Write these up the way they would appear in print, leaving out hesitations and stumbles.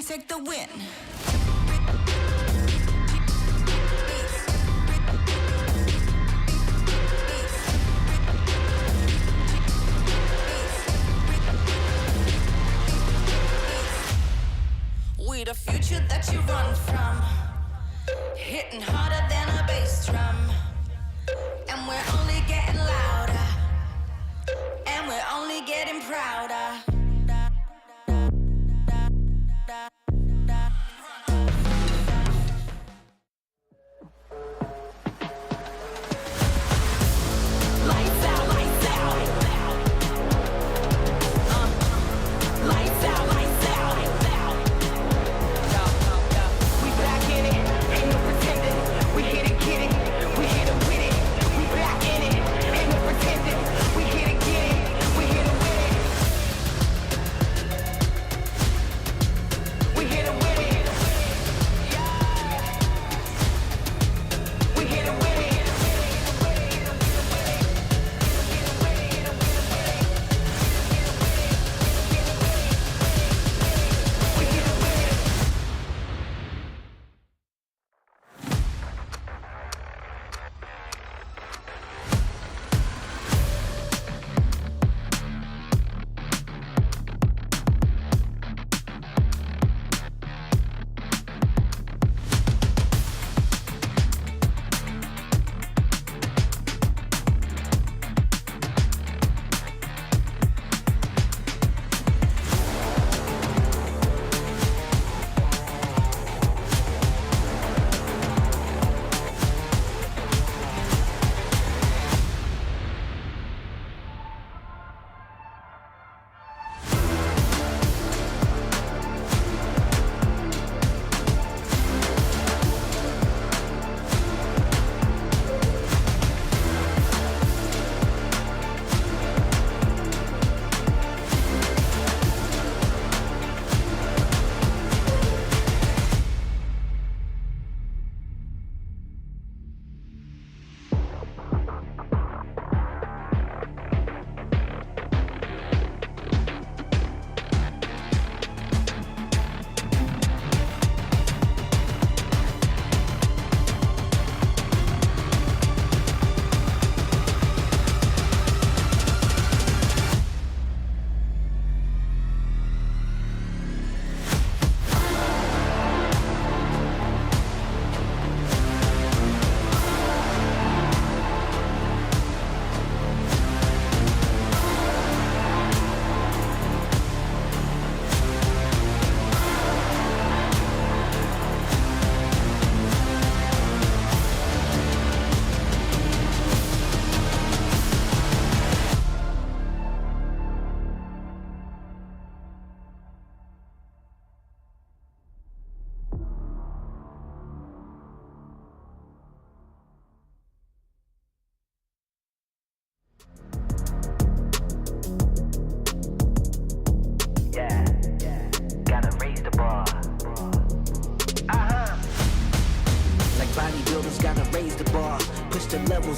take the win. We the future that you run from, hitting harder than a bass drum, and we're only getting louder, and we're only getting prouder.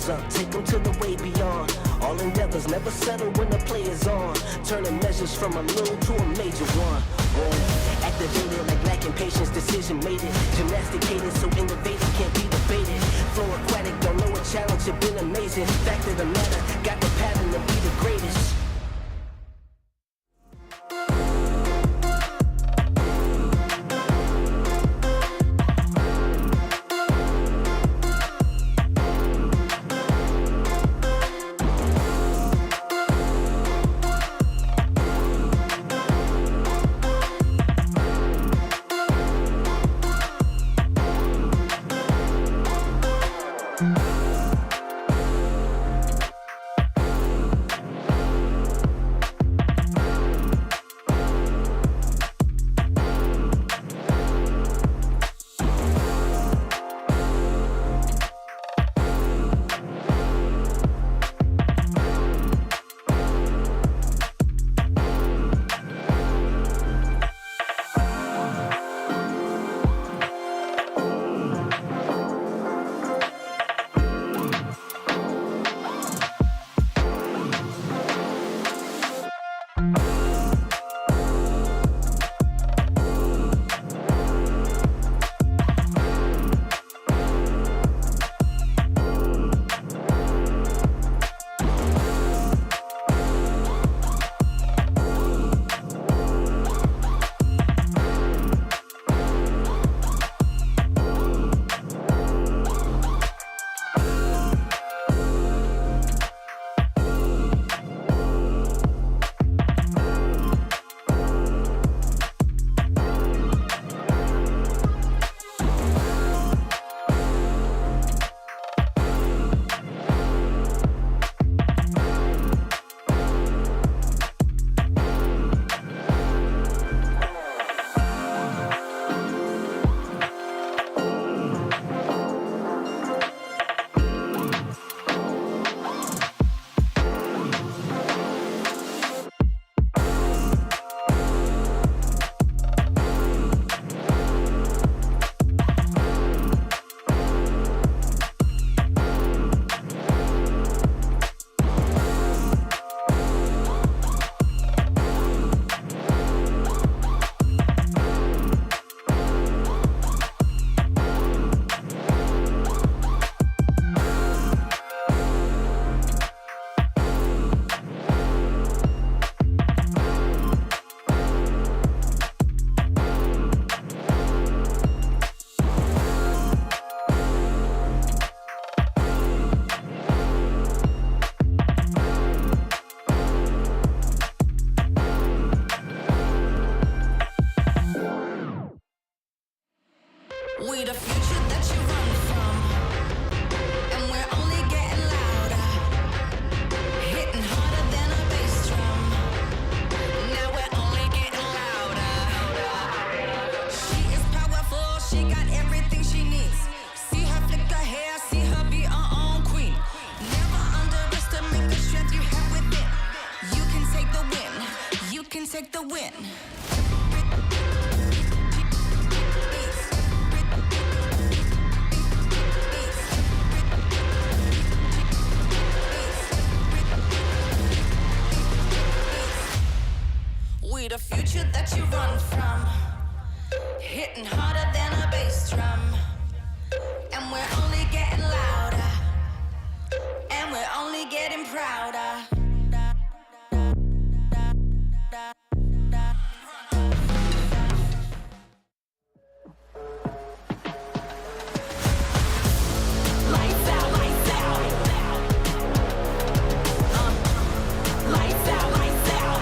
Up, take them to the way beyond. All endeavors never settle when the play is on. Turning measures from a little to a major one. Oh, activated like lacking patience, decision made it. Gymnasticated so innovative can't be debated. Flow aquatic, don't know a challenge, it been amazing. Fact of the matter, got the pattern to be the greatest. We the future that you run from, and we're only getting louder, hitting harder than a bass drum. Now we're only getting louder. She is powerful, she got everything she needs. See her flick her hair, see her be her own queen. Never underestimate the strength you have within. You can take the win, you can take the win. We the future that you run from, hitting harder than a bass drum. And we're only getting louder, and we're only getting prouder. Lights out, lights out. Lights out, lights out.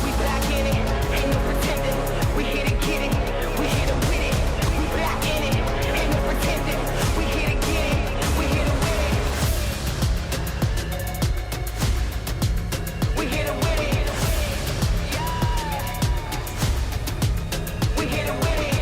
We back in it, ain't no pretending. We hit it, get it, we hit it with it. We back in it, ain't no pretending. We hit it, get it, we hit it with it. We hit it with it. We hit it with it.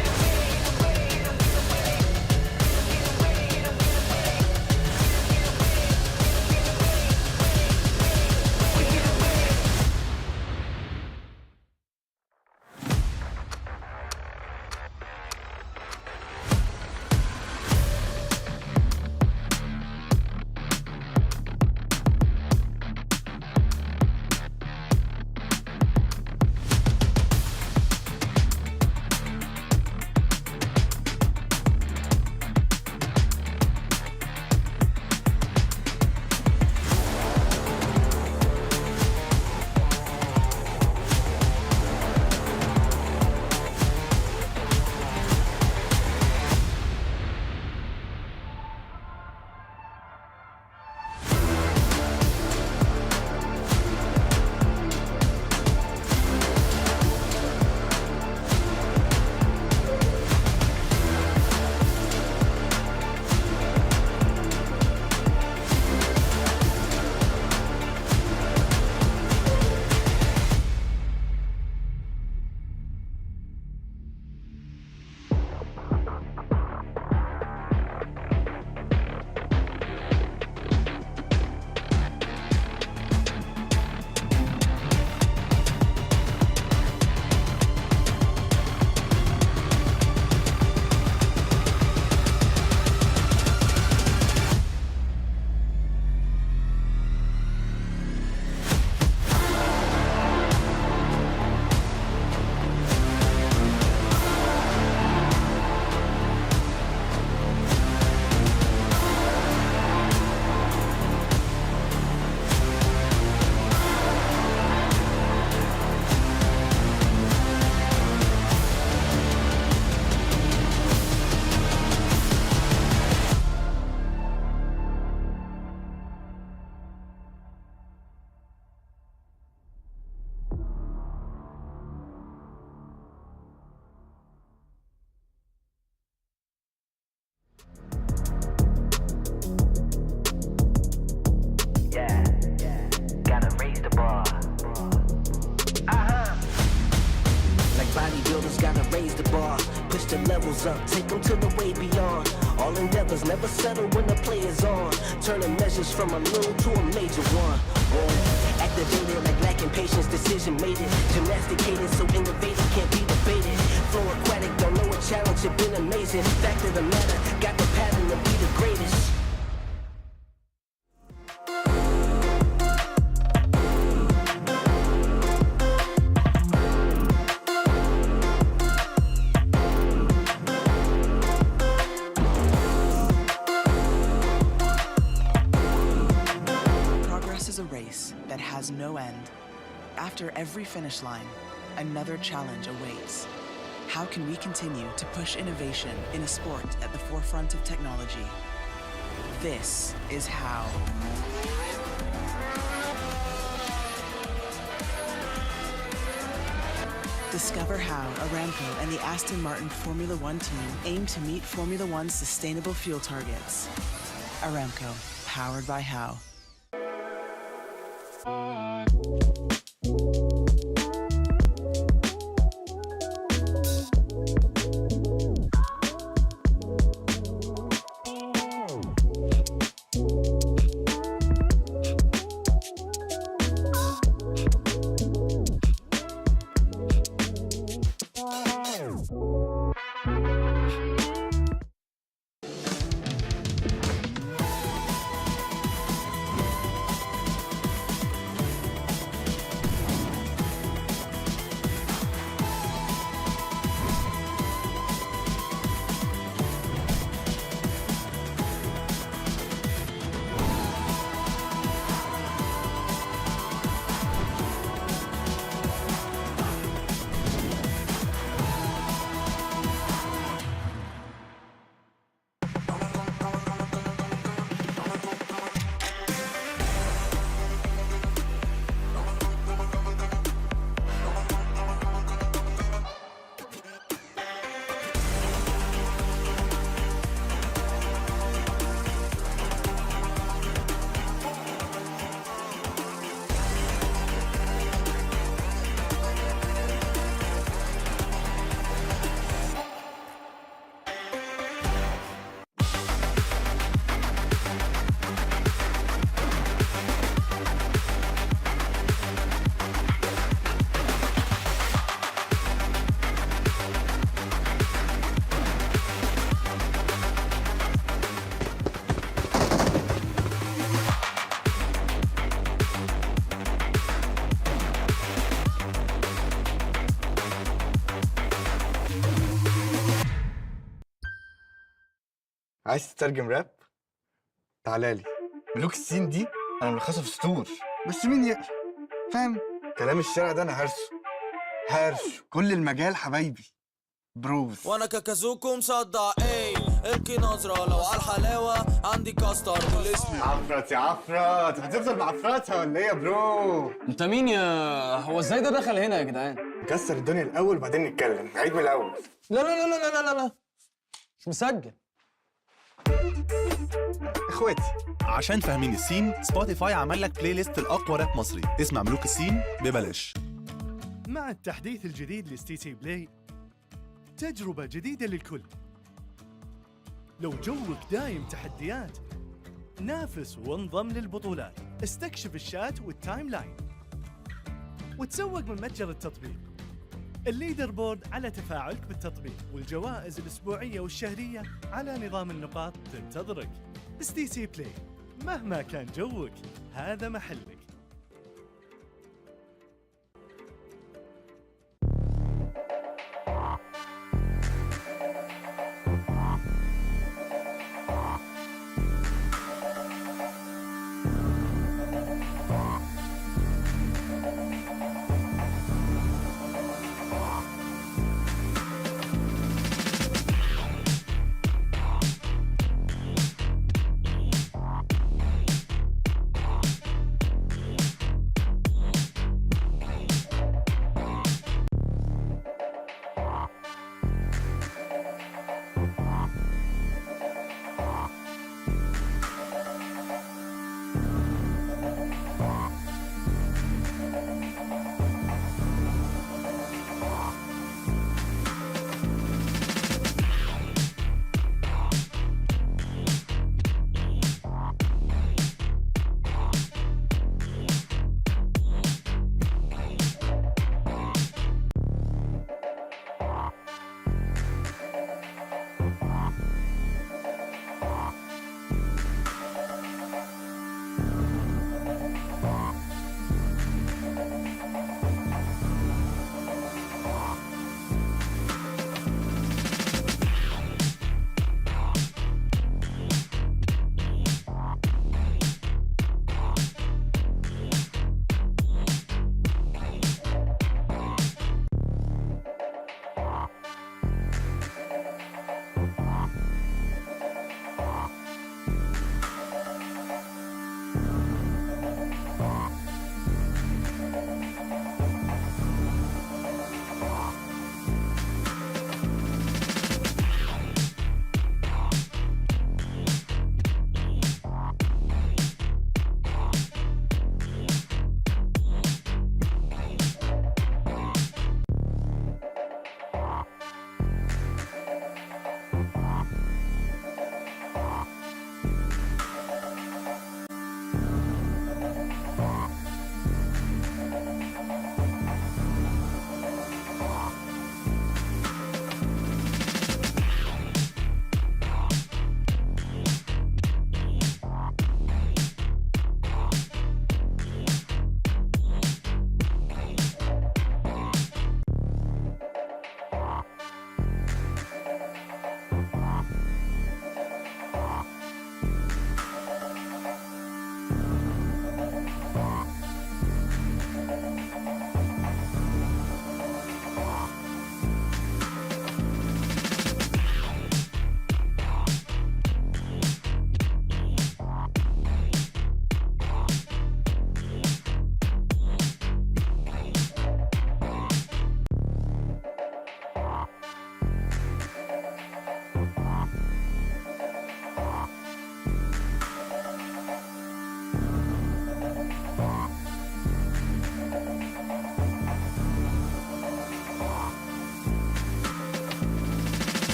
Bodybuilders gotta raise the bar, push the levels up, take them to the way beyond. All endeavors never settle when the play is on. Turning measures from a little to a major one. Activated like lacking patience, decision made it. Gymnasticated so innovative can't be debated. Flow aquatic, don't know a challenge, it been amazing. Fact of the matter, got the pattern to be the greatest. That has no end. After every finish line, another challenge awaits. How can we continue to push innovation in a sport at the forefront of technology? This is how. Discover how Aramco and the Aston Martin Formula One team aim to meet Formula One's sustainable fuel targets. Aramco, powered by How. عايز تترجم راب؟ تعالى لي. ملوك السين دي انا ملخصها في سطور، بس مين يقرا؟ فاهم؟ كلام الشارع ده انا هرش كل المجال حبايبي بروز. وانا كاكازوكو مصدع ايه القي نظرة لو على الحلاوة عندي كاستر بالاسم. عفرت يا عفرت، هتفضل معفرتها ولا ايه يا برو؟ انت مين يا هو ازاي ده دخل هنا يا جدعان؟ نكسر الدنيا الاول وبعدين نتكلم، نعيد من الاول. لا لا لا لا لا لا مش مسجل. اخواتي عشان فاهمين السين، سبوتيفاي عمل لك بلاي ليست الاقوى راب مصري، اسمع ملوك السين ببلاش. مع التحديث الجديد لستي سي بلاي، تجربة جديدة للكل. لو جوك دايم تحديات، نافس وانضم للبطولات، استكشف الشات والتايم لاين، وتسوق من متجر التطبيق. الليدر بورد على تفاعلك بالتطبيق، والجوائز الأسبوعية والشهرية على نظام النقاط تنتظرك. ستي سي بلاي، مهما كان جوك هذا محلك.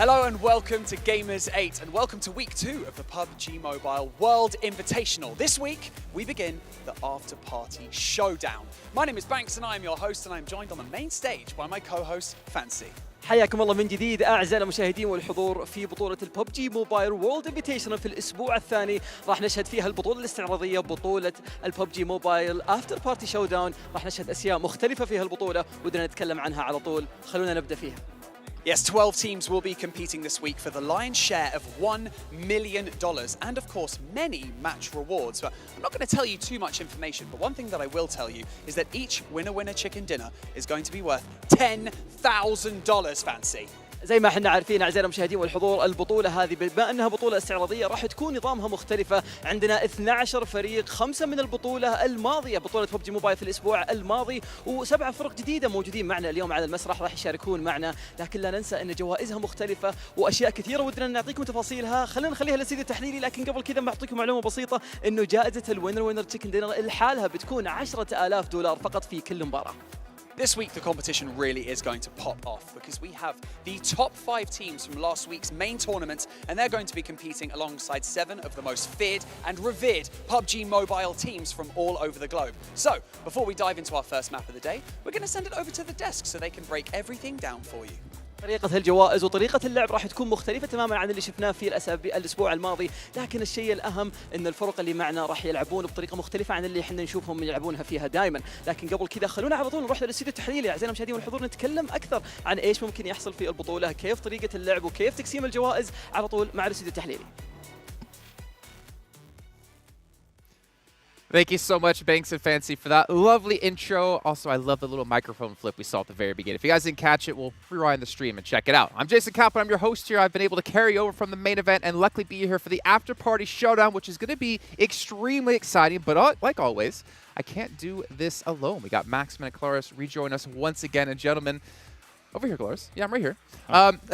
Hello and welcome to Gamers8 and welcome to week 2 of the PUBG Mobile World Invitational. This week, we begin the Afterparty Showdown. My name is Banks and I am your host and I'm joined on the main stage by my co-host, Fancy. حياكم الله من جديد أعزائنا المشاهدين والحضور في بطولة الببجي موبايل وورلد انفيتيشنال في الأسبوع الثاني راح نشهد فيها البطولة الاستعراضية بطولة الببجي موبايل افتر بارتي شو داون راح نشهد أشياء مختلفة في هالبطولة ودنا نتكلم عنها على طول خلونا نبدأ فيها. Yes, 12 teams will be competing this week for the lion's share of $1 million and, of course, many match rewards. But I'm not going to tell you too much information, but one thing that I will tell you is that each winner chicken dinner is going to be worth $10,000, Fancy. زي ما احنا عارفين اعزائنا المشاهدين والحضور البطوله هذه بما انها بطوله استعراضيه راح تكون نظامها مختلفه عندنا 12 فريق 5 من البطوله الماضيه بطوله ببجي موبايل في الاسبوع الماضي و7 فرق جديده موجودين معنا اليوم على المسرح راح يشاركون معنا لكن لا ننسى ان جوائزها مختلفه واشياء كثيره ودنا نعطيكم تفاصيلها خلينا نخليها للاستديو التحليلي لكن قبل كذا بعطيكم معلومه بسيطه انه جائزه الوينر تشيكن دينر لحالها بتكون $10,000 فقط في كل مباراه. This week, the competition really is going to pop off because we have the top 5 teams from last week's main tournament and they're going to be competing alongside 7 of the most feared and revered PUBG Mobile teams from all over the globe. So, before we dive into our first map of the day, we're going to send it over to the desk so they can break everything down for you. طريقة الجوائز وطريقة اللعب راح تكون مختلفة تماما عن اللي شفناه في الأسبوع الماضي، لكن الشيء الأهم أن الفرق اللي معنا راح يلعبون بطريقة مختلفة عن اللي احنا نشوفهم يلعبونها فيها دائما، لكن قبل كذا خلونا على طول نروح للاستديو التحليلي أعزائنا المشاهدين والحضور نتكلم أكثر عن إيش ممكن يحصل في البطولة، كيف طريقة اللعب وكيف تقسيم الجوائز على طول مع الاستديو التحليلي. Thank you so much, Banks and Fancy, for that lovely intro. Also, I love the little microphone flip we saw at the very beginning. If you guys didn't catch it, we'll rewind the stream and check it out. I'm Jason Kaplan. I'm your host here. I've been able to carry over from the main event and luckily be here for the after-party showdown, which is going to be extremely exciting. But like always, I can't do this alone. We got Maxman and Claris rejoin us once again. And gentlemen, over here, Claris. Yeah, I'm right here.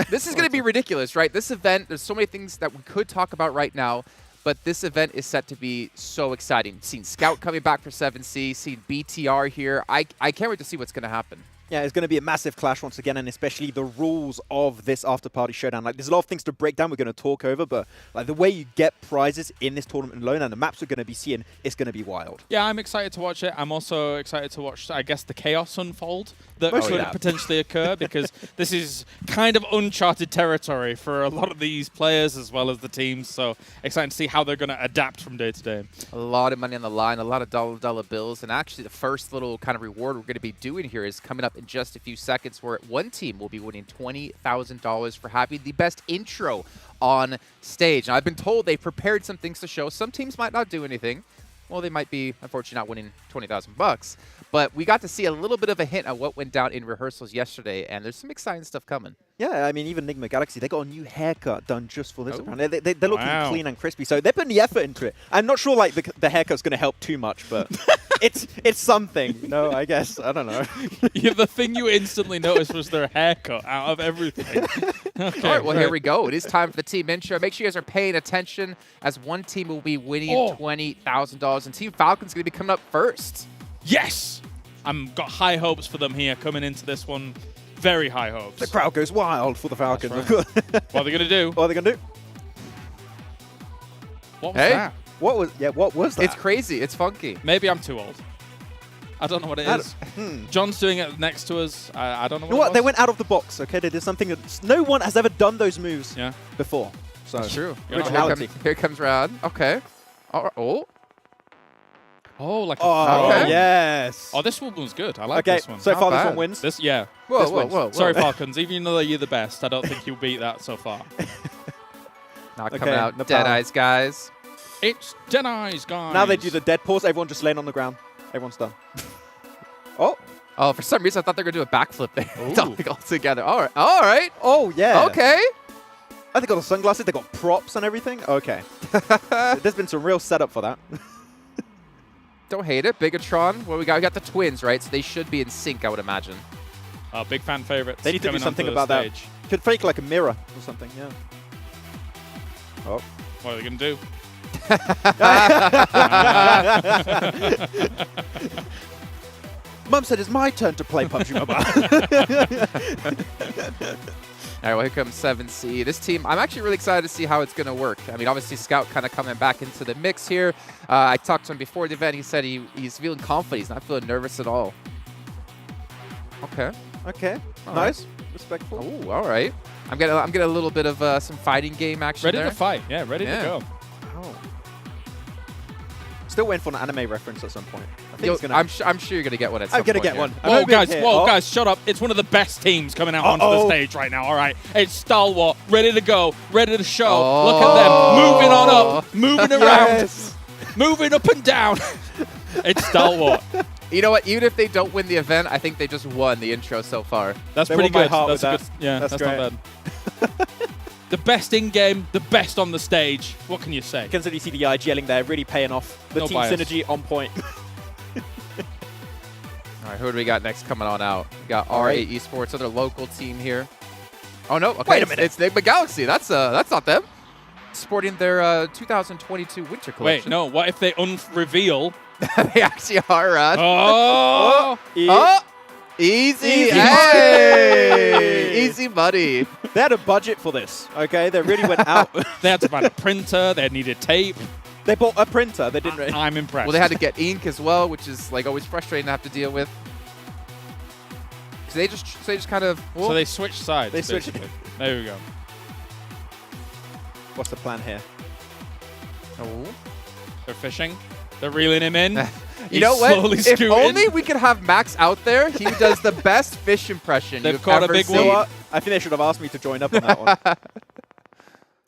This is going to be ridiculous, right? This event, there's so many things that we could talk about right now. But this event is set to be so exciting. Seen Scout coming back for 7C, seen BTR here. I can't wait to see what's going to happen. Yeah, it's going to be a massive clash once again, and especially the rules of this after-party showdown. Like, there's a lot of things to break down we're going to talk over, but like the way you get prizes in this tournament alone and the maps we're going to be seeing, it's going to be wild. Yeah, I'm excited to watch it. I'm also excited to watch, I guess, the chaos unfold that could potentially occur, because this is kind of uncharted territory for a lot of these players as well as the teams. So excited to see how they're going to adapt from day to day. A lot of money on the line, a lot of dollar bills, and actually the first little kind of reward we're going to be doing here is coming up in just a few seconds, where one team will be winning $20,000 for having the best intro on stage. Now, I've been told they've prepared some things to show. Some teams might not do anything. Well, they might be, unfortunately, not winning $20,000. But we got to see a little bit of a hint at what went down in rehearsals yesterday, and there's some exciting stuff coming. Yeah, I mean, even Nigma Galaxy, they got a new haircut done just for this. Apparently. They're looking clean and crispy, so they're putting the effort into it. I'm not sure like the haircut's going to help too much, but it's something. No, I guess. I don't know. Yeah, the thing you instantly noticed was their haircut out of everything. Okay, all right, well, here we go. It is time for the team intro. Make sure you guys are paying attention, as one team will be winning $20,000, and Team Falcons going to be coming up first. Yes! I've got high hopes for them here coming into this one. Very high hopes. The crowd goes wild for the Falcons. Right. What are they going to do? What are they going to do? What was that? What was that? It's crazy. It's funky. Maybe I'm too old. I don't know what it is. John's doing it next to us. I don't know what you know what? They went out of the box, okay? They did something that no one has ever done those moves before. So that's true. Originality. Here comes Riyadh. Okay. Oh, like a okay. Yes. Oh, this one was good. I like this one. So far, this one wins. Whoa. Sorry, Falcons. Even though you're the best, I don't think you'll beat that so far. Not coming out. Deadeyes Guys. It's Deadeyes Guys. Now they do the dead pause. Everyone just laying on the ground. Everyone's done. Oh, for some reason, I thought they were going to do a backflip there. All together. All right. Oh, yeah. Okay. They got the sunglasses. They got props and everything. Okay. There's been some real setup for that. Don't hate it. Bigetron. Well, we got the twins, right? So they should be in sync, I would imagine. Big fan favorites. They need to do something about that. Could fake like a mirror or something, yeah. Oh. What are they going to do? Mum said it's my turn to play PUBG Mobile. All right, well, here comes 7C. This team, I'm actually really excited to see how it's going to work. I mean, obviously, Scout kind of coming back into the mix here. I talked to him before the event. He said he's feeling confident. He's not feeling nervous at all. Okay. Okay. All nice. Right. Respectful. Oh, all right. I'm getting a little bit of some fighting game action Ready there. to fight. Yeah, ready to go. Oh. Still waiting for an anime reference at some point. I think it's gonna... I'm sure you're going to get one at some point. I'm going to get one. Whoa, guys, shut up. It's one of the best teams coming out onto the stage right now, all right? It's Stalwart, ready to go, ready to show. Look at them, moving on up, moving around, moving up and down. It's Stalwart. You know what? Even if they don't win the event, I think they just won the intro so far. That's pretty good. That's good. Yeah, that's not bad. The best in-game, the best on the stage. What can you say? Consider you see the IGLing there, really paying off. The team synergy on point. All right, who do we got next coming on out? We got R8 Esports, other local team here. Oh, no. Okay, wait a minute. It's Nigma Galaxy. That's not them. Sporting their 2022 winter collection. Wait, no. What if they unreveal? They actually are, Rad. Oh! Easy. Hey! Easy, buddy. They had a budget for this, okay? They really went out. They had to buy a printer. They needed tape. They bought a printer. They didn't. I'm impressed. Well, they had to get ink as well, which is like always frustrating to have to deal with. So they just kind of. Well, so they switched sides. They switched. There we go. What's the plan here? Oh. They're fishing. They're reeling him in. You know what? If only we could have Max out there. He does the best fish impression They've you've caught ever a big seen. one. I think they should have asked me to join up on that one.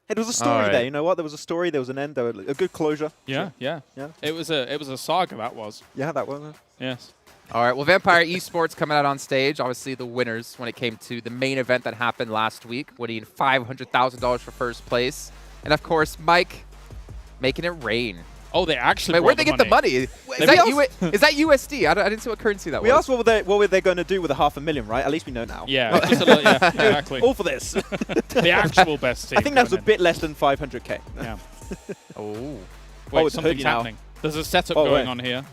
Hey, there was a story there. You know what? There was a story. There was an end. There was a good closure. Yeah, sure. yeah. It was a saga. That was. Yeah, that was. Yes. All right. Well, Vampire Esports coming out on stage. Obviously, the winners when it came to the main event that happened last week, winning $500,000 for first place, and of course, Mike making it rain. Oh, they actually. Wait, where'd they get the money? Is that USD? I didn't see what currency that was. We asked what were they going to do with the $500,000, right? At least we know now. Yeah, just a little, yeah, exactly. All for this. The actual best team. I think that was a bit less than 500K. Yeah. Oh. Wait, something's happening. There's a setup going on here.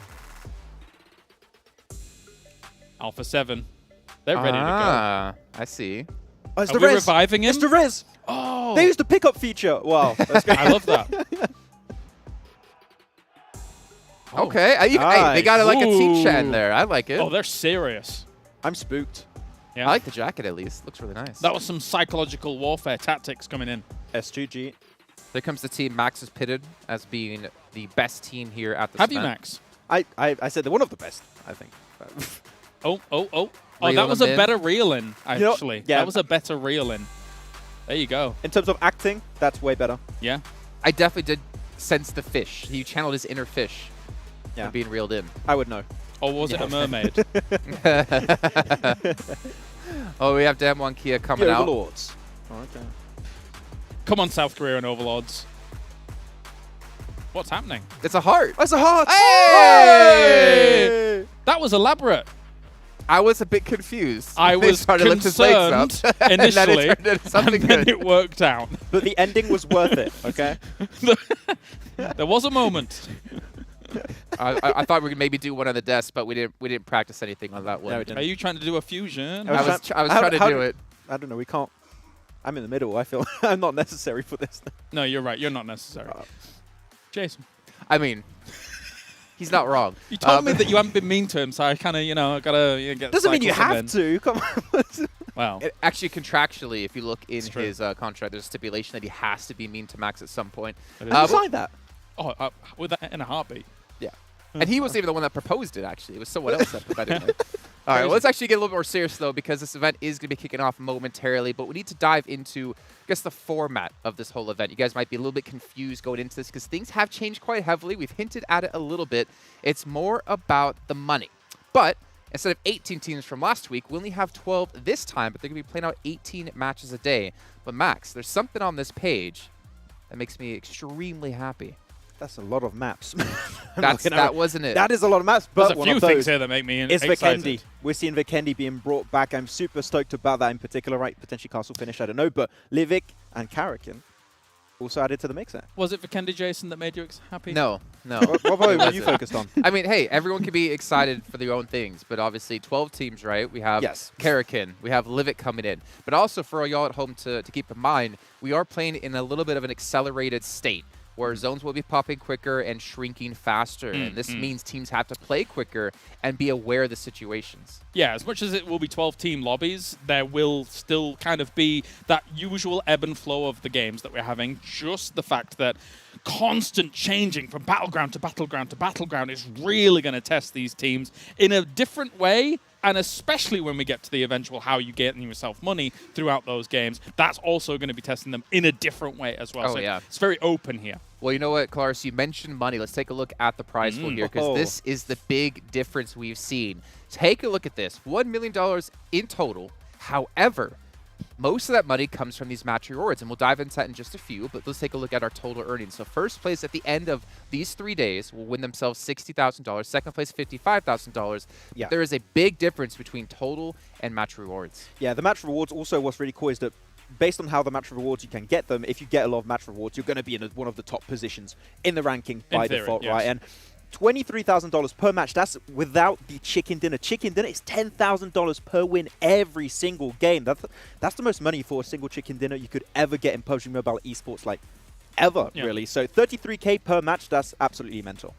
Alpha 7. They're ready to go. I see. Oh, it's Are we reviving him? It's the res. Oh. They used the pickup feature. Wow. That's great. I love that. Okay, they got like a team-chat there. I like it. Oh, they're serious. I'm spooked. Yeah. I like the jacket at least. Looks really nice. That was some psychological warfare tactics coming in. S2G. There comes the team Max is pitted as being the best team here at the Have you, Max? I said they're one of the best, I think. Oh, that was a better reel-in, actually. You know, yeah. That was a better reel-in. There you go. In terms of acting, that's way better. Yeah. I definitely did sense the fish. He channeled his inner fish. Yeah. Being reeled in. I would know. Or was it a mermaid? Oh, we have Damwon Kia coming out. Overlords. Oh, okay. Come on, South Korea and Overlords. What's happening? It's a heart. That's a heart. Hey! That was elaborate. I was a bit confused. I was concerned initially, and then it worked out. But the ending was worth it, okay? There was a moment. I thought we could maybe do one on the desk, but we didn't practice anything on that one. No, we didn't. Are you trying to do a fusion? I was trying to do it. I don't know. We can't. I'm in the middle. I feel I'm not necessary for this. No, you're right. You're not necessary. Jason. I mean, he's not wrong. You told me that you haven't been mean to him, so I kind of, I gotta get. Doesn't mean you have to. Come on. Well, actually, contractually, if you look in his contract, there's a stipulation that he has to be mean to Max at some point. Who signed that? Oh, with that in a heartbeat. Yeah. And he wasn't even the one that proposed it, actually. It was someone else that put that in there. All right, well, let's actually get a little more serious, though, because this event is going to be kicking off momentarily. But we need to dive into, I guess, the format of this whole event. You guys might be a little bit confused going into this because things have changed quite heavily. We've hinted at it a little bit. It's more about the money. But instead of 18 teams from last week, we only have 12 this time, but they're going to be playing out 18 matches a day. But, Max, there's something on this page that makes me extremely happy. That's a lot of maps. That wasn't it. That is a lot of maps, but there's a few things here that make me excited. Vikendi. We're seeing Vikendi being brought back. I'm super stoked about that in particular, right? Potentially castle finish, I don't know. But Livik and Karakin. also added to the mix there. Was it Vikendi, Jason, that made you happy? No. What were you focused on? I mean, hey, everyone can be excited for their own things, but obviously 12 teams, right? We have Karakin, we have Livik coming in. But also for y'all at home to keep in mind, we are playing in a little bit of an accelerated state, where zones will be popping quicker and shrinking faster. And this means teams have to play quicker and be aware of the situations. Yeah, as much as it will be 12-team lobbies, there will still kind of be that usual ebb and flow of the games that we're having. Just the fact that constant changing from battleground to battleground to battleground is really going to test these teams in a different way. And especially when we get to the eventual how you get yourself money throughout those games, that's also going to be testing them in a different way as well. Oh, so yeah. It's very open here. Well, you know what, Klaris, you mentioned money. Let's take a look at the prize pool here, because this is the big difference we've seen. Take a look at this. $1 million in total. However, most of that money comes from these match rewards, and we'll dive into that in just a few, but let's take a look at our total earnings. So first place at the end of these 3 days will win themselves $60,000. Second place, $55,000. Yeah. There is a big difference between total and match rewards. Yeah, the match rewards also, what's really cool is that based on how the match rewards you can get them, if you get a lot of match rewards, you're going to be in one of the top positions in the ranking by default, right? And $23,000 per match, that's without the chicken dinner. Chicken dinner is $10,000 per win every single game. That's the most money for a single chicken dinner you could ever get in PUBG Mobile Esports, like, ever, really. So $33K per match, that's absolutely mental.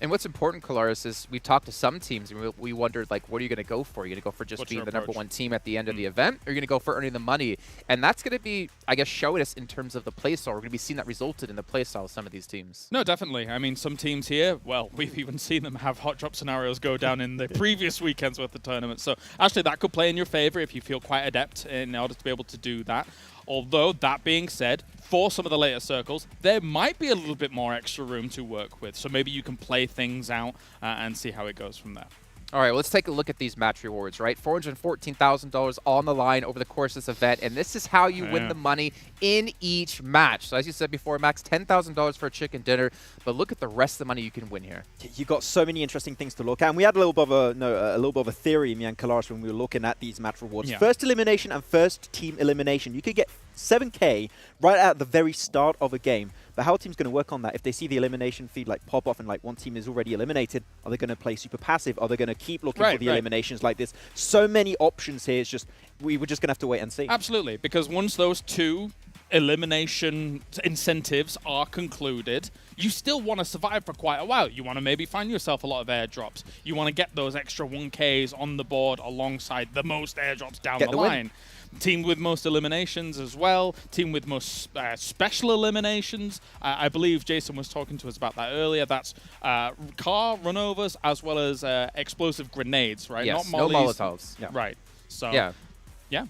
And what's important, Kalaris, is we've talked to some teams and we wondered, like, what are you going to go for? Are you going to go for just being the #1 team at the end of the event? Or are you going to go for earning the money? And that's going to be, I guess, showing us in terms of the playstyle. We're going to be seeing that resulted in the playstyle of some of these teams. No, definitely. I mean, some teams here, well, we've even seen them have hot drop scenarios go down in the previous weekends with the tournament. So actually, that could play in your favor if you feel quite adept in order to be able to do that. Although, that being said, for some of the later circles, there might be a little bit more extra room to work with. So maybe you can play things out and see how it goes from there. All right, well, let's take a look at these match rewards, right? $414,000 on the line over the course of this event, and this is how you win the money in each match. So as you said before, Max, $10,000 for a chicken dinner, but look at the rest of the money you can win here. You got so many interesting things to look at, and we had a little bit of a theory, me and Kalaris, when we were looking at these match rewards. Yeah. First elimination and first team elimination. You could get 7K right at the very start of a game. But how a team's going to work on that? If they see the elimination feed like pop off and like one team is already eliminated, are they going to play super passive? Are they going to keep looking for the eliminations like this? So many options here. It's just we're just going to have to wait and see. Absolutely, because once those two elimination incentives are concluded, you still want to survive for quite a while. You want to maybe find yourself a lot of airdrops. You want to get those extra 1Ks on the board alongside the most airdrops down the line. Team with most eliminations as well. Team with most special eliminations. I believe Jason was talking to us about that earlier. That's car runovers as well as explosive grenades, right? Yes, not mollies. no Molotovs. Yeah. Right. So, yeah.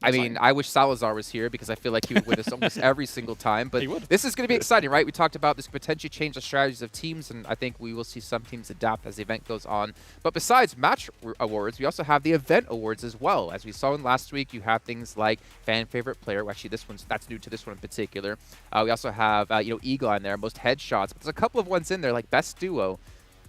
I mean, I wish Salazar was here because I feel like he would win this almost every single time. But this is going to be exciting, right? We talked about this could potentially change the strategies of teams, and I think we will see some teams adapt as the event goes on. But besides match awards, we also have the event awards as well. As we saw in last week, you have things like fan favorite player. Well, actually, that's new to this one in particular. We also have Eagle on there, most headshots. But there's a couple of ones in there like best duo.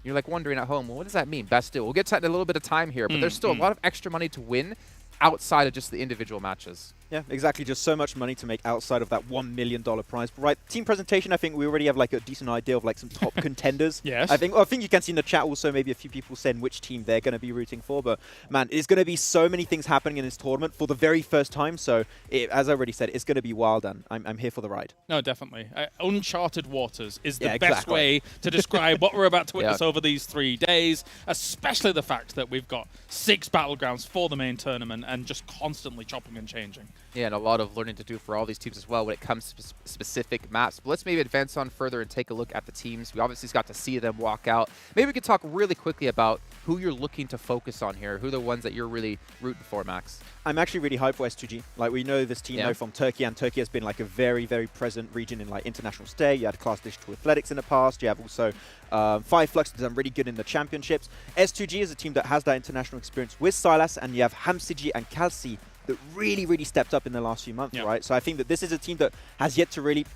You're like wondering at home, well, what does that mean, best duo? We'll get to that in a little bit of time here, but there's still a lot of extra money to win outside of just the individual matches. Yeah, exactly. Just so much money to make outside of that $1 million prize. But right, team presentation, I think we already have like a decent idea of like some top contenders. Yes. I think you can see in the chat also maybe a few people saying which team they're going to be rooting for. But man, it's going to be so many things happening in this tournament for the very first time. So as I already said, it's going to be wild, and I'm here for the ride. No, definitely. Uncharted waters is the best way to describe what we're about to witness over these 3 days, especially the fact that we've got 6 battlegrounds for the main tournament and just constantly chopping and changing. Yeah, and a lot of learning to do for all these teams as well when it comes to specific maps. But let's maybe advance on further and take a look at the teams. We obviously got to see them walk out. Maybe we could talk really quickly about who you're looking to focus on here. Who are the ones that you're really rooting for, Max? I'm actually really hyped for S2G. Like, we know this team now from Turkey, and Turkey has been like a very, very present region in like international stay. You had Class Digital Athletics in the past. You have also Five Flux has done really good in the championships. S2G is a team that has that international experience with Silas, and you have Hamsiji and Kalsi that really, really stepped up in the last few months, right? So I think that this is a team that has yet to really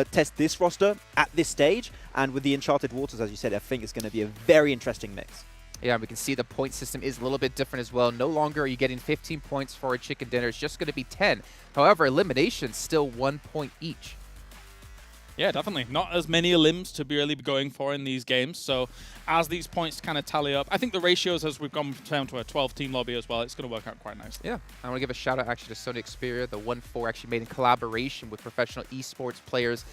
test this roster at this stage. And with the Uncharted Waters, as you said, I think it's going to be a very interesting mix. Yeah, we can see the point system is a little bit different as well. No longer are you getting 15 points for a chicken dinner. It's just going to be 10. However, eliminations still 1 point each. Yeah, definitely. Not as many limbs to really be going for in these games. So as these points kind of tally up, I think the ratios as we've gone down to a 12-team lobby as well, it's going to work out quite nicely. Yeah, I want to give a shout out actually to Sony Xperia, the 1-4 actually made in collaboration with professional esports players.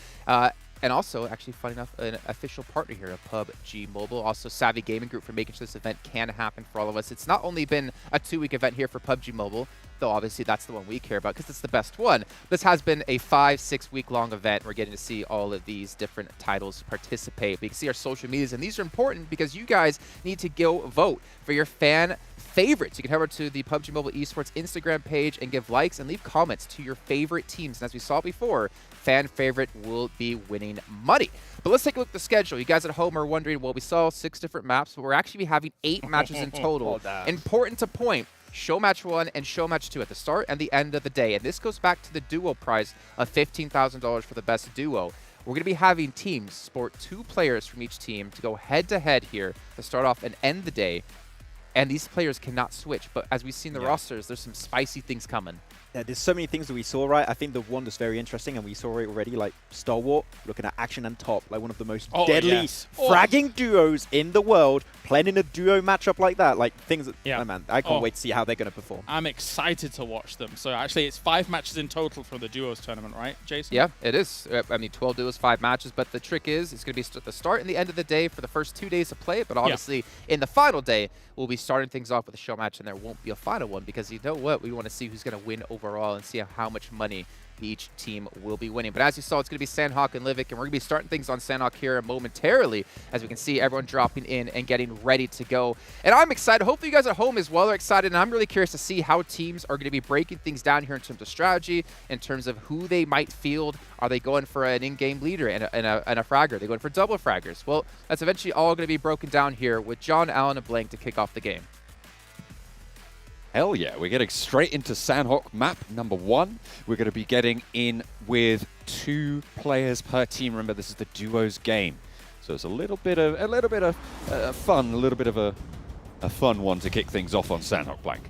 And also, actually, funny enough, an official partner here of PUBG Mobile. Also, Savvy Gaming Group for making sure this event can happen for all of us. It's not only been a 2-week event here for PUBG Mobile, though obviously that's the one we care about because it's the best one. This has been a 5-6 week long event. We're getting to see all of these different titles participate. We can see our social medias, and these are important because you guys need to go vote for your fan favorites. You can head over to the PUBG Mobile Esports Instagram page and give likes and leave comments to your favorite teams. And as we saw before, fan favorite will be winning money. But let's take a look at the schedule. You guys at home are wondering, well, we saw 6 different maps, but we're actually having 8 matches in total. Important to point, Showmatch 1 and Showmatch 2 at the start and the end of the day. And this goes back to the duo prize of $15,000 for the best duo. We're going to be having teams sport 2 players from each team to go head-to-head here to start off and end the day. And these players cannot switch. But as we've seen the rosters, there's some spicy things coming. Yeah, there's so many things that we saw, right? I think the one that's very interesting, and we saw it already, like Stalwart, looking at action and top, like one of the most deadly fragging duos in the world, playing in a duo matchup like that, like things that, oh man, I can't wait to see how they're going to perform. I'm excited to watch them. So actually, it's 5 matches in total for the duos tournament, right, Jason? Yeah, it is. I mean, 12 duos, 5 matches, but the trick is it's going to be the start and the end of the day for the first 2 days of play, but obviously in the final day, we'll be starting things off with a show match, and there won't be a final one because you know what? We want to see who's going to win overall and see how much money each team will be winning. But as you saw, it's going to be Sanhok and Livik, and we're going to be starting things on Sanhok here momentarily as we can see everyone dropping in and getting ready to go. And I'm excited. Hopefully you guys at home as well are excited, and I'm really curious to see how teams are going to be breaking things down here in terms of strategy, in terms of who they might field. Are they going for an in-game leader and a fragger? Are they going for double fraggers? Well, that's eventually all going to be broken down here with John, Allen, and Blank to kick off the game. Hell yeah, we're getting straight into Sanhok map number 1. We're going to be getting in with 2 players per team. Remember, this is the duos game, so it's a little bit of fun, a little bit of a fun one to kick things off on Sanhok. Blank.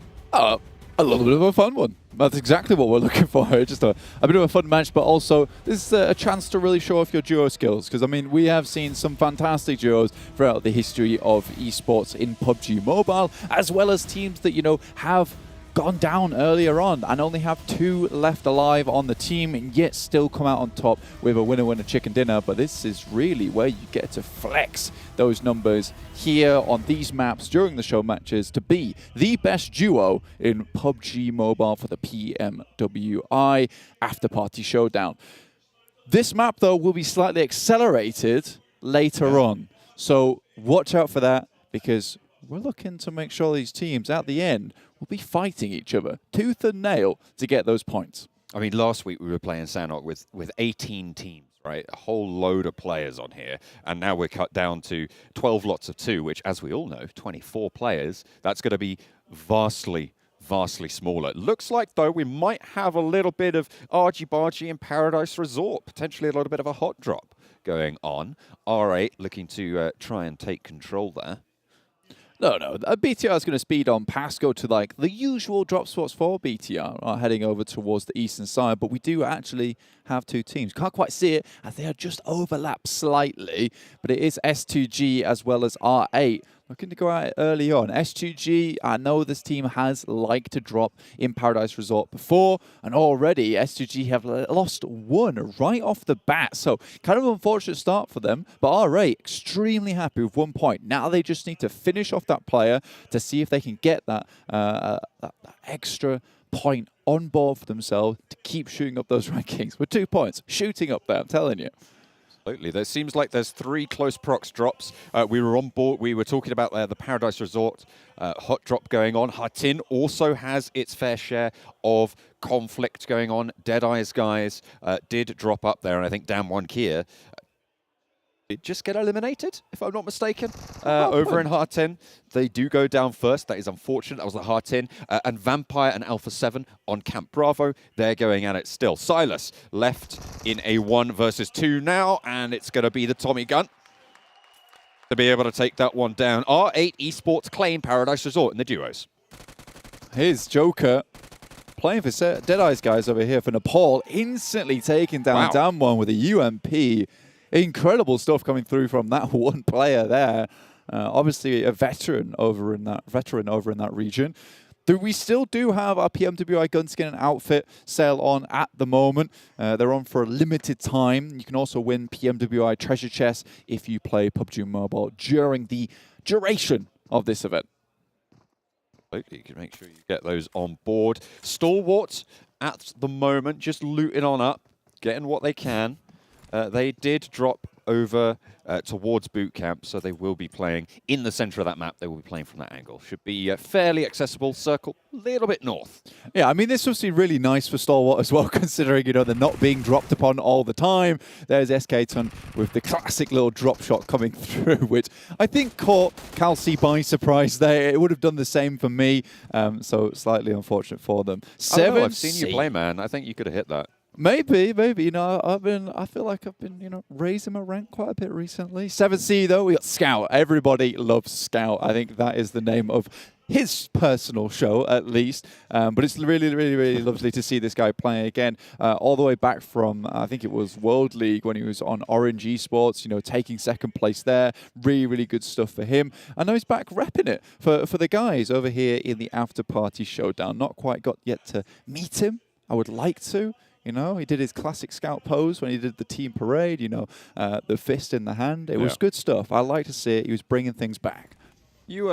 A little bit of a fun one. That's exactly what we're looking for. Just a bit of a fun match, but also this is a chance to really show off your duo skills. Because, I mean, we have seen some fantastic duos throughout the history of esports in PUBG Mobile, as well as teams that, you know, have gone down earlier on and only have 2 left alive on the team and yet still come out on top with a winner chicken dinner. But this is really where you get to flex those numbers here on these maps during the show matches to be the best duo in PUBG Mobile for the PMWI Afterparty Showdown. This map, though, will be slightly accelerated later on. So watch out for that, because we're looking to make sure these teams at the end will be fighting each other tooth and nail to get those points. I mean, last week we were playing Sanhok with 18 teams, right? A whole load of players on here. And now we're cut down to 12 lots of 2, which, as we all know, 24 players. That's going to be vastly smaller. It looks like, though, we might have a little bit of argy-bargy in Paradise Resort, potentially a little bit of a hot drop going on. R8 looking to try and take control there. No. BTR is going to speed on past, go to like the usual drop spots for BTR, are heading over towards the eastern side, but we do actually have 2 teams. Can't quite see it as they are just overlapped slightly, but it is S2G as well as R8 looking to go out early on. S2G, I know this team has liked to drop in Paradise Resort before, and already S2G have lost 1 right off the bat. So kind of an unfortunate start for them, but R8 extremely happy with 1 point. Now they just need to finish off that player to see if they can get that extra point on board for themselves to keep shooting up those rankings. With 2 points, shooting up there, I'm telling you. Absolutely. There seems like there's 3 close procs drops. We were on board. We were talking about the Paradise Resort hot drop going on. Hatin also has its fair share of conflict going on. Deadeyes Guys did drop up there, and I think Damn One Kia did just get eliminated, if I'm not mistaken, over in Hatin. They do go down first. That is unfortunate. That was the Hatin. And Vampire and Alpha 7 on Camp Bravo. They're going at it still. Silas left in a 1 versus 2 now, and it's going to be the Tommy gun to be able to take that one down. R8 Esports claim Paradise Resort in the duos. Here's Joker playing for Deadeyes Guys over here for Nepal, instantly taking down Damwon with a UMP. Incredible stuff coming through from that one player there. Obviously a veteran over in that region. We still do have our PMWI Gunskin and Outfit sale on at the moment. They're on for a limited time. You can also win PMWI Treasure Chests if you play PUBG Mobile during the duration of this event. You can make sure you get those on board. Stalwart, at the moment, just looting on up, getting what they can. They did drop over towards boot camp, so they will be playing in the center of that map. They will be playing from that angle. Should be fairly accessible. Circle a little bit north. Yeah, I mean, this will be really nice for Stalwart as well, considering, you know, they're not being dropped upon all the time. There's SK-Ton with the classic little drop shot coming through, which I think caught Calci by surprise there. It would have done the same for me, so slightly unfortunate for them. I've seen you play, man. I think you could have hit that. Maybe. You know, I feel like I've been, you know, raising my rank quite a bit recently. 7C though, we got Scout. Everybody loves Scout. I think that is the name of his personal show, at least. But it's really lovely to see this guy playing again, all the way back from, I think it was World League when he was on Orange Esports, you know, taking second place there. Really good stuff for him. I know he's back repping it for the guys over here in the Afterparty Showdown. Not quite got yet to meet him. I would like to. You know, he did his classic Scout pose when he did the team parade, you know, the fist in the hand. It was good stuff. I like to see it. He was bringing things back. You,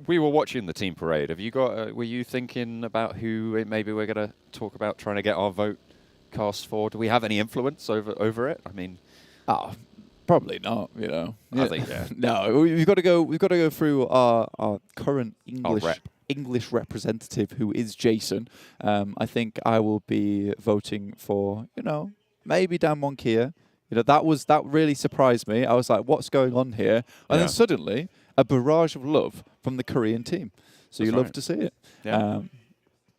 we were watching the team parade. Have you got? Were you thinking about who maybe we're going to talk about trying to get our vote cast for? Do we have any influence over it? I mean, probably not. You know, I think no. We've got to go through our current English representative, who is Jason. I think I will be voting for, you know, maybe Damwon Kia. You know, that really surprised me. I was like, what's going on here? And then suddenly, a barrage of love from the Korean team. So you love to see it. Yeah.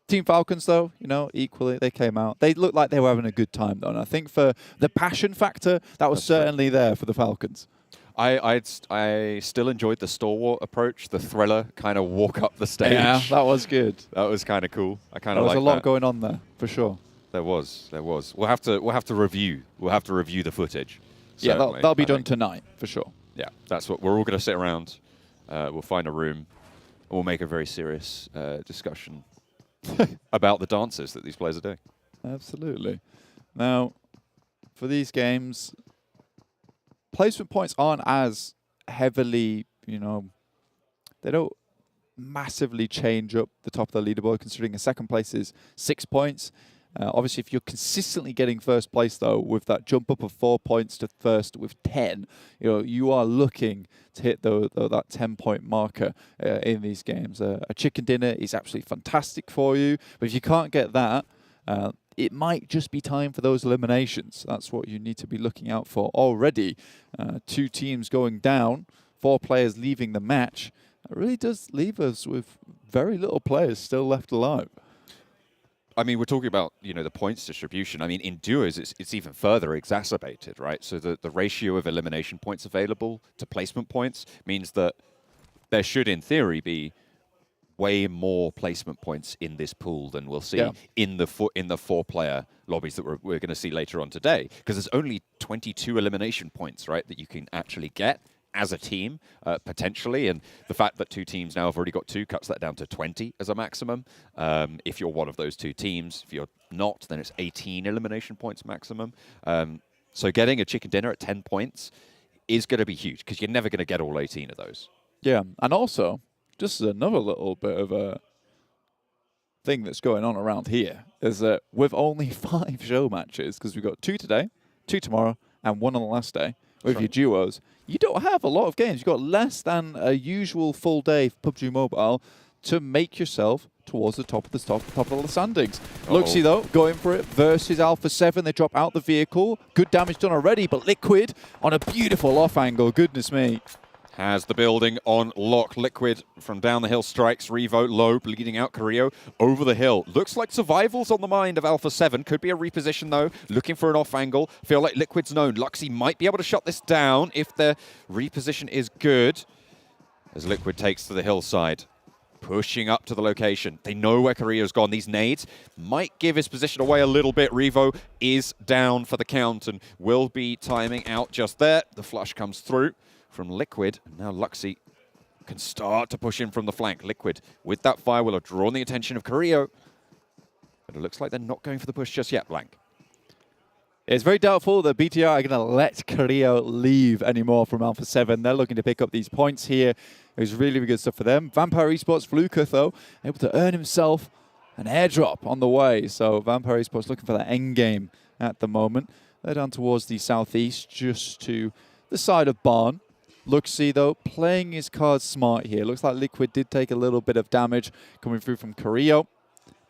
Team Falcons, though, you know, equally, they came out. They looked like they were having a good time, though. And I think for the passion factor, that was certainly there for the Falcons. I still enjoyed the Stalwart approach, the thriller kind of walk up the stage. Yeah, that was good. That was kind of cool. I kind of like that. There was a lot that. going on there, for sure. There was. We'll have to review. We'll have to review the footage. Yeah, that'll be done tonight, for sure. Yeah, that's what we're all going to sit around. We'll find a room, and we'll make a very serious discussion about the dances that these players are doing. Absolutely. Now, for these games, placement points aren't as heavily, you know, they don't massively change up the top of the leaderboard, considering a second place is 6 points. Obviously, if you're consistently getting first place, though, with that jump up of 4 points to first with 10, you know, you are looking to hit that 10-point marker in these games. A chicken dinner is absolutely fantastic for you, but if you can't get that, it might just be time for those eliminations. That's what you need to be looking out for already. 2 teams going down, 4 players leaving the match. It really does leave us with very little players still left alive. I mean, we're talking about, you know, the points distribution. I mean, in duos, it's even further exacerbated, right? So the ratio of elimination points available to placement points means that there should, in theory, be way more placement points in this pool than we'll see in the 4-player lobbies that we're going to see later on today. Because there's only 22 elimination points, right, that you can actually get as a team, potentially. And the fact that 2 teams now have already got 2 cuts that down to 20 as a maximum. If you're one of those 2 teams, if you're not, then it's 18 elimination points maximum. So getting a chicken dinner at 10 points is going to be huge, because you're never going to get all 18 of those. Yeah, and also, just another little bit of a thing that's going on around here is that with only 5 show matches, because we've got 2 today, 2 tomorrow, and 1 on the last day, with your duos, you don't have a lot of games. You've got less than a usual full day for PUBG Mobile to make yourself towards the top of the standings. Luxy, though, going for it versus Alpha 7. They drop out the vehicle. Good damage done already, but Liquid on a beautiful off angle. Goodness me. Has the building on lock. Liquid from down the hill strikes. Revo low, bleeding out Carrillo over the hill. Looks like survival's on the mind of Alpha 7. Could be a reposition, though. Looking for an off angle. Feel like Liquid's known. Luxy might be able to shut this down if the reposition is good. As Liquid takes to the hillside. pushing up to the location. They know where Korea's gone. These nades might give his position away a little bit. Revo is down for the count and will be timing out just there. The flush comes through from Liquid. And now Luxy can start to push in from the flank. Liquid, with that fire, will have drawn the attention of Korea. But it looks like they're not going for the push just yet, Blank. It's very doubtful that BTR are going to let Korea leave anymore from Alpha 7. They're looking to pick up these points here. It was really, really good stuff for them. Vampire Esports, Fluker, though, able to earn himself an airdrop on the way. So Vampire Esports looking for that end game at the moment. They're down towards the southeast, just to the side of Barn. Luxy, though, playing his cards smart here. Looks like Liquid did take a little bit of damage coming through from Korea.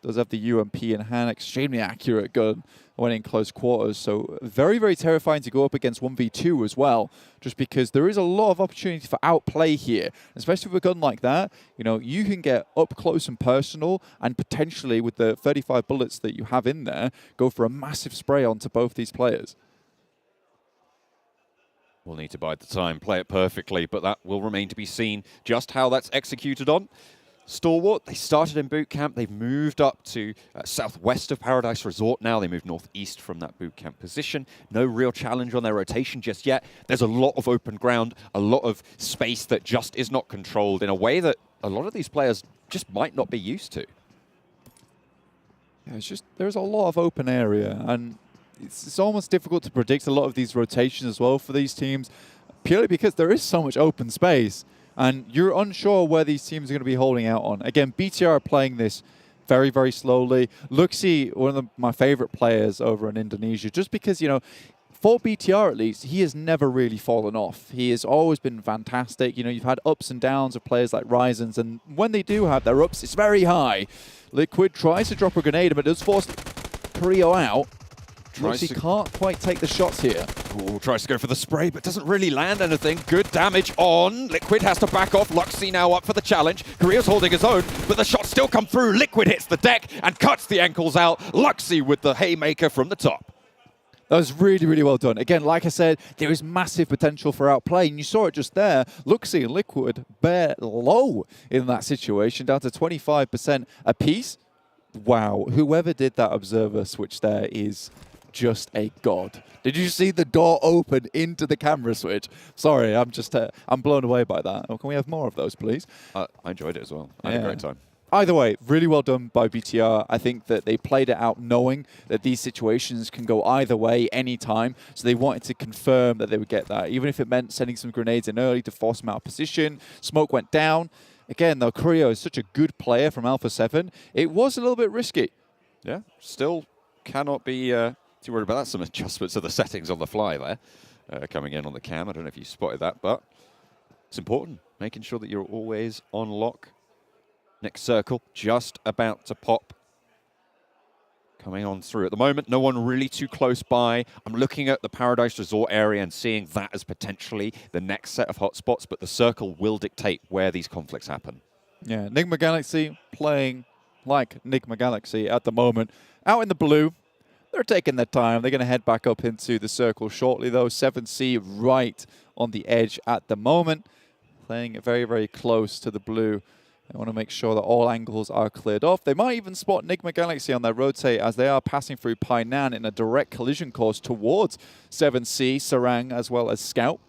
Does have the UMP in hand, extremely accurate gun when in close quarters. So very, very terrifying to go up against 1v2 as well, just because there is a lot of opportunity for outplay here, especially with a gun like that. You know, you can get up close and personal and potentially with the 35 bullets that you have in there, go for a massive spray onto both these players. We'll need to bide the time, play it perfectly, but that will remain to be seen just how that's executed on. Stalwart, they started in boot camp. They've moved up to southwest of Paradise Resort now. They moved northeast from that boot camp position. No real challenge on their rotation just yet. There's a lot of open ground, a lot of space that just is not controlled in a way that a lot of these players just might not be used to. Yeah, it's just, there's a lot of open area, and it's almost difficult to predict a lot of these rotations as well for these teams, purely because there is so much open space. And you're unsure where these teams are going to be holding out on. Again, BTR are playing this very, very slowly. Luxy, one of my favorite players over in Indonesia, just because, you know, for BTR at least, he has never really fallen off. He has always been fantastic. You know, you've had ups and downs of players like Ryzens, and when they do have their ups, it's very high. Liquid tries to drop a grenade, but does force Korea out. He can't quite take the shots here. Ooh, tries to go for the spray, but doesn't really land anything. Good damage on. Liquid has to back off. Luxy now up for the challenge. Korea's holding his own, but the shots still come through. Liquid hits the deck and cuts the ankles out. Luxy with the haymaker from the top. That was really, really well done. Again, like I said, there is massive potential for outplay, and you saw it just there. Luxy and Liquid bare low in that situation, down to 25% apiece. Wow, whoever did that observer switch there is just a god. Did you see the door open into the camera switch? Sorry, I'm just I'm blown away by that. Oh, can we have more of those, please? I enjoyed it as well. I had a great time. Either way, really well done by BTR. I think that they played it out knowing that these situations can go either way anytime. So they wanted to confirm that they would get that, even if it meant sending some grenades in early to force them out of position. Smoke went down. Again, though, Korea is such a good player from Alpha 7. It was a little bit risky. Yeah, still cannot be too worried about that. Some adjustments of the settings on the fly there coming in on the cam. I don't know if you spotted that, but it's important. Making sure that you're always on lock. Next circle, just about to pop. Coming on through at the moment. No one really too close by. I'm looking at the Paradise Resort area and seeing that as potentially the next set of hotspots, but the circle will dictate where these conflicts happen. Yeah, Nigma Galaxy playing like Nigma Galaxy at the moment. Out in the blue. They're taking their time. They're going to head back up into the circle shortly, though. 7C right on the edge at the moment. Playing it very, very close to the blue. They want to make sure that all angles are cleared off. They might even spot Nigma Galaxy on their rotate as they are passing through Painan in a direct collision course towards 7C, Sarang, as well as Scout.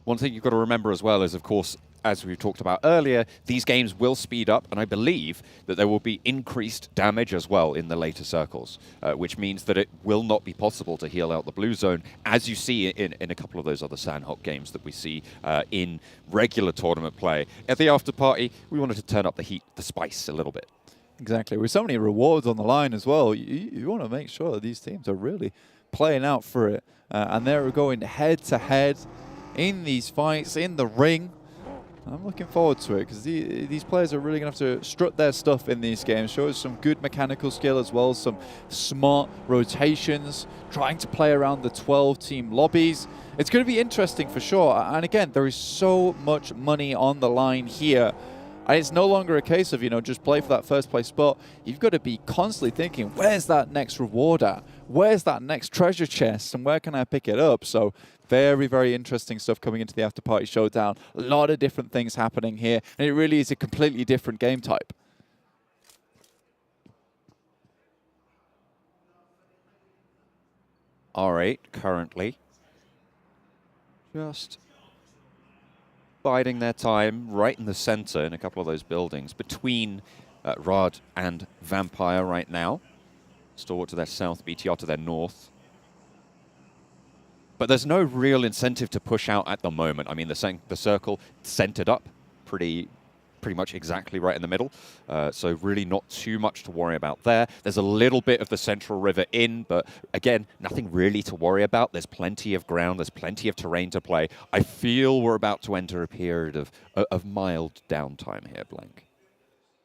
One thing you've got to remember as well is, of course, as we talked about earlier, these games will speed up, and I believe that there will be increased damage as well in the later circles, which means that it will not be possible to heal out the blue zone, as you see in a couple of those other Sanhok games that we see in regular tournament play. At the after party, we wanted to turn up the heat, the spice a little bit. Exactly. With so many rewards on the line as well, you want to make sure that these teams are really playing out for it, and they're going head-to-head in these fights, in the ring. I'm looking forward to it because these players are really going to have to strut their stuff in these games, show us some good mechanical skill as well, some smart rotations, trying to play around the 12-team lobbies. It's going to be interesting for sure. And again, there is so much money on the line here. And it's no longer a case of, you know, just play for that first place spot. You've got to be constantly thinking, where's that next reward at? Where's that next treasure chest? And where can I pick it up? So Very, very interesting stuff coming into the Afterparty Showdown. A lot of different things happening here, and it really is a completely different game type. R8 currently just biding their time right in the center in a couple of those buildings between Riyadh and Vampire right now. Stalwart to their south, BTR to their north. But there's no real incentive to push out at the moment. I mean, the circle centered up pretty much exactly right in the middle. So really not too much to worry about there. There's a little bit of the central river in, but again, nothing really to worry about. There's plenty of ground. There's plenty of terrain to play. I feel we're about to enter a period of mild downtime here, Blank.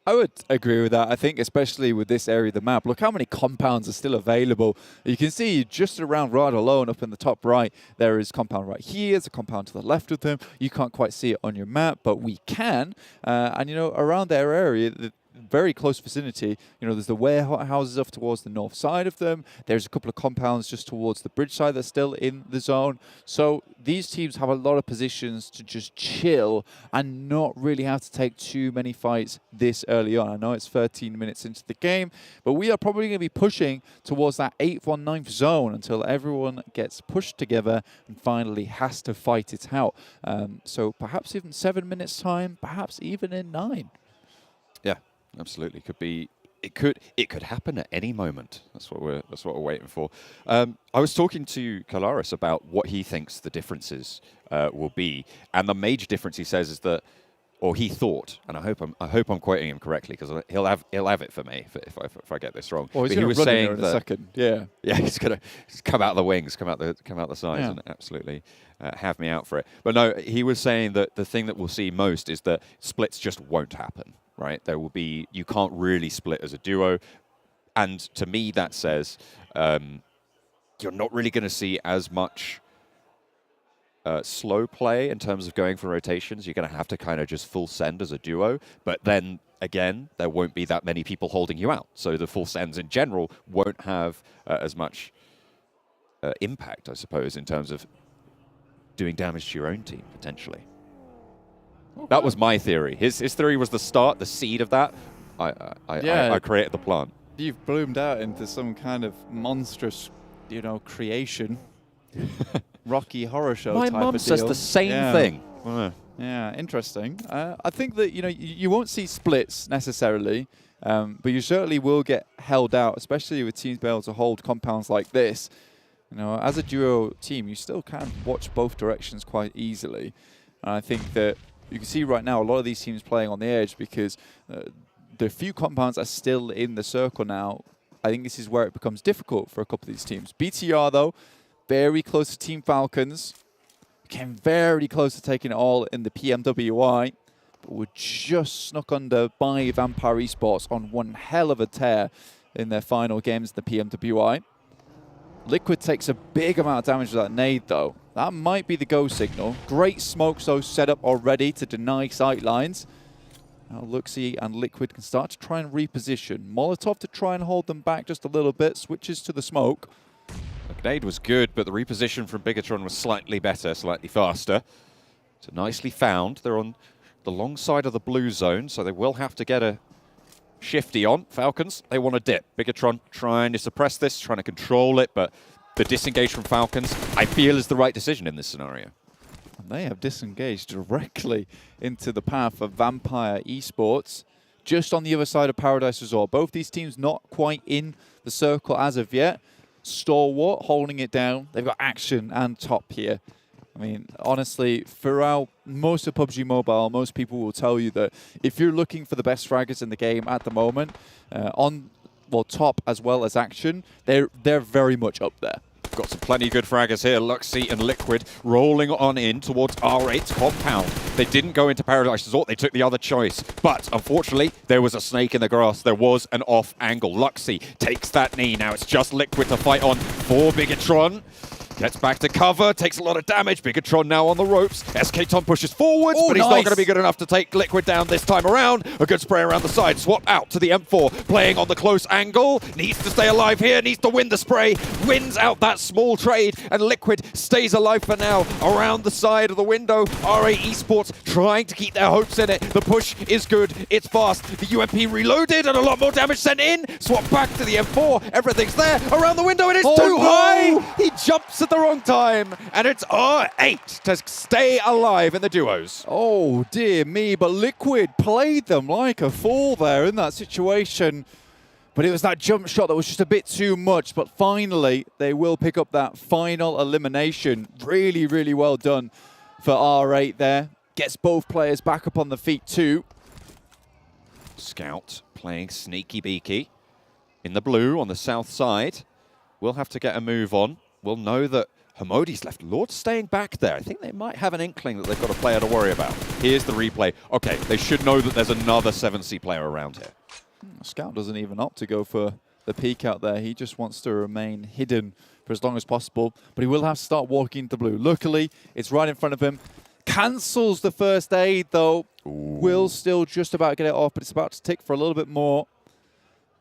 I would agree with that. I think especially with this area of the map, look how many compounds are still available. You can see just around Riyadh alone, up in the top right, there is compound right here. There's a compound to the left of them. You can't quite see it on your map, but we can. And, you know, around their area, the very close vicinity, you know, there's the warehouses off towards the north side of them. There's a couple of compounds just towards the bridge side that's still in the zone. So these teams have a lot of positions to just chill and not really have to take too many fights this early on. I know it's 13 minutes into the game, but we are probably going to be pushing towards that 8th or 9th zone until everyone gets pushed together and finally has to fight it out. So perhaps even 7 minutes time, perhaps even in 9. Yeah. Absolutely, it could happen at any moment. That's what we're waiting for. I was talking to Kalaris about what he thinks the differences will be, and the major difference he says is that, or he thought, and I hope I'm quoting him correctly because he'll have it for me if I get this wrong. Well, he was saying in a second. Yeah, he's gonna come out the wings, come out the sides, and absolutely have me out for it. But no, he was saying that the thing that we'll see most is that splits just won't happen. Right, there will be, you can't really split as a duo, and to me that says you're not really going to see as much slow play in terms of going for rotations. You're going to have to kind of just full send as a duo, but then again, there won't be that many people holding you out, so the full sends in general won't have as much impact, I suppose, in terms of doing damage to your own team potentially. That was my theory. His theory was the start, the seed of that. I created the plant. You've bloomed out into some kind of monstrous, you know, creation. Rocky Horror Show My type mum of says deal. the same thing. Yeah, interesting. I think that, you know, you won't see splits necessarily, but you certainly will get held out, especially with teams being able to hold compounds like this. You know, as a duo team, you still can watch both directions quite easily. And I think that you can see right now a lot of these teams playing on the edge because the few compounds are still in the circle now. I think this is where it becomes difficult for a couple of these teams. BTR, though, very close to Team Falcons. Came very close to taking it all in the PMWI. But were just snuck under by Vampire Esports on one hell of a tear in their final games in the PMWI. Liquid takes a big amount of damage with that nade, though. That might be the go signal. Great smokes, though, set up already to deny sight lines. Now Luxie and Liquid can start to try and reposition. Molotov to try and hold them back just a little bit. Switches to the smoke. The grenade was good, but the reposition from Bigetron was slightly better, slightly faster. So nicely found. They're on the long side of the blue zone, so they will have to get a shifty on. Falcons, they want to dip. Bigetron trying to suppress this, trying to control it, but the disengage from Falcons, I feel, is the right decision in this scenario. And they have disengaged directly into the path of Vampire Esports, just on the other side of Paradise Resort. Both these teams not quite in the circle as of yet. Stalwart holding it down. They've got Action and Top here. I mean, honestly, throughout most of PUBG Mobile, most people will tell you that if you're looking for the best fraggers in the game at the moment, Top as well as Action, they're very much up there. Got some plenty good fraggers here. Luxie and Liquid rolling on in towards R8's compound. They didn't go into Paradise Resort. They took the other choice. But unfortunately, there was a snake in the grass. There was an off angle. Luxie takes that knee. Now it's just Liquid to fight on for Bigetron. Gets back to cover, takes a lot of damage. Bigetron now on the ropes. SK-Ton pushes forwards, but he's not going to be good enough to take Liquid down this time around. A good spray around the side. Swap out to the M4, playing on the close angle. Needs to stay alive here, needs to win the spray. Wins out that small trade, and Liquid stays alive for now. Around the side of the window, R8 Esports trying to keep their hopes in it. The push is good, it's fast. The UMP reloaded and a lot more damage sent in. Swap back to the M4, everything's there. Around the window, it is too high! He jumps at the wrong time, and it's R8 to stay alive in the duos. Oh, dear me, but Liquid played them like a fool there in that situation. But it was that jump shot that was just a bit too much. But finally, they will pick up that final elimination. Really, really well done for R8 there. Gets both players back up on the feet too. Scout playing sneaky beaky in the blue on the south side. We'll have to get a move on. We'll know that Hamodi's left. Lord staying back there. I think they might have an inkling that they've got a player to worry about. Here's the replay. Okay, they should know that there's another 7C player around here. Scout doesn't even opt to go for the peek out there. He just wants to remain hidden for as long as possible. But he will have to start walking into blue. Luckily, it's right in front of him. Cancels the first aid, though. Ooh. Will still just about get it off, but it's about to tick for a little bit more.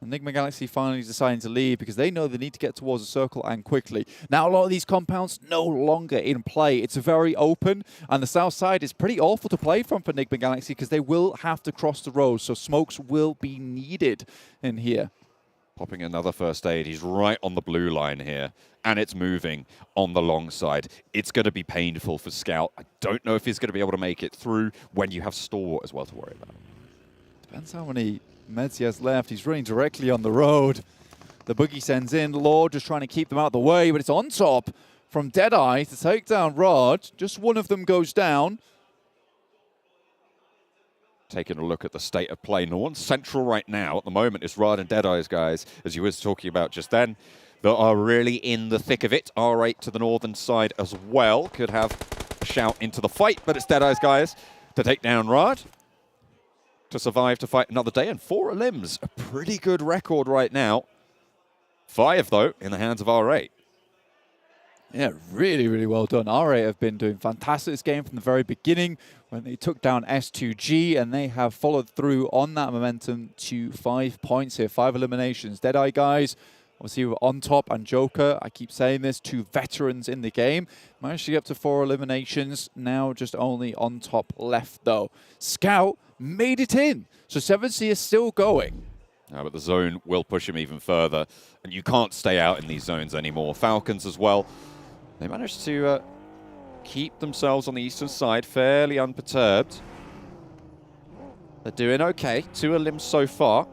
Nigma Galaxy finally deciding to leave because they know they need to get towards the circle and quickly. Now, a lot of these compounds no longer in play. It's very open, and the south side is pretty awful to play from for Nigma Galaxy because they will have to cross the road, so smokes will be needed in here. Popping another first aid. He's right on the blue line here, and it's moving on the long side. It's going to be painful for Scout. I don't know if he's going to be able to make it through when you have Stalwart as well to worry about. Depends how many meds he has left. He's running directly on the road. The boogie sends in. Lord just trying to keep them out of the way, but it's on top from Deadeye to take down Rod. Just one of them goes down. Taking a look at the state of play. No one's central right now. At the moment, it's Rod and Deadeyes Guys, as you was talking about just then, that are really in the thick of it. R8 to the northern side as well. Could have a shout into the fight, but it's Deadeyes Guys to take down Rod. To survive to fight another day, and 4 limbs. A pretty good record right now. 5, though, in the hands of R8. Yeah, really, really well done. R8 have been doing fantastic this game from the very beginning when they took down S2G, and they have followed through on that momentum to 5 points here, 5 eliminations. Deadeye Guys, obviously we're on top, and Joker, I keep saying this, 2 veterans in the game. Managed to get up to 4 eliminations, now just only on top left though. Scout made it in, so 7C is still going. But the zone will push him even further, and you can't stay out in these zones anymore. Falcons as well. They managed to keep themselves on the eastern side fairly unperturbed. They're doing okay. 2 limbs so far.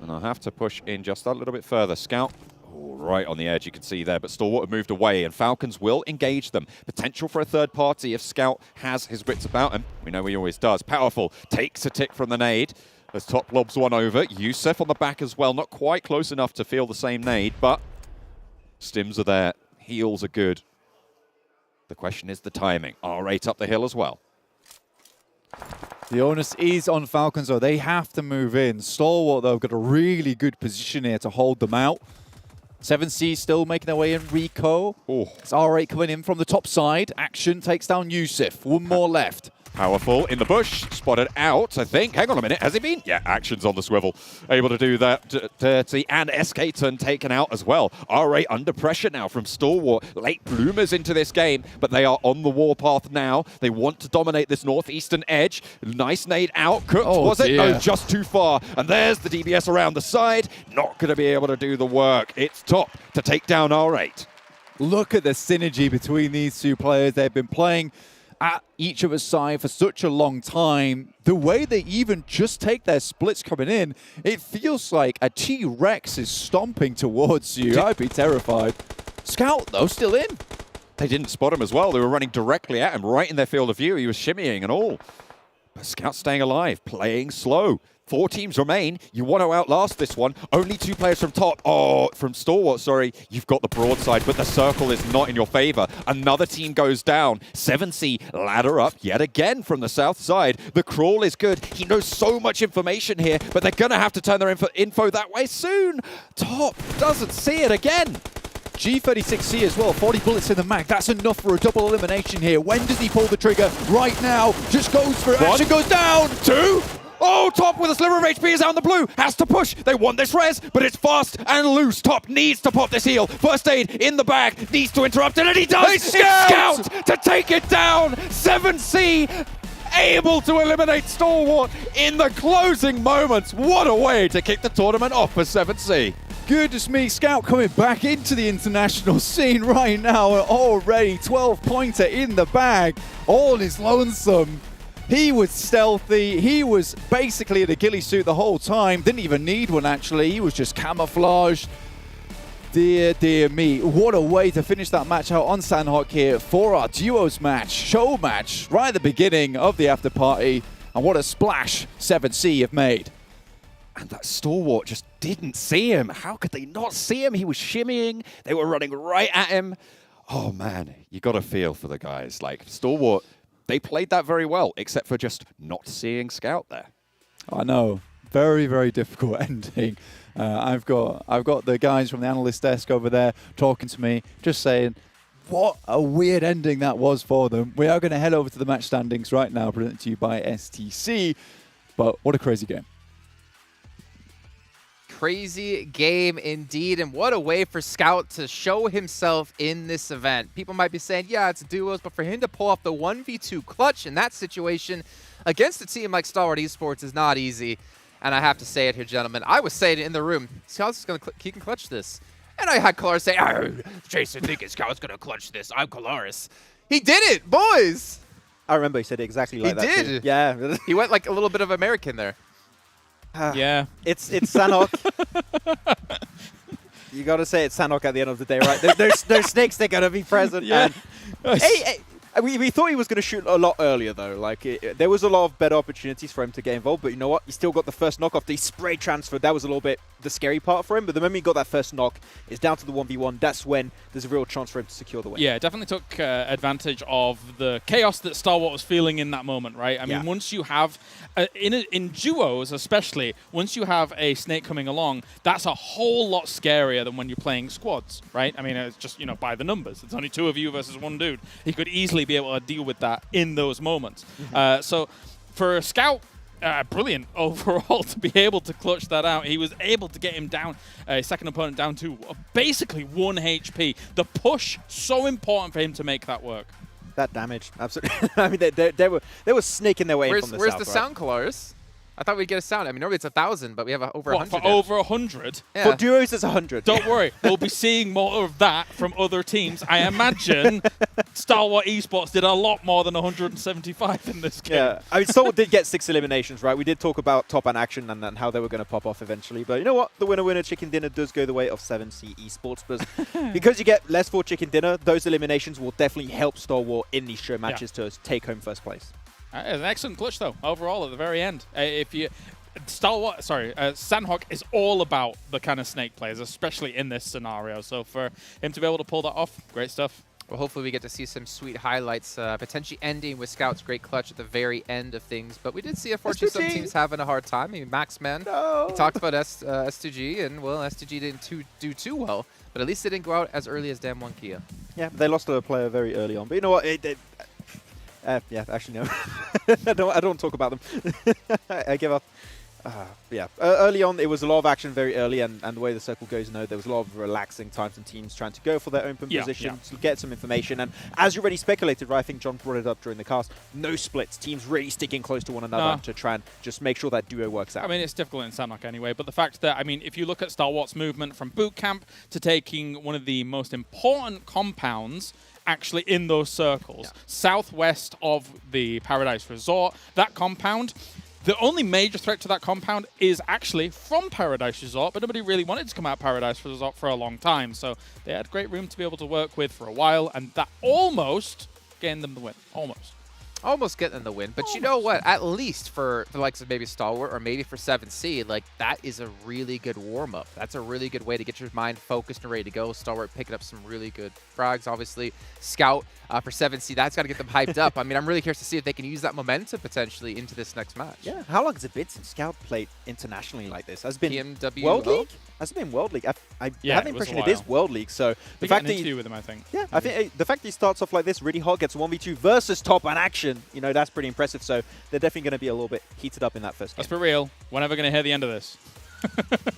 And I'll have to push in just a little bit further. Scout, right on the edge, you can see there, but Stalwart have moved away, and Falcons will engage them. Potential for a third party if Scout has his wits about him. We know he always does. Powerful, takes a tick from the nade. As top lobs one over. Yusef on the back as well. Not quite close enough to feel the same nade, but stims are there. Heals are good. The question is the timing. R8 up the hill as well. The onus is on Falcons, though. They have to move in. Stalwart, though, have got a really good position here to hold them out. 7C still making their way in. Rico. It's R8 coming in from the top side. Action takes down Yusuf. 1 more left. Powerful in the bush, spotted out, I think. Hang on a minute, has he been? Yeah, Action's on the swivel. Able to do that dirty, and SK-Ton taken out as well. R8 under pressure now from Stalwart. Late bloomers into this game, but they are on the warpath now. They want to dominate this northeastern edge. Nice nade out, cooked, was it? No, just too far. And there's the DBS around the side. Not going to be able to do the work. It's top to take down R8. Look at the synergy between these 2 players. They've been playing at each other's side for such a long time. The way they even just take their splits coming in, it feels like a T-Rex is stomping towards you. I'd be terrified. Scout, though, still in. They didn't spot him as well. They were running directly at him, right in their field of view. He was shimmying and all. But Scout staying alive, playing slow. 4 teams remain. You want to outlast this one. Only 2 players from top. From Stalwart, sorry. You've got the broadside, but the circle is not in your favor. Another team goes down. 7C ladder up yet again from the south side. The crawl is good. He knows so much information here, but they're going to have to turn their info that way soon. Top doesn't see it again. G36C as well, 40 bullets in the mag. That's enough for a double elimination here. When does he pull the trigger? Right now. Just goes for it. Action goes down. 2. Oh, Top with a sliver of HP is out in the blue. Has to push. They want this res, but it's fast and loose. Top needs to pop this heal. First aid in the bag. Needs to interrupt it, and he does. It's Scout to take it down. 7C able to eliminate Stalwart in the closing moments. What a way to kick the tournament off for 7C. Goodness me, Scout coming back into the international scene right now. Already 12-pointer in the bag. All is lonesome. He was stealthy. He was basically in a ghillie suit the whole time. Didn't even need one, actually. He was just camouflaged. Dear, dear me. What a way to finish that match out on Sanhok here for our duos match, show match, right at the beginning of the after party. And what a splash 7C have made. And that Stalwart just didn't see him. How could they not see him? He was shimmying. They were running right at him. Oh, man, you got to feel for the guys. Like, Stalwart, they played that very well, except for just not seeing Scout there. I know. Very, very difficult ending. I've got the guys from the analyst desk over there talking to me, just saying, what a weird ending that was for them. We are going to head over to the match standings right now, presented to you by STC. But what a crazy game. Crazy game indeed, and what a way for Scout to show himself in this event. People might be saying, yeah, it's duos, but for him to pull off the 1v2 clutch in that situation against a team like Stalwart Esports is not easy. And I have to say it here, gentlemen. I was saying it in the room, Scout's going to he can clutch this. And I had Kalaris say, oh, Jason thinking Scout's going to clutch this. I'm Kalaris. He did it, boys. I remember he said it exactly like that. He did. Too. Yeah. He went like a little bit of American there. Yeah. It's Sanhok. You got to say it's Sanhok at the end of the day, right? Those snakes, they're going to be present. Yeah. And we thought he was going to shoot a lot earlier, though. Like, there was a lot of better opportunities for him to get involved. But you know what? He still got the first knock off. The spray transfer, that was a little bit the scary part for him. But the moment he got that first knock, it's down to the 1v1. That's when there's a real chance for him to secure the win. Yeah, definitely took advantage of the chaos that Stalwart was feeling in that moment, right? I mean, once you have, in duos especially, once you have a snake coming along, that's a whole lot scarier than when you're playing squads, right? I mean, it's just, you know, by the numbers. It's only 2 of you versus 1 dude. He could easily be able to deal with that in those moments. So for Scout, brilliant overall to be able to clutch that out. He was able to get him down, second opponent down to basically 1 HP. The push, so important for him to make that work. That damage, absolutely. I mean, they were snaking their way in from the south. Where's the sound, Kalaris? I thought we'd get a sound. I mean, normally it's 1,000, but we have over 100. For over 100? Yeah. For duos, it's 100. Don't worry. We'll be seeing more of that from other teams. I imagine Stalwart Esports did a lot more than 175 in this game. Yeah, I mean, Stalwart did get 6 eliminations, right? We did talk about Top and Action and how they were going to pop off eventually. But you know what? The winner chicken dinner does go the way of 7C Esports. But because you get less for chicken dinner, those eliminations will definitely help Stalwart in these show matches to take home first place. An excellent clutch, though, overall at the very end. Sanhok is all about the kind of snake players, especially in this scenario. So for him to be able to pull that off, great stuff. Well, hopefully we get to see some sweet highlights, potentially ending with Scout's great clutch at the very end of things. But we did see, unfortunately, some teams having a hard time. I mean, Maxman, he talked about S2G, and, well, S2G didn't do too well. But at least they didn't go out as early as Damn One Kia. Yeah, they lost a player very early on. But you know what? Yeah, actually, no. I don't talk about them. I give up. Yeah, early on, it was a lot of action very early, and the way the circle goes, there was a lot of relaxing times and teams trying to go for their open position, to get some information. And as you already speculated, right, I think John brought it up during the cast, no splits, teams really sticking close to one another to try and just make sure that duo works out. I mean, it's difficult in Sanhok anyway, but the fact that, I mean, if you look at Stalwart's movement from boot camp to taking one of the most important compounds actually in those circles, southwest of the Paradise Resort, that compound, the only major threat to that compound is actually from Paradise Resort, but nobody really wanted to come out of Paradise Resort for a long time, so they had great room to be able to work with for a while, and that almost gained them the win. Almost getting them the win, but you know what? At least for the likes of maybe Stalwart or maybe for 7C, like, that is a really good warm-up. That's a really good way to get your mind focused and ready to go. Stalwart picking up some really good frags, obviously. Scout for 7C, that's got to get them hyped up. I mean, I'm really curious to see if they can use that momentum potentially into this next match. Yeah, how long has it been since Scout played internationally like this? Has it been PMWI? World League? Has it been World League? I Yeah, have the it was impression a it is while. World League. So They the got fact an that interview with him, I think. yeah, I think the fact that he starts off like this really hot, gets 1v2 versus top and action, you know, that's pretty impressive. So they're definitely going to be a little bit heated up in that first game. Let's be real. We're never going to hear the end of this.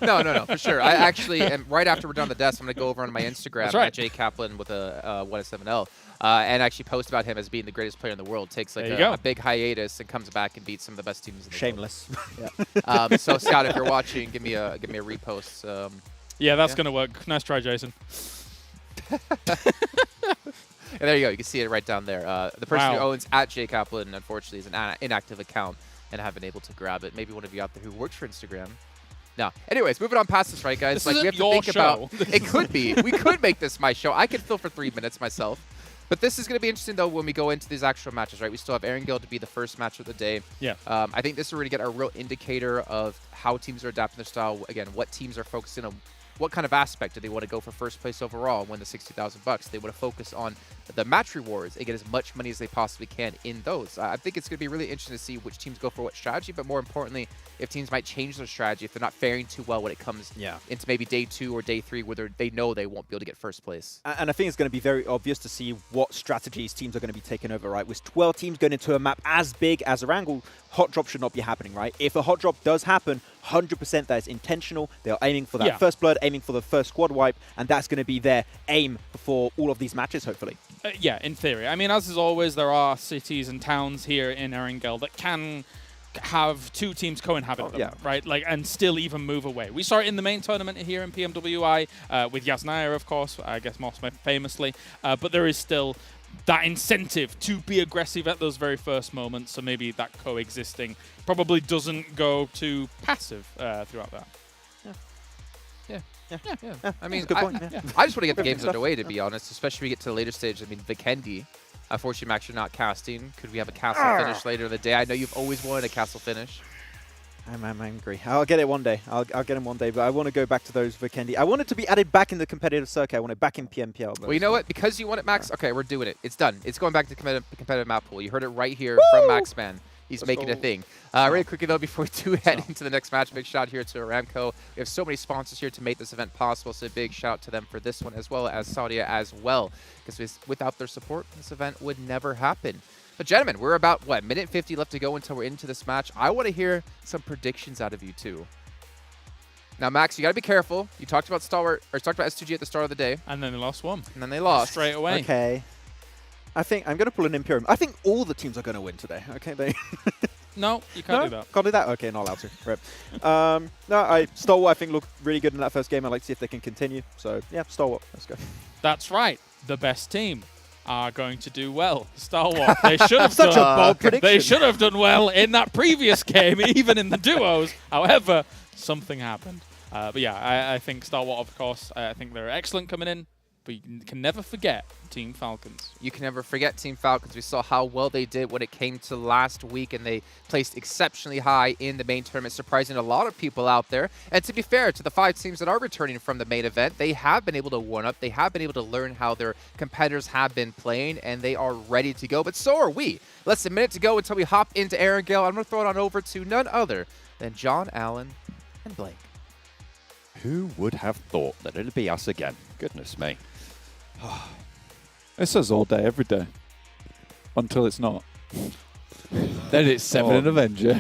No, for sure. I actually am, right after we're done the desk, I'm going to go over on my Instagram That's right. at Jay Kaplan with a 1-7L and actually post about him as being the greatest player in the world. Takes like a big hiatus and comes back and beats some of the best teams in the Shameless. world. So Scott, if you're watching, give me a repost. Yeah, that's going to work. Nice try, Jason. And there you go. You can see it right down there. The person who owns at Jay Kaplan, unfortunately, is an inactive account and haven't been able to grab it. Maybe one of you out there who works for Instagram. No. Anyways, moving on past this, right, guys? This like we isn't have to think your about. It could be. We could make this my show. I could fill for 3 minutes myself. But this is going to be interesting, though, when we go into these actual matches, right? We still have Erangel to be the first match of the day. Yeah. I think this is where we get a real indicator of how teams are adapting their style. Again, what teams are focusing on. What kind of aspect do they want to go for first place overall and win the $60,000? They want to focus on the match rewards and get as much money as they possibly can in those. I think it's going to be really interesting to see which teams go for what strategy, but more importantly, if teams might change their strategy if they're not faring too well when it comes into maybe day 2 or day 3 where they know they won't be able to get first place. And I think it's going to be very obvious to see what strategies teams are going to be taking over, right? With 12 teams going into a map as big as Erangel, hot drop should not be happening, right? If a hot drop does happen, 100% that is intentional. They are aiming for that first blood, aiming for the first squad wipe, and that's going to be their aim for all of these matches, hopefully. Yeah, in theory. I mean, as is always, there are cities and towns here in Erangel that can have 2 teams co-inhabit them, right? Like, and still even move away. We saw it in the main tournament here in PMWI with Yasnaya, of course, I guess most famously, but there is still that incentive to be aggressive at those very first moments, so maybe that coexisting probably doesn't go too passive throughout that. Yeah. I mean, I just want to get the games underway, to be honest, especially when we get to the later stage. I mean, Vikendi, unfortunately, I'm actually not casting. Could we have a castle finish later in the day? I know you've always wanted a castle finish. I'm angry. I'll get it one day. I'll get him one day, but I want to go back to those Vikendi. I want it to be added back in the competitive circuit. I want it back in PMPL. Well, you know what? Because you want it, Max, okay, we're doing it. It's done. It's going back to competitive map pool. You heard it right here from Maxman. He's making a thing. Really quickly, though, before we do head into the next match, big shout out here to Aramco. We have so many sponsors here to make this event possible, so a big shout out to them for this one, as well as Saudia as well, because without their support, this event would never happen. But gentlemen, we're about, what, minute 50 left to go until we're into this match. I want to hear some predictions out of you, too. Now, Max, you got to be careful. You talked about S2G at the start of the day. And then they lost one. And then they lost. Straight away. Okay. I think I'm going to pull an Imperium. I think all the teams are going to win today. Okay, No, you can't do that. Can't do that? Okay, not allowed to. Right. No, Stalwart, I think, looked really good in that first game. I'd like to see if they can continue. So, yeah, Stalwart. Let's go. That's right. The best team are going to do well. Stalwart. They should have Such done, a bold prediction. They should have done well in that previous game, even in the duos. However, something happened. But yeah, I think Stalwart, of course, I think they're excellent coming in. But you can never forget Team Falcons. You can never forget Team Falcons. We saw how well they did when it came to last week, and they placed exceptionally high in the main tournament, surprising a lot of people out there. And to be fair to the 5 teams that are returning from the main event, they have been able to warm up. They have been able to learn how their competitors have been playing, and they are ready to go. But so are we. Less than a minute to go until we hop into Erangel. I'm going to throw it on over to none other than John Allen and Blake. Who would have thought that it'd be us again? Goodness me. It's us all day, every day. Until it's not. Then it's 7 and Avenger.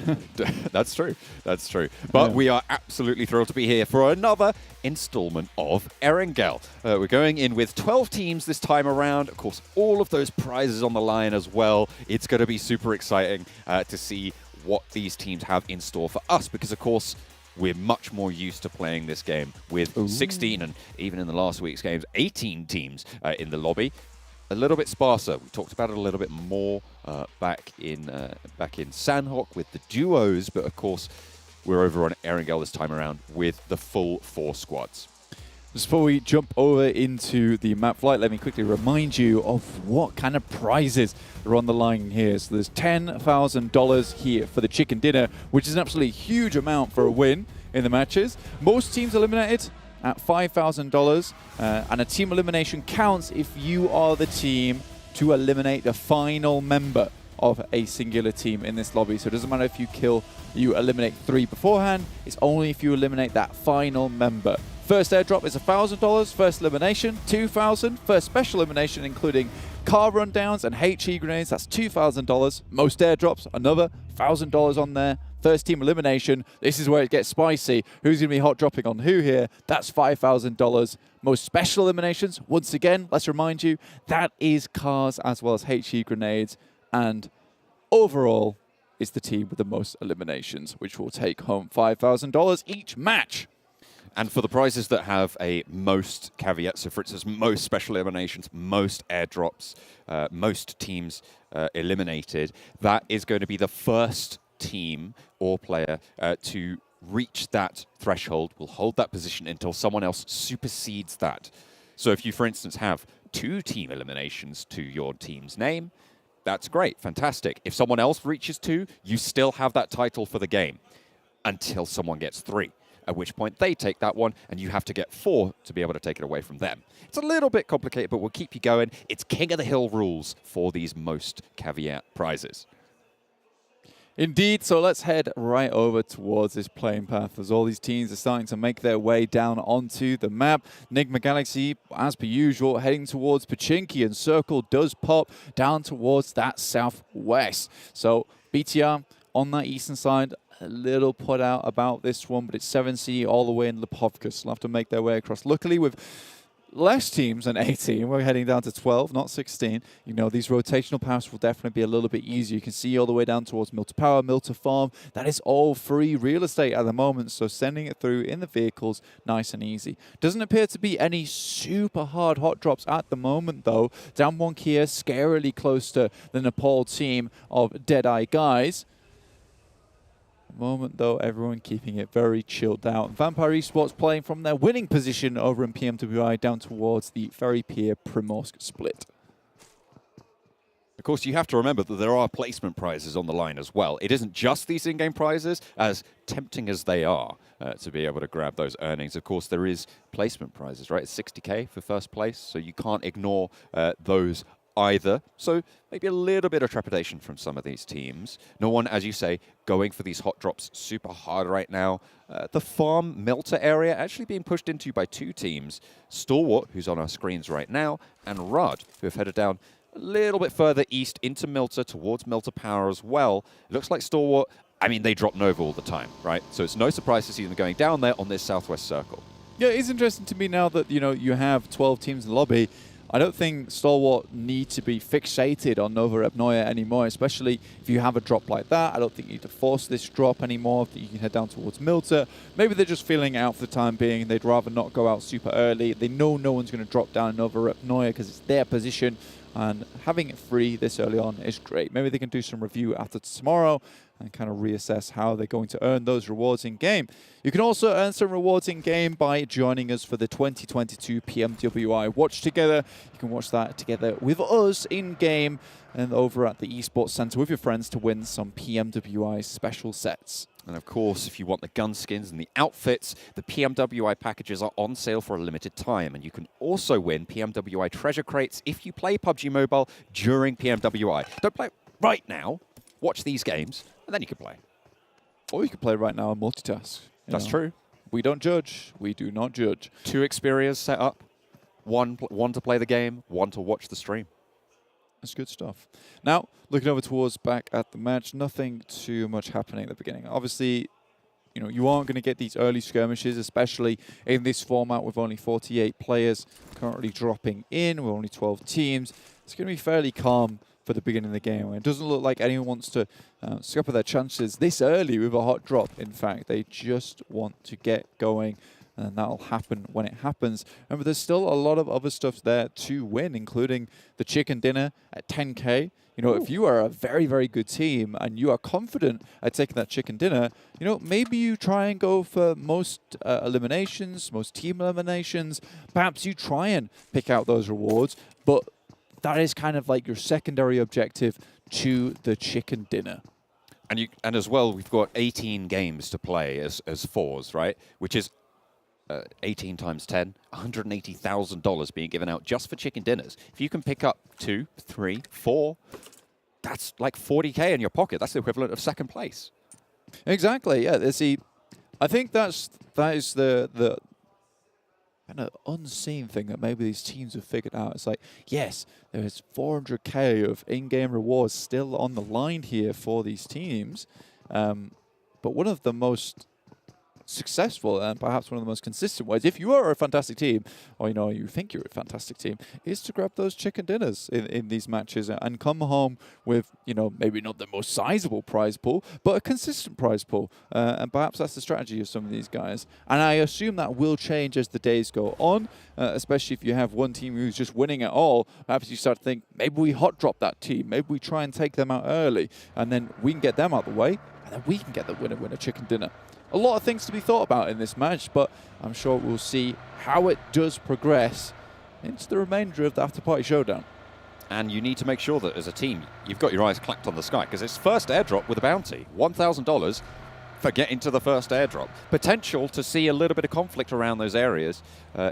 That's true. That's true. But we are absolutely thrilled to be here for another installment of Erangel. We're going in with 12 teams this time around. Of course, all of those prizes on the line as well. It's going to be super exciting to see what these teams have in store for us because, of course, we're much more used to playing this game with 16 and even in the last week's games, 18 teams in the lobby. A little bit sparser. We talked about it a little bit more back in Sanhok with the duos, but of course we're over on Erangel this time around with the full 4 squads. Just before we jump over into the map flight, let me quickly remind you of what kind of prizes are on the line here. So there's $10,000 here for the chicken dinner, which is an absolutely huge amount for a win in the matches. Most teams eliminated at $5,000, and a team elimination counts if you are the team to eliminate the final member of a singular team in this lobby. So it doesn't matter if you eliminate 3 beforehand, it's only if you eliminate that final member First airdrop is $1,000. First elimination, $2,000. First special elimination, including car rundowns and HE grenades, that's $2,000. Most airdrops, another $1,000 on there. First team elimination, this is where it gets spicy. Who's going to be hot dropping on who here? That's $5,000. Most special eliminations, once again, let's remind you, that is cars as well as HE grenades. And overall, it's the team with the most eliminations, which will take home $5,000 each match. And for the prizes that have a most caveat, so for instance, most special eliminations, most airdrops, most teams eliminated, that is going to be the first team or player to reach that threshold, will hold that position until someone else supersedes that. So if you, for instance, have 2 team eliminations to your team's name, that's great, fantastic. If someone else reaches 2, you still have that title for the game until someone gets 3. At which point they take that one, and you have to get 4 to be able to take it away from them. It's a little bit complicated, but we'll keep you going. It's King of the Hill rules for these most caveat prizes. Indeed, so let's head right over towards this playing path as all these teams are starting to make their way down onto the map. Nigma Galaxy, as per usual, heading towards Pachinki, and Circle does pop down towards that southwest. So BTR on that eastern side, a little put out about this one, but it's 7C all the way in Lipovka, so they'll have to make their way across. Luckily, with less teams than 18, we're heading down to 12, not 16. You know, these rotational paths will definitely be a little bit easier. You can see all the way down towards Mill to Power, Mill to Farm. That is all free real estate at the moment, so sending it through in the vehicles, nice and easy. Doesn't appear to be any super hard hot drops at the moment, though. Down one Kia, scarily close to the Nepal team of Deadeyes Guys. Moment though, everyone keeping it very chilled out. Vampire Esports playing from their winning position over in PMWI down towards the Ferry Pier Primorsk split. Of course, you have to remember that there are placement prizes on the line as well. It isn't just these in-game prizes, as tempting as they are to be able to grab those earnings. Of course, there is placement prizes, right? It's 60K for first place, so you can't ignore those either. So maybe a little bit of trepidation from some of these teams. No one, as you say, going for these hot drops super hard right now. The Farm Melter area actually being pushed into by 2 teams. Stalwart, who's on our screens right now, and Riyadh, who have headed down a little bit further east into Melter, towards Melter Power as well. It looks like Stalwart, I mean, they drop Nova all the time, right? So it's no surprise to see them going down there on this southwest circle. Yeah, it's interesting to me now that, you know, you have 12 teams in the lobby. I don't think Stalwart need to be fixated on Nova Repnoya anymore, especially if you have a drop like that. I don't think you need to force this drop anymore. You can head down towards Milter. Maybe they're just feeling out for the time being. They'd rather not go out super early. They know no one's going to drop down Nova Repnoya because it's their position, and having it free this early on is great. Maybe they can do some review after tomorrow and kind of reassess how they're going to earn those rewards in-game. You can also earn some rewards in-game by joining us for the 2022 PMWI Watch Together. You can watch that together with us in-game and over at the Esports Center with your friends to win some PMWI special sets. And of course, if you want the gun skins and the outfits, the PMWI packages are on sale for a limited time. And you can also win PMWI treasure crates if you play PUBG Mobile during PMWI. Don't play right now. Watch these games, and then you can play. Or you can play right now and multitask. That's true. We don't judge. We do not judge. 2 Xperias set up. One to play the game, 1 to watch the stream. That's good stuff. Now, looking over towards back at the match, nothing too much happening at the beginning. Obviously, you know, you aren't going to get these early skirmishes, especially in this format with only 48 players currently dropping in, with only 12 teams. It's going to be fairly calm for the beginning of the game. It doesn't look like anyone wants to scupper their chances this early with a hot drop. In fact, they just want to get going, and that'll happen when it happens. Remember, there's still a lot of other stuff there to win, including the chicken dinner at 10K. You know, if you are a very, very good team and you are confident at taking that chicken dinner, you know, maybe you try and go for most eliminations, most team eliminations. Perhaps you try and pick out those rewards, but that is kind of like your secondary objective to the chicken dinner. And as well, we've got 18 games to play as 4s, right? Which is 18 times 10, $180,000 being given out just for chicken dinners. If you can pick up 2, 3, 4, that's like 40K in your pocket. That's the equivalent of second place. Exactly. Yeah. See, I think that is the kind of unseen thing that maybe these teams have figured out. It's like, yes, there's 400k of in-game rewards still on the line here for these teams, but one of the most successful and perhaps one of the most consistent ways, if you are a fantastic team, or you think you're a fantastic team, is to grab those chicken dinners in these matches and come home with, maybe not the most sizable prize pool, but a consistent prize pool. And perhaps that's the strategy of some of these guys. And I assume that will change as the days go on, especially if you have one team who's just winning it all. Perhaps you start to think, maybe we hot drop that team, maybe we try and take them out early, and then we can get them out of the way, and then we can get the winner chicken dinner. A lot of things to be thought about in this match, but I'm sure we'll see how it does progress into the remainder of the Afterparty Showdown. And you need to make sure that as a team, you've got your eyes clapped on the sky, because it's first airdrop with a bounty. $1,000 for getting to the first airdrop. Potential to see a little bit of conflict around those areas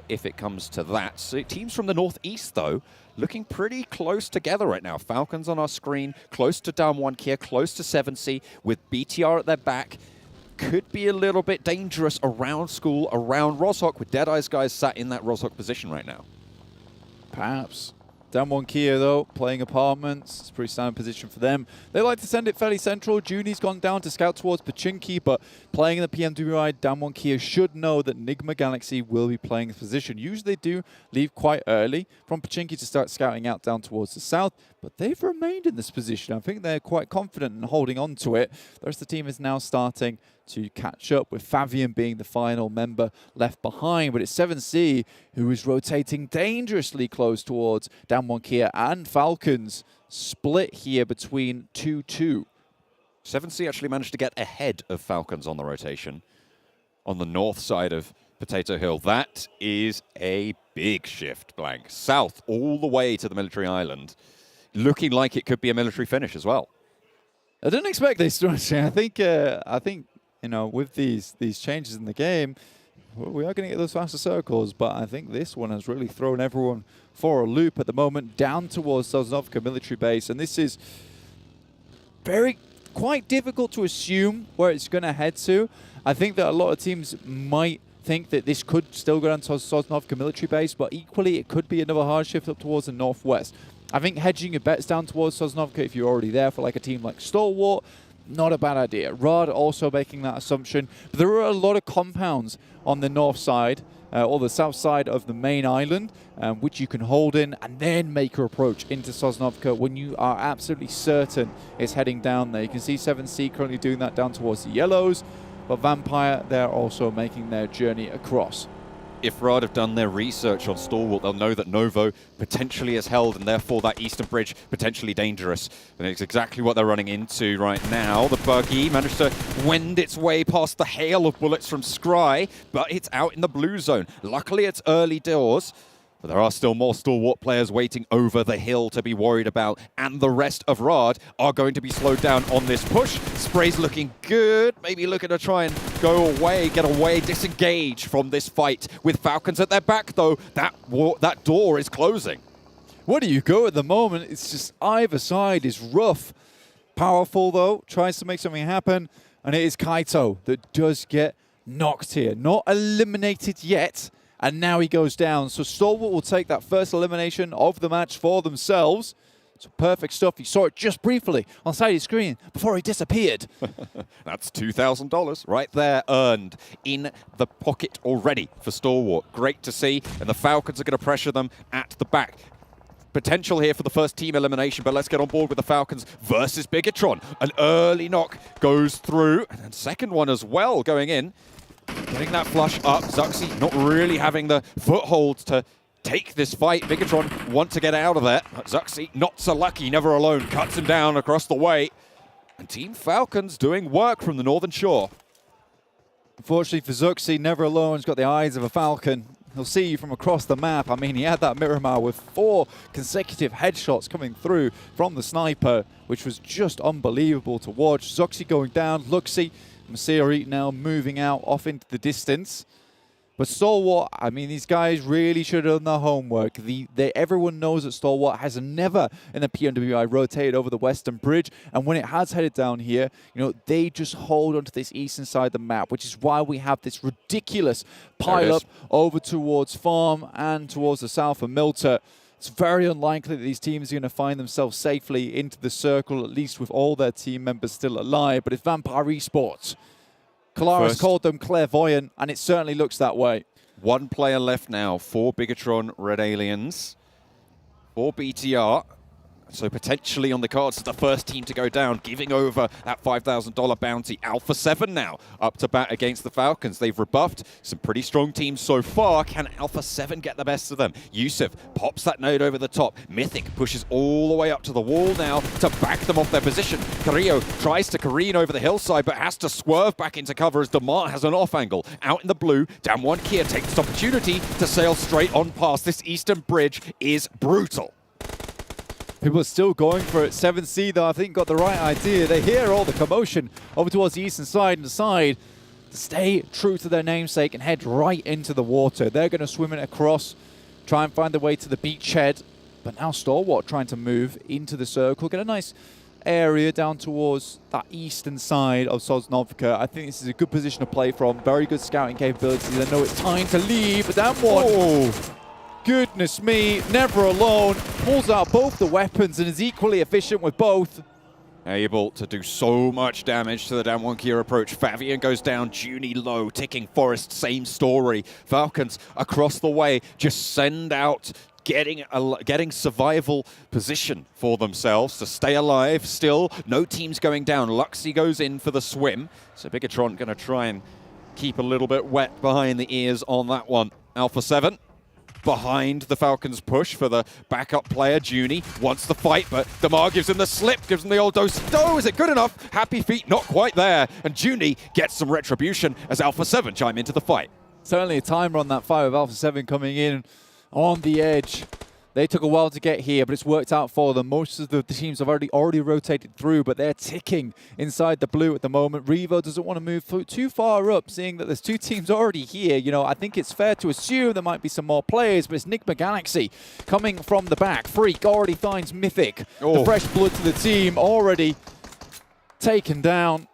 if it comes to that. So teams from the northeast, though, looking pretty close together right now. Falcons on our screen, close to Damwon Kia, close to 7C, with BTR at their back. Could be a little bit dangerous around school, around Roshok, with Deadeyes Guys sat in that Roshok position right now. Perhaps. Damwon Kia, though, playing apartments. It's a pretty standard position for them. They like to send it fairly central. Junie's gone down to scout towards Pachinki, but playing in the PMWI, Damwon Kia should know that Nigma Galaxy will be playing this position. Usually they do leave quite early from Pachinki to start scouting out down towards the south, but they've remained in this position. I think they're quite confident in holding on to it. The rest of the team is now starting to catch up, with Favian being the final member left behind, but it's 7C who is rotating dangerously close towards Damwon Kia and Falcons, split here between 2-2. 7C actually managed to get ahead of Falcons on the rotation on the north side of Potato Hill. That is a big shift, Blank. South all the way to the military island, looking like it could be a military finish as well. I didn't expect this to actually. I think with these changes in the game, we are going to get those faster circles, but I think this one has really thrown everyone for a loop at the moment, down towards Sosnovka military base, and this is quite difficult to assume where it's going to head to. I think that a lot of teams might think that this could still go down to Sosnovka military base, but equally it could be another hard shift up towards the northwest. I think hedging your bets down towards Sosnovka, if you're already there for like a team like Stalwart, not a bad idea. Riyadh also making that assumption. But there are a lot of compounds on the north side, or the south side of the main island, which you can hold in and then make your approach into Sosnovka when you are absolutely certain it's heading down there. You can see 7C currently doing that down towards the yellows, but Vampire, they're also making their journey across. If Riyadh have done their research on Stalwart, they'll know that Novo potentially is held, and therefore that eastern bridge potentially dangerous. And it's exactly what they're running into right now. The buggy managed to wend its way past the hail of bullets from Scry, but it's out in the blue zone. Luckily, it's early doors. But there are still more Stalwart players waiting over the hill to be worried about, and the rest of Riyadh are going to be slowed down on this push. Spray's looking good, maybe looking to try and go away, get away, disengage from this fight. With Falcons at their back, though, that door is closing. Where do you go at the moment? It's just either side is rough. Powerful, though, tries to make something happen, and it is Kaito that does get knocked here. Not eliminated yet. And now he goes down. So Stalwart will take that first elimination of the match for themselves. So perfect stuff. You saw it just briefly on the side of your screen before he disappeared. That's $2,000 right there, earned in the pocket already for Stalwart. Great to see. And the Falcons are going to pressure them at the back. Potential here for the first team elimination, but let's get on board with the Falcons versus Bigetron. An early knock goes through, and then second one as well going in. Getting that flush up, Zuxi not really having the foothold to take this fight. Bigetron want to get out of there, but Zuxi not so lucky, never alone, cuts him down across the way. And Team Falcons doing work from the northern shore. Unfortunately for Zuxi, never alone, has got the eyes of a Falcon. He'll see you from across the map. I mean, he had that Miramar with 4 consecutive headshots coming through from the sniper, which was just unbelievable to watch. Zuxi going down, Luxi, Masiri now moving out off into the distance. But Stalwart, I mean, these guys really should have done their homework. Everyone knows that Stalwart has never in the PMWI rotated over the Western Bridge. And when it has headed down here, they just hold onto this eastern side of the map, which is why we have this ridiculous pile-up over towards Farm and towards the south of Milter. It's very unlikely that these teams are going to find themselves safely into the circle, at least with all their team members still alive. But it's Vampire Esports. Kalara's called them clairvoyant, and it certainly looks that way. One player left now for Bigetron Red Aliens, for BTR. So potentially on the cards as the first team to go down, giving over that $5,000 bounty. Alpha 7 now up to bat against the Falcons. They've rebuffed some pretty strong teams so far. Can Alpha 7 get the best of them? Yusuf pops that node over the top. Mythic pushes all the way up to the wall now to back them off their position. Carrillo tries to careen over the hillside, but has to swerve back into cover as Demar has an off angle. Out in the blue, Damwon Kia takes this opportunity to sail straight on past. This eastern bridge is brutal. People are still going for it. 7C, though, I think got the right idea. They hear all the commotion over towards the eastern side and decide to stay true to their namesake and head right into the water. They're going to swim it across, try and find their way to the beachhead. But now Stalwart trying to move into the circle, get a nice area down towards that eastern side of Sosnovka. I think this is a good position to play from. Very good scouting capabilities. I know it's time to leave, but that one... Oh. Goodness me, never alone, pulls out both the weapons and is equally efficient with both. Able to do so much damage to the Damwon Kia approach. Favian goes down, Junie low, ticking Forest, same story. Falcons across the way, just send out, getting survival position for themselves to stay alive. Still, no teams going down. Luxy goes in for the swim. So Bigetron going to try and keep a little bit wet behind the ears on that one. Alpha 7. Behind the Falcons push for the backup player. Junie wants the fight, but Demar gives him the slip, gives him the old dose. Oh, is it good enough? Happy Feet not quite there. And Junie gets some retribution as Alpha 7 chime into the fight. Certainly a timer on that fight with Alpha 7 coming in on the edge. They took a while to get here, but it's worked out for them. Most of the teams have already rotated through, but they're ticking inside the blue at the moment. Revo doesn't want to move too far up, seeing that there's two teams already here. I think it's fair to assume there might be some more players, but it's Nigma Galaxy coming from the back. Freak already finds Mythic. Oh. The fresh blood to the team already taken down.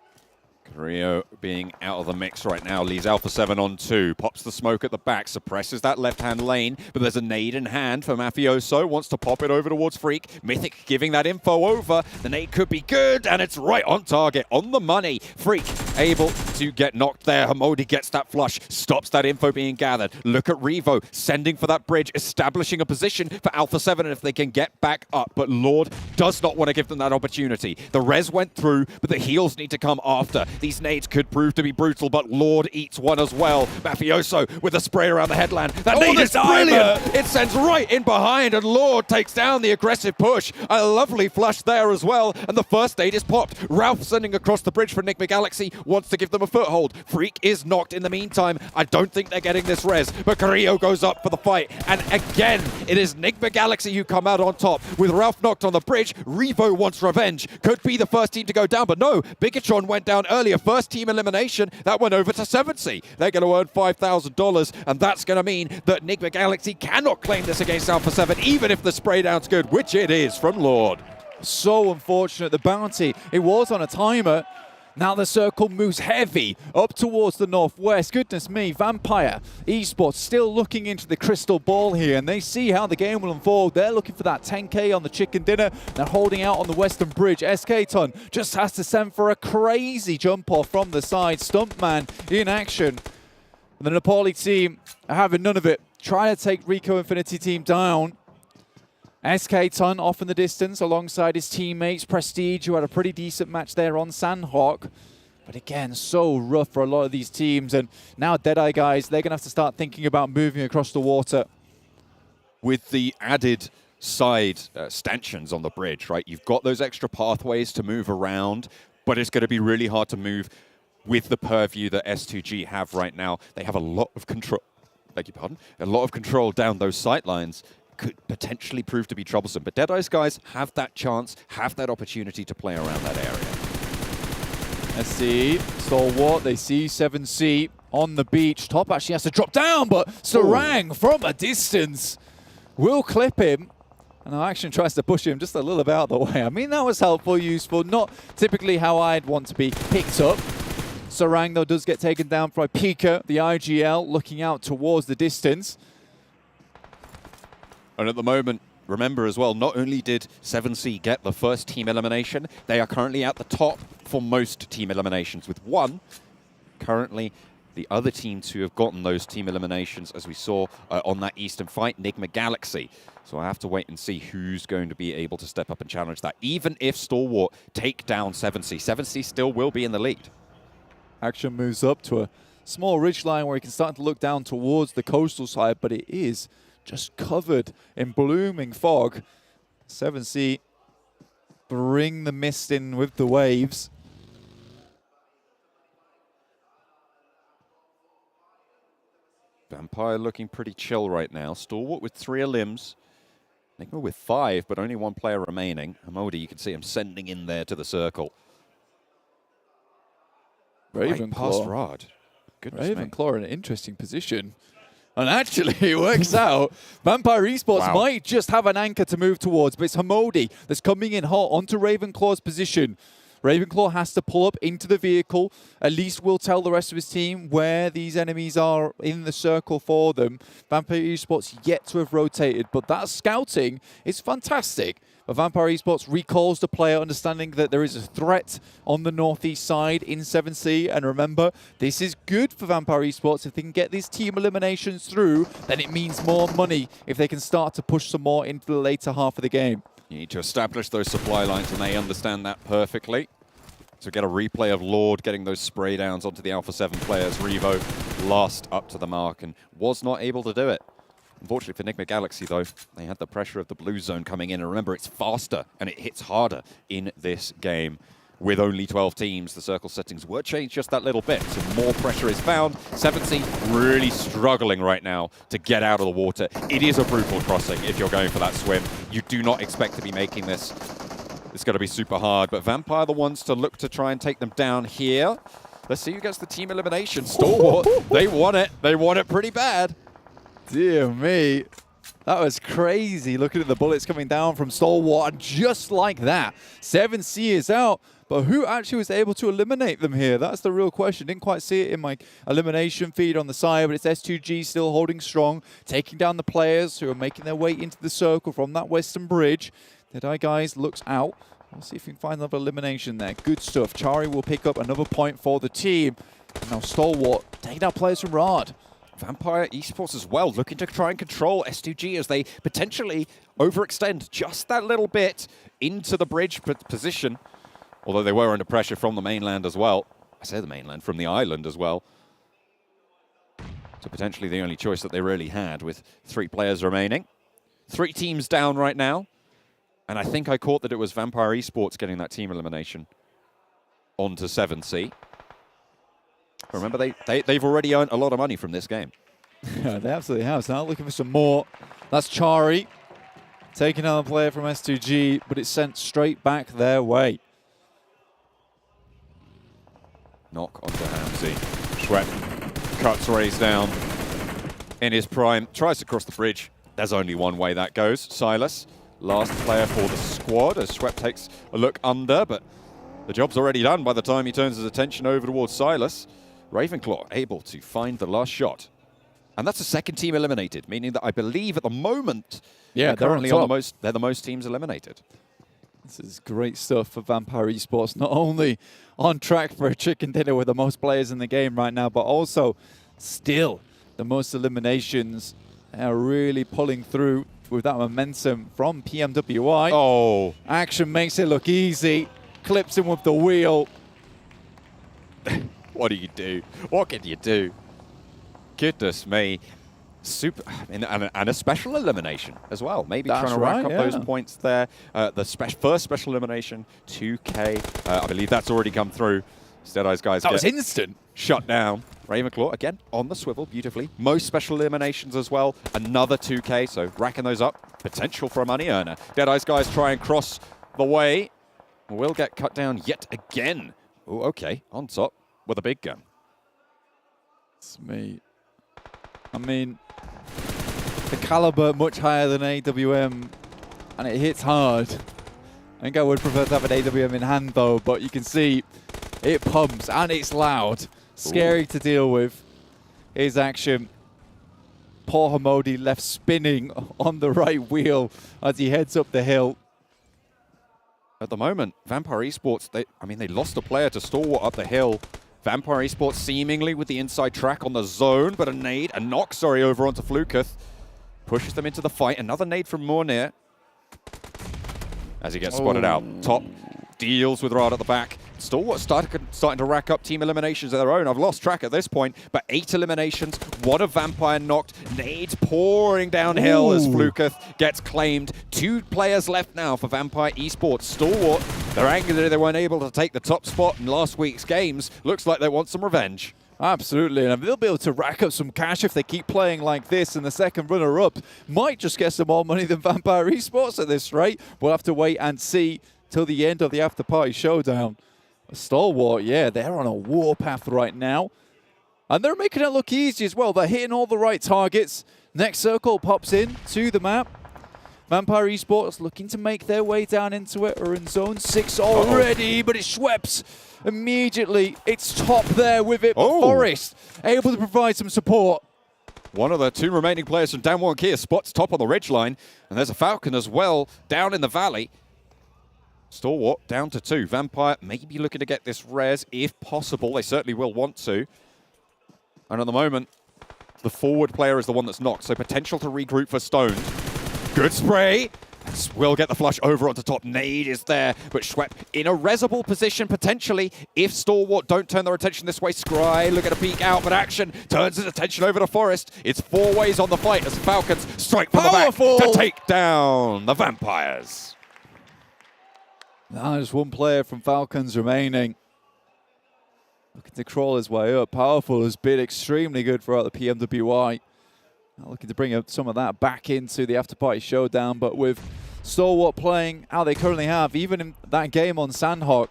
Rio being out of the mix right now, leaves Alpha 7 on 2, pops the smoke at the back, suppresses that left-hand lane, but there's a nade in hand for Mafioso, wants to pop it over towards Freak. Mythic giving that info over, the nade could be good, and it's right on target, on the money. Freak able to get knocked there, Hamodi gets that flush, stops that info being gathered. Look at Revo, sending for that bridge, establishing a position for Alpha 7, and if they can get back up, but Lord does not want to give them that opportunity. The res went through, but the heals need to come after. These nades could prove to be brutal, but Lord eats one as well. Mafioso with a spray around the headland. That nade is brilliant! It sends right in behind, and Lord takes down the aggressive push. A lovely flush there as well, and the first nade is popped. Ralph sending across the bridge for Nigma Galaxy, wants to give them a foothold. Freak is knocked in the meantime. I don't think they're getting this res, but Carrillo goes up for the fight, and again, it is Nigma Galaxy who come out on top. With Ralph knocked on the bridge, Revo wants revenge. Could be the first team to go down, but no, Bigetron went down earlier. First team elimination, that went over to 7C. They're going to earn $5,000, and that's going to mean that Nigma Galaxy cannot claim this against Alpha 7, even if the spray down's good, which it is from Lord. So unfortunate. The bounty, it was on a timer. Now the circle moves heavy up towards the northwest. Goodness me, Vampire Esports still looking into the crystal ball here, and they see how the game will unfold. They're looking for that 10K on the chicken dinner. They're holding out on the western bridge. SK-Ton just has to send for a crazy jump off from the side. Stuntman in action. And the Nepali team are having none of it. Trying to take Rico Infinity team down. SK-Ton off in the distance alongside his teammates. Prestige, who had a pretty decent match there on Sanhok. But again, so rough for a lot of these teams. And now Deadeye Guys, they're going to have to start thinking about moving across the water. With the added side stanchions on the bridge, right? You've got those extra pathways to move around, but it's going to be really hard to move with the purview that S2G have right now. They have a lot of control. Beg your pardon? A lot of control down those sight lines. Could potentially prove to be troublesome. But Deadeyes Guys have that chance, have that opportunity to play around that area. Let's see. Stalwart, they see 7C. on the beach. Top actually has to drop down, but Sarang from a distance will clip him. And Action tries to push him just a little bit out of the way. I mean, that was helpful, useful. Not typically how I'd want to be picked up. Sarang, though, does get taken down by Pika, the IGL, looking out towards the distance. And at the moment, remember as well, not only did 7C get the first team elimination, they are currently at the top for most team eliminations, with one currently the other team to have gotten those team eliminations, as we saw on that Eastern fight, Nigma Galaxy. So I have to wait and see who's going to be able to step up and challenge that. Even if Stalwart take down 7C, 7C still will be in the lead. Action moves up to a small ridgeline where he can start to look down towards the coastal side, but it is just covered in blooming fog. 7C bring the mist in with the waves. Vampire looking pretty chill right now. Stalwart with 3 limbs. Nigma with 5, but only 1 player remaining. Hamodi, you can see him sending in there to the circle. Ravenclaw. Right past Rod. Goodness me. Ravenclaw in an interesting position. And actually, it works out. Vampire Esports might just have an anchor to move towards, but it's Hamodi that's coming in hot onto Ravenclaw's position. Ravenclaw has to pull up into the vehicle. At least will tell the rest of his team where these enemies are in the circle for them. Vampire Esports yet to have rotated, but that scouting is fantastic. But Vampire Esports recalls the player, understanding that there is a threat on the northeast side in 7C. And remember, this is good for Vampire Esports. If they can get these team eliminations through, then it means more money if they can start to push some more into the later half of the game. You need to establish those supply lines, and they understand that perfectly. So get a replay of Lord getting those spray downs onto the Alpha 7 players. Revo last up to the mark and was not able to do it. Unfortunately for Nigma Galaxy, though, they had the pressure of the blue zone coming in. And remember, it's faster and it hits harder in this game. With only 12 teams, the circle settings were changed just that little bit. So more pressure is found. 7C really struggling right now to get out of the water. It is a brutal crossing if you're going for that swim. You do not expect to be making this. It's going to be super hard, but Vampire the ones to look to try and take them down here. Let's see who gets the team elimination. Stalwart, they want it. They want it pretty bad. Dear me. That was crazy, looking at the bullets coming down from Stalwart, and just like that, 7C is out. But who actually was able to eliminate them here? That's the real question. Didn't quite see it in my elimination feed on the side, but it's S2G still holding strong, taking down the players who are making their way into the circle from that western bridge. Deadeyes Guys looks out. We'll see if we can find another elimination there. Good stuff. Chari will pick up another point for the team. Now Stalwart taking out players from Riyadh. Vampire Esports as well, looking to try and control S2G as they potentially overextend just that little bit into the bridge position. Although they were under pressure from the mainland as well. I say the mainland, from the island as well. So potentially the only choice that they really had with 3 players remaining. 3 teams down right now. And I think I caught that it was Vampire Esports getting that team elimination onto 7C. Remember, they've already earned a lot of money from this game. Yeah, they absolutely have. So now looking for some more. That's Chari taking out a player from S2G, but it's sent straight back their way. Knock onto Hamzy. Schwepp cuts Rays down in his prime. Tries to cross the bridge. There's only one way that goes. Silas, last player for the squad as Schwepp takes a look under, but the job's already done by the time he turns his attention over towards Silas. Ravenclaw able to find the last shot. And that's the second team eliminated, meaning that I believe at the moment they're currently they're the most teams eliminated. This is great stuff for Vampire Esports. Not only on track for a chicken dinner with the most players in the game right now, but also still the most eliminations are really pulling through with that momentum from PMWI. Oh. Action makes it look easy. Clips him with the wheel. What do you do? What can you do? Goodness me. Super, and a special elimination as well. Maybe trying to rack up those points there. The first special elimination, 2K. I believe that's already come through. Deadeyes Guys. That was instant. Shut down. Ravenclaw, again, on the swivel, beautifully. Most special eliminations as well. Another 2K, so racking those up. Potential for a money earner. Deadeyes Guys try and cross the way. Will get cut down yet again. Oh, okay, on top with a big gun. It's me. I mean, the caliber much higher than AWM, and it hits hard. I think I would prefer to have an AWM in hand though, but you can see it pumps and it's loud. Scary to deal with. His action. Poor Hamodi left spinning on the right wheel as he heads up the hill. At the moment, Vampire Esports, they lost a player to Stalwart up the hill. Vampire Esports seemingly with the inside track on the zone, but a knock, over onto Fluketh. Pushes them into the fight. Another nade from Mornir. As he gets spotted out. Top deals with Riyadh at the back. Stalwart starting to rack up team eliminations of their own. I've lost track at this point, but 8 eliminations. What a Vampire knocked. Nades pouring downhill as Fluketh gets claimed. 2 players left now for Vampire Esports. Stalwart, they're angry that they weren't able to take the top spot in last week's games. Looks like they want some revenge. Absolutely, and they'll be able to rack up some cash if they keep playing like this, and the second runner-up might just get some more money than Vampire Esports at this rate. We'll have to wait and see till the end of the Afterparty Showdown. Stalwart, yeah, they're on a warpath right now. And they're making it look easy as well. They're hitting all the right targets. Next circle pops in to the map. Vampire Esports looking to make their way down into it. Are in zone 6 already, but it's Schweppes immediately. It's top there with it, but Forest able to provide some support. One of the 2 remaining players from Damwon Kia spots top on the ridgeline. And there's a Falcon as well down in the valley. Stalwart down to 2. Vampire maybe looking to get this res if possible. They certainly will want to. And at the moment, the forward player is the one that's knocked, so potential to regroup for Stoned. Good spray. Will get the flush over onto top. Nade is there, but Schwepp in a resable position potentially if Stalwart don't turn their attention this way. Scry look at a peek out, but action turns his attention over to Forest. It's 4 ways on the fight as Falcons strike from the back to take down the Vampires. Now there's 1 player from Falcons remaining. Looking to crawl his way up. Powerful has been extremely good throughout the PMWI. Now looking to bring up some of that back into the Afterparty Showdown, but with Stalwart playing how they currently have, even in that game on Sanhok,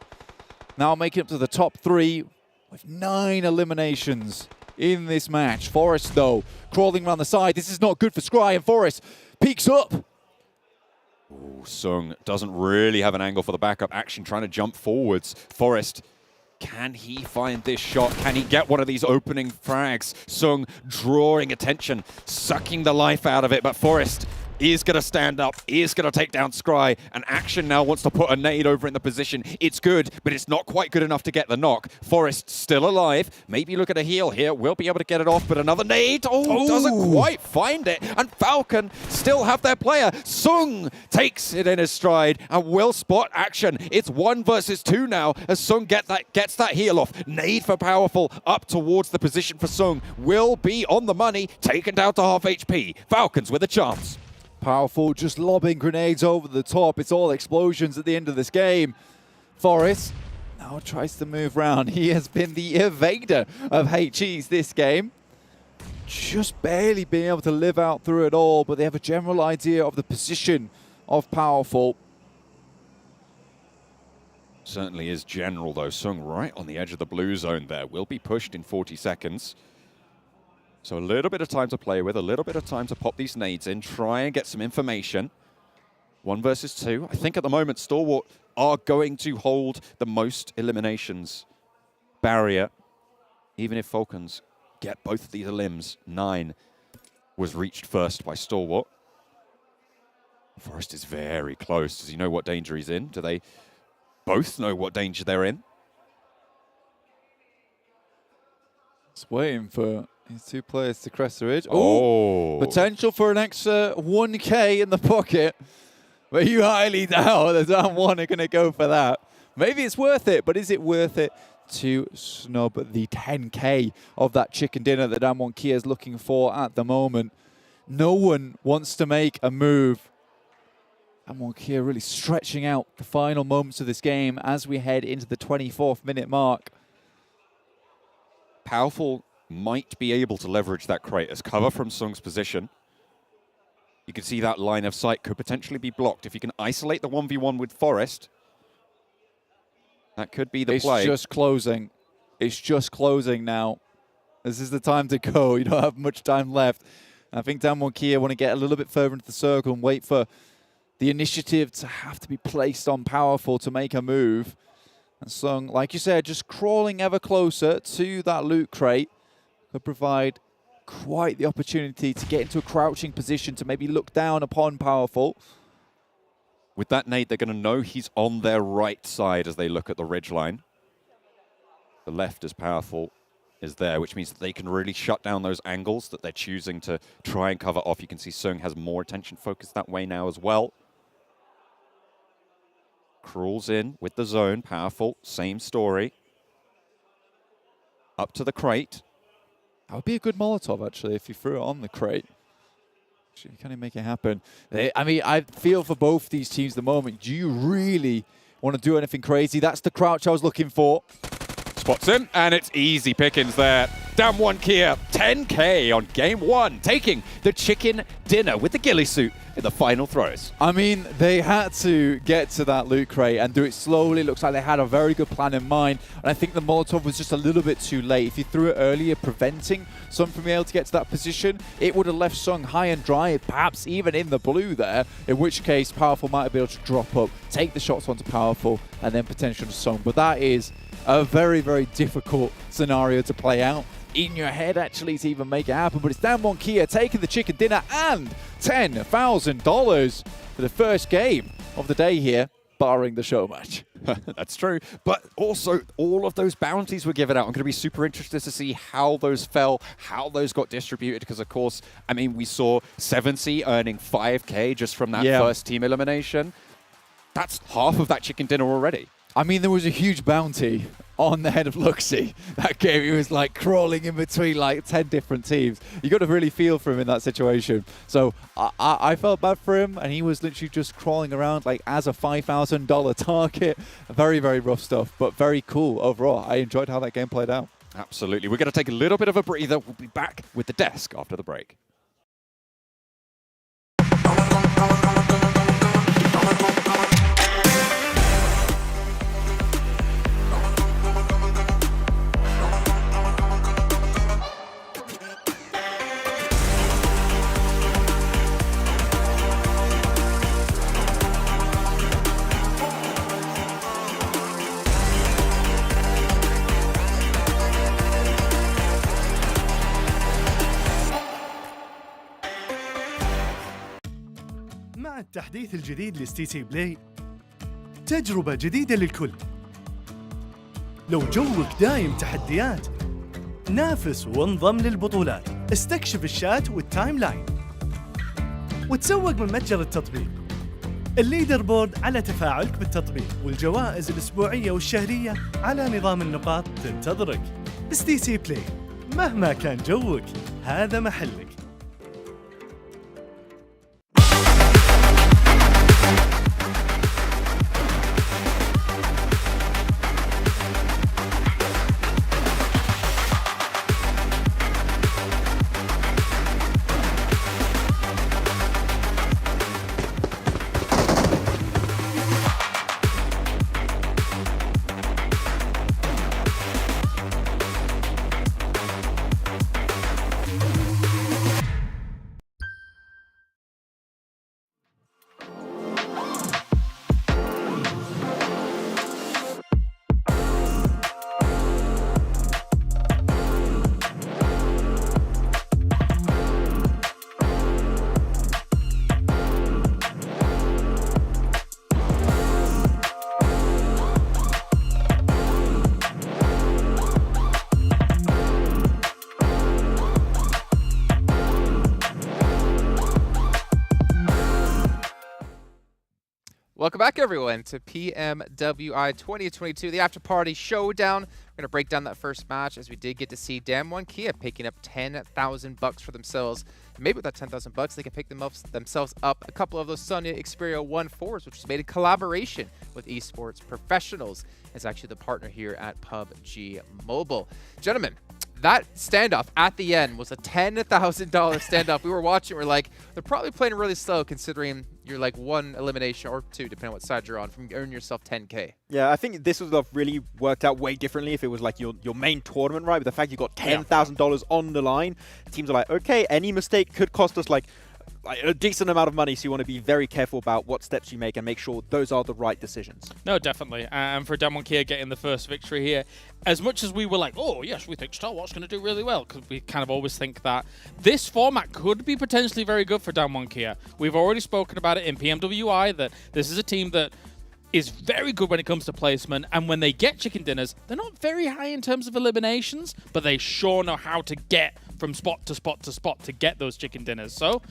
now making it to the top 3 with 9 eliminations in this match. Forest, though, crawling around the side. This is not good for Scry, and Forest peeks up. Ooh, Sung doesn't really have an angle for the backup action, trying to jump forwards. Forest, can he find this shot? Can he get one of these opening frags? Sung drawing attention, sucking the life out of it, but Forest is going to stand up, is going to take down Scry, and Action now wants to put a nade over in the position. It's good, but it's not quite good enough to get the knock. Forest still alive. Maybe look at a heal here. We'll be able to get it off, but another nade. Doesn't quite find it. And Falcon still have their player. Sung takes it in his stride and will spot Action. It's 1 versus 2 now as Sung gets that heal off. Nade for Powerful up towards the position for Sung. Will be on the money, taken down to half HP. Falcons with a chance. Powerful, just lobbing grenades over the top. It's all explosions at the end of this game. Forest now tries to move round. He has been the evader of HEs this game. Just barely being able to live out through it all, but they have a general idea of the position of Powerful. Certainly is general, though. Sung right on the edge of the blue zone there. Will be pushed in 40 seconds. So a little bit of time to play with, a little bit of time to pop these nades in, try and get some information. 1 versus 2. I think at the moment, Stalwart are going to hold the most eliminations barrier. Even if Falcons get both of these limbs, 9 was reached first by Stalwart. Forest is very close. Does he know what danger he's in? Do they both know what danger they're in? Just waiting for these 2 players to crest the ridge. Oh. Potential for an extra 1K in the pocket. But you highly doubt the Damwon are going to go for that. Maybe it's worth it, but is it worth it to snub the 10K of that chicken dinner that Damwon Kia is looking for at the moment? No one wants to make a move. Damwon Kia really stretching out the final moments of this game as we head into the 24th minute mark. Powerful might be able to leverage that crate as cover from Sung's position. You can see that line of sight could potentially be blocked. If you can isolate the 1v1 with Forest, that could be the play. It's just closing. It's just closing now. This is the time to go. You don't have much time left. I think Damwon Kia want to get a little bit further into the circle and wait for the initiative to have to be placed on Powerful to make a move. And Sung, like you said, just crawling ever closer to that loot crate could provide quite the opportunity to get into a crouching position to maybe look down upon Powerful. With that nade, they're going to know he's on their right side as they look at the ridgeline. The left is Powerful is there, which means that they can really shut down those angles that they're choosing to try and cover off. You can see Sung has more attention focused that way now as well. Crawls in with the zone. Powerful, same story. Up to the crate. That would be a good Molotov, actually, if you threw it on the crate. Actually, can he make it happen? I mean, I feel for both these teams at the moment. Do you really want to do anything crazy? That's the crouch I was looking for. Spots him, and it's easy pickings there. Damwon Kia, 10K on game 1, taking the chicken dinner with the ghillie suit in the final throws. I mean, they had to get to that loot crate and do it slowly. Looks like they had a very good plan in mind. And I think the Molotov was just a little bit too late. If you threw it earlier, preventing Sung from being able to get to that position, it would have left Sung high and dry, perhaps even in the blue there, in which case Powerful might be able to drop up, take the shots onto Powerful, and then potentially Sung. But that is a very, very difficult scenario to play out in your head, actually, to even make it happen. But it's Damwon Kia taking the chicken dinner and $10,000 for the first game of the day here, barring the show match. That's true. But also, all of those bounties were given out. I'm going to be super interested to see how those fell, how those got distributed, because, of course, I mean, we saw 7C earning 5K just from that first team elimination. That's half of that chicken dinner already. I mean, there was a huge bounty on the head of Luxy. That game, he was like crawling in between like 10 different teams. You got to really feel for him in that situation. So I felt bad for him, and he was literally just crawling around like as a $5,000 target. Very, very rough stuff, but very cool overall. I enjoyed how that game played out. Absolutely. We're going to take a little bit of a breather. We'll be back with the desk after the break. مع التحديث الجديد لستي سي بلاي تجربة جديدة للكل. لو جوك دايم تحديات، نافس وانضم للبطولات، استكشف الشات والتايم لاين وتسوق من متجر التطبيق. الليدر بورد على تفاعلك بالتطبيق، والجوائز الأسبوعية والشهرية على نظام النقاط تنتظرك. ستي سي بلاي، مهما كان جوك هذا محلك. Welcome back, everyone, to PMWI 2022, the Afterparty Showdown. We're going to break down that first match, as we did get to see Damwon Kia picking up $10,000 for themselves. And maybe with that $10,000, they can pick themselves up a couple of those Sonya Xperia 1.4s, which was made in collaboration with Esports Professionals. It's actually the partner here at PUBG Mobile. Gentlemen, that standoff at the end was a $10,000 standoff. We were watching, we're like, they're probably playing really slow considering, you're like 1 elimination or 2, depending on what side you're on, from earning yourself 10K. Yeah, I think this would have really worked out way differently if it was like your main tournament, right? But the fact you got $10,000 on the line, teams are like, okay, any mistake could cost us like a decent amount of money, so you want to be very careful about what steps you make and make sure those are the right decisions. No, definitely. And for Damwon getting the first victory here, as much as we were like, oh, yes, we think Stalwart's going to do really well, because we kind of always think that this format could be potentially very good for Damwon. We've already spoken about it in PMWI, that this is a team that is very good when it comes to placement, and when they get chicken dinners, they're not very high in terms of eliminations, but they sure know how to get from spot to spot to spot to get those chicken dinners. So,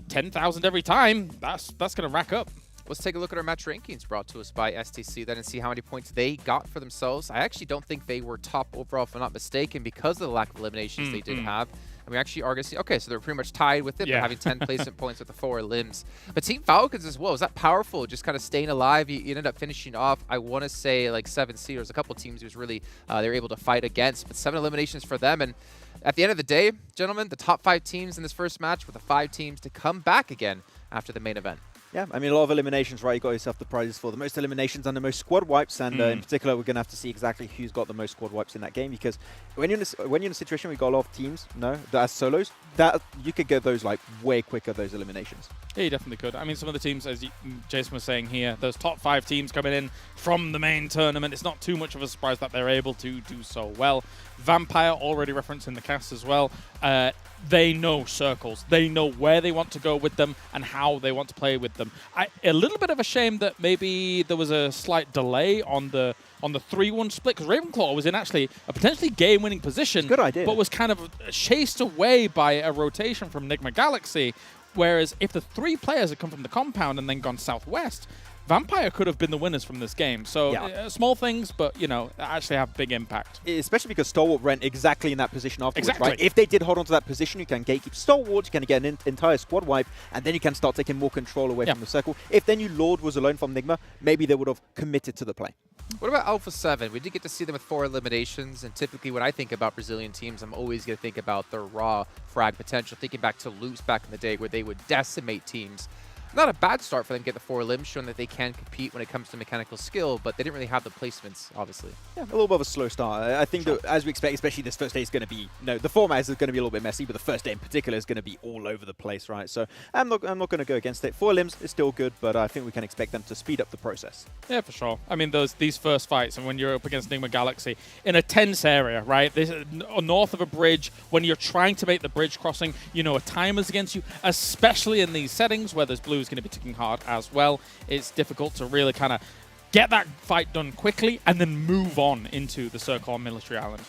10,000 every time, that's going to rack up. Let's take a look at our match rankings brought to us by STC then and see how many points they got for themselves. I actually don't think they were top overall, if I'm not mistaken, because of the lack of eliminations they did have. And we actually are going to see, okay, so they're pretty much tied with it, but having 10 placement points with the 4 limbs. But Team Falcons as well, is that powerful? Just kind of staying alive. You ended up finishing off, I want to say, like 7 seed. There's a couple teams who's really, they were able to fight against, but 7 eliminations for them. And at the end of the day, gentlemen, the top 5 teams in this first match were the 5 teams to come back again after the main event. Yeah, I mean, a lot of eliminations, right? You got yourself the prizes for the most eliminations and the most squad wipes, and in particular, we're going to have to see exactly who's got the most squad wipes in that game, because when you're in a situation where you got a lot of teams, that as solos, that you could get those like way quicker, those eliminations. Yeah, you definitely could. I mean, some of the teams, as Jason was saying here, those top 5 teams coming in from the main tournament, it's not too much of a surprise that they're able to do so well. Vampire, already referenced in the cast as well, they know circles. They know where they want to go with them and how they want to play with them. A little bit of a shame that maybe there was a slight delay on the 3-1 split, because Ravenclaw was in actually a potentially game-winning position. Good idea. But was kind of chased away by a rotation from Nigma Galaxy. Whereas if the 3 players had come from the compound and then gone southwest, Vampire could have been the winners from this game. So small things, but, you know, actually have big impact. Especially because Stalwart ran exactly in that position afterwards, right? If they did hold on to that position, you can gatekeep Stalwart, you can get an entire squad wipe, and then you can start taking more control away from the circle. If then you Lord was alone from Nigma, maybe they would have committed to the play. What about Alpha 7? We did get to see them with 4 eliminations, and typically when I think about Brazilian teams, I'm always going to think about their raw frag potential, thinking back to Loops back in the day where they would decimate teams. Not a bad start for them to get the 4 limbs, showing that they can compete when it comes to mechanical skill, but they didn't really have the placements, obviously. Yeah, a little bit of a slow start. I think that, as we expect, especially this first day is going to be, the format is going to be a little bit messy, but the first day in particular is going to be all over the place, right? So I'm not going to go against it. 4 limbs is still good, but I think we can expect them to speed up the process. Yeah, for sure. I mean, these first fights, and when you're up against Nigma Galaxy in a tense area, right? This is north of a bridge, when you're trying to make the bridge crossing, you know, a timer's against you, especially in these settings where there's blue is going to be ticking hard as well. It's difficult to really kind of get that fight done quickly and then move on into the circle on Military Island.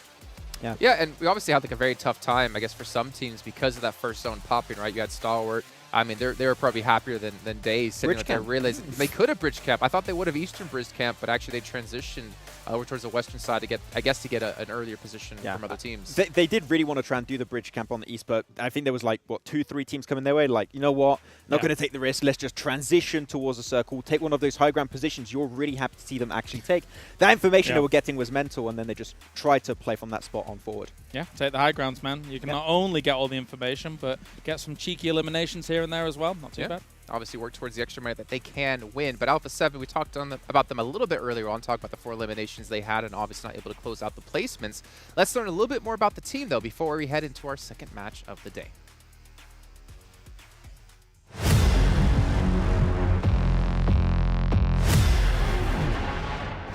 Yeah, and we obviously had like a very tough time, I guess, for some teams because of that first zone popping, right? You had Stalwart. I mean, they were probably happier than Deadeyes sitting with their realizing they could have bridge camp. I thought they would have Eastern bridge camp, but actually they transitioned over towards the Western side to get, I guess, to get an earlier position from other teams. They did really want to try and do the bridge camp on the East, but I think there was like, what, 2-3 teams coming their way? Like, you know what? Not going to take the risk. Let's just transition towards the circle, take one of those high ground positions you're really happy to see them actually take. That information they were getting was mental, and then they just tried to play from that spot on forward. Yeah, take the high grounds, man. You can not only get all the information, but get some cheeky eliminations here and there as well. Not too bad. Obviously work towards the extra minute that they can win. But Alpha 7, we talked about them a little bit earlier on, talked about the 4 eliminations they had and obviously not able to close out the placements. Let's learn a little bit more about the team, though, before we head into our second match of the day.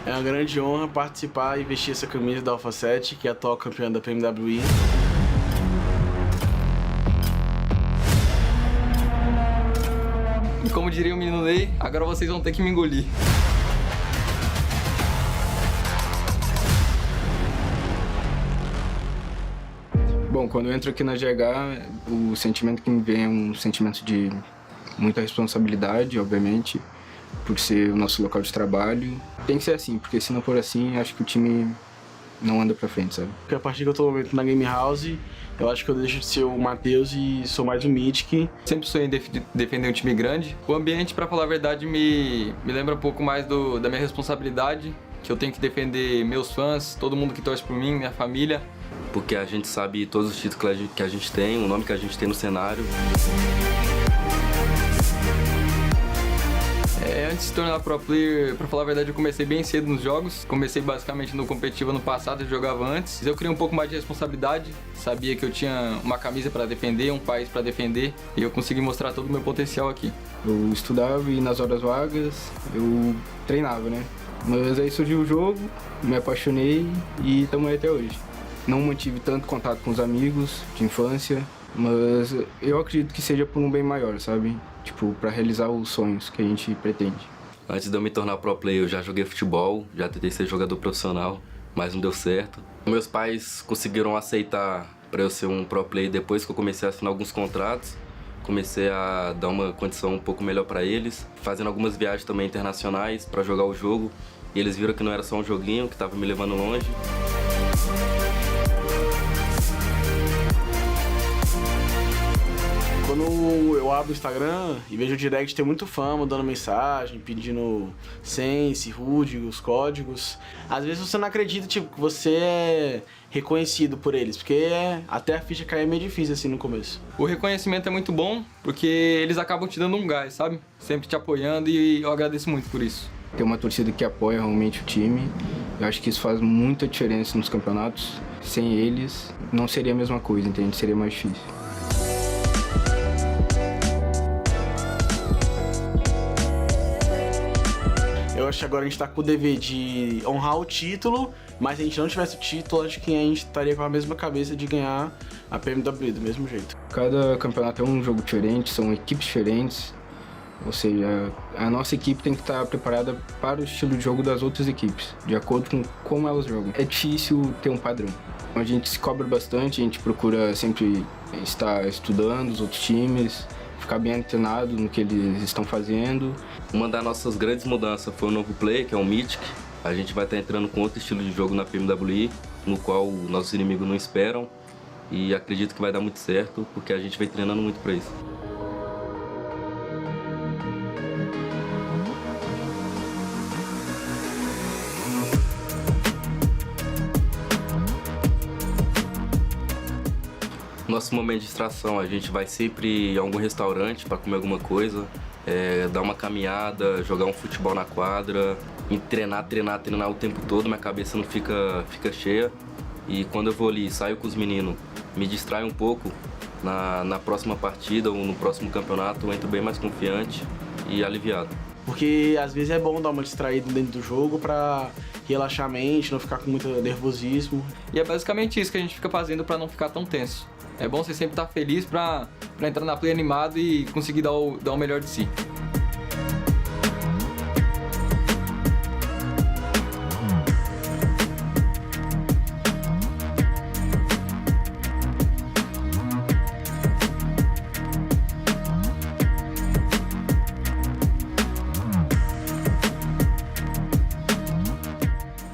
É uma grande honra participar e vestir essa camisa da Alpha 7, que é a atual campeã da PMWI. E como diria o menino Ney, agora vocês vão ter que me engolir. Bom, quando eu entro aqui na GH, o sentimento que me vem é um sentimento de muita responsabilidade, obviamente, por ser o nosso local de trabalho. Tem que ser assim, porque se não for assim, acho que o time não anda pra frente, sabe? Porque a partir que eu tô na Game House, eu acho que eu deixo de ser o Matheus e sou mais o Mythic. Sempre sonhei em defender um time grande. O ambiente, pra falar a verdade, me lembra um pouco mais da minha responsabilidade, que eu tenho que defender meus fãs, todo mundo que torce por mim, minha família. Porque a gente sabe todos os títulos que a gente tem, o nome que a gente tem no cenário. Antes de se tornar pro player, pra falar a verdade, eu comecei bem cedo nos jogos. Comecei basicamente no competitivo ano passado, eu jogava antes. Eu criei um pouco mais de responsabilidade, sabia que eu tinha uma camisa para defender, um país para defender, e eu consegui mostrar todo o meu potencial aqui. Eu estudava e nas horas vagas eu treinava, né? Mas aí surgiu o jogo, me apaixonei e estamos aí até hoje. Não mantive tanto contato com os amigos de infância, mas eu acredito que seja por um bem maior, sabe? Tipo, para realizar os sonhos que a gente pretende. Antes de eu me tornar pro player, eu já joguei futebol, já tentei ser jogador profissional, mas não deu certo. Meus pais conseguiram aceitar para eu ser um pro player depois que eu comecei a assinar alguns contratos. Comecei a dar uma condição um pouco melhor para eles, fazendo algumas viagens também internacionais para jogar o jogo. E eles viram que não era só um joguinho, que estava me levando longe. Quando eu abro o Instagram e vejo o direct, tem muito fã mandando mensagem, pedindo sense, HUD, os códigos. Às vezes você não acredita, tipo, que você é reconhecido por eles, porque até a ficha cair é meio difícil assim no começo. O reconhecimento é muito bom, porque eles acabam te dando um gás, sabe? Sempre te apoiando e eu agradeço muito por isso. Tem uma torcida que apoia realmente o time. Eu acho que isso faz muita diferença nos campeonatos. Sem eles, não seria a mesma coisa, entende? Seria mais difícil. Eu acho que agora a gente tá com o dever de honrar o título, mas se a gente não tivesse o título, acho que a gente estaria com a mesma cabeça de ganhar a PMWI do mesmo jeito. Cada campeonato é um jogo diferente, são equipes diferentes, ou seja, a nossa equipe tem que estar preparada para o estilo de jogo das outras equipes, de acordo com como elas jogam. É difícil ter um padrão. A gente se cobra bastante, a gente procura sempre estar estudando os outros times, ficar bem antenado no que eles estão fazendo. Uma das nossas grandes mudanças foi o novo play, que é o Mythic. A gente vai estar entrando com outro estilo de jogo na PMWI, no qual nossos inimigos não esperam. E acredito que vai dar muito certo, porque a gente vem treinando muito para isso. Nosso momento de distração, a gente vai sempre em algum restaurante para comer alguma coisa, dar uma caminhada, jogar um futebol na quadra, e treinar o tempo todo, minha cabeça não fica cheia. E quando eu vou ali, saio com os meninos, me distraio um pouco, na próxima partida ou no próximo campeonato eu entro bem mais confiante e aliviado. Porque às vezes é bom dar uma distraída dentro do jogo pra relaxar a mente, não ficar com muito nervosismo. E é basicamente isso que a gente fica fazendo pra não ficar tão tenso. É bom você sempre estar feliz pra entrar na play animado e conseguir dar o melhor de si.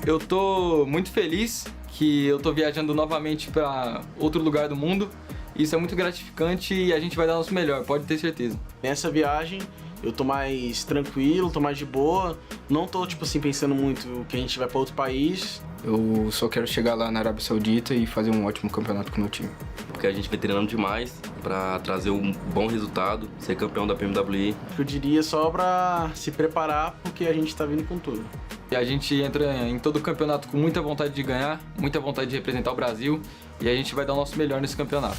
Eu tô muito feliz que eu tô viajando novamente para outro lugar do mundo. Isso é muito gratificante e a gente vai dar o nosso melhor, pode ter certeza. Nessa viagem eu tô mais tranquilo, tô mais de boa. Não tô, tipo assim, pensando muito que a gente vai para outro país. Eu só quero chegar lá na Arábia Saudita e fazer um ótimo campeonato com o meu time. Porque a gente vem treinando demais para trazer um bom resultado, ser campeão da PMWI. Eu diria só para se preparar, porque a gente tá vindo com tudo. E a gente entra em todo o campeonato com muita vontade de ganhar, muita vontade de representar o Brasil, e a gente vai dar o nosso melhor nesse campeonato.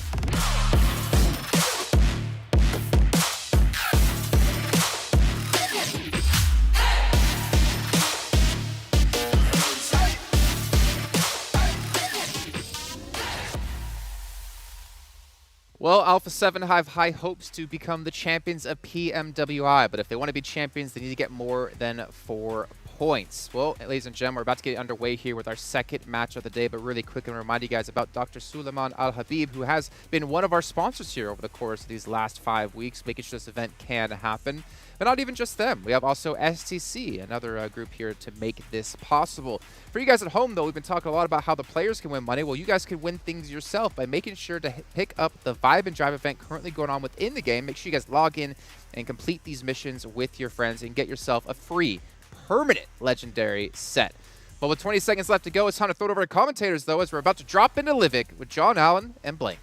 Well, Alpha 7 have high hopes to become the champions of PMWI, but if they want to be champions, they need to get more than 4 points. Well, ladies and gentlemen, we're about to get underway here with our second match of the day, but really quick and remind you guys about Dr. Suleiman Al-Habib, who has been one of our sponsors here over the course of these last 5 weeks, making sure this event can happen. But not even just them. We have also STC, another group here to make this possible. For you guys at home, though, we've been talking a lot about how the players can win money. Well, you guys can win things yourself by making sure to pick up the Vibe and Drive event currently going on within the game. Make sure you guys log in and complete these missions with your friends and get yourself a free, permanent legendary set. But with 20 seconds left to go, it's time to throw it over to commentators, though, as we're about to drop into Livik with John Allen and Blank.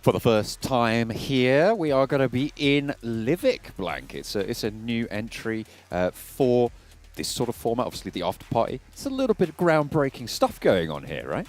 For the first time here, we are going to be in Livik, Blank. It's a new entry for this sort of format. Obviously, the after party. It's a little bit of groundbreaking stuff going on here, right?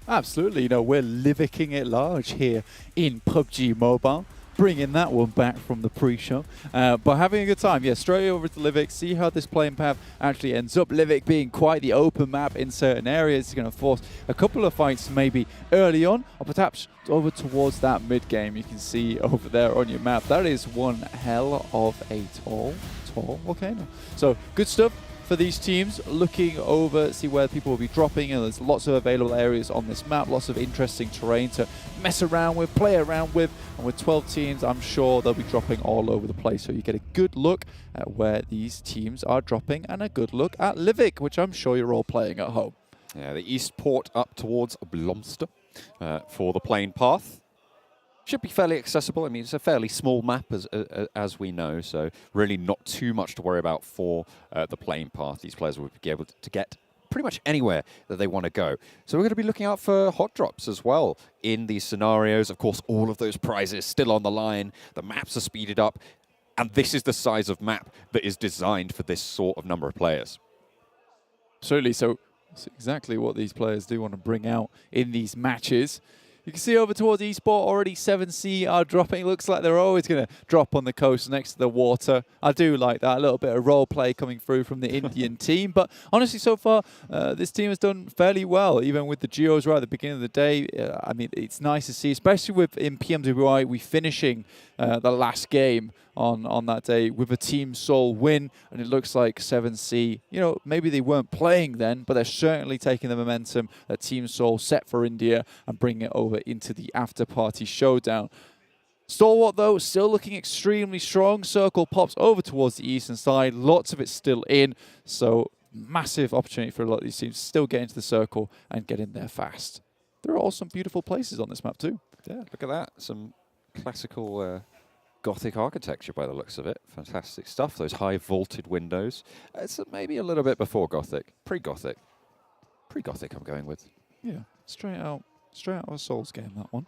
Absolutely. You know, we're Liviking it large here in PUBG Mobile. Bringing that one back from the pre-show, but having a good time. Yeah, straight over to Livik, see how this playing path actually ends up. Livik being quite the open map in certain areas, it's going to force a couple of fights maybe early on, or perhaps over towards that mid-game. You can see over there on your map, that is one hell of a tall volcano. So good stuff for these teams, looking over, see where people will be dropping, and there's lots of available areas on this map, lots of interesting terrain to mess around with, play around with, and with 12 teams, I'm sure they'll be dropping all over the place, so you get a good look at where these teams are dropping, and a good look at Livik, which I'm sure you're all playing at home. Yeah, the east port up towards Blomster for the playing path. Should be fairly accessible. I mean, it's a fairly small map, as we know, so really not too much to worry about for the playing path. These players will be able to get pretty much anywhere that they want to go. So we're going to be looking out for hot drops as well in these scenarios. Of course, all of those prizes still on the line. The maps are speeded up, and this is the size of map that is designed for this sort of number of players. Absolutely. So that's exactly what these players do want to bring out in these matches. You can see over towards eSport already 7C are dropping. Looks like they're always going to drop on the coast next to the water. I do like that. A little bit of role play coming through from the Indian team. But honestly, so far, this team has done fairly well, even with the Geos right at the beginning of the day. I mean, it's nice to see, especially with in PMWI, we finishing the last game on that day with a Team Soul win, and it looks like 7C, you know, maybe they weren't playing then, but they're certainly taking the momentum that Team Soul set for India and bringing it over into the Afterparty Showdown. Stalwart, though, still looking extremely strong. Circle pops over towards the eastern side. Lots of it still in, so massive opportunity for a lot of these teams to still get into the circle and get in there fast. There are also some beautiful places on this map, too. Yeah, look at that. Some classical Gothic architecture by the looks of it. Fantastic stuff. Those high vaulted windows. It's maybe a little bit before Gothic. Pre-Gothic. Pre-Gothic I'm going with. Yeah, straight out of a Souls game, that one.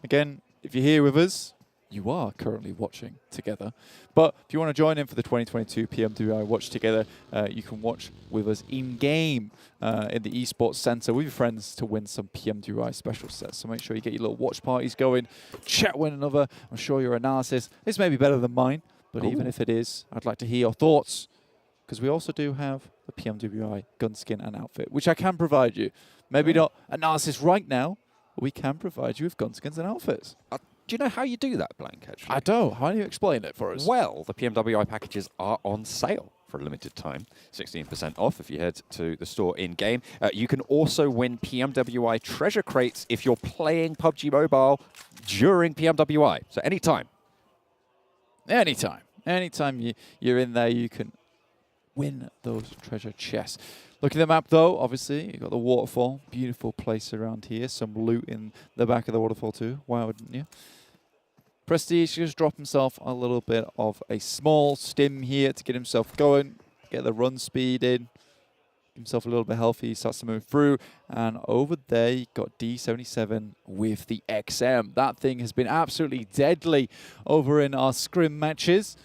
Again, if you're here with us, you are currently watching together. But if you want to join in for the 2022 PMWI Watch Together, you can watch with us in-game in the Esports Center with your friends to win some PMWI special sets. So make sure you get your little watch parties going, chat one another. I'm sure your analysis is maybe better than mine, but even if it is, I'd like to hear your thoughts, because we also do have the PMWI gun skin and outfit, which I can provide you. Maybe not analysis right now, but we can provide you with gun skins and outfits. Do you know how you do that, Blank, actually? I don't. How do you explain it for us? Well, the PMWI packages are on sale for a limited time. 16% off if you head to the store in-game. You can also win PMWI treasure crates if you're playing PUBG Mobile during PMWI. So anytime. Anytime. Anytime you're in there, you can win those treasure chests. Looking at the map, though, obviously, you've got the waterfall. Beautiful place around here. Some loot in the back of the waterfall, too. Why wouldn't you? Prestige just dropped himself a little bit of a small stim here to get himself going, get the run speed in, get himself a little bit healthy. He starts to move through. And over there, you got D77 with the XM. That thing has been absolutely deadly over in our scrim matches.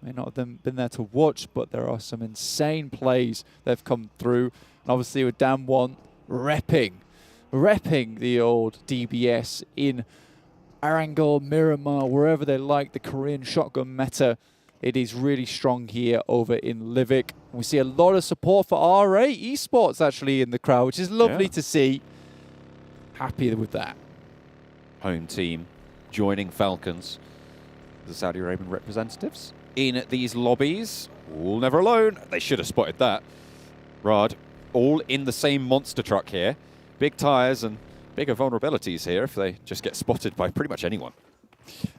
May not have been there to watch, but there are some insane plays that have come through. And obviously with Dam1 repping the old DBS in Erangel, Miramar, wherever they like, the Korean shotgun meta. It is really strong here over in Livik. We see a lot of support for R8 Esports actually in the crowd, which is lovely to see. Happy with that. Home team joining Falcons, the Saudi Arabian representatives. In these lobbies, all never alone. They should have spotted that. Riyadh, all in the same monster truck here. Big tires and bigger vulnerabilities here if they just get spotted by pretty much anyone.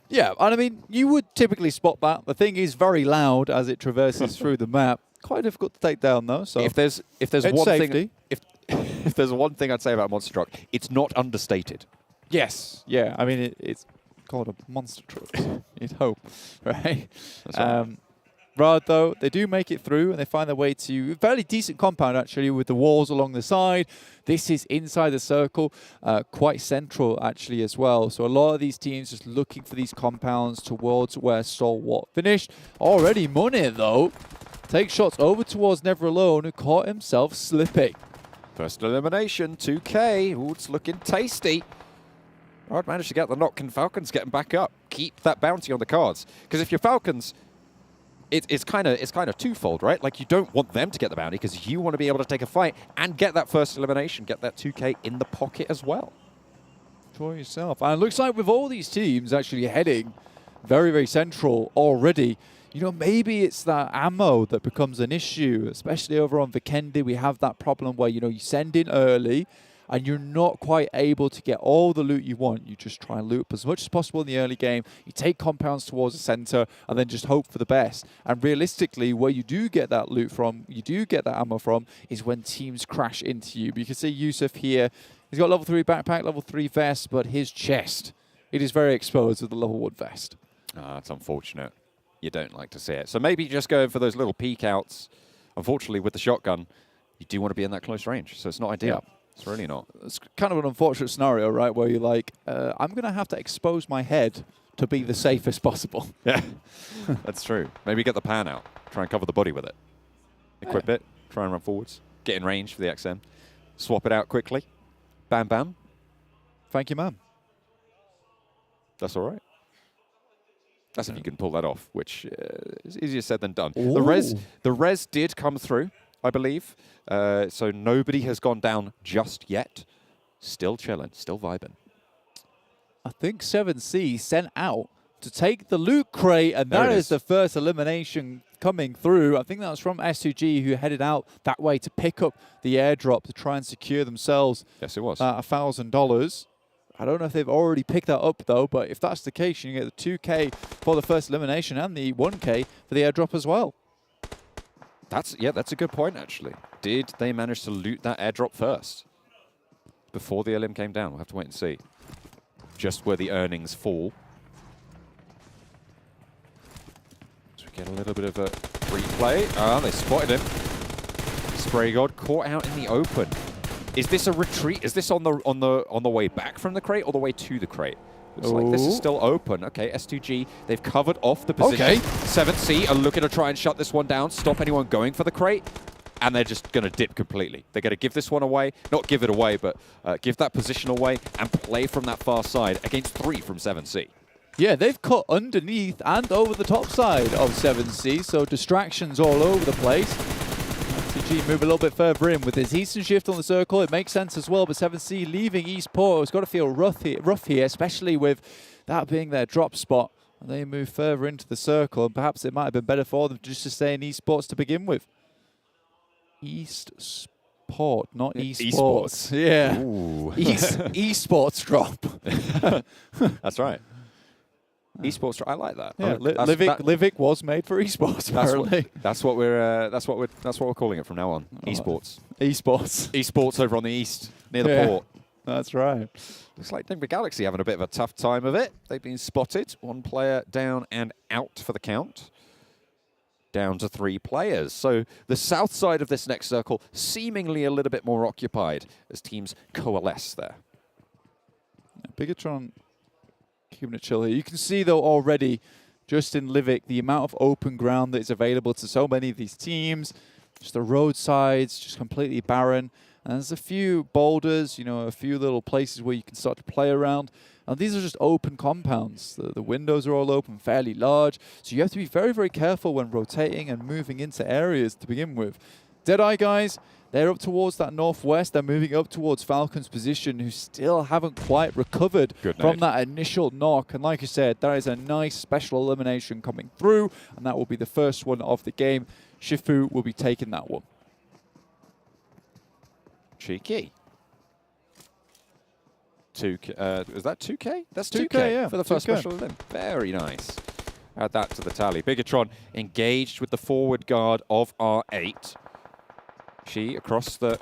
Yeah, and I mean, you would typically spot that. The thing is very loud as it traverses through the map. Quite difficult to take down, though. So if there's one thing, if there's one thing I'd say about monster truck, it's not understated. Yes. Yeah. I mean, it's called a monster truck. You'd hope, right? Riyadh, though, they do make it through and they find their way to a fairly decent compound, actually, with the walls along the side. This is inside the circle, quite central, actually, as well. So a lot of these teams just looking for these compounds towards where Stalwart finished. Already money, though. Takes shots over towards Never Alone, who caught himself slipping. First elimination, 2K. Ooh, it's looking tasty. I'd managed to get the knock. Can Falcons getting back up? Keep that bounty on the cards. Because if you're Falcons, it's kind of twofold, right? Like, you don't want them to get the bounty because you want to be able to take a fight and get that first elimination, get that 2K in the pocket as well. For yourself. And it looks like with all these teams actually heading very, very central already, you know, maybe it's that ammo that becomes an issue, especially over on Vikendi. We have that problem where, you know, you send in early and you're not quite able to get all the loot you want. You just try and loot up as much as possible in the early game. You take compounds towards the center and then just hope for the best. And realistically, where you do get that loot from, you do get that ammo from, is when teams crash into you. You can see Yusuf here. He's got level 3 backpack, level 3 vest, but his chest, it is very exposed with the level 1 vest. That's unfortunate. You don't like to see it. So maybe just going for those little peek outs. Unfortunately, with the shotgun, you do want to be in that close range. So it's not ideal. Yeah. It's really not. It's kind of an unfortunate scenario, right, where you're like, I'm going to have to expose my head to be the safest possible. Yeah, that's true. Maybe get the pan out. Try and cover the body with it. Equip it. Try and run forwards. Get in range for the XM. Swap it out quickly. Bam, bam. Thank you, ma'am. That's all right. That's if you can pull that off, which is easier said than done. Ooh. The res did come through, I believe. So nobody has gone down just yet. Still chilling, still vibing. I think 7C sent out to take the loot crate, and that is the first elimination coming through. I think that was from S2G, who headed out that way to pick up the airdrop to try and secure themselves. Yes, it was. $1,000. I don't know if they've already picked that up, though, but if that's the case, you get the 2K for the first elimination and the 1K for the airdrop as well. That's a good point, actually. Did they manage to loot that airdrop first before the LM came down? We'll have to wait and see. Just where the earnings fall. So we get a little bit of a replay. Ah, they spotted him. Spray God caught out in the open. Is this a retreat? Is this on the way back from the crate or the way to the crate? Looks like this is still open. Okay, S2G, they've covered off the position. Okay. 7C are looking to try and shut this one down, stop anyone going for the crate, and they're just going to dip completely. They're going to give this one away, not give it away, but give that position away and play from that far side against 3 from 7C. Yeah, they've cut underneath and over the top side of 7C, so distractions all over the place. S2G move a little bit further in with his Eastern shift on the circle. It makes sense as well, but 7C leaving Eastport has got to feel rough here, especially with that being their drop spot. And they move further into the circle, and perhaps it might have been better for them just to stay in Esports to begin with. Eastport, not Esports. Yeah. Esports drop. That's right. Esports, I like that. Yeah, Livik was made for esports. Apparently, that's what we're calling it from now on. Esports. Esports over on the east near the port. That's right. Looks like Nigma Galaxy having a bit of a tough time of it. They've been spotted. 1 player down and out for the count. Down to 3 players. So the south side of this next circle seemingly a little bit more occupied as teams coalesce there. Bigetron keeping it chill here. You can see, though, already, just in Livik, the amount of open ground that is available to so many of these teams. Just the roadsides, just completely barren. And there's a few boulders, you know, a few little places where you can start to play around. And these are just open compounds. The windows are all open, fairly large. So you have to be very, very careful when rotating and moving into areas to begin with. Deadeye Guys, they're up towards that northwest. They're moving up towards Falcons' position, who still haven't quite recovered from that initial knock. And like you said, there is a nice special elimination coming through, and that will be the first one of the game. Shifu will be taking that one. Cheeky. 2K. Is that 2K? That's 2K, yeah. For the first special event. Very nice. Add that to the tally. Bigetron engaged with the forward guard of R8. She, across the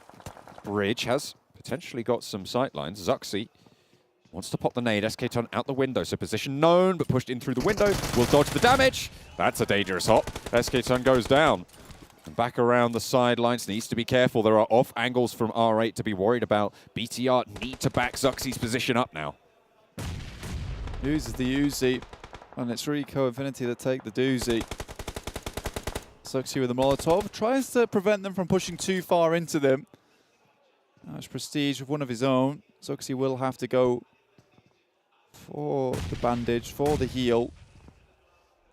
bridge, has potentially got some sightlines. Zuxi Wants to pop the nade. SK-Ton out the window. So position known, but pushed in through the window. Will dodge the damage. That's a dangerous hop. SK-Ton goes down. And back around the sidelines. Needs to be careful. There are off angles from R8 to be worried about. BTR need to back Zuxi's position up now. Uses the Uzi. And it's Rico Infinity that take the doozy. Zuxi with the Molotov. Tries to prevent them from pushing too far into them. Now it's Prestige with one of his own. Zuxi will have to go for the bandage, for the heal.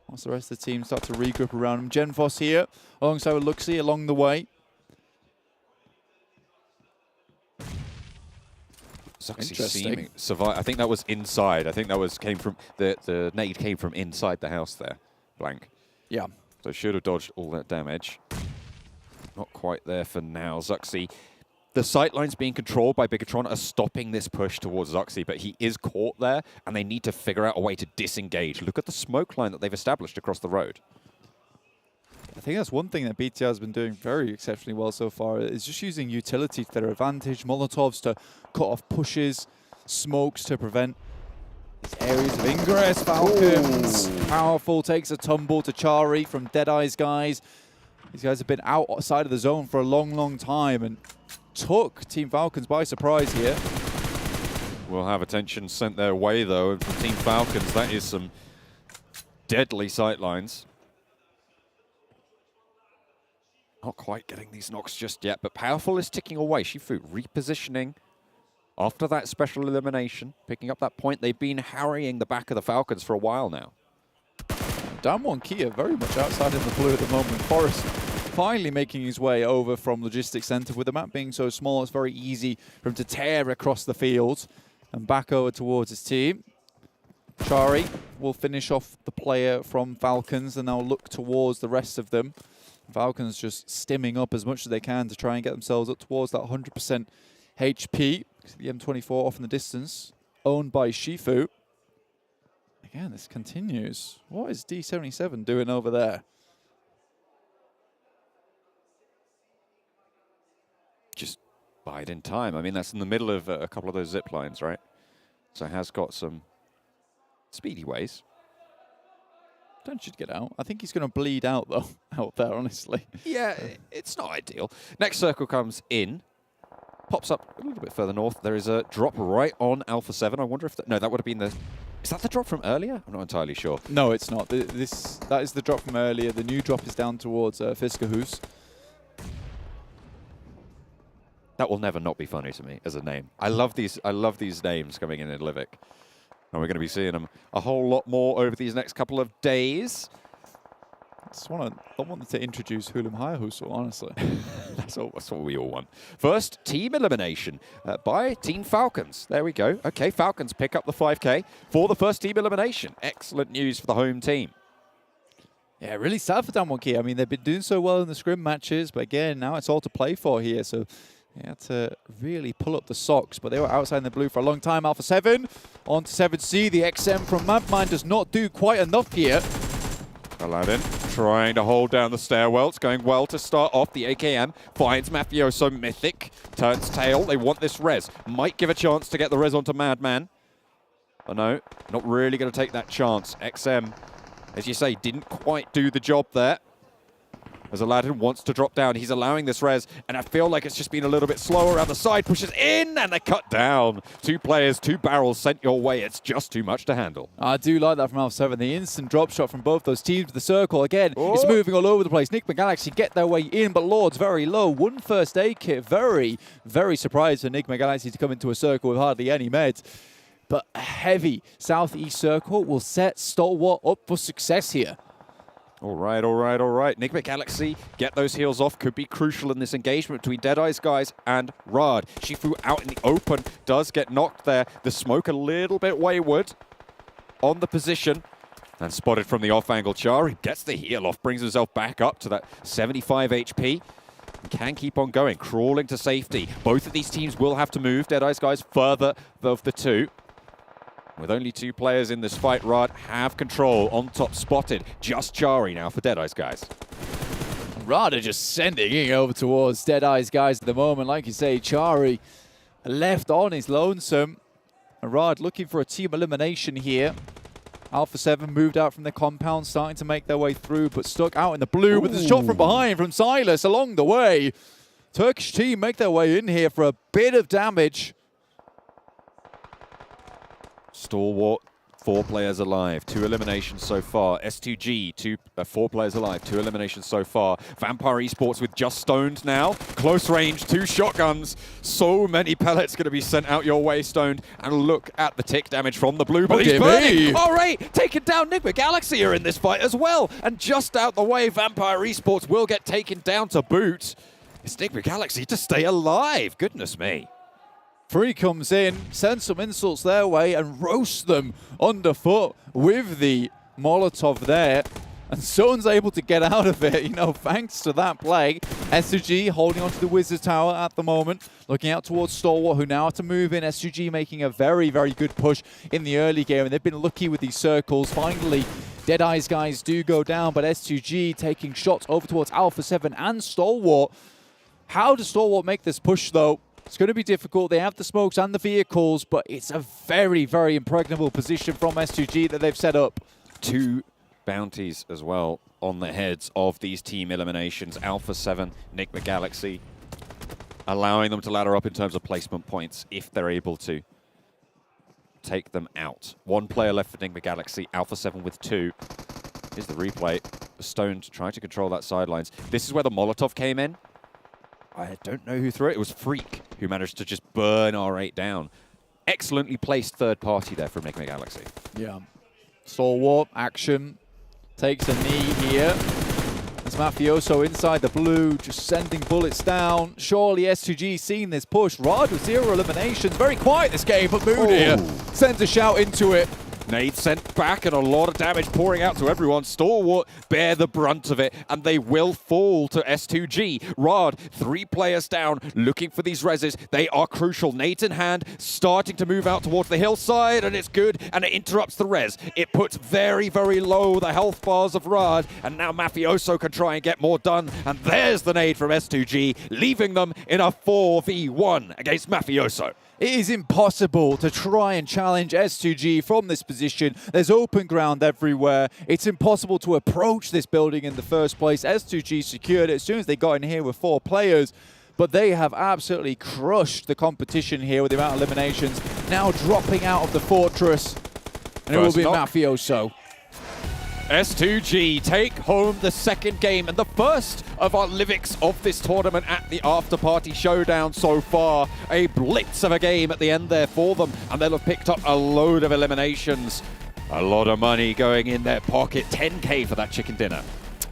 Once the rest of the team start to regroup around him. Genfos here, alongside with Luxi along the way. Zuxi seeming survive. I think that was inside. I think that was came from the nade came from inside the house there. Blank. Yeah. So should have dodged all that damage. Not quite there for now. Zuxi. The sightlines being controlled by Bigetron are stopping this push towards Zuxi, but he is caught there, and they need to figure out a way to disengage. Look at the smoke line that they've established across the road. I think that's one thing that BTR has been doing very exceptionally well so far, is just using utility to their advantage, Molotovs to cut off pushes, smokes to prevent these areas of ingress. Falcons, powerful, takes a tumble to Chari from Deadeyes Guys. These guys have been outside of the zone for a long, long time, and took Team Falcons by surprise here. We'll have attention sent their way, though, and from Team Falcons, that is some deadly sightlines. Not quite getting these knocks just yet, but Powerful is ticking away. Shifu repositioning after that special elimination, picking up that point. They've been harrying the back of the Falcons for a while now. Damwon Kia very much outside in the blue at the moment. Forrest finally making his way over from Logistics Center. With the map being so small, it's very easy for him to tear across the field and back over towards his team. Chari will finish off the player from Falcons and now look towards the rest of them. Falcons just stimming up as much as they can to try and get themselves up towards that 100% HP. The M24 off in the distance, owned by Shifu. Again, this continues. What is D77 doing over there? Just bide in time. I mean, that's in the middle of a couple of those zip lines, right? So has got some speedy ways. Don't you get out? I think he's going to bleed out, though, out there, honestly. Yeah, it's not ideal. Next circle comes in. Pops up a little bit further north. There is a drop right on Alpha 7. I wonder if... no, that would have been the... Is that the drop from earlier? I'm not entirely sure. No, it's not. That is the drop from earlier. The new drop is down towards Fiskahus. That will never not be funny to me as a name. I love these names coming in Livik. And we're going to be seeing them a whole lot more over these next couple of days. I wanted to introduce Hulim Hayahusu, honestly. That's what we all want. First, team elimination by Team Falcons. There we go. Okay, Falcons pick up the 5K for the first team elimination. Excellent news for the home team. Yeah, really sad for Damwon Kia. I mean, they've been doing so well in the scrim matches, but again, now it's all to play for here. So they had to really pull up the socks, but they were outside in the blue for a long time. Alpha 7 on to 7C. The XM from Madmine does not do quite enough here. Aladdin trying to hold down the stairwell. It's going well to start off. The AKM finds Mafioso Mythic. Turns tail. They want this res. Might give a chance to get the res onto Madman. Oh no, not really going to take that chance. XM, as you say, didn't quite do the job there. As Aladdin wants to drop down, he's allowing this res, and I feel like it's just been a little bit slower around the side, pushes in, and they cut down. 2 players, 2 barrels sent your way. It's just too much to handle. I do like that from Alpha 7. The instant drop shot from both those teams. The circle, again, it's moving all over the place. Nigma Galaxy get their way in, but Lord's very low. 1 first aid kit. Very, very surprised for Nigma Galaxy to come into a circle with hardly any meds. But a heavy southeast circle will set Stalwart up for success here. All right. Nigma Galaxy, get those heals off. Could be crucial in this engagement between Deadeyes Guys and Riyadh. Shifu out in the open, does get knocked there. The smoke a little bit wayward on the position. And spotted from the off angle. Chari gets the heal off, brings himself back up to that 75 HP. Can keep on going, crawling to safety. Both of these teams will have to move. Deadeyes Guys further of the 2. With only 2 players in this fight, Riyadh have control. On top, spotted. Just Chari now for Deadeyes Guys. Riyadh are just sending it over towards Deadeyes Guys at the moment. Like you say, Chari left on his lonesome. And Riyadh looking for a team elimination here. Alpha 7 moved out from their compound, starting to make their way through, but stuck out in the blue with a shot from behind from Silas along the way. Turkish team make their way in here for a bit of damage. Stalwart, 4 players alive, 2 eliminations so far. S2G, 4 players alive, 2 eliminations so far. Vampire Esports with just Stoned now. Close range, 2 shotguns. So many pellets going to be sent out your way, Stoned. And look at the tick damage from the blue, but he's burning. All right, taking down Nigma Galaxy are in this fight as well. And just out the way, Vampire Esports will get taken down to boot. It's Nigma Galaxy to stay alive. Goodness me. Free comes in, sends some insults their way and roasts them underfoot with the Molotov there. And Stone's able to get out of it, you know, thanks to that play. S2G holding onto the Wizard Tower at the moment, looking out towards Stalwart, who now have to move in. S2G making a very, very good push in the early game, and they've been lucky with these circles. Finally, Deadeyes Guys do go down, but S2G taking shots over towards Alpha 7 and Stalwart. How does Stalwart make this push, though? It's going to be difficult. They have the smokes and the vehicles, but it's a very, very impregnable position from S2G that they've set up. 2 bounties as well on the heads of these team eliminations. Alpha 7, Nigma Galaxy, allowing them to ladder up in terms of placement points if they're able to take them out. 1 player left for Nigma Galaxy, Alpha 7 with 2. Here's the replay. Stone to try to control that sidelines. This is where the Molotov came in. I don't know who threw it. It was Freak who managed to just burn R8 down. Excellently placed third party there from Nigma Galaxy. Yeah. Stalwart, action. Takes a knee here. It's Mafioso inside the blue, just sending bullets down. Surely S2G seeing this push. Riyadh with 0 eliminations. Very quiet this game, but Moon here sends a shout into it. Nade sent back and a lot of damage pouring out to everyone. Stalwart bear the brunt of it, and they will fall to S2G. Riyadh, 3 players down, looking for these reses. They are crucial. Nades in hand, starting to move out towards the hillside, and it's good, and it interrupts the res. It puts very, very low the health bars of Riyadh, and now Mafioso can try and get more done, and there's the nade from S2G, leaving them in a 4v1 against Mafioso. It is impossible to try and challenge S2G from this position. There's open ground everywhere. It's impossible to approach this building in the first place. S2G secured it as soon as they got in here with 4 players. But they have absolutely crushed the competition here with the amount of eliminations. Now dropping out of the fortress. And it will be Mafioso. S2G take home the 2nd game and the first of our Liviks of this tournament at the Afterparty Showdown so far. A blitz of a game at the end there for them, and they'll have picked up a load of eliminations. A lot of money going in their pocket, 10K for that chicken dinner.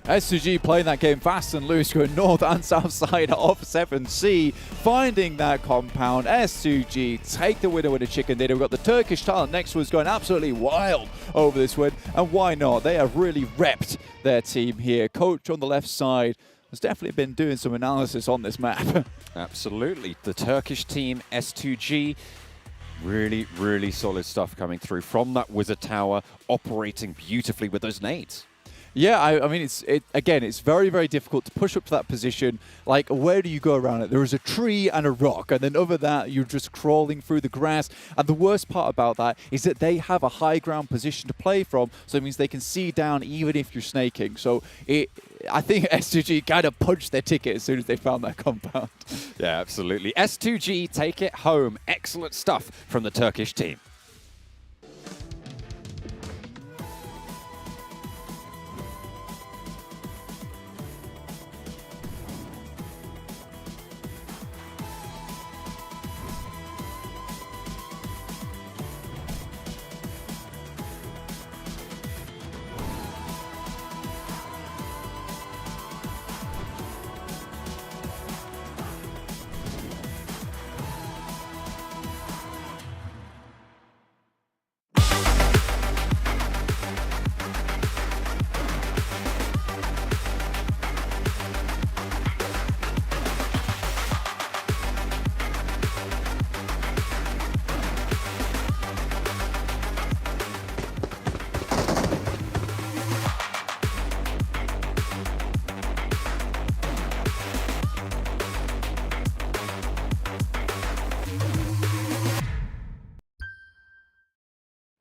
S2G playing that game fast and loose, going north and south side of 7C, finding that compound. S2G take the winner with a chicken dinner. We've got the Turkish talent next to us going absolutely wild over this win, and why not? They have really repped their team here. Coach on the left side has definitely been doing some analysis on this map. Absolutely. The Turkish team, S2G, really, really solid stuff coming through from that Wizard Tower, operating beautifully with those nades. Yeah, I mean, again, it's very, very difficult to push up to that position. Like, where do you go around it? There is a tree and a rock, and then over that, you're just crawling through the grass. And the worst part about that is that they have a high ground position to play from, so it means they can see down even if you're snaking. So I think S2G kind of punched their ticket as soon as they found that compound. Yeah, absolutely. S2G take it home. Excellent stuff from the Turkish team.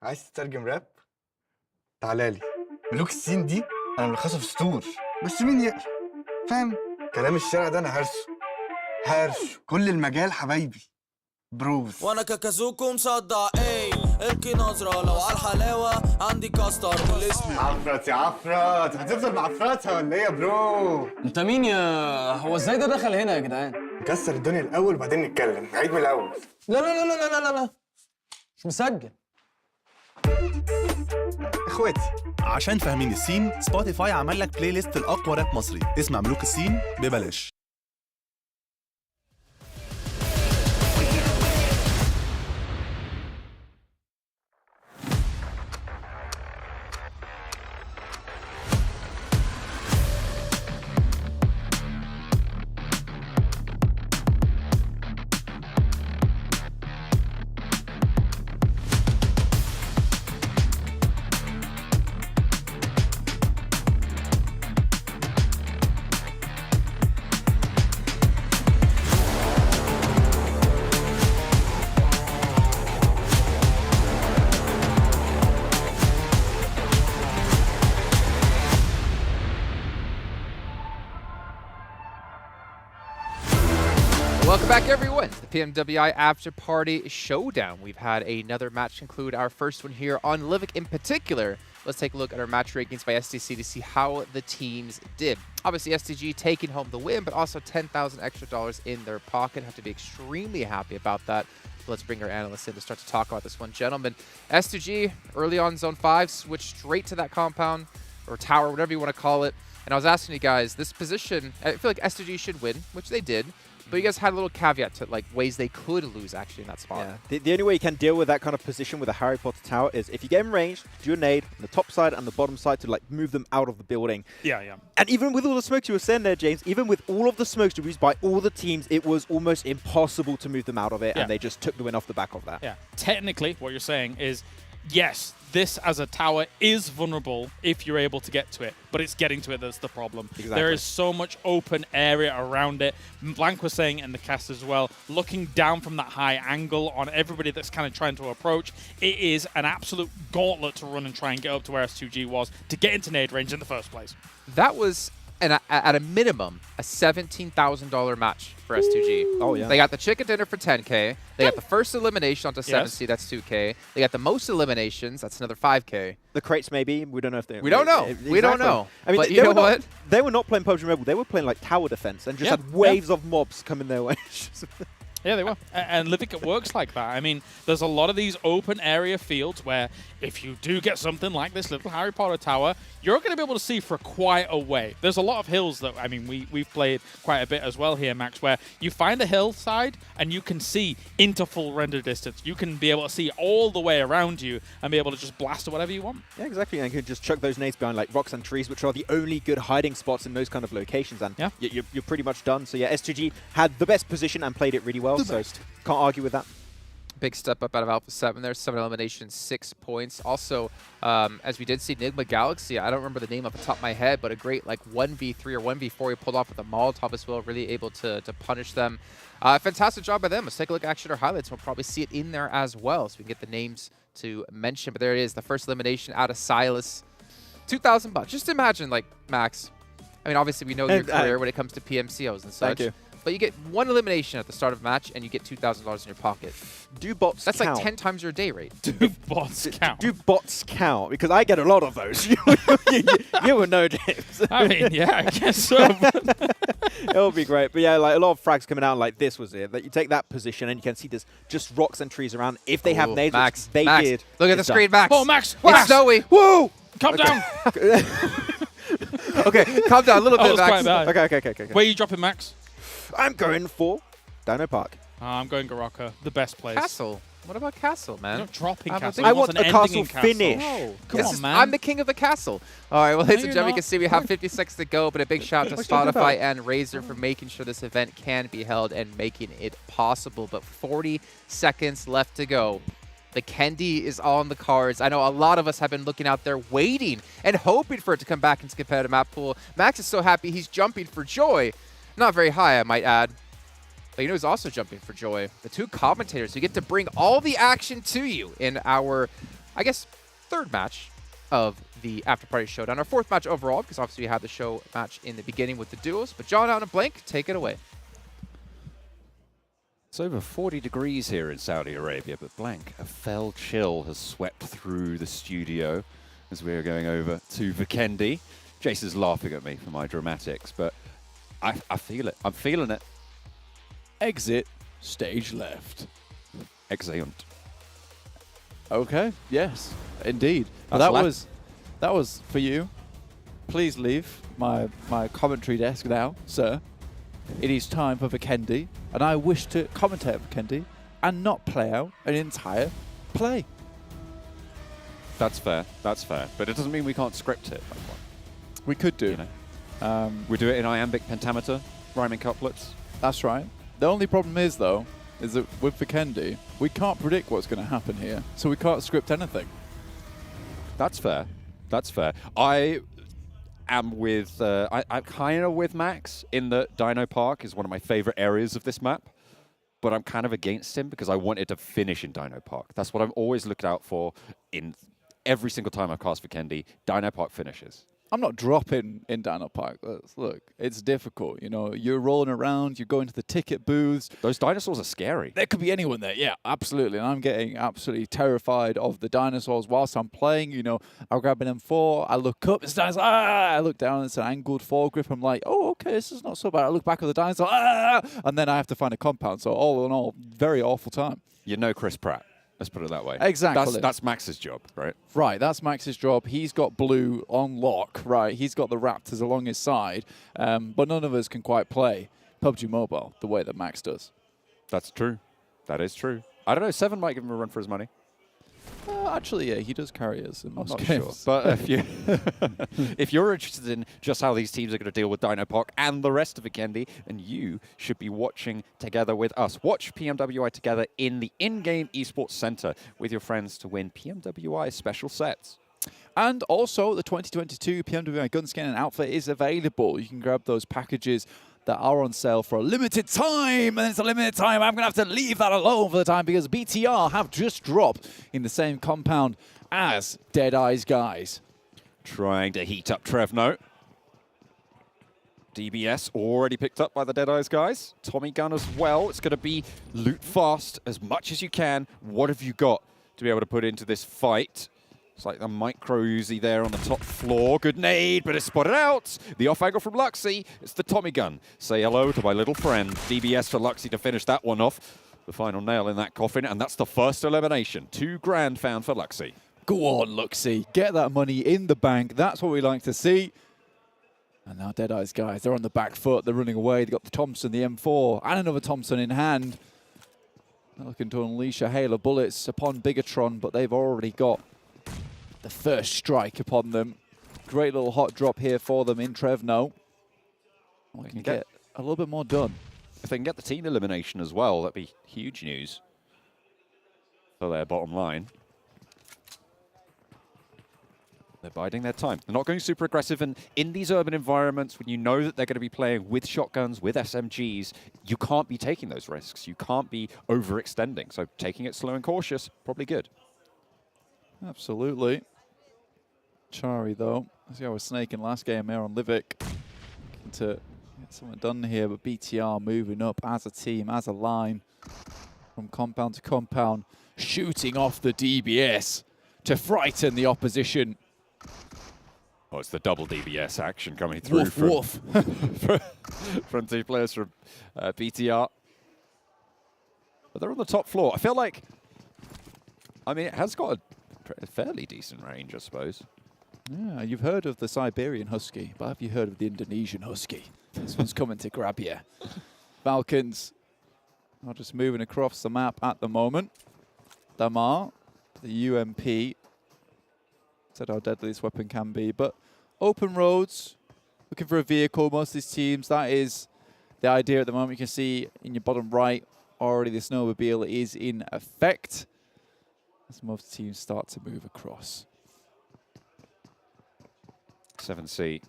عايز تترجم راب؟ تعالى لي. ملوك السين دي انا ملخصها في سطور، بس مين يقرا؟ فاهم؟ كلام الشارع ده انا هرشه كل المجال حبايبي بروز. وانا كاكازوكو مصدع ايه القي نظرة لو على الحلاوة عندي كاستر بالاسم. عفرت يا عفرت، هتفضل معفرتها ولا ايه يا برو؟ انت مين يا هو ازاي ده دخل هنا يا جدعان؟ نكسر الدنيا الاول وبعدين نتكلم، نعيد من الاول. لا لا لا لا لا لا مش مسجل. اخواتي عشان فاهمين السين، سبوتيفاي عمل لك بلاي ليست الاقوى راب مصري، اسمع ملوك السين ببلاش. Welcome back, everyone, to the PMWI Afterparty Showdown. We've had another match conclude, our first one here on Livik in particular. Let's take a look at our match rankings by STC to see how the teams did. Obviously, STG taking home the win, but also $10,000 extra in their pocket. Have to be extremely happy about that. Let's bring our analysts in to start to talk about this one. Gentlemen, S2G, early on Zone 5, switched straight to that compound, or tower, whatever you want to call it. And I was asking you guys, this position, I feel like S2G should win, which they did. But you guys had a little caveat to like ways they could lose actually in that spot. Yeah. The only way you can deal with that kind of position with a Harry Potter tower is if you get in range, do a nade on the top side and the bottom side to like move them out of the building. Yeah, yeah. And even with all the smokes you were saying there, James, even with all of the smokes used by all the teams, it was almost impossible to move them out of it, and they just took the win off the back of that. Yeah. Technically, what you're saying is, yes, this as a tower is vulnerable if you're able to get to it, but it's getting to it that's the problem. Exactly. There is so much open area around it. Blank was saying in the cast as well, looking down from that high angle on everybody that's kind of trying to approach, it is an absolute gauntlet to run and try and get up to where S2G was to get into nade range in the first place. That was, at a minimum, a $17,000 match for S2G. Oh, yeah. They got the chicken dinner for 10K. They got the first elimination onto 7C, that's 2K. They got the most eliminations, that's another 5K. The crates, maybe. We don't know if they... We don't know. Exactly. We don't know. I mean, but you know what? They were not playing PUBG Mobile. They were playing like tower defense and just had waves of mobs coming their way. Yeah, they were. And Livik works like that. I mean, there's a lot of these open area fields where if you do get something like this little Harry Potter tower, you're going to be able to see for quite a way. There's a lot of hills that, I mean, we've played quite a bit as well here, Max, where you find a hillside and you can see into full render distance. You can be able to see all the way around you and be able to just blast whatever you want. Yeah, exactly. And you can just chuck those nades behind like rocks and trees, which are the only good hiding spots in those kind of locations. And you're pretty much done. So yeah, S2G had the best position and played it really well. So can't argue with that. Big step up out of Alpha 7 there. 7 eliminations, 6 points. Also, as we did see, Nigma Galaxy, I don't remember the name off the top of my head, but a great like 1v3 or 1v4 he pulled off with a Molotov as well, really able to punish them. Fantastic job by them. Let's take a look at our highlights. We'll probably see it in there as well, so we can get the names to mention. But there it is, the first elimination out of Silas. $2,000. Just imagine, like, Max, I mean, obviously we know your career when it comes to PMCOs and such. Thank you. But you get one elimination at the start of a match, and you get $2,000 in your pocket. Do bots That's count? like 10 times your day rate. Do bots count? Do bots count? Because I get a lot of those. you would know, James. I mean, yeah, I guess so. It'll be great. But yeah, like a lot of frags coming out like this was it. That you take that position and you can see there's just rocks and trees around. If they have nades, Max, they Max, did. look at the screen, Max. Oh, Max. It's snowy. Whoa! Calm down. Okay, calm down a little bit, Max. Quite bad. Okay. Where are you dropping, Max? I'm going for Dino Park. I'm going Garaka, the best place. Castle. What about Castle, man? You're not dropping Castle. I You want an a ending castle in Castle. finish. No. Come on, man. I'm the king of the castle. All right, well, ladies and you're gentlemen, you not. can see we have 50 seconds to go, but a big shout out to What are you talking Spotify about? and Razer for making sure this event can be held and making it possible. But 40 seconds left to go. Vikendi is on the cards. I know a lot of us have been looking out there waiting and hoping for it to come back into competitive map pool. Max is so happy he's jumping for joy. Not very high, I might add. But you know who's also jumping for joy? The two commentators who get to bring all the action to you in our I guess, third match of the Afterparty Showdown. Our fourth match overall, because obviously we had the show match in the beginning with the duos. But John out and Blank, take it away. It's over 40 degrees here in Saudi Arabia, but Blank, a fell chill has swept through the studio as we are going over to Vikendi. Jason's laughing at me for my dramatics, but I feel it. I'm feeling it. Exit, stage left. Excellent. Okay, yes, indeed. But that was for you. Please leave my commentary desk now, sir. It is time for Vikendi, and I wish to commentate Vikendi and not play out an entire play. That's fair. That's fair. But it doesn't mean we can't script it. We could do. You know? We do it in iambic pentameter, rhyming couplets. That's right. The only problem is, though, is that with Vikendi, we can't predict what's going to happen here, so we can't script anything. That's fair. That's fair. I am with, I'm kind of with Max in that Dino Park is one of my favorite areas of this map, but I'm kind of against him because I wanted to finish in Dino Park. That's what I'm always looked out for in every single time I cast Vikendi. Dino Park finishes. I'm not dropping in Dino Park. Look, it's difficult. You know, you're rolling around, you're going to the ticket booths. Those dinosaurs are scary. There could be anyone there. Yeah, absolutely. And I'm getting absolutely terrified of the dinosaurs whilst I'm playing. You know, I'll grab an M4, I look up, it's dinosaur, I look down, it's an angled foregrip. I'm like, oh, okay, this is not so bad. I look back at the dinosaur, and then I have to find a compound. So all in all, very awful time. You know Chris Pratt. Let's put it that way. Exactly. That's Max's job, right? Right, that's Max's job. He's got blue on lock, right? He's got the Raptors along his side, but none of us can quite play PUBG Mobile the way that Max does. That's true. That is true. I don't know, Seven might give him a run for his money. Actually, yeah, he does carry us in most I'm not games. sure. But if you're interested in just how these teams are going to deal with Dino Park and the rest of Vikendi, then you should be watching together with us. Watch PMWI together in the in-game esports center with your friends to win PMWI special sets. And also, the 2022 PMWI gun skin and outfit is available. You can grab those packages that are on sale for a limited time, and it's a limited time. I'm going to have to leave that alone for the time because BTR have just dropped in the same compound as Deadeyes Guys. Trying to heat up Trevno. DBS already picked up by the Deadeyes Guys. Tommy gun as well. It's going to be loot fast as much as you can. What have you got to be able to put into this fight? It's like the micro Uzi there on the top floor. Good nade, but it's spotted out. The off angle from Luxy. It's the Tommy gun. Say hello to my little friend. DBS for Luxy to finish that one off. The final nail in that coffin, and that's the first elimination. $2 grand found for Luxy. Go on, Luxy. Get that money in the bank. That's what we like to see. And now Deadeyes Guys, they're on the back foot. They're running away. They've got the Thompson, the M4, and another Thompson in hand. They're looking to unleash a hail of bullets upon Bigetron, but they've already got the first strike upon them. Great little hot drop here for them in Trevno. We can get a little bit more done. If they can get the team elimination as well, that'd be huge news for their bottom line. They're biding their time. They're not going super aggressive, and in these urban environments, when you know that they're going to be playing with shotguns, with SMGs, you can't be taking those risks. You can't be overextending. So taking it slow and cautious, probably good. Absolutely. Chari, though, as I was snaking last game here on Livik, looking to get something done here, but BTR moving up as a team, as a line, from compound to compound, shooting off the DBS to frighten the opposition. Oh, it's the double DBS action coming through from two players from BTR. But they're on the top floor. I feel like, I mean, it has got a fairly decent range, I suppose. Yeah, you've heard of the Siberian Husky, but have you heard of the Indonesian Husky? This one's coming to grab you. Falcons are just moving across the map at the moment. Damar, the UMP, said how deadly this weapon can be, but open roads, looking for a vehicle. Most of these teams, that is the idea at the moment. You can see in your bottom right, already the snowmobile is in effect as most teams start to move across. 7C.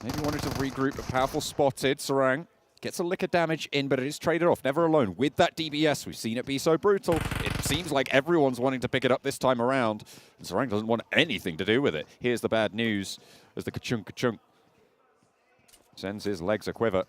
Maybe wanted to regroup, but powerful spotted. Sarang gets a lick of damage in, but it is traded off. Never alone with that DBS. We've seen it be so brutal. It seems like everyone's wanting to pick it up this time around. And Erangel doesn't want anything to do with it. Here's the bad news as the ka-chunk sends his legs a quiver.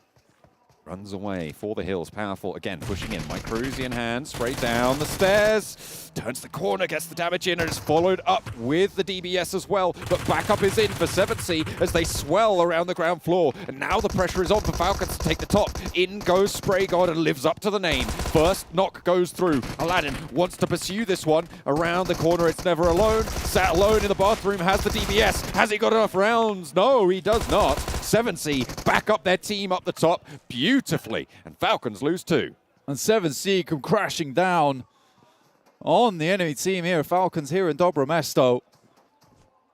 Runs away for the hills, powerful again, pushing in. Mike Cruzy in hand, straight down the stairs, turns the corner, gets the damage in, and is followed up with the DBS as well. But backup is in for 7C as they swell around the ground floor. And now the pressure is on for Falcons to take the top. In goes Spray God and lives up to the name. First knock goes through. Aladdin wants to pursue this one. Around the corner, it's never alone. Sat alone in the bathroom, has the DBS. Has he got enough rounds? No, he does not. 7C back up their team up the top beautifully, and Falcons lose 2. And 7C come crashing down on the enemy team here. Falcons here in Dobro Mesto.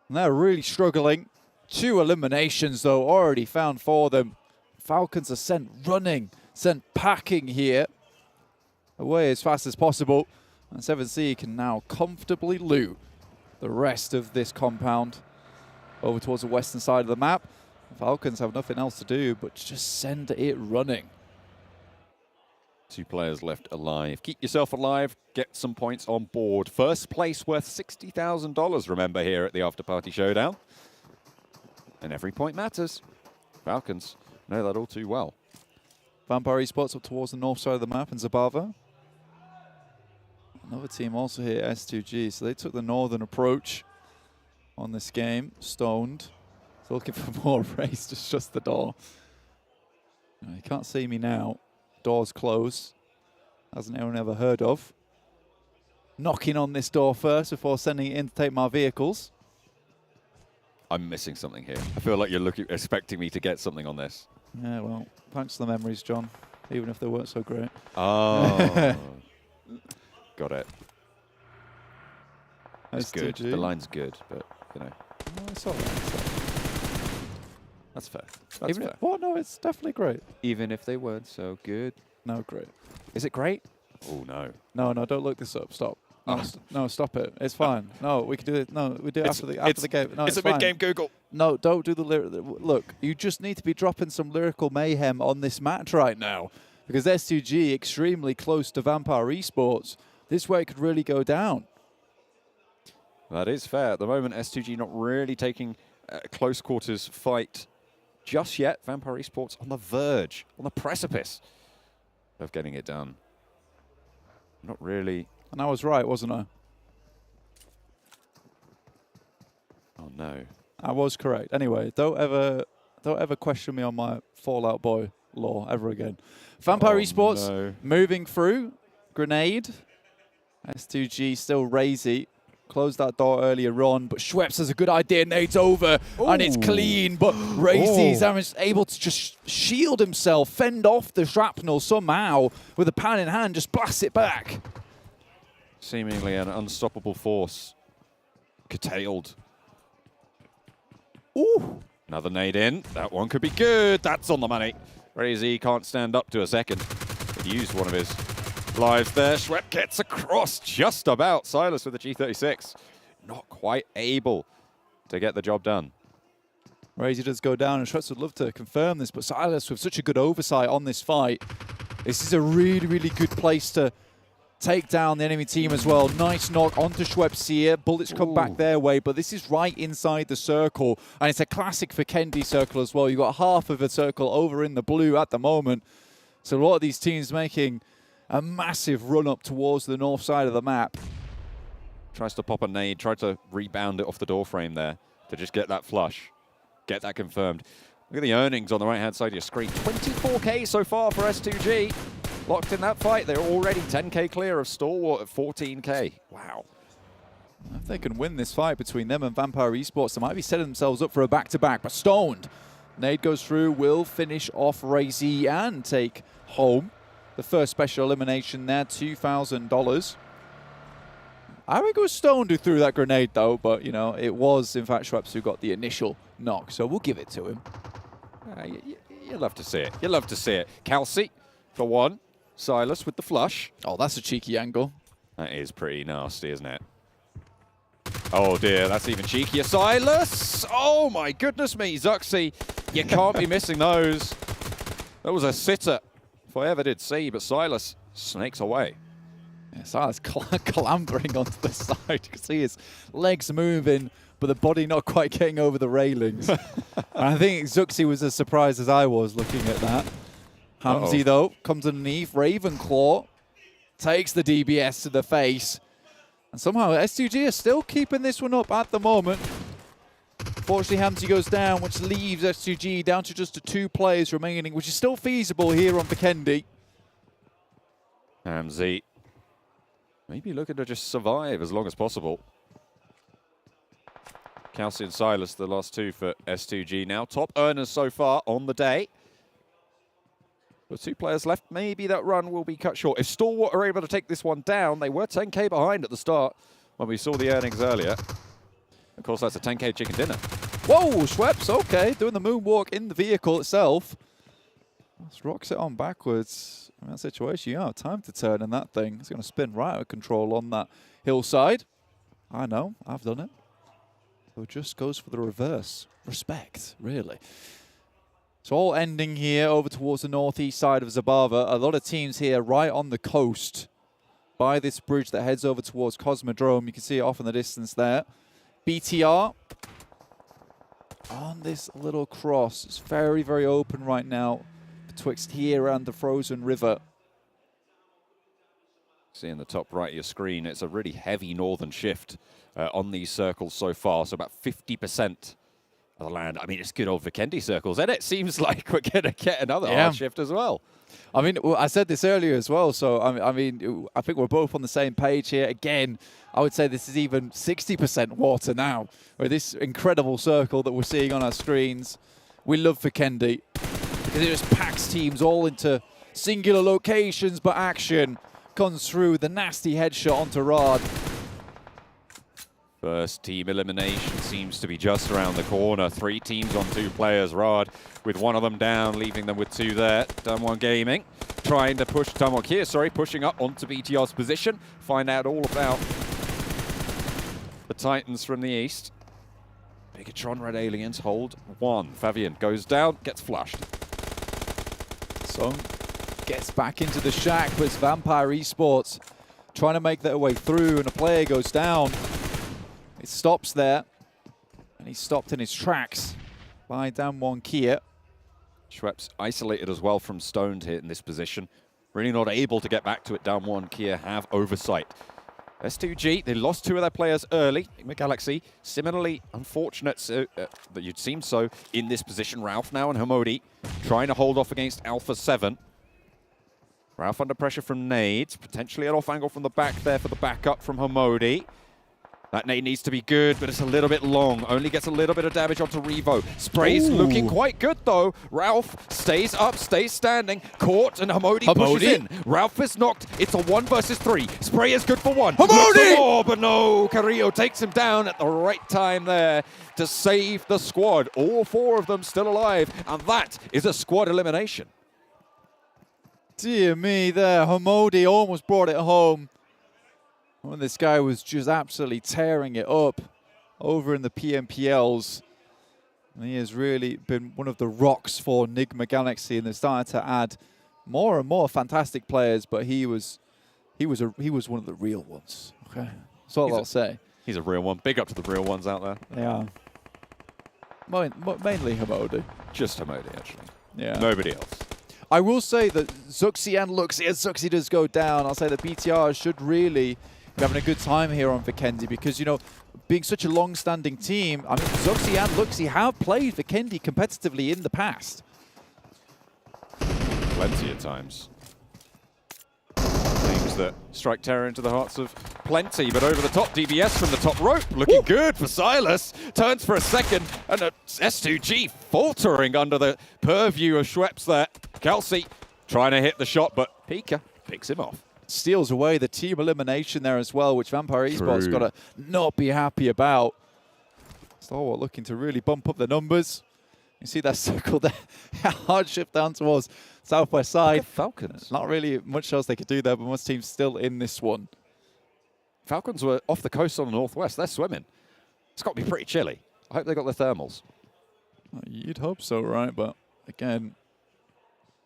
And they're really struggling. 2 eliminations, though, already found for them. Falcons are sent running, sent packing here. Away as fast as possible. And 7C can now comfortably loot the rest of this compound over towards the western side of the map. Falcons have nothing else to do but just send it running. 2 players left alive. Keep yourself alive, get some points on board. First place worth $60,000, remember, here at the Afterparty Showdown. And every point matters. Falcons know that all too well. Vampire Esports up towards the north side of the map in Zabava. Another team also here, S2G, so they took the northern approach on this game. Stoned. Looking for more race to shut the door. No, you can't see me now. Door's closed. Hasn't anyone ever heard of. Knocking on this door first before sending it in to take my vehicles. I'm missing something here. I feel like you're expecting me to get something on this. Yeah, well, thanks for the memories, John. Even if they weren't so great. Oh. Got it. It's good. S2G. The line's good, but, you know. No, it's all right. That's fair. That's fair. Well, no, it's definitely great. Even if they weren't so good. No, great. Is it great? Oh, no. No, don't look this up. Stop. No, no, stop it. It's fine. No, we can do it. No, we do it after the game. No, it's a fine. mid-game Google. No, don't do the lyric. Look, you just need to be dropping some lyrical mayhem on this match right now, because S2G extremely close to Vampire Esports. This way it could really go down. That is fair. At the moment, S2G not really taking a close quarters fight just yet. Vampire Esports on the verge, on the precipice of getting it done. Not really. And I was right, wasn't I? Oh no. I was correct. Anyway, don't ever question me on my Fallout Boy lore ever again. Vampire Esports moving through. Grenade. S2G still Razy. Closed that door earlier on, but Schweppes has a good idea. Nades over, and it's clean, but Razy's able to just shield himself, fend off the shrapnel somehow with a pan in hand, just blast it back. Seemingly an unstoppable force. Curtailed. Ooh. Another nade in. That one could be good. That's on the money. Razy can't stand up to a second. He used one of his lives there. Schwepp gets across just about. Silas with the G36. Not quite able to get the job done. Razy does go down, and Schweppes would love to confirm this, but Silas with such a good oversight on this fight. This is a really, really good place to take down the enemy team as well. Nice knock onto Schweppes here. Bullets come back their way, but this is right inside the circle. And it's a classic Vikendi circle as well. You've got half of a circle over in the blue at the moment. So a lot of these teams making a massive run up towards the north side of the map. Tries to pop a nade, tried to rebound it off the door frame there to just get that flush, get that confirmed. Look at the earnings on the right-hand side of your screen. 24K so far for S2G. Locked in that fight. They're already 10K clear of Stalwart at 14K. Wow. If they can win this fight between them and Vampire Esports, they might be setting themselves up for a back-to-back. But Stoned. Nade goes through, will finish off Razy and take home the first special elimination there, $2,000. I think it was Stoned who threw that grenade, though. But, you know, it was, in fact, Schweppes who got the initial knock. So we'll give it to him. You love to see it. You love to see it. Kelsey for one. Silas with the flush. Oh, that's a cheeky angle. That is pretty nasty, isn't it? Oh dear, that's even cheekier. Silas! Oh my goodness me, Zuxi. You can't be missing those. That was a sitter, if I ever did see, but Silas snakes away. Yeah, Silas clambering onto the side. You can see his legs moving, but the body not quite getting over the railings. And I think Zuxi was as surprised as I was looking at that. Hamzy, though, comes underneath. Ravenclaw takes the DBS to the face. And somehow S2G are still keeping this one up at the moment. Fortunately, Hamzy goes down, which leaves S2G down to just the 2 players remaining, which is still feasible here on Vikendi. Hamzy maybe looking to just survive as long as possible. Kelsey and Silas, the last 2 for S2G now. Top earners so far on the day. With 2 players left, maybe that run will be cut short. If Stalwart are able to take this one down, they were 10k behind at the start when we saw the earnings earlier. Of course, that's a 10k chicken dinner. Whoa, Schweppes, okay, doing the moonwalk in the vehicle itself. Let's rocks it on backwards. In that situation, you have time to turn in that thing. It's going to spin right out of control on that hillside. I know, I've done it. So it just goes for the reverse. Respect, really. It's all ending here over towards the northeast side of Zabava. A lot of teams here right on the coast by this bridge that heads over towards Cosmodrome. You can see it off in the distance there. BTR on this little cross. It's very, very open right now betwixt here and the frozen river. See in the top right of your screen, it's a really heavy northern shift on these circles so far. So about 50% of the land. I mean, it's good old Vikendi circles, and it seems like we're going to get another hard shift as well. I mean, I said this earlier as well, so I mean, I think we're both on the same page here. Again, I would say this is even 60% water now, with this incredible circle that we're seeing on our screens. We love Vikendi because it just packs teams all into singular locations, but action comes through. The nasty headshot onto Riyadh. First team elimination seems to be just around the corner. 3 teams on 2 players. Riyadh with one of them down, leaving them with 2 there. Damwon Gaming trying to push Damwon here, pushing up onto BTR's position. Find out all about the Titans from the east. Bigetron Red Aliens hold 1. Fabian goes down, gets flushed. So gets back into the shack, but it's Vampire Esports trying to make their way through, and a player goes down. It stops there, and he's stopped in his tracks by Damwon Kia. Schweppes isolated as well from Stoned here in this position. Really not able to get back to it. Damwon Kia have oversight. S2G, they lost 2 of their players early. Nigma Galaxy, similarly unfortunate that you'd seem so in this position. Ralph now and Hamodi trying to hold off against Alpha 7. Ralph under pressure from nades, potentially an off angle from the back there for the backup from Hamodi. That nade needs to be good, but it's a little bit long. Only gets a little bit of damage onto Revo. Spray's looking quite good, though. Ralph stays up, stays standing. Caught, and Hamodi pushes in. Ralph is knocked. It's a 1 versus 3. Spray is good for 1. Hamodi! More, but no, Carrillo takes him down at the right time there to save the squad. All 4 of them still alive, and that is a squad elimination. Dear me there, Hamodi almost brought it home. When this guy was just absolutely tearing it up over in the PMPLs. And he has really been one of the rocks for Nigma Galaxy, and they're starting to add more and more fantastic players, but he was one of the real ones. Okay. That's all I'll say. He's a real one. Big up to the real ones out there. Yeah. Mainly Hamodi. Just Hamodi, actually. Yeah. Nobody else. I will say that Zuxi and Luxi, as Zuxi does go down, I'll say that BTR should really be having a good time here on Vikendi because, you know, being such a long-standing team, I mean, Zuxi and Luxi have played Vikendi competitively in the past. Plenty of times. Teams that strike terror into the hearts of plenty, but over the top, DBS from the top rope, looking good for Silas. Turns for a second, and a S2G faltering under the purview of Schweppes there. Kelsey trying to hit the shot, but Pika picks him off. Steals away the team elimination there as well, which Vampire Esports got to not be happy about. Stalwart looking to really bump up the numbers. You see that circle there, hard shift down towards southwest side. Falcons. Not really much else they could do there, but most teams still in this one. Falcons were off the coast on the northwest. They're swimming. It's got to be pretty chilly. I hope they got their thermals. You'd hope so, right? But again,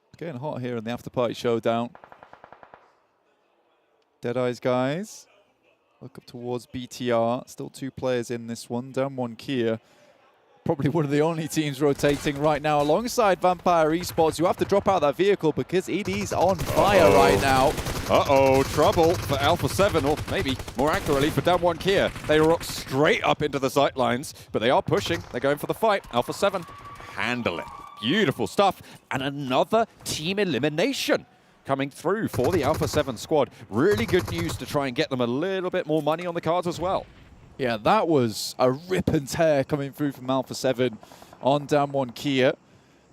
it's getting hot here in the Afterparty Showdown. Deadeyes Guys look up towards BTR. Still 2 players in this one. Down 1 Kia. Probably one of the only teams rotating right now alongside Vampire Esports. You have to drop out that vehicle because it is on fire right now. Uh-oh, trouble for Alpha 7, or maybe more accurately for Down 1 Kia. They rock straight up into the sight lines, but they are pushing. They're going for the fight. Alpha 7 handle it. Beautiful stuff. And another team elimination coming through for the Alpha 7 squad. Really good news to try and get them a little bit more money on the cards as well. Yeah, that was a rip and tear coming through from Alpha 7 on Down 1 Kia.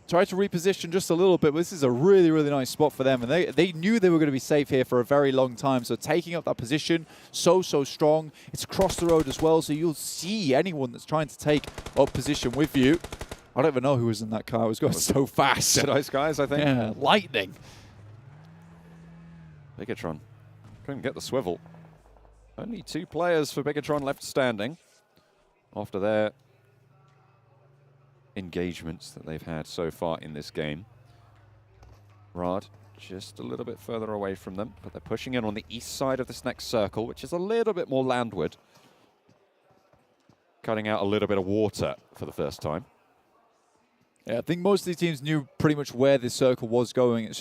Tried to reposition just a little bit, but this is a really, really nice spot for them. And they knew they were going to be safe here for a very long time. So taking up that position, so strong. It's across the road as well, so you'll see anyone that's trying to take up position with you. I don't even know who was in that car. It was going so fast. Deadeyes Guys, I think. Yeah, lightning. Bigetron couldn't get the swivel. Only 2 players for Bigetron left standing after their engagements that they've had so far in this game. Riyadh just a little bit further away from them, but they're pushing in on the east side of this next circle, which is a little bit more landward. Cutting out a little bit of water for the first time. Yeah, I think most of these teams knew pretty much where this circle was going.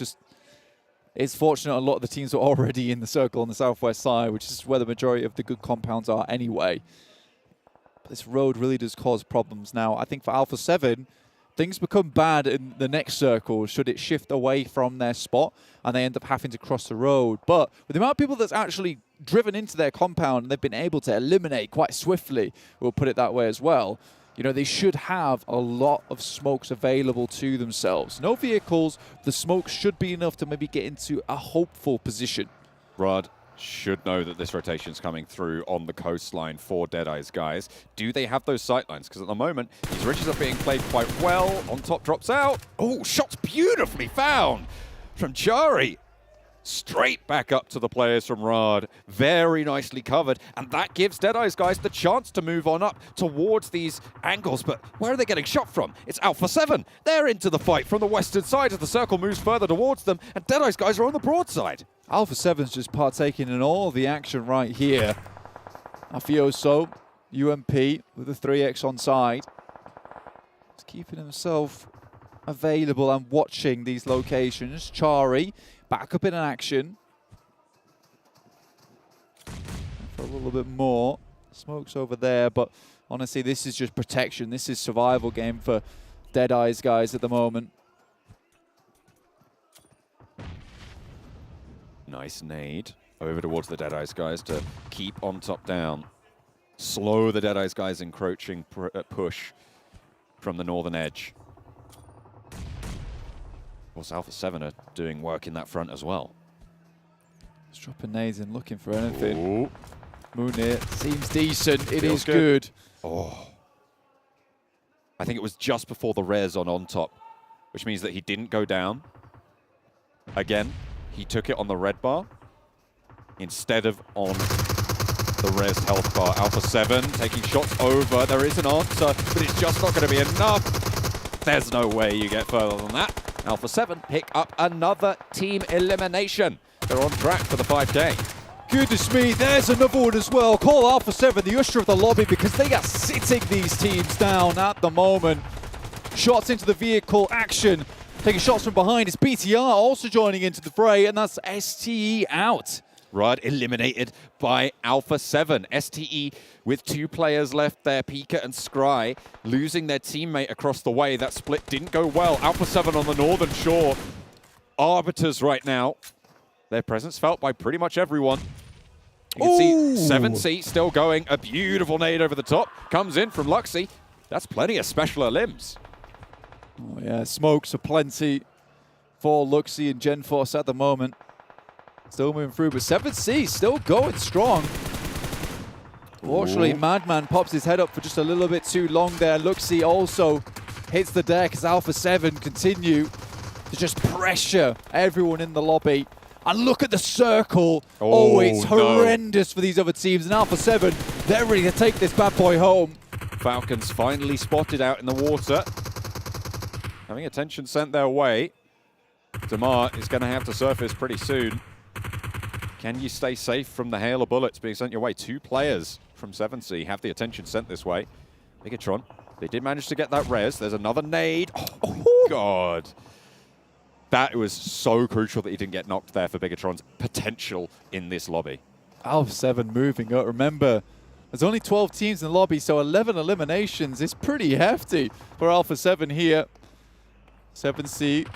It's fortunate a lot of the teams were already in the circle on the southwest side, which is where the majority of the good compounds are anyway. But this road really does cause problems now. I think for Alpha 7, things become bad in the next circle should it shift away from their spot and they end up having to cross the road. But with the amount of people that's actually driven into their compound and they've been able to eliminate quite swiftly, we'll put it that way as well, you know, they should have a lot of smokes available to themselves. No vehicles, the smoke should be enough to maybe get into a hopeful position. Riyadh should know that this rotation's coming through on the coastline for Deadeyes Guys. Do they have those sightlines? Because at the moment, these ridges are being played quite well. On top drops out. Oh, shots beautifully found from Jari. Straight back up to the players from Riyadh. Very nicely covered. And that gives Deadeyes Guys the chance to move on up towards these angles. But where are they getting shot from? It's Alpha 7. They're into the fight from the western side as the circle moves further towards them. And Deadeyes Guys are on the broadside. Alpha 7's just partaking in all the action right here. Afioso, UMP with the 3x on side. He's keeping himself available and watching these locations. Chari back up in action. For a little bit more. Smoke's over there, but honestly, this is just protection. This is survival game for Deadeyes Guys at the moment. Nice nade over towards the Deadeyes Guys to keep on top down. Slow the Deadeyes Guys encroaching push from the northern edge. Of course, Alpha 7 are doing work in that front as well. Just dropping nades and looking for anything. Ooh. Munir seems decent. It Feels is good. Oh. I think it was just before the res on top, which means that he didn't go down. Again, he took it on the red bar instead of on the res health bar. Alpha 7 taking shots over. There is an answer, but it's just not going to be enough. There's no way you get further than that. Alpha 7 pick up another team elimination. They're on track for the 5K. Goodness me, there's another one as well. Call Alpha 7 the usher of the lobby because they are sitting these teams down at the moment. Shots into the vehicle, action. Taking shots from behind. It's BTR also joining into the fray, and that's STE out. Riyadh eliminated by Alpha 7. STE with 2 players left there, Pika and Scry, losing their teammate across the way. That split didn't go well. Alpha 7 on the northern shore. Arbiters right now. Their presence felt by pretty much everyone. You can see 7C still going. A beautiful nade over the top. Comes in from Luxy. That's plenty of specialer limbs. Oh yeah, smokes are plenty for Luxy and GenForce at the moment. Still moving through, but 7C still going strong. Fortunately, Madman pops his head up for just a little bit too long there. Luxy also hits the deck as Alpha 7 continue to just pressure everyone in the lobby. And look at the circle. Oh, it's horrendous for these other teams. And Alpha 7, they're ready to take this bad boy home. Falcons finally spotted out in the water. Having attention sent their way. Damar is going to have to surface pretty soon. Can you stay safe from the hail of bullets being sent your way? 2 players from 7C have the attention sent this way. Bigetron, they did manage to get that res. There's another nade. Oh, God. That was so crucial that he didn't get knocked there for Bigetron's potential in this lobby. Alpha 7 moving up. Remember, there's only 12 teams in the lobby, so 11 eliminations is pretty hefty for Alpha 7 here. 7C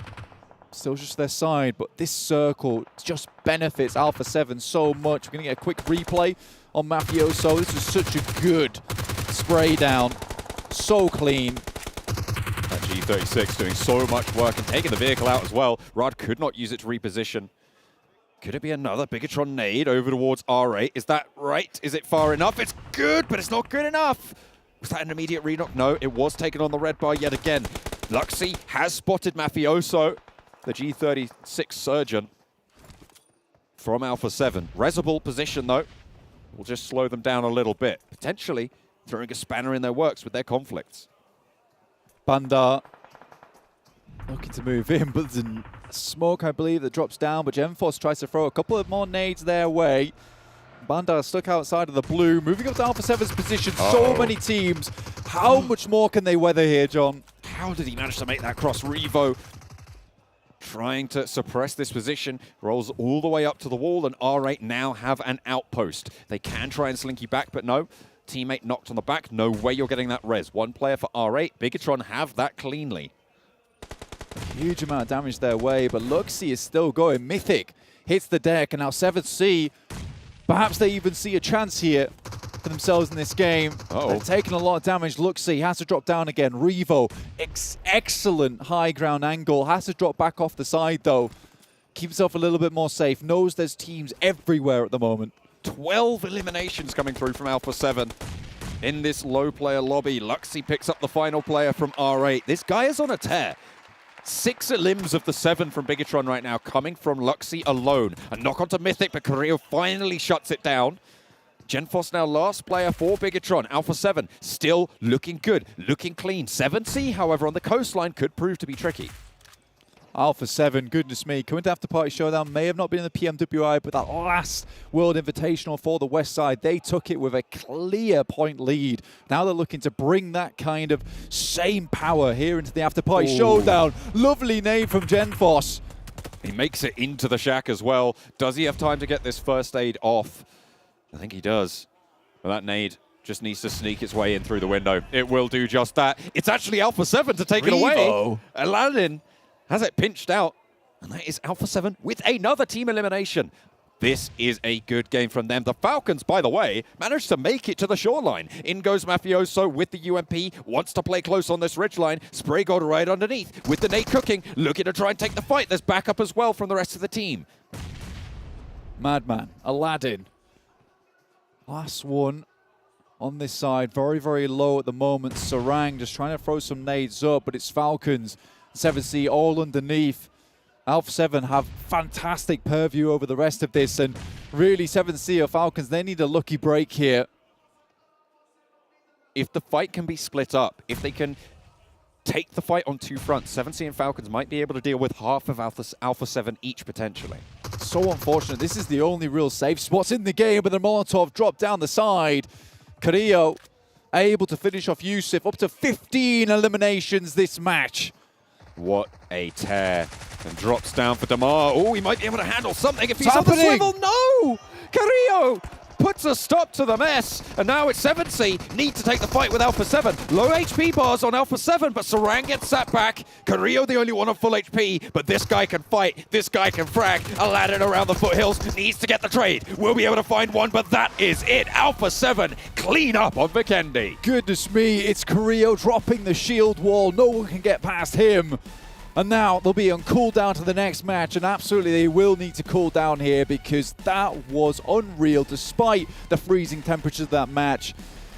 still just their side, but this circle just benefits Alpha 7 so much. We're going to get a quick replay on Mafioso. This is such a good spray down. So clean. That G36 doing so much work and taking the vehicle out as well. Rod could not use it to reposition. Could it be another Bigetron nade over towards R8? Is that right? Is it far enough? It's good, but it's not good enough. Was that an immediate re-knock? No, it was taken on the red bar yet again. Luxy has spotted Mafioso, the G36 surgeon from Alpha 7. Resable position, though. Will just slow them down a little bit. Potentially throwing a spanner in their works with their conflicts. Bandar looking to move in, but there's a smoke, I believe, that drops down, but Genforce tries to throw a couple of more nades their way. Bandar stuck outside of the blue, moving up to Alpha 7's position. So many teams. How much more can they weather here, John? How did he manage to make that cross? Revo trying to suppress this position, rolls all the way up to the wall, and R8 now have an outpost. They can try and slinky back, but no. Teammate knocked on the back. No way you're getting that res. 1 player for R8. Bigetron have that cleanly. Huge amount of damage their way, but Luxy is still going. Mythic hits the deck, and now 7C, perhaps they even see a chance here for themselves in this game. They're taking a lot of damage. Luxy has to drop down again. Revo, excellent high ground angle. Has to drop back off the side, though. Keep himself a little bit more safe. Knows there's teams everywhere at the moment. 12 eliminations coming through from Alpha 7 in this low player lobby. Luxy picks up the final player from R8. This guy is on a tear. 6 elims of the 7 from Bigetron right now coming from Luxy alone. A knock onto Mythic, but Carrillo finally shuts it down. Genforce now last player for Bigetron. Alpha 7 still looking good, looking clean. 7C, however, on the coastline could prove to be tricky. Alpha 7, goodness me, coming to Afterparty Showdown, may have not been in the PMWI, but that last World Invitational for the West Side, they took it with a clear point lead. Now they're looking to bring that kind of same power here into the Afterparty Showdown. Lovely name from Genforce. He makes it into the shack as well. Does he have time to get this first aid off? I think he does. But that nade just needs to sneak its way in through the window. It will do just that. It's actually Alpha 7 to take it away. Aladdin has it pinched out, and that is Alpha 7 with another team elimination. This is a good game from them. The Falcons, by the way, managed to make it to the shoreline. In goes Mafioso with the UMP, wants to play close on this ridgeline. Spray God right underneath with the nade cooking, looking to try and take the fight. There's backup as well from the rest of the team. Madman, Aladdin. Last one on this side, very, very low at the moment. Sarang just trying to throw some nades up, but it's Falcons. 7C all underneath. Alpha 7 have fantastic purview over the rest of this, and really 7C or Falcons, they need a lucky break here. If the fight can be split up, if they can take the fight on 2 fronts, 7C and Falcons might be able to deal with half of Alpha 7 each potentially. So unfortunate. This is the only real safe spots in the game, but the Molotov dropped down the side. Carrillo able to finish off Yusuf. Up to 15 eliminations this match. What a tear. And drops down for Damar. Oh, he might be able to handle something if he's on the swivel. No! Carrillo puts a stop to the mess. And now it's 7C. Need to take the fight with Alpha 7. Low HP bars on Alpha 7, but Sarang gets sat back. Carrillo the only one on full HP, but this guy can fight. This guy can frag. Aladdin around the foothills needs to get the trade. We'll be able to find one, but that is it. Alpha 7 clean up on Vikendi. Goodness me, it's Carrillo dropping the shield wall. No one can get past him. And now they'll be on cooldown to the next match, and absolutely they will need to cool down here because that was unreal despite the freezing temperatures of that match.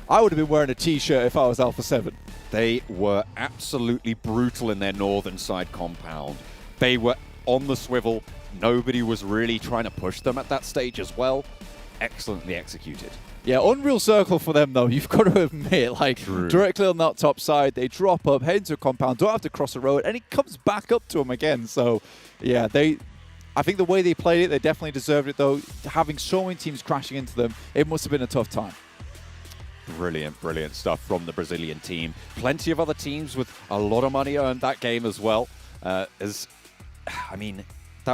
I would have been wearing a t-shirt if I was Alpha 7. They were absolutely brutal in their northern side compound. They were on the swivel. Nobody was really trying to push them at that stage as well. Excellently executed. Yeah, unreal circle for them, though. You've got to admit, like, directly on that top side, they drop up, head into a compound, don't have to cross the road, and it comes back up to them again. So, yeah, they I think the way they played it, they definitely deserved it, though. Having so many teams crashing into them, it must have been a tough time. Brilliant, brilliant stuff from the Brazilian team. Plenty of other teams with a lot of money earned that game as well. That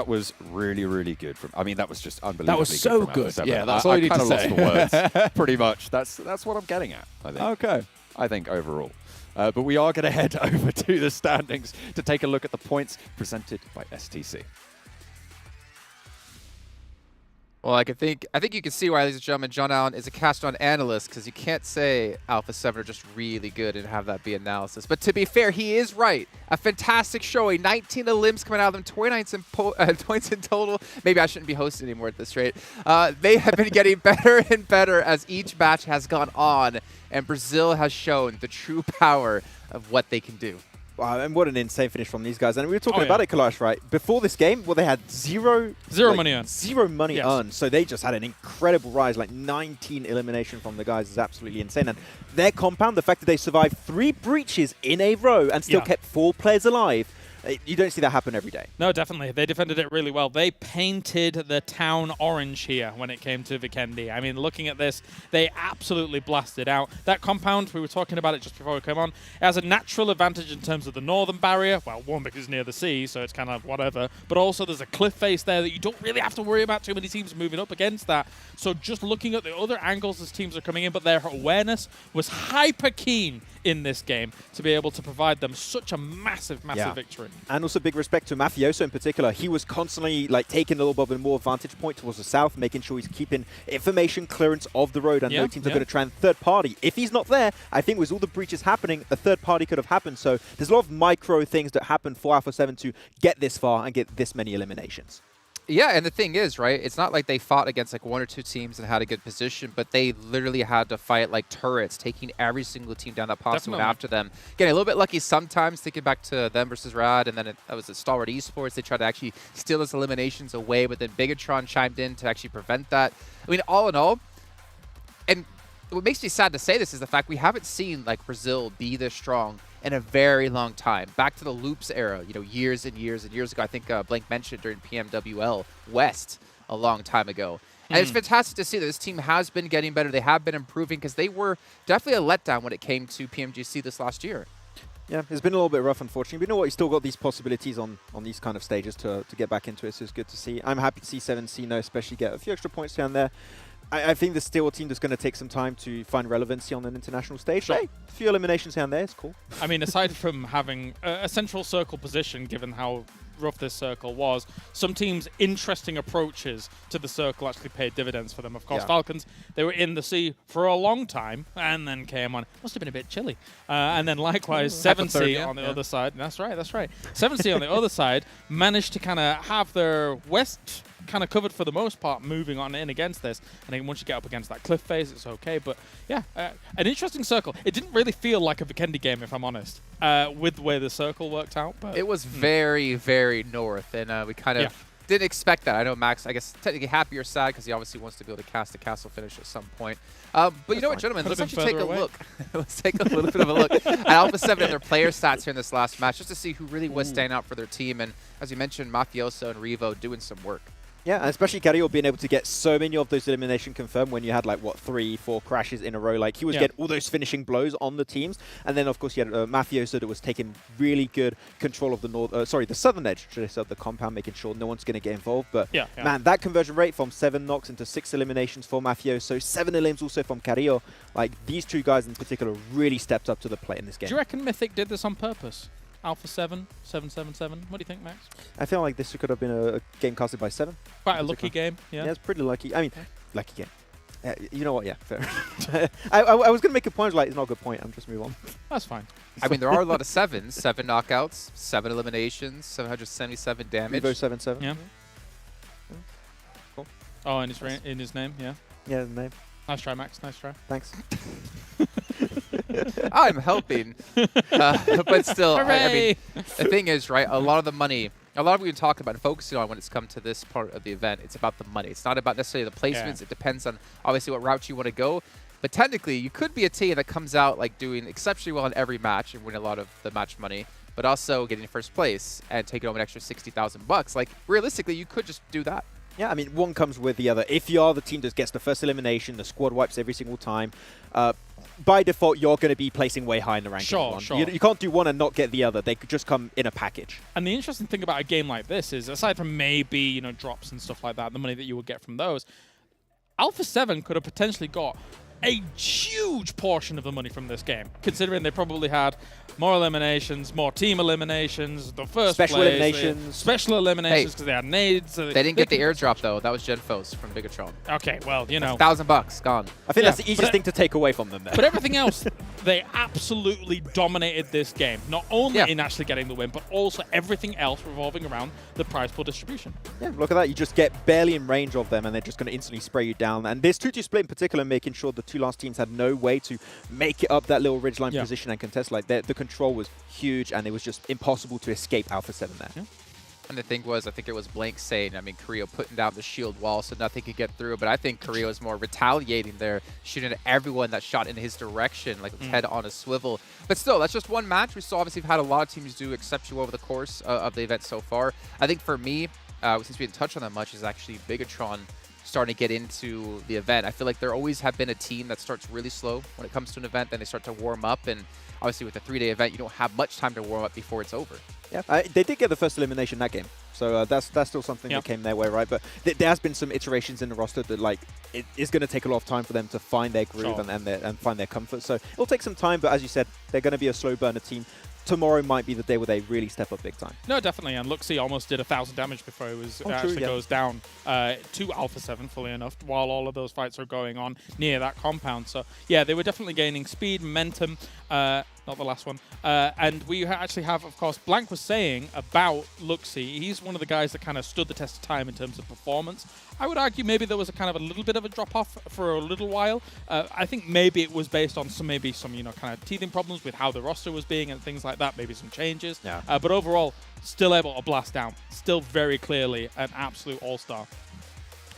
was really, really good. That was just unbelievably That was so good. good. From Yeah, that's all you need to say. I kind of lost the words, pretty much. That's what I'm getting at, I think. Okay. I think overall. But we are going to head over to the standings to take a look at the points presented by STC. Well, I think you can see why, ladies and gentlemen, John Allen is a cast-on analyst, because you can't say Alpha 7 are just really good and have that be analysis. But to be fair, he is right. A fantastic showing. 19 elims coming out of them, 29 points in total. Maybe I shouldn't be hosting anymore at this rate. They have been getting better and better as each match has gone on, and Brazil has shown the true power of what they can do. Wow, and what an insane finish from these guys. And we were talking about it, Kalash, right? Before this game, well, they had zero money earned. Zero money earned. So they just had an incredible rise, like 19 elimination from the guys is absolutely insane. And their compound, the fact that they survived 3 breaches in a row and still kept 4 players alive, you don't see that happen every day. No, definitely. They defended it really well. They painted the town orange here when it came to Vikendi. I mean, looking at this, they absolutely blasted out. That compound, we were talking about it just before we came on, it has a natural advantage in terms of the northern barrier. Well, one, because it's near the sea, so it's kind of whatever. But also there's a cliff face there that you don't really have to worry about too many teams moving up against that. So just looking at the other angles as teams are coming in, but their awareness was hyper keen in this game to be able to provide them such a massive victory. And also big respect to Mafioso in particular. He was constantly taking a little bit more vantage point towards the south, making sure he's keeping information clearance of the road. And no teams are going to try and third party. If he's not there, I think with all the breaches happening, a third party could have happened. So there's a lot of micro things that happen for Alpha 7 to get this far and get this many eliminations. Yeah, and the thing is, right, it's not like they fought against 1 or 2 teams and had a good position, but they literally had to fight like turrets, taking every single team down that possible went after them. Getting a little bit lucky sometimes, thinking back to them versus Riyadh, and then that was at Stalwart Esports. They tried to actually steal those eliminations away, but then Bigetron chimed in to actually prevent that. I mean, all in all, and what makes me sad to say this is the fact we haven't seen Brazil be this strong in a very long time. Back to the Loops era, years and years and years ago. I think Blank mentioned during PMWL West a long time ago. And it's fantastic to see that this team has been getting better. They have been improving, because they were definitely a letdown when it came to PMGC this last year. Yeah, it's been a little bit rough, unfortunately. But you know what? You still got these possibilities on these kind of stages to get back into it, so it's good to see. I'm happy to see 7C especially get a few extra points down there. I think the Stalwart team is going to take some time to find relevancy on an international stage. Hey, a few eliminations down there, it's cool. I mean, aside from having a central circle position, given how rough this circle was, some teams' interesting approaches to the circle actually paid dividends for them. Of course, Falcons, they were in the sea for a long time and then came on. Must have been a bit chilly. And then likewise, 7C on the other side. That's right. 7C on the other side managed to kind of have their west kind of covered for the most part, moving on in against this. And then once you get up against that cliff face, it's okay. But yeah, an interesting circle. It didn't really feel like a Vikendi game, if I'm honest, with the way the circle worked out. But it was very, very north, and we kind of didn't expect that. I know Max, I guess, technically happy or sad, because he obviously wants to be able to cast a castle finish at some point. But you know what, gentlemen, let's actually take a look. Let's take a little bit of a look at Alpha 7 and their player stats here in this last match, just to see who really was standing out for their team. And as you mentioned, Mafioso and Revo doing some work. Yeah, and especially Cario being able to get so many of those elimination confirmed when you had 3, 4 crashes in a row. He was getting all those finishing blows on the teams. And then, of course, you had Mafioso that was taking really good control of the the southern edge, should I say, of the compound, making sure no one's going to get involved. But, man, that conversion rate from 7 knocks into 6 eliminations for Mafioso, 7 elims also from Cario. These 2 guys in particular really stepped up to the plate in this game. Do you reckon Mythic did this on purpose? Alpha 7, 777. What do you think, Max? I feel like this could have been a game casted by 7. Quite a lucky game, yeah. Yeah, it's pretty lucky. I mean, lucky game. You know what? Yeah, fair. I was going to make a point, it's not a good point. I'm just move on. That's fine. I mean, there are a lot of 7s. 7 knockouts, 7 eliminations, 777 damage. Revo 7-7. Yeah. Cool. Oh, in his name, yeah. Yeah, the name. Nice try, Max. Nice try. Thanks. I'm helping. But still, I mean, the thing is, right, a lot of the money, a lot of what we talk about and focusing on when it's come to this part of the event, it's about the money. It's not about necessarily the placements. It depends on, obviously, what route you want to go. But technically, you could be a team that comes out doing exceptionally well in every match and win a lot of the match money. but also getting first place and taking home an extra $60,000. Like, realistically, you could just do that. Yeah, I mean, one comes with the other. If you are the team that gets the first elimination, the squad wipes every single time, by default, you're going to be placing way high in the ranking. Sure. You can't do one and not get the other. They could just come in a package. And the interesting thing about a game like this is, aside from maybe, you know, drops and stuff like that, the money that you would get from those, Alpha 7 could have potentially got a huge portion of the money from this game, considering they probably had more eliminations, more team eliminations, the first special eliminations because they had nades. They didn't get the airdrop though. That was Genfos from Bigetron. Okay, well, you know, $1,000 gone. I think that's the easiest thing to take away from them there. But everything else, they absolutely dominated this game. Not only in actually getting the win, but also everything else revolving around the prize pool distribution. Yeah, look at that. You just get barely in range of them, and they're just going to instantly spray you down. And this 2-2 split in particular, making sure the two last teams had no way to make it up that little ridgeline position and contest. Like, the control was huge, and it was just impossible to escape Alpha 7 there. Yeah. And the thing was, I think it was Blank saying, I mean, Carrillo putting down the shield wall so nothing could get through, but I think Carrillo was more retaliating there, shooting at everyone that shot in his direction, like with head on a swivel. But still, that's just one match. We still obviously have had a lot of teams do exceptional over the course of the event so far. I think for me, since we didn't touch on that much, is actually Bigetron starting to get into the event. I feel like there always have been a team that starts really slow when it comes to an event, then they start to warm up, and obviously with a 3-day event, you don't have much time to warm up before it's over. Yeah, they did get the first elimination that game, so that's still something that came their way, right? But there has been some iterations in the roster that, like, it is going to take a lot of time for them to find their groove and find their comfort. So it'll take some time, but as you said, they're going to be a slow burner team. Tomorrow might be the day where they really step up big time. No, definitely. And Luxie almost did 1,000 damage before it was goes down to Alpha 7, fully enough, while all of those fights are going on near that compound. So, yeah, they were definitely gaining speed, momentum. Not the last one. And we actually have, of course, Blank was saying about Luxie. He's one of the guys that kind of stood the test of time in terms of performance. I would argue maybe there was a kind of a little bit of a drop-off for a little while. I think maybe it was based on some you know, kind of teething problems with how the roster was being and things like that, maybe some changes. Yeah. But overall, still able to blast down. Still very clearly an absolute all-star.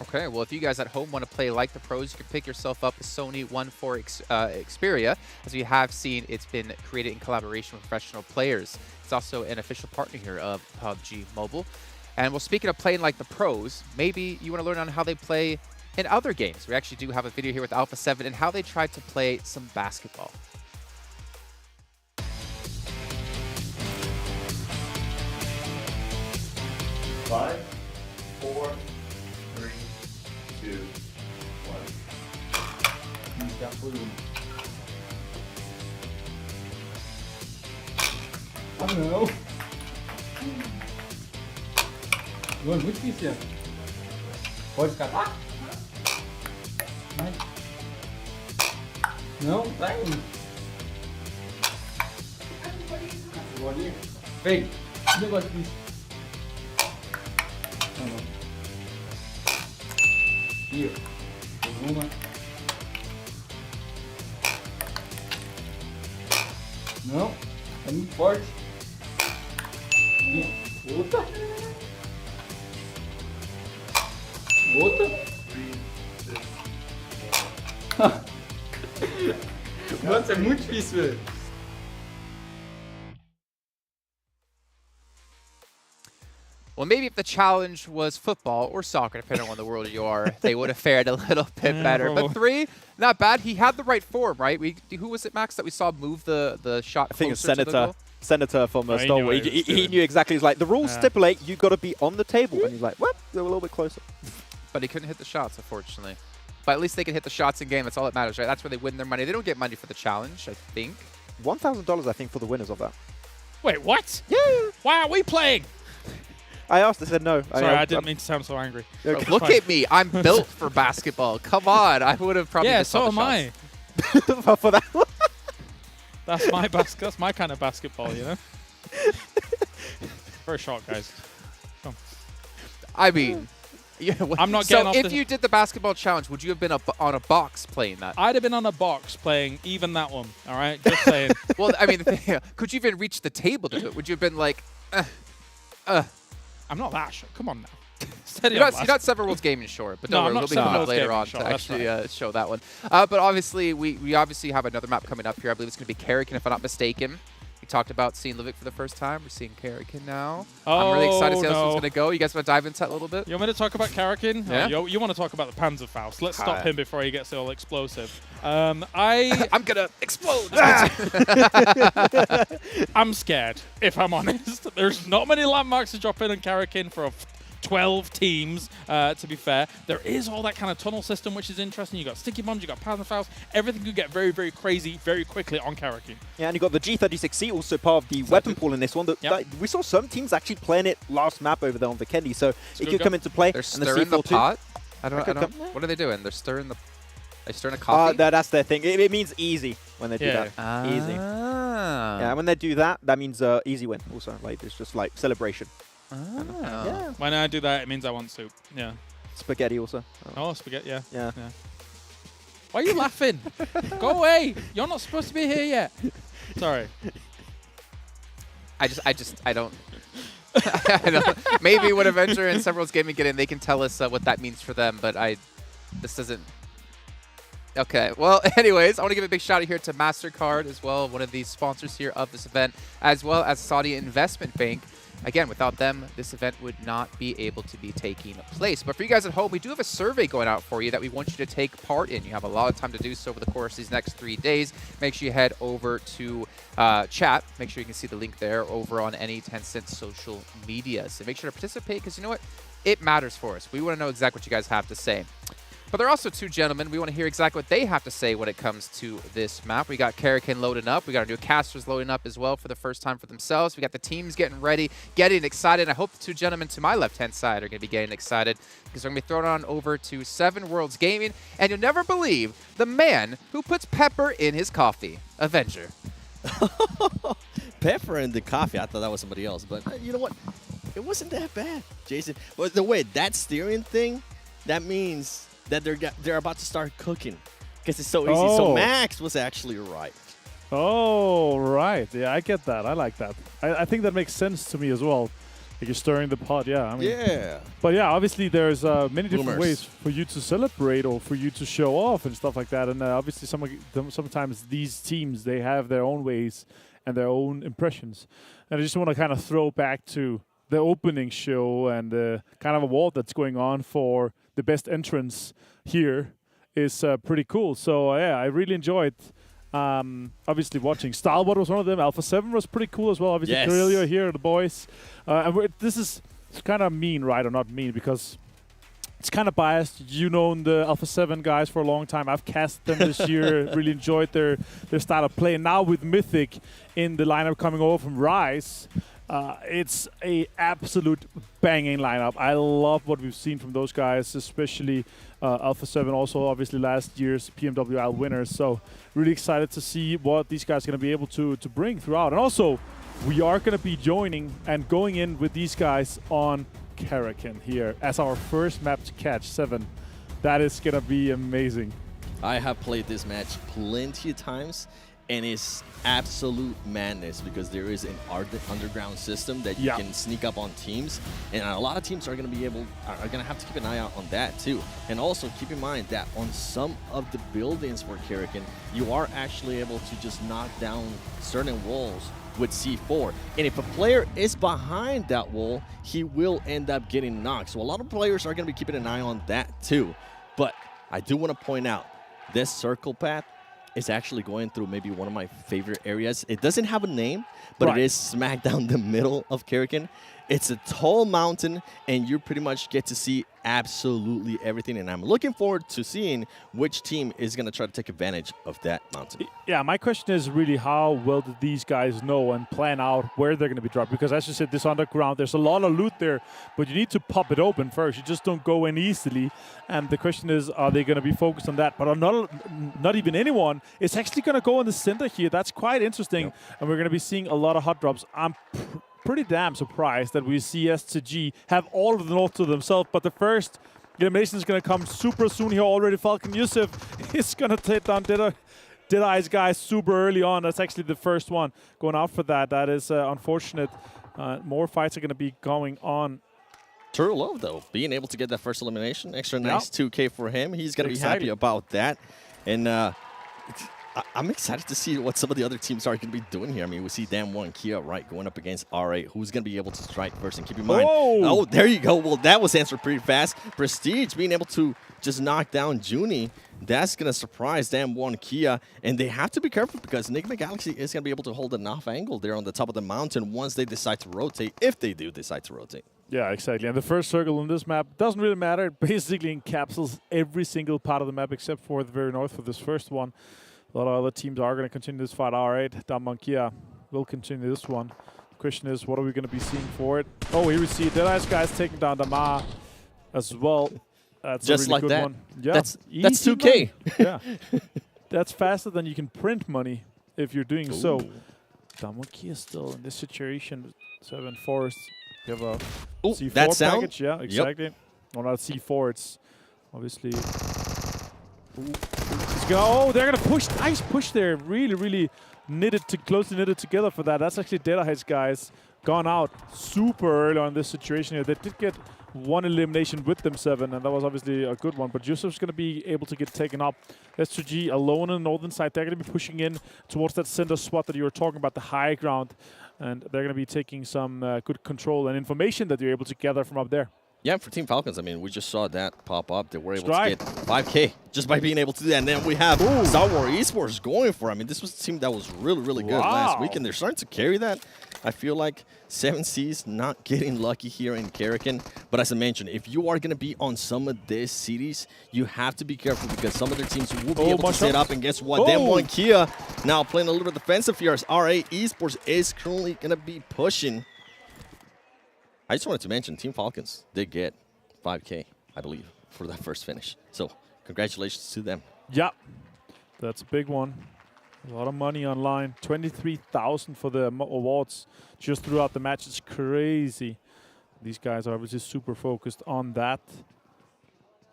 Okay, well, if you guys at home want to play like the pros, you can pick yourself up a Sony 1.4 Xperia. As we have seen, it's been created in collaboration with professional players. It's also an official partner here of PUBG Mobile. And well, speaking of playing like the pros, maybe you want to learn on how they play in other games. We actually do have a video here with Alpha 7 and how they tried to play some basketball. Five, 4, 3, 2, 1. He's got blue. I don't know. Luan, muito difícil. Pode escapar? Vai. Não, vai. Bolinha. Vem, que negócio disso. Não, não. Aqui, ó. Uma. Não, é muito forte. Outra. Outra. Nossa, é muito difícil, velho. Well, maybe if the challenge was football or soccer, depending on the world you are, they would have fared a little bit better. But 3, not bad. He had the right form, right? Who was it, Max, that we saw move the shot? I think it's Senator. Senator from Stalwart. He knew exactly. He's like, the rules stipulate you got to be on the table. And he's like, what? They were a little bit closer. But he couldn't hit the shots, unfortunately. But at least they can hit the shots in game. That's all that matters, right? That's where they win their money. They don't get money for the challenge, I think. $1,000, I think, for the winners of that. Wait, what? Yeah. Why are we playing? I asked, I said no. Sorry, I didn't mean to sound so angry. Okay. Look at me. I'm built for basketball. Come on. I would have probably Yeah, so am I. For that one. That's my that's my kind of basketball, you know? Very short, guys. Come. I mean... I'm not getting off if you did the basketball challenge, would you have been on a box playing that? I'd have been on a box playing even that one, all right? Just saying. Well, I mean, could you even reach the table to do it? Would you have been like, I'm not that short. Come on now. Steady you're not Seven Worlds Gaming short, but don't worry, we'll be coming up later on to actually show that one. But obviously, we obviously have another map coming up here. I believe it's going to be Karakin, if I'm not mistaken. We talked about seeing Livik for the first time. We're seeing Karakin now. I'm really excited to see how this one's going to go. You guys want to dive into that a little bit? You want me to talk about Karakin? Yeah. You want to talk about the Panzerfaust. Let's stop him before he gets all explosive. I'm going to explode. I'm scared, if I'm honest. There's not many landmarks to drop in on Karakin for 12 teams, to be fair. There is all that kind of tunnel system, which is interesting. You got sticky bombs, you got Panzerfaust. Everything could get very, very crazy very quickly on Karakin. Yeah, and you got the G36C, also part of the weapon pool in this one. We saw some teams actually playing it last map over there on Vikendi, so it could come into play. They're stirring the pot? I don't. What are they doing? They're stirring the... They stirring a coffee? That's their thing. It means easy when they do that. Easy. Yeah, when they do that, that means easy win also. Like, it's just like celebration. Yeah. When I do that, it means I want soup. Yeah. Spaghetti also. Oh, spaghetti, yeah. Yeah. Why are you laughing? Go away. You're not supposed to be here yet. Sorry. I don't... I don't... Maybe when Avenger and Several's Gaming get in, they can tell us what that means for them, but this doesn't... Okay, well, anyways, I want to give a big shout out here to MasterCard as well, one of the sponsors here of this event, as well as Saudi Investment Bank. Again, without them, this event would not be able to be taking place. But for you guys at home, we do have a survey going out for you that we want you to take part in. You have a lot of time to do so over the course of these next 3 days. Make sure you head over to chat. Make sure you can see the link there over on any Tencent social media. So make sure to participate because you know what? It matters for us. We want to know exactly what you guys have to say. But there are also two gentlemen. We want to hear exactly what they have to say when it comes to this map. We got Karakin loading up. We got our new casters loading up as well for the first time for themselves. We got the teams getting ready, getting excited. I hope the two gentlemen to my left-hand side are going to be getting excited because we're going to be throwing on over to 7 Worlds Gaming. And you'll never believe the man who puts pepper in his coffee, Avenger. Pepper in the coffee. I thought that was somebody else. But you know what? It wasn't that bad, Jason. But the way that steering thing, that means that they're about to start cooking because it's so easy. So Max was actually right. Oh, right. Yeah, I get that. I like that. I think that makes sense to me as well. Like you're stirring the pot, yeah. I mean, yeah. But yeah, obviously there's many different ways for you to celebrate or for you to show off and stuff like that. And obviously sometimes these teams, they have their own ways and their own impressions. And I just want to kind of throw back to the opening show and the kind of award that's going on for the best entrance here is pretty cool. So yeah, I really enjoyed obviously watching. Stalwart was one of them. Alpha 7 was pretty cool as well. Obviously, Corellia here, the boys. And this is kind of mean, right? Or not mean, because it's kind of biased. You know the Alpha 7 guys for a long time. I've cast them this year. Really enjoyed their style of play. And now with Mythic in the lineup coming over from Rise, it's a absolute banging lineup. I love what we've seen from those guys, especially Alpha 7, also obviously last year's PMWI winners. So really excited to see what these guys are going to be able to bring throughout. And also, we are going to be joining and going in with these guys on Karakin here as our first map to catch 7. That is going to be amazing. I have played this match plenty of times, and it's absolute madness because there is an underground system that you can sneak up on teams, and a lot of teams are going to have to keep an eye out on that too. And also keep in mind that on some of the buildings for Karakin, you are actually able to just knock down certain walls with C4, and if a player is behind that wall, he will end up getting knocked. So a lot of players are going to be keeping an eye on that too. But I do want to point out this circle path is actually going through maybe one of my favorite areas. It doesn't have a name, but it is smack down the middle of Karakin. It's a tall mountain, and you pretty much get to see absolutely everything. And I'm looking forward to seeing which team is going to try to take advantage of that mountain. Yeah, my question is really how well do these guys know and plan out where they're going to be dropped? Because as you said, this underground, there's a lot of loot there, but you need to pop it open first. You just don't go in easily. And the question is, are they going to be focused on that? But not even anyone is actually going to go in the center here. That's quite interesting. And we're going to be seeing a lot of hot drops. I'm pretty damn surprised that we see S2G have all of the north to themselves, but the first elimination is going to come super soon here already. Falcon Yusuf is going to take down Deadeyes Guys super early on. That's actually the first one going out for that. That is unfortunate. More fights are going to be going on. True love, though, being able to get that first elimination. Extra nice 2K for him. He's going to be happy about that. And I'm excited to see what some of the other teams are going to be doing here. I mean, we see Damwon Kia, right, going up against R8. Who's going to be able to strike first? And keep in mind, oh, there you go. Well, that was answered pretty fast. Prestige being able to just knock down Junie. That's going to surprise Damwon Kia. And they have to be careful because Nigma Galaxy is going to be able to hold enough angle there on the top of the mountain once they decide to rotate, if they do decide to rotate. Yeah, exactly. And the first circle on this map doesn't really matter. It basically encapsulates every single part of the map except for the very north for this first one. A lot of other teams are going to continue this fight. R8, Damwon Kia will continue this one. The question is, what are we going to be seeing for it? Oh, here we see Deadeyes Guys taking down Damar as well. That's just a really like good that. one. Yeah, That's easy 2K. Yeah, that's faster than you can print money if you're doing so. Damwon Kia still in this situation. 7 Forest. You have a C4 that sound? package. Yeah, exactly. Or not C4. It's obviously. Let's go. Oh, they're gonna push. Nice push there. Really, really closely knitted together for that. That's actually Deadeyes Guys gone out super early on this situation here. They did get one elimination with them 7, and that was obviously a good one. But Yusuf's going to be able to get taken up. S2G alone on the northern side. They're going to be pushing in towards that center spot that you were talking about, the high ground. And they're going to be taking some good control and information that you're able to gather from up there. Yeah, for Team Falcons, I mean, we just saw that pop up. They were able to get 5K just by being able to do that. And then we have Stalwart Esports going for it. I mean, this was a team that was really, really good last week, and they're starting to carry that. I feel like 7C's not getting lucky here in Karakin. But as I mentioned, if you are going to be on some of these cities, you have to be careful because some of their teams will be able to set up. And guess what? Damwon Kia now playing a little bit defensive here as R8 Esports is currently going to be pushing. I just wanted to mention Team Falcons did get 5K, I believe, for that first finish. So congratulations to them. Yeah, that's a big one. A lot of money online. 23,000 for the awards just throughout the match. It's crazy. These guys are obviously super focused on that.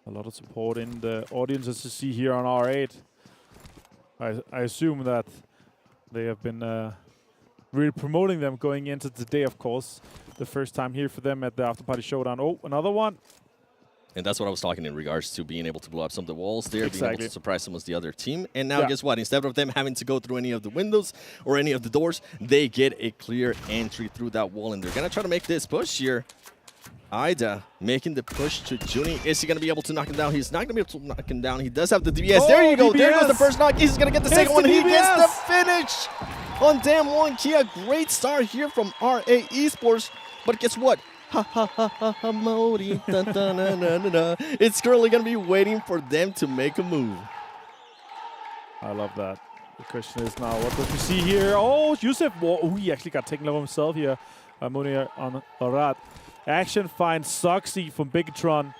A lot of support in the audience, as you see here on R8. I assume that they have been really promoting them going into today, of course. The first time here for them at the Afterparty Showdown. Oh, another one. And that's what I was talking in regards to being able to blow up some of the walls there, being able to surprise some of the other team. And now guess what? Instead of them having to go through any of the windows or any of the doors, they get a clear entry through that wall. And they're going to try to make this push here. Ida making the push to Junie. Is he going to be able to knock him down? He's not going to be able to knock him down. He does have the DBS. Oh, there you go. DBS. There goes the first knock. He's going to get the second one. He gets the finish on Damwon Kia. Great start here from R8 Esports. But guess what? Ha ha ha ha ha Modi. Dun, dun, dun, dun, dun, dun. It's currently going to be waiting for them to make a move. I love that. The question is now, what does we see here? Oh, Yusuf. Oh, he actually got taken over himself here. Munir on Riyadh. Action finds Soxy from Bigetron.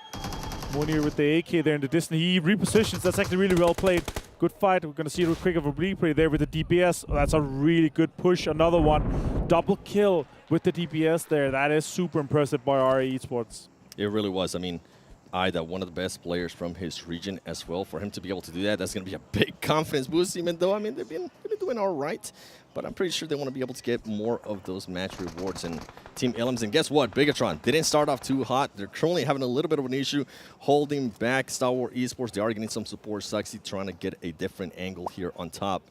Munir with the AK there in the distance. He repositions. That's actually really well played. Good fight. We're going to see a real quick of a replay there with the DPS. Oh, that's a really good push. Another one. Double kill with the DPS there. That is super impressive by R8 Esports. It really was. I mean, Ida, one of the best players from his region as well. For him to be able to do that, that's going to be a big confidence boost, even though, I mean, they've been doing all right. But I'm pretty sure they want to be able to get more of those match rewards in Team Elims. And guess what? Bigetron didn't start off too hot. They're currently having a little bit of an issue holding back Stalwart Esports. They are getting some support. Suxy trying to get a different angle here on top.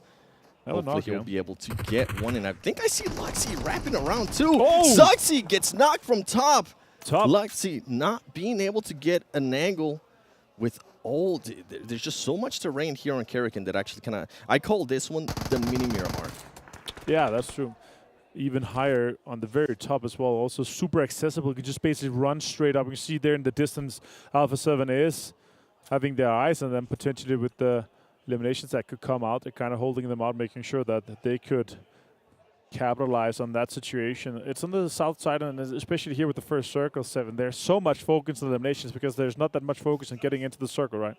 Hopefully he'll be able to get one. And I think I see Luxy wrapping around too. Oh! Suxy gets knocked from top. Luxy not being able to get an angle with all. There's just so much terrain here on Karakin that actually kind of, I call this one the mini Miramar. Yeah, that's true. Even higher on the very top as well. Also super accessible. You can just basically run straight up. You see there in the distance, Alpha 7 is having their eyes on them potentially with the eliminations that could come out. They're kind of holding them out, making sure that they could capitalize on that situation. It's on the south side, and especially here with the first circle, 7. There's so much focus on eliminations because there's not that much focus on getting into the circle, right?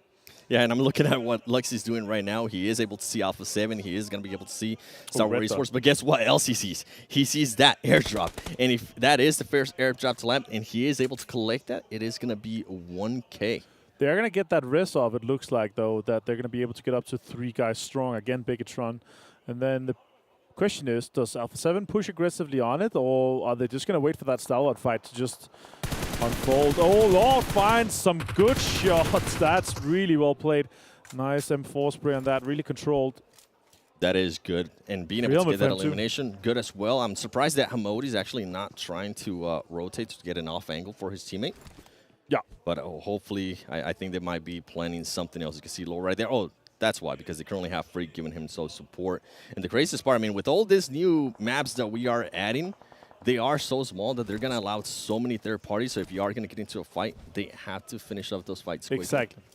Yeah, and I'm looking at what Luxy's doing right now. He is able to see Alpha 7. He is going to be able to see Stalwart Esports. But guess what else he sees? He sees that airdrop. And if that is the first airdrop to land, and he is able to collect that, it is going to be 1K. They're going to get that res off, it looks like, though, that they're going to be able to get up to 3 guys strong. Again, Bigetron. And then the question is, does Alpha 7 push aggressively on it, or are they just going to wait for that Stalwart fight to just unfold? Oh, Lord finds some good shots. That's really well played. Nice M4 spray on that, really controlled. That is good. And being able to get that elimination, good as well. I'm surprised that Hamodi's actually not trying to rotate to get an off angle for his teammate. Yeah. But hopefully, I think they might be planning something else. You can see low right there. Oh, that's why, because they currently have Freak giving him so support. And the craziest part, I mean, with all these new maps that we are adding, they are so small that they're going to allow so many third parties. So if you are going to get into a fight, they have to finish off those fights quickly.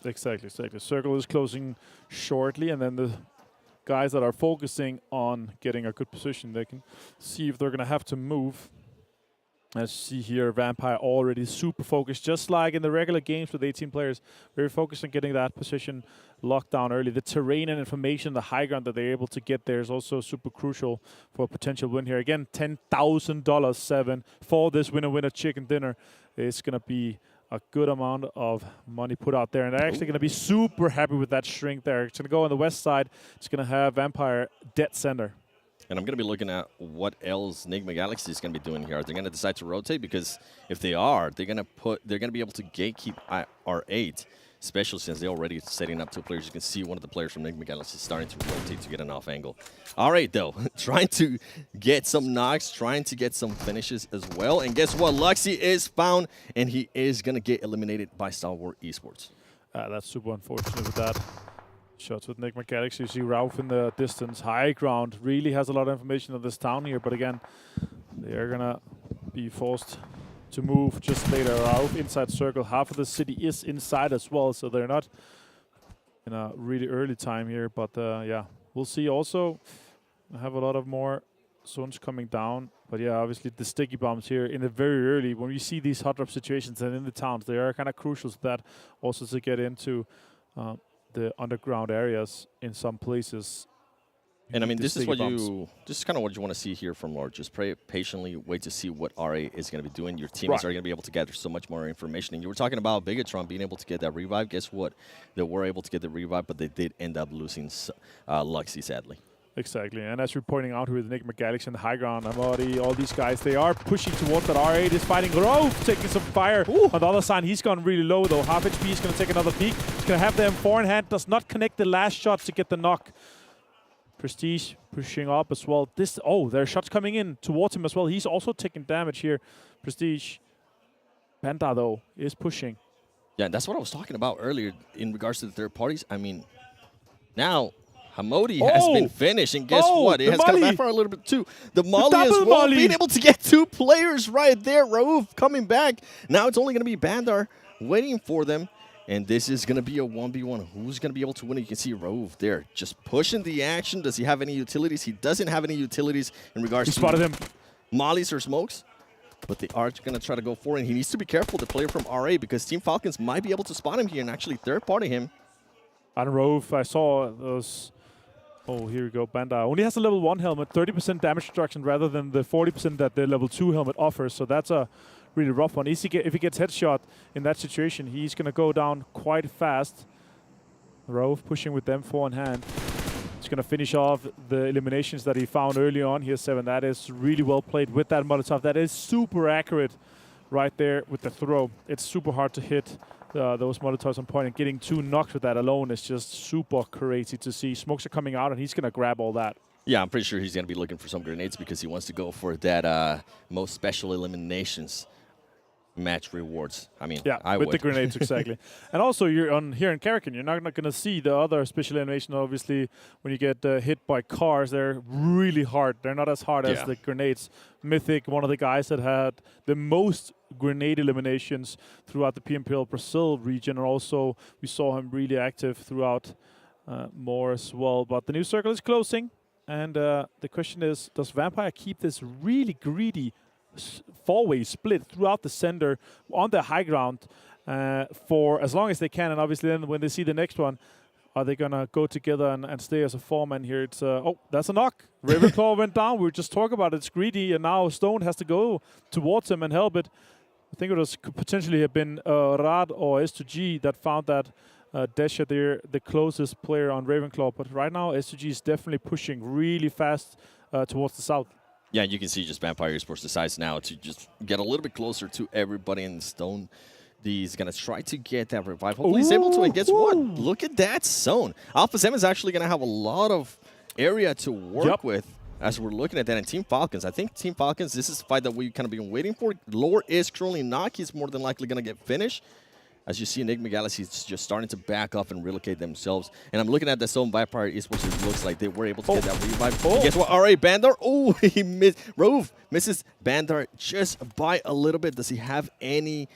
Exactly. Circle is closing shortly, and then the guys that are focusing on getting a good position, they can see if they're going to have to move. As you see here, Vampire already super focused, just like in the regular games with 18 players. Very focused on getting that position locked down early. The terrain and information, the high ground that they're able to get there is also super crucial for a potential win here. Again, $10,000, 7 for this winner chicken dinner. It's going to be a good amount of money put out there, and they're actually going to be super happy with that shrink there. It's going to go on the west side. It's going to have Vampire dead center. And I'm going to be looking at what else Nigma Galaxy is going to be doing here. Are they going to decide to rotate? Because if they are, they're going to be able to gatekeep R8, especially since they're already setting up 2 players. You can see one of the players from Nigma Galaxy starting to rotate to get an off angle. R8, though, trying to get some knocks, trying to get some finishes as well. And guess what? Luxy is found, and he is going to get eliminated by Stalwart Esports. That's super unfortunate with that. Shots with Nigma Galaxy. You see Rauf in the distance. High ground really has a lot of information on this town here, but again, they're going to be forced to move just later. Rauf inside circle. Half of the city is inside as well, so they're not in a really early time here, but yeah, we'll see. Also, I have a lot of more zones coming down, but yeah, obviously the sticky bombs here in the very early, when we see these hot drop situations and in the towns, they are kind of crucial to that, also to get into the underground areas in some places. And I mean, this is kind of what you want to see here from Lord. Just pray patiently, wait to see what RA is going to be doing. Your teammates are going to be able to gather so much more information. And you were talking about Bigetron being able to get that revive. Guess what? They were able to get the revive, but they did end up losing Luxy, sadly. Exactly, and as you're pointing out here with Nigma Galaxy and the high ground, Amadi, all these guys, they are pushing towards that R8, is fighting Grove, taking some fire. On the other side, he's gone really low though. Half HP is going to take another peek. He's going to have the M4 in hand, does not connect the last shot to get the knock. Prestige pushing up as well. There are shots coming in towards him as well. He's also taking damage here. Prestige. Penta though is pushing. Yeah, that's what I was talking about earlier in regards to the third parties. I mean, now Hamodi has been finished, and guess what? It has come back for a little bit too. The Molly as well, being able to get 2 players right there. Rauf coming back. Now it's only going to be Bandar waiting for them, and this is going to be a 1v1. Who's going to be able to win? You can see Rauf there just pushing the action. Does he have any utilities? He doesn't have any utilities in regards to spotted him. Mollies or smokes, but they are going to try to go for it, and he needs to be careful, the player from RA, because Team Falcons might be able to spot him here and actually third-party him. On Rauf, I saw those. Oh, here we go. Bandai only has a level 1 helmet, 30% damage reduction rather than the 40% that the level 2 helmet offers. So that's a really rough one. If he gets headshot in that situation, he's going to go down quite fast. Rauf pushing with them 4 in hand. He's going to finish off the eliminations that he found early on. Here's 7. That is really well played with that Molotov. That is super accurate right there with the throw. It's super hard to hit those Molotovs on point, and getting 2 knocks with that alone is just super crazy to see. Smokes are coming out, and he's going to grab all that. Yeah, I'm pretty sure he's going to be looking for some grenades because he wants to go for that most special eliminations match rewards. I mean, yeah, I with would. the grenades, exactly. And also, you're on here in Karakin, you're not going to see the other special elimination. Obviously, when you get hit by cars, they're really hard. They're not as hard as the grenades. Mythic, one of the guys that had the most grenade eliminations throughout the PMPL Brazil region, and also we saw him really active throughout more as well. But the new circle is closing, and the question is, does Vampire keep this really greedy 4-way split throughout the center on the high ground for as long as they can? And obviously then when they see the next one, are they going to go together and stay as a 4-man here? It's that's a knock. Ravenclaw went down. We were just talking about it. It's greedy, and now Stone has to go towards him and help it. I think it could potentially have been Rad or S2G that found that Desha there, the closest player on Ravenclaw. But right now, S2G is definitely pushing really fast towards the south. Yeah, you can see just Vampire Esports decides now to just get a little bit closer to everybody in Stone. He's going to try to get that revive. Hopefully he's able to, and guess what? Look at that zone. Alpha 7 is actually going to have a lot of area to work with as we're looking at that. And Team Falcons, I think Team Falcons, this is a fight that we've kind of been waiting for. Lore is currently knocked. He's more than likely going to get finished. As you see, Nigma Galaxy is just starting to back off and relocate themselves. And I'm looking at the Zone Vampire Esports. It looks like they were able to get that revive. Guess what? R.A. Bandar. Oh, he missed. Rove misses Bandar just by a little bit. Does he have any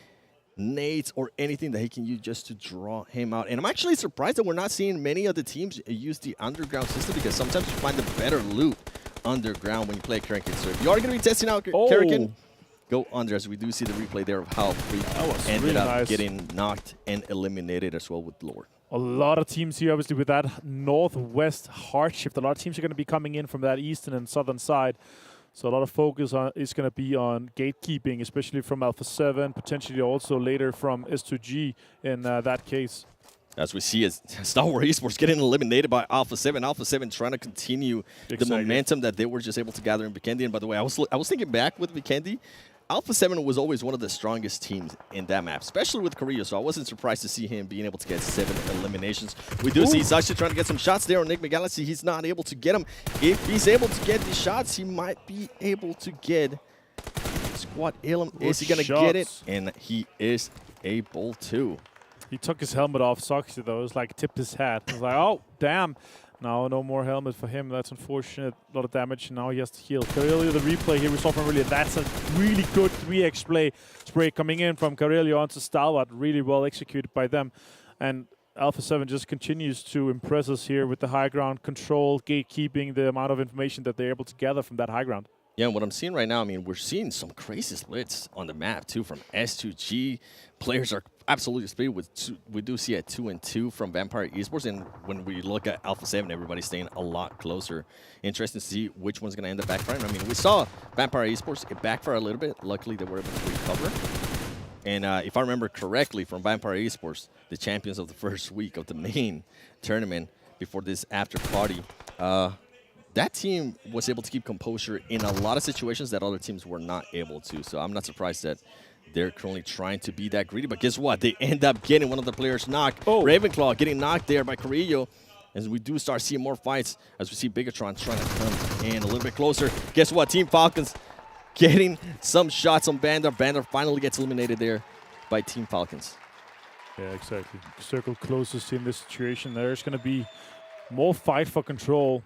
nades or anything that he can use just to draw him out? And I'm actually surprised that we're not seeing many of the teams use the underground system, because sometimes you find the better loot underground when you play Karakin. So if you are going to be testing out Karakin, go under, as we do see the replay there of how Freak ended up getting knocked and eliminated as well with Lord. A lot of teams here, obviously, with that northwest hard shift. A lot of teams are going to be coming in from that eastern and southern side. So a lot of focus is going to be on gatekeeping, especially from Alpha 7, potentially also later from S2G in that case. As we see, as Stalwart Esports getting eliminated by Alpha 7. Alpha 7 trying to continue the momentum that they were just able to gather in Vikendi. And by the way, I was thinking back with Vikendi, Alpha 7 was always one of the strongest teams in that map, especially with Korea, so I wasn't surprised to see him being able to get 7 eliminations. We do see Sasha trying to get some shots there on Nigma Galaxy. He's not able to get them. If he's able to get the shots, he might be able to get Squad Ilum. Is he going to get it? And he is able to. He took his helmet off, Soxy, though. It was like tipped his hat. I was like, oh, damn. Now no more helmet for him. That's unfortunate. A lot of damage. Now he has to heal. Carelio, the replay here we saw from Aurelia. That's a really good 3x spray coming in from Carelio onto Stalwart. Really well executed by them. And Alpha 7 just continues to impress us here with the high ground control, gatekeeping, the amount of information that they're able to gather from that high ground. Yeah, and what I'm seeing right now, I mean, we're seeing some crazy splits on the map, too, from S2G. Players are absolutely split. We do see a 2-2 from Vampire Esports, and when we look at Alpha 7, everybody's staying a lot closer. Interesting to see which one's going to end up backfiring. I mean, we saw Vampire Esports, it backfired a little bit. Luckily, they were able to recover. And if I remember correctly from Vampire Esports, the champions of the first week of the main tournament before this after party, that team was able to keep composure in a lot of situations that other teams were not able to. So I'm not surprised that they're currently trying to be that greedy. But guess what? They end up getting one of the players knocked. Ravenclaw getting knocked there by Carrillo. As we do start seeing more fights, as we see Bigetron trying to come in a little bit closer. Guess what? Team Falcons getting some shots on Bandar. Bandar finally gets eliminated there by Team Falcons. Yeah, exactly. Circle closest in this situation. There's going to be more fight for control.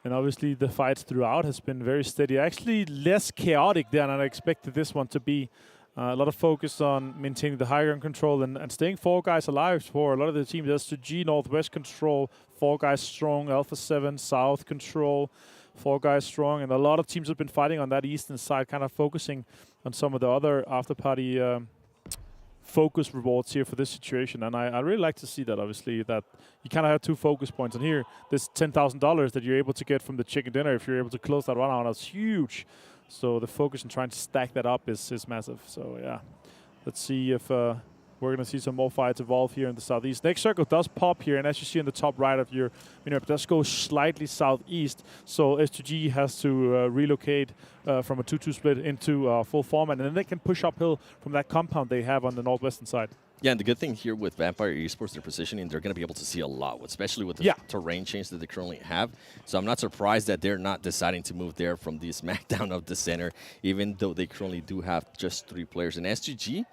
And obviously the fights throughout has been very steady. Actually less chaotic than I expected this one to be. A lot of focus on maintaining the high ground control and staying 4 guys alive for a lot of the teams. S2G, Northwest control, 4 guys strong, Alpha 7, South control, 4 guys strong. And a lot of teams have been fighting on that eastern side, kind of focusing on some of the other after-party focus rewards here for this situation. And I really like to see that, obviously, that you kind of have 2 focus points. And here, this $10,000 that you're able to get from the chicken dinner, if you're able to close that one out, that's huge. So the focus on trying to stack that up is massive. So, yeah, let's see if we're going to see some more fights evolve here in the southeast. Next circle does pop here, and as you see in the top right of your map, it does go slightly southeast. So S2G has to relocate from a 2-2 split into full format, and then they can push uphill from that compound they have on the northwestern side. Yeah, and the good thing here with Vampire Esports, their positioning, they're going to be able to see a lot, especially with the terrain change that they currently have. So I'm not surprised that they're not deciding to move there from the smackdown of the center, even though they currently do have just 3 players. And S2G,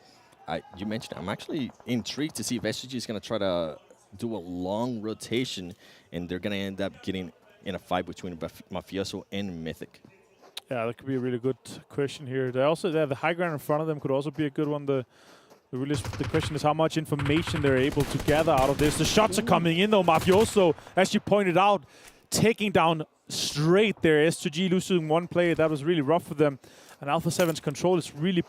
you mentioned, I'm actually intrigued to see if S2G is going to try to do a long rotation, and they're going to end up getting in a fight between Mafioso and Mythic. Yeah, that could be a really good question here. They also have the high ground in front of them, could also be a good one. The question is how much information they're able to gather out of this. The shots are coming in, though. Mafioso, as you pointed out, taking down straight there. S2G losing 1 player. That was really rough for them. And Alpha 7's control is really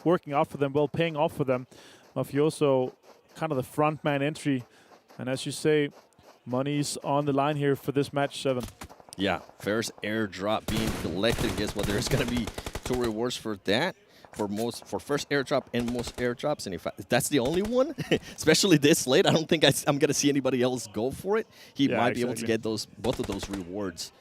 working out for them, well, paying off for them. Mafioso, kind of the front man entry. And as you say, money's on the line here for this match 7. Yeah, first airdrop being collected. Guess what? There's going to be 2 rewards for that. For first airdrop and most airdrops, and if that's the only one, especially this late, I don't think I'm going to see anybody else go for it. He might be able to get both of those rewards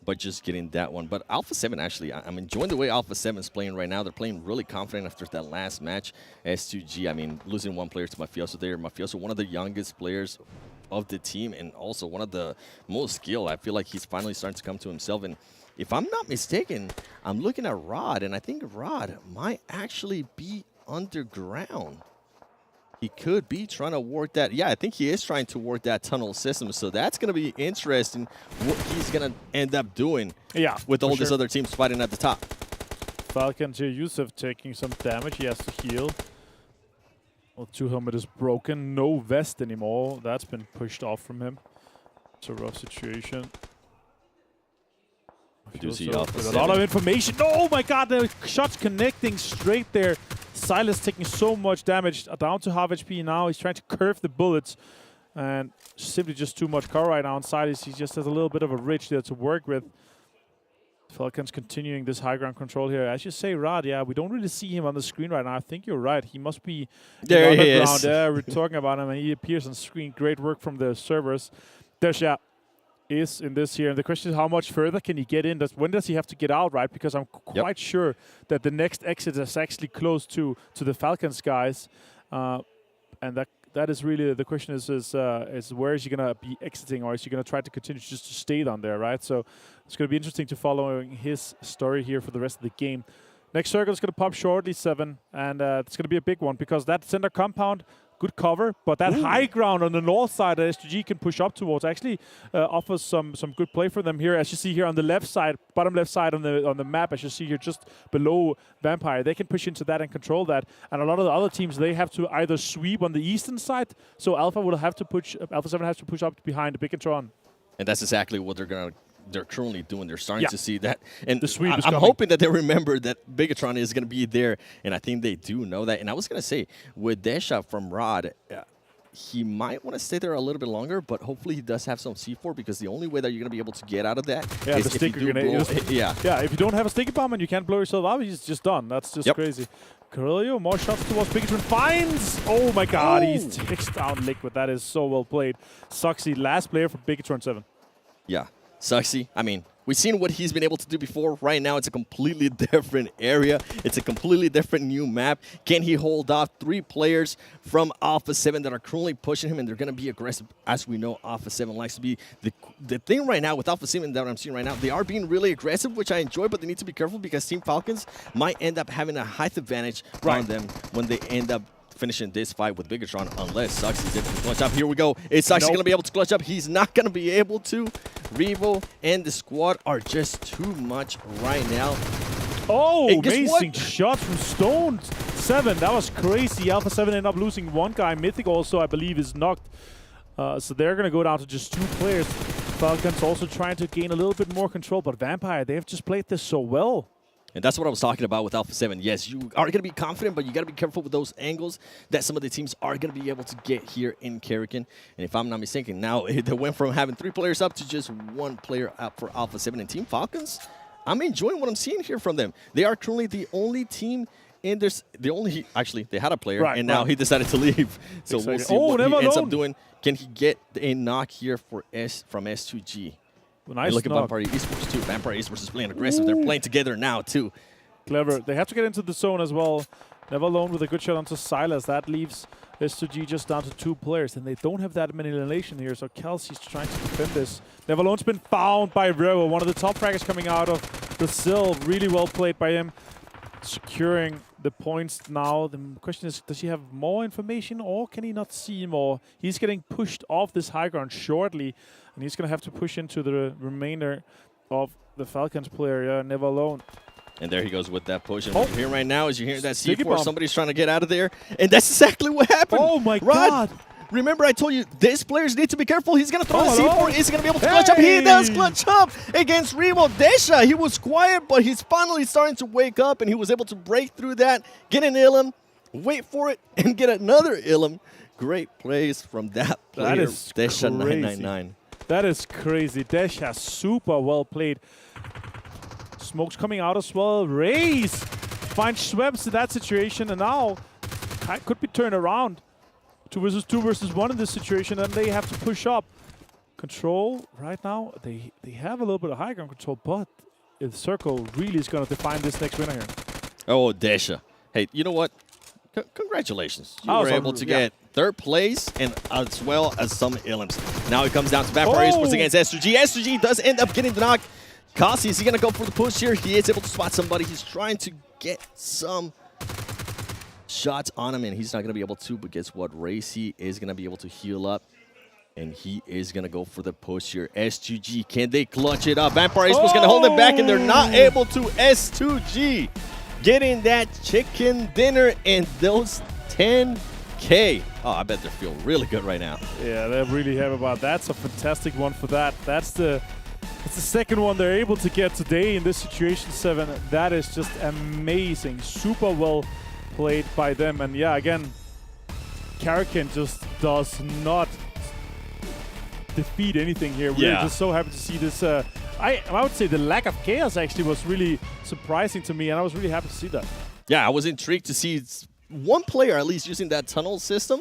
by just getting that one. But Alpha 7, actually, I'm enjoying the way Alpha 7 is playing right now. They're playing really confident after that last match. S2G, I mean, losing 1 player to Mafioso there. Mafioso, one of the youngest players of the team and also one of the most skilled. I feel like he's finally starting to come to himself. And if I'm not mistaken, I'm looking at Rod, and I think Rod might actually be underground. He could be trying to work that. Yeah, I think he is trying to work that tunnel system. So that's going to be interesting what he's going to end up doing with all these other teams fighting at the top. Falcons here, Yusuf taking some damage. He has to heal. Well, 2 helmet is broken. No vest anymore. That's been pushed off from him. It's a rough situation. With a lot of information. Oh my god, the shots connecting straight there. Silas taking so much damage, down to half HP now. He's trying to curve the bullets, and simply just too much cover right now on Silas. He just has a little bit of a ridge there to work with. Falcons continuing this high ground control here. As you say, Rod, yeah, we don't really see him on the screen right now. I think you're right. He must be there. He is. Yeah, we're talking about him, and he appears on screen. Great work from the servers. Desha is in this here, and the question is how much further can he get in? When does he have to get out, right? Because I'm quite sure that the next exit is actually close to the Falcons guys, and that is really the question is where is he gonna be exiting, or is he gonna try to continue just to stay down there, right? So it's gonna be interesting to follow his story here for the rest of the game. Next circle is gonna pop shortly, 7, and it's gonna be a big one because that center compound. Good cover, but that high ground on the north side that S2G can push up towards actually offers some good play for them here. As you see here on the left side, bottom left side on the map, as you see here just below Vampire, they can push into that and control that. And a lot of the other teams, they have to either sweep on the eastern side, so Alpha will have to push. Alpha 7 has to push up behind the Bigetron. And that's exactly what they're currently doing. They're starting to see that. And the sweep is I'm coming. hoping that they remember that Bigetron is going to be there. And I think they do know that. And I was going to say, with Desha from Rod, he might want to stay there a little bit longer, but hopefully he does have some C4 because the only way that you're going to be able to get out of that is the sticker grenade. Yeah, if you don't have a sticky bomb and you can't blow yourself out, he's just done. That's just crazy. Carrillo, more shots towards Bigetron. Finds! Oh my god, he takes down Liquid. That is so well played. Suxy, last player for Bigetron 7. Yeah. Suxy, I mean, we've seen what he's been able to do before. Right now, it's a completely different area. It's a completely different new map. Can he hold off 3 players from Alpha 7 that are currently pushing him, and they're going to be aggressive? As we know, Alpha 7 likes to be. The thing right now with Alpha 7 that I'm seeing right now, they are being really aggressive, which I enjoy, but they need to be careful because Team Falcons might end up having a height advantage on them when they end up finishing this fight with Bigetron, unless Suxy is able to clutch up. Here we go. Is Suxy going to be able to clutch up? He's not going to be able to. Revo and the squad are just too much right now. Oh, amazing shot from Stone 7. That was crazy. Alpha 7 ended up losing 1 guy. Mythic also, I believe, is knocked. So they're going to go down to just 2 players. Falcons also trying to gain a little bit more control, but Vampire, they have just played this so well. And that's what I was talking about with Alpha 7. Yes, you are going to be confident, but you got to be careful with those angles that some of the teams are going to be able to get here in Karakin. And if I'm not mistaken, now they went from having 3 players up to just 1 player up for Alpha 7. And Team Falcons, I'm enjoying what I'm seeing here from them. They are currently the only team in this. Actually, they had a player, and now he decided to leave. So we'll see what he ends up doing. Can he get a knock here from S2G? Nice look at Vampire Esports too. Vampire Esports is playing aggressive. They're playing together now too. Clever. They have to get into the zone as well. Never Alone with a good shot onto Silas. That leaves S2G just down to 2 players, and they don't have that many elimination here. So Kelsey's trying to defend this. Never Alone's been found by Revo, one of the top fraggers coming out of Brazil. Really well played by him. Securing the points now. The question is, does he have more information, or can he not see more? He's getting pushed off this high ground shortly, and he's going to have to push into the remainder of the Falcons player. Yeah, Never Alone. And there he goes with that push. And what you're hearing right now is you're hearing that C4. Somebody's trying to get out of there. And that's exactly what happened. Oh, my God. Remember, I told you, these players need to be careful. He's going to throw a C4. Is he going to be able to clutch up? He does clutch up against Revo. Desha, he was quiet, but he's finally starting to wake up, and he was able to break through that, get an Ilum, wait for it, and get another Ilum. Great plays from that player. That is Desha crazy. 999. That is crazy. Desha, super well played. Smoke's coming out as well. Raze finds Schweppes in that situation, and now could be turned around. 2 versus 2 versus 1 in this situation, and they have to push up. Control right now, they have a little bit of high ground control, but the circle really is going to define this next winner here. Oh, Desha. Hey, you know what? Congratulations. You were able to get third place, and as well as some elims. Now it comes down to Vampire Esports against S2G. S2G does end up getting the knock. Kasi, is he going to go for the push here? He is able to spot somebody. He's trying to get some shots on him, and he's not going to be able to. But guess what? Racy is going to be able to heal up, and he is going to go for the push here. S2G, can they clutch it up? Vampire Esports going to hold him back, and they're not able to. S2G getting that chicken dinner and those 10K. Oh, I bet they feel really good right now. Yeah, they're really happy about that. That's a fantastic one for that. That's the second one they're able to get today in this situation 7. That is just amazing. Super well played by them. And yeah, again, Karakin just does not defeat anything here. We're just so happy to see this. I would say the lack of chaos actually was really surprising to me, and I was really happy to see that. Yeah, I was intrigued to see one player at least using that tunnel system.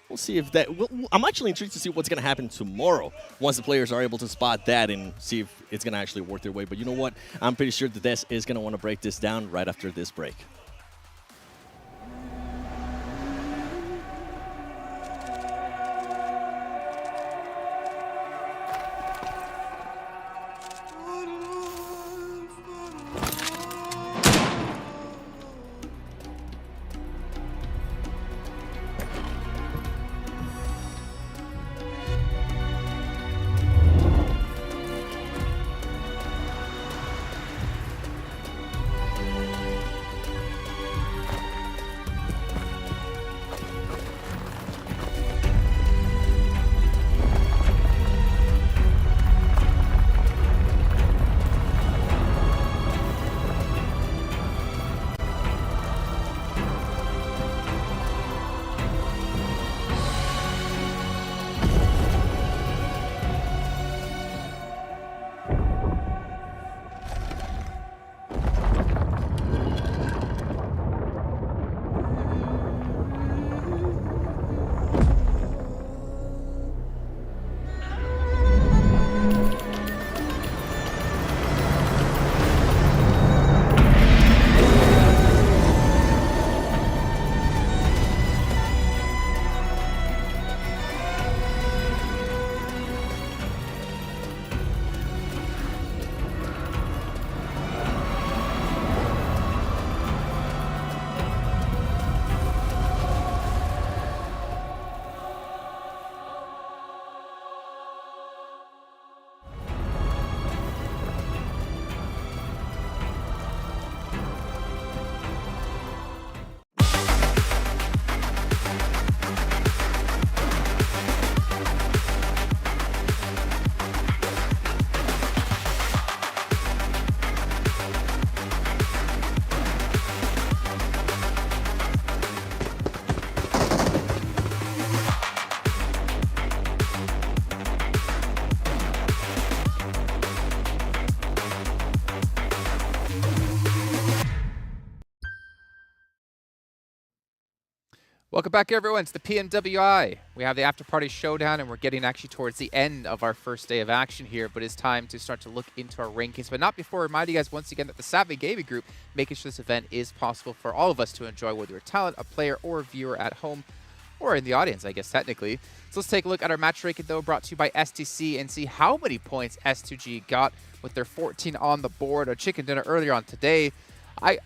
We'll see if that... I'm actually intrigued to see what's going to happen tomorrow once the players are able to spot that and see if it's going to actually work their way. But you know what? I'm pretty sure that Des is going to want to break this down right after this break. Welcome back, everyone. It's the PMWI. We have the Afterparty Showdown, and we're getting actually towards the end of our first day of action here, but it's time to start to look into our rankings, but not before reminding you guys once again that the Savvy Gaming Group, making sure this event is possible for all of us to enjoy, whether you're a talent, a player, or a viewer at home, or in the audience, I guess, technically. So let's take a look at our match ranking, though, brought to you by STC, and see how many points S2G got with their 14 on the board. A chicken dinner earlier on today. I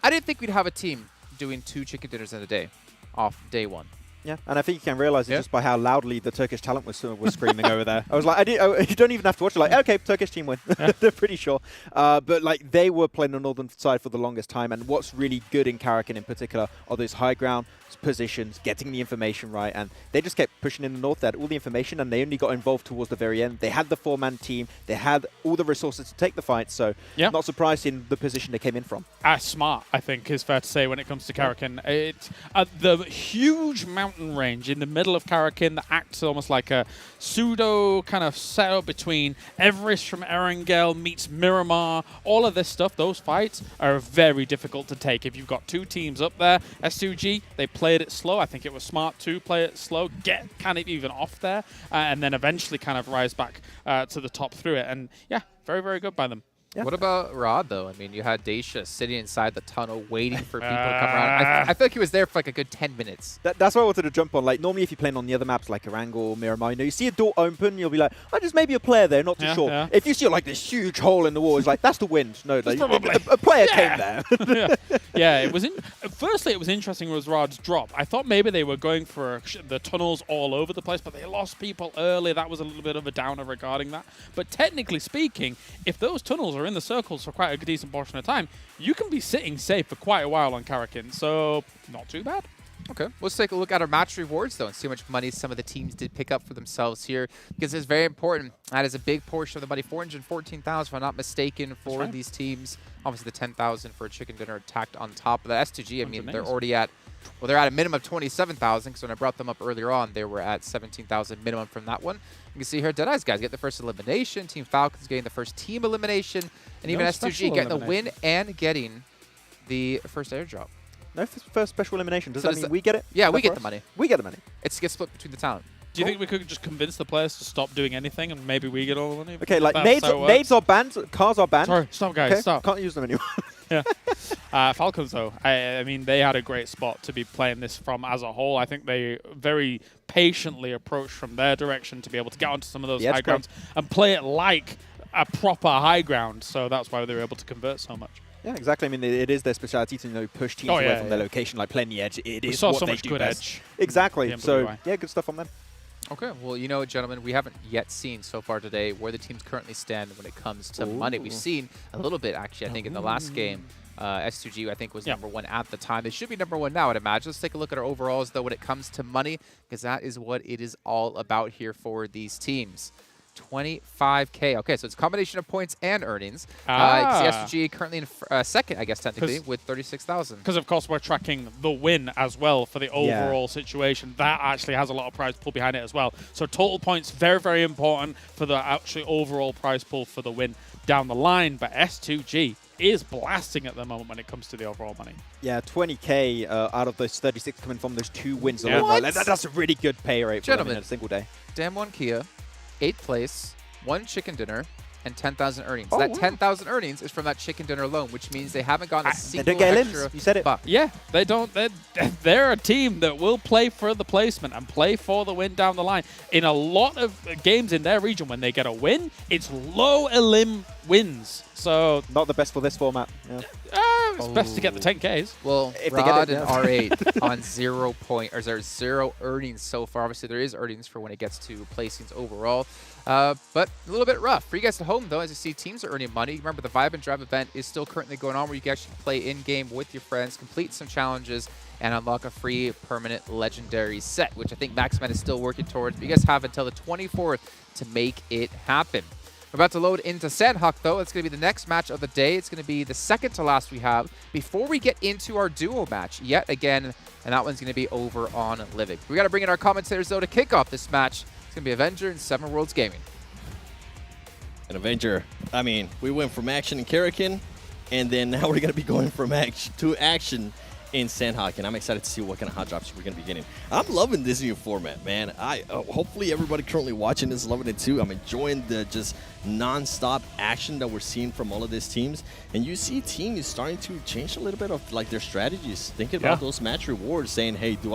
didn't think we'd have a team doing 2 chicken dinners in a day off day 1. Yeah, and I think you can realize it just by how loudly the Turkish talent was screaming over there. I was like, you don't even have to watch it. Like, okay, Turkish team win. They're pretty sure. But like, they were playing the northern side for the longest time, and what's really good in Karakin in particular are those high ground positions, getting the information right, and they just kept pushing in the north. They had all the information, and they only got involved towards the very end. They had the 4-man team. They had all the resources to take the fight, so not surprised in the position they came in from. Smart, I think, is fair to say when it comes to Karakin. It's the huge mountain range in the middle of Karakin that acts almost like a pseudo kind of setup between Everest from Erangel meets Miramar. All of this stuff, those fights are very difficult to take. If you've got 2 teams up there, S2G, they played it slow. I think it was smart to play it slow, get kind of even off there, and then eventually kind of rise back to the top through it. And yeah, very, very good by them. Yeah. What about Rod, though? I mean, you had Daisha sitting inside the tunnel waiting for people to come around. I feel like he was there for like a good 10 minutes. That's what I wanted to jump on. Like, normally if you're playing on the other maps like Erangel, Miramar, you see a door open, you'll be like, oh, there's maybe a player there, not too sure. Yeah. If you see like this huge hole in the wall, it's like, that's the wind. No, like, a player came there. Yeah, it was. Firstly, it was interesting was Rod's drop. I thought maybe they were going for the tunnels all over the place, but they lost people early. That was a little bit of a downer regarding that. But technically speaking, if those tunnels are in the circles for quite a decent portion of time, you can be sitting safe for quite a while on Karakin. So not too bad. Okay, let's take a look at our match rewards, though, and see how much money some of the teams did pick up for themselves here, because it's very important. That is a big portion of the money, 414,000, if I'm not mistaken, for these teams. Obviously, the 10,000 for a chicken dinner tacked on top of that. S2G, I mean, they're already at, well, they're at a minimum of 27,000, because when I brought them up earlier on, they were at 17,000 minimum from that one. You can see here, Deadeyes Guys get the first elimination, Team Falcons getting the first team elimination, and even S2G getting the win and getting the first airdrop. No first special elimination. Does that mean we get it? Yeah, we get the money. We get the money. It gets split between the talent. Do you think we could just convince the players to stop doing anything and maybe we get all the money? Okay, like nades are banned, cars are banned. Sorry, stop, guys, okay? stop. Can't use them anymore. Yeah. Falcons, though, I mean, they had a great spot to be playing this from as a whole. I think they very patiently approached from their direction to be able to get onto some of those high grounds and play it like a proper high ground. So that's why they were able to convert so much. Yeah, exactly. I mean, it is their speciality to push teams away from their location, like playing the edge. It is what they do best. Exactly. PMWI. So, yeah, good stuff on them. Okay, well, you know, gentlemen, we haven't yet seen so far today where the teams currently stand when it comes to money. We've seen a little bit, actually, I think, in the last game. S2G, I think, was number one at the time. They should be number one now, I'd imagine. Let's take a look at our overalls, though, when it comes to money, because that is what it is all about here for these teams. 25K. Okay, so it's a combination of points and earnings. S2G currently in second, I guess, technically, with 36,000. Because, of course, we're tracking the win as well for the overall situation. That actually has a lot of prize pool behind it as well. So total points, very, very important for the actually overall prize pool for the win down the line. But S2G is blasting at the moment when it comes to the overall money. Yeah, 20K out of those 36 coming from those 2 wins alone. Like, that's a really good pay rate for them in a single day. Damn one Kia. 8th place, 1 chicken dinner, and 10,000 earnings. That 10,000 earnings is from that chicken dinner alone, which means they haven't gotten a single extra You said it. buck. Yeah, they don't. They're a team that will play for the placement and play for the win down the line. In a lot of games in their region, when they get a win, it's low elim wins. So not the best for this format. Yeah. It's best to get the 10Ks. Well, if Rod they get it, and R8 on 0 point, or there's 0 earnings so far. Obviously, there is earnings for when it gets to placings overall. But a little bit rough. For you guys at home, though, as you see, teams are earning money. Remember, the Vibe and Drive event is still currently going on where you can actually play in-game with your friends, complete some challenges, and unlock a free permanent legendary set, which I think Maxman is still working towards. But you guys have until the 24th to make it happen. We're about to load into Sanhok, though. It's going to be the next match of the day. It's going to be the second to last we have before we get into our duo match yet again, and that one's going to be over on Livik. We got to bring in our commentators, though, to kick off this match. It's going to be Avenger and Seven Worlds Gaming. And Avenger, I mean, we went from action in Karakin, and then now we're going to be going from action to action in Sanhok, and I'm excited to see what kind of hot drops we're going to be getting. I'm loving this new format, man. Hopefully everybody currently watching this is loving it too. I'm enjoying the just non-stop action that we're seeing from all of these teams, and you see teams starting to change a little bit of like their strategies, thinking about those match rewards, saying, hey, do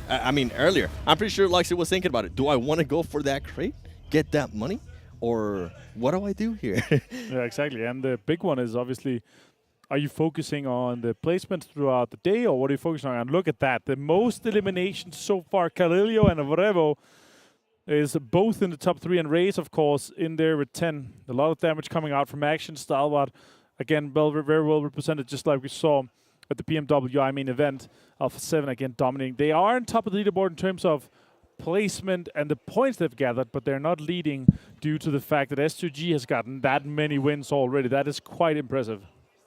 I mean, earlier, I'm pretty sure Lexi was thinking about it. Do I want to go for that crate, get that money, or what do I do here? Yeah, exactly. And the big one is obviously, are you focusing on the placements throughout the day, or what are you focusing on? And look at that. The most eliminations so far, Calilio and Avrevo is both in the top 3, and Raze, of course, in there with 10. A lot of damage coming out from Action. Stalwart, again, very well represented, just like we saw at the PMWI main event. Alpha 7, again, dominating. They are on top of the leaderboard in terms of placement and the points they've gathered, but they're not leading due to the fact that S2G has gotten that many wins already. That is quite impressive.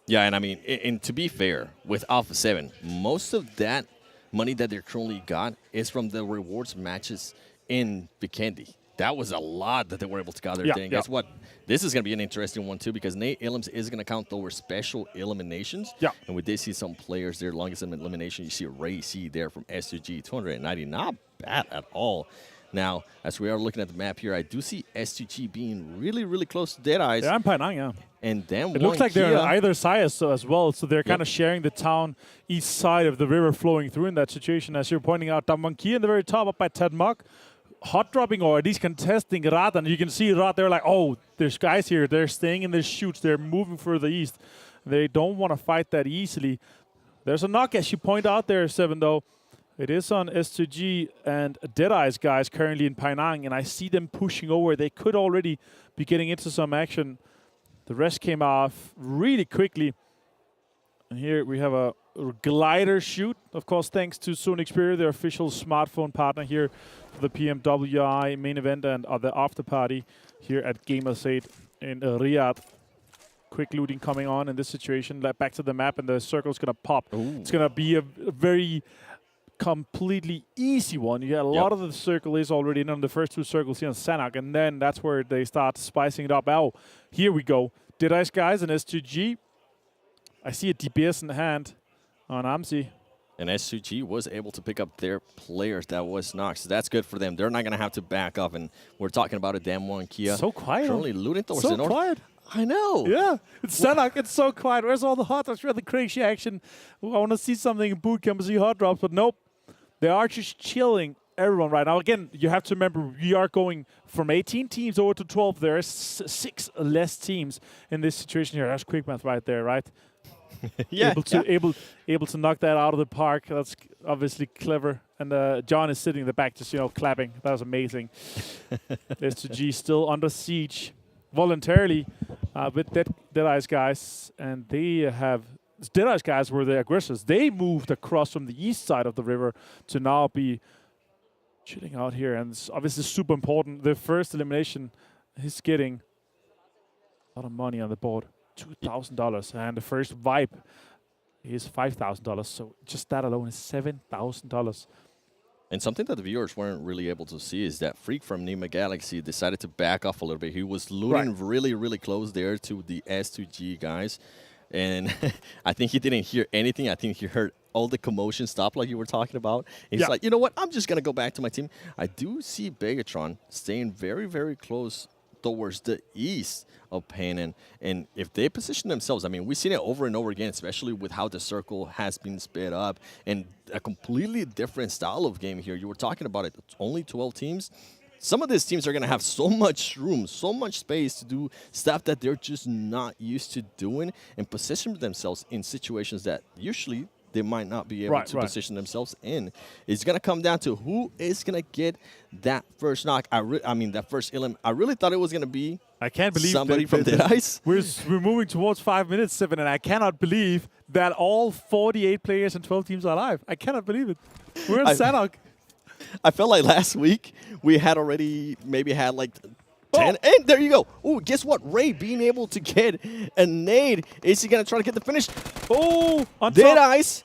Yeah, and I mean, and to be fair, with Alpha 7, most of that money that they currently got is from the rewards matches in Vikendi. That was a lot that they were able to gather. And guess what? This is going to be an interesting one, too, because Nate Illims is going to count over special eliminations. Yeah. And we did see some players there, longest elimination. You see Ray C there from S2G, 290. Not bad at all. Now, as we are looking at the map here, I do see S2G being really, really close to Deadeyes. Yeah, I'm playing on, yeah. And then it looks like they're on either side as well, so they're kind of sharing the town east side of the river flowing through in that situation. As you're pointing out, Damwon in the very top up by Tedmok, hot dropping or at least contesting Riyadh, and you can see Riyadh, they're like, oh, there's guys here, they're staying in their chutes, they're moving further east. They don't want to fight that easily. There's a knock, as you point out there, Seven, though. It is on S2G and Deadeyes Guys currently in Penang, and I see them pushing over. They could already be getting into some action. The rest came off really quickly. And here we have a glider shoot, of course, thanks to Sony Xperia, their official smartphone partner here for the PMWI main event and the after party here at Gamers8 in Riyadh. Quick looting coming on in this situation. Back to the map, and the circle's going to pop. Ooh. It's going to be a very completely easy one. Yeah, a lot of the circle is already in on the first two circles here on Sanhok, and then that's where they start spicing it up. Oh, here we go. Deadeyes Guys and S2G. I see a DPS in hand on Amsi. And S2G was able to pick up their players that was knocked, so that's good for them. They're not going to have to back off, and we're talking about a Damwon Kia. So quiet. Currently looting towards the north. Quiet. I know. Yeah, it's Sanhok. It's so quiet. Where's all the hot drops? Where's the crazy action? I want to see something in boot camp and see hot drops, but nope. They are just chilling everyone right now. Again, you have to remember, we are going from 18 teams over to 12. There are 6 less teams in this situation here. That's quick math right there, right? Able to knock that out of the park. That's obviously clever. And John is sitting in the back just, clapping. That was amazing. S2G still under siege voluntarily with Deadeyes Guys. And they have... Deadeyes Guys were the aggressors. They moved across from the east side of the river to now be chilling out here. And it's obviously super important. The first elimination is getting a lot of money on the board. $2,000. And the first wipe is $5,000. So just that alone is $7,000. And something that the viewers weren't really able to see is that Freak from Nigma Galaxy decided to back off a little bit. He was looting really, really close there to the S2G guys. And I think he didn't hear anything. I think he heard all the commotion stop like you were talking about. And he's like, you know what? I'm just going to go back to my team. I do see Bigetron staying very, very close towards the east of Penang. And if they position themselves, I mean, we've seen it over and over again, especially with how the circle has been sped up and a completely different style of game here. You were talking about it. It's only 12 teams. Some of these teams are going to have so much room, so much space to do stuff that they're just not used to doing and position themselves in situations that usually they might not be able to position themselves in. It's going to come down to who is going to get that first knock. I mean, that first elim. I really thought it was going to be somebody from Deadeyes. We're moving towards 5 minutes, 7, and I cannot believe that all 48 players and 12 teams are alive. I cannot believe it. We're in Sanhok. I felt like last week we had already maybe had like 10. And there you go. Oh, guess what? Ray being able to get a nade. Is he going to try to get the finish? Oh, on Deadeyes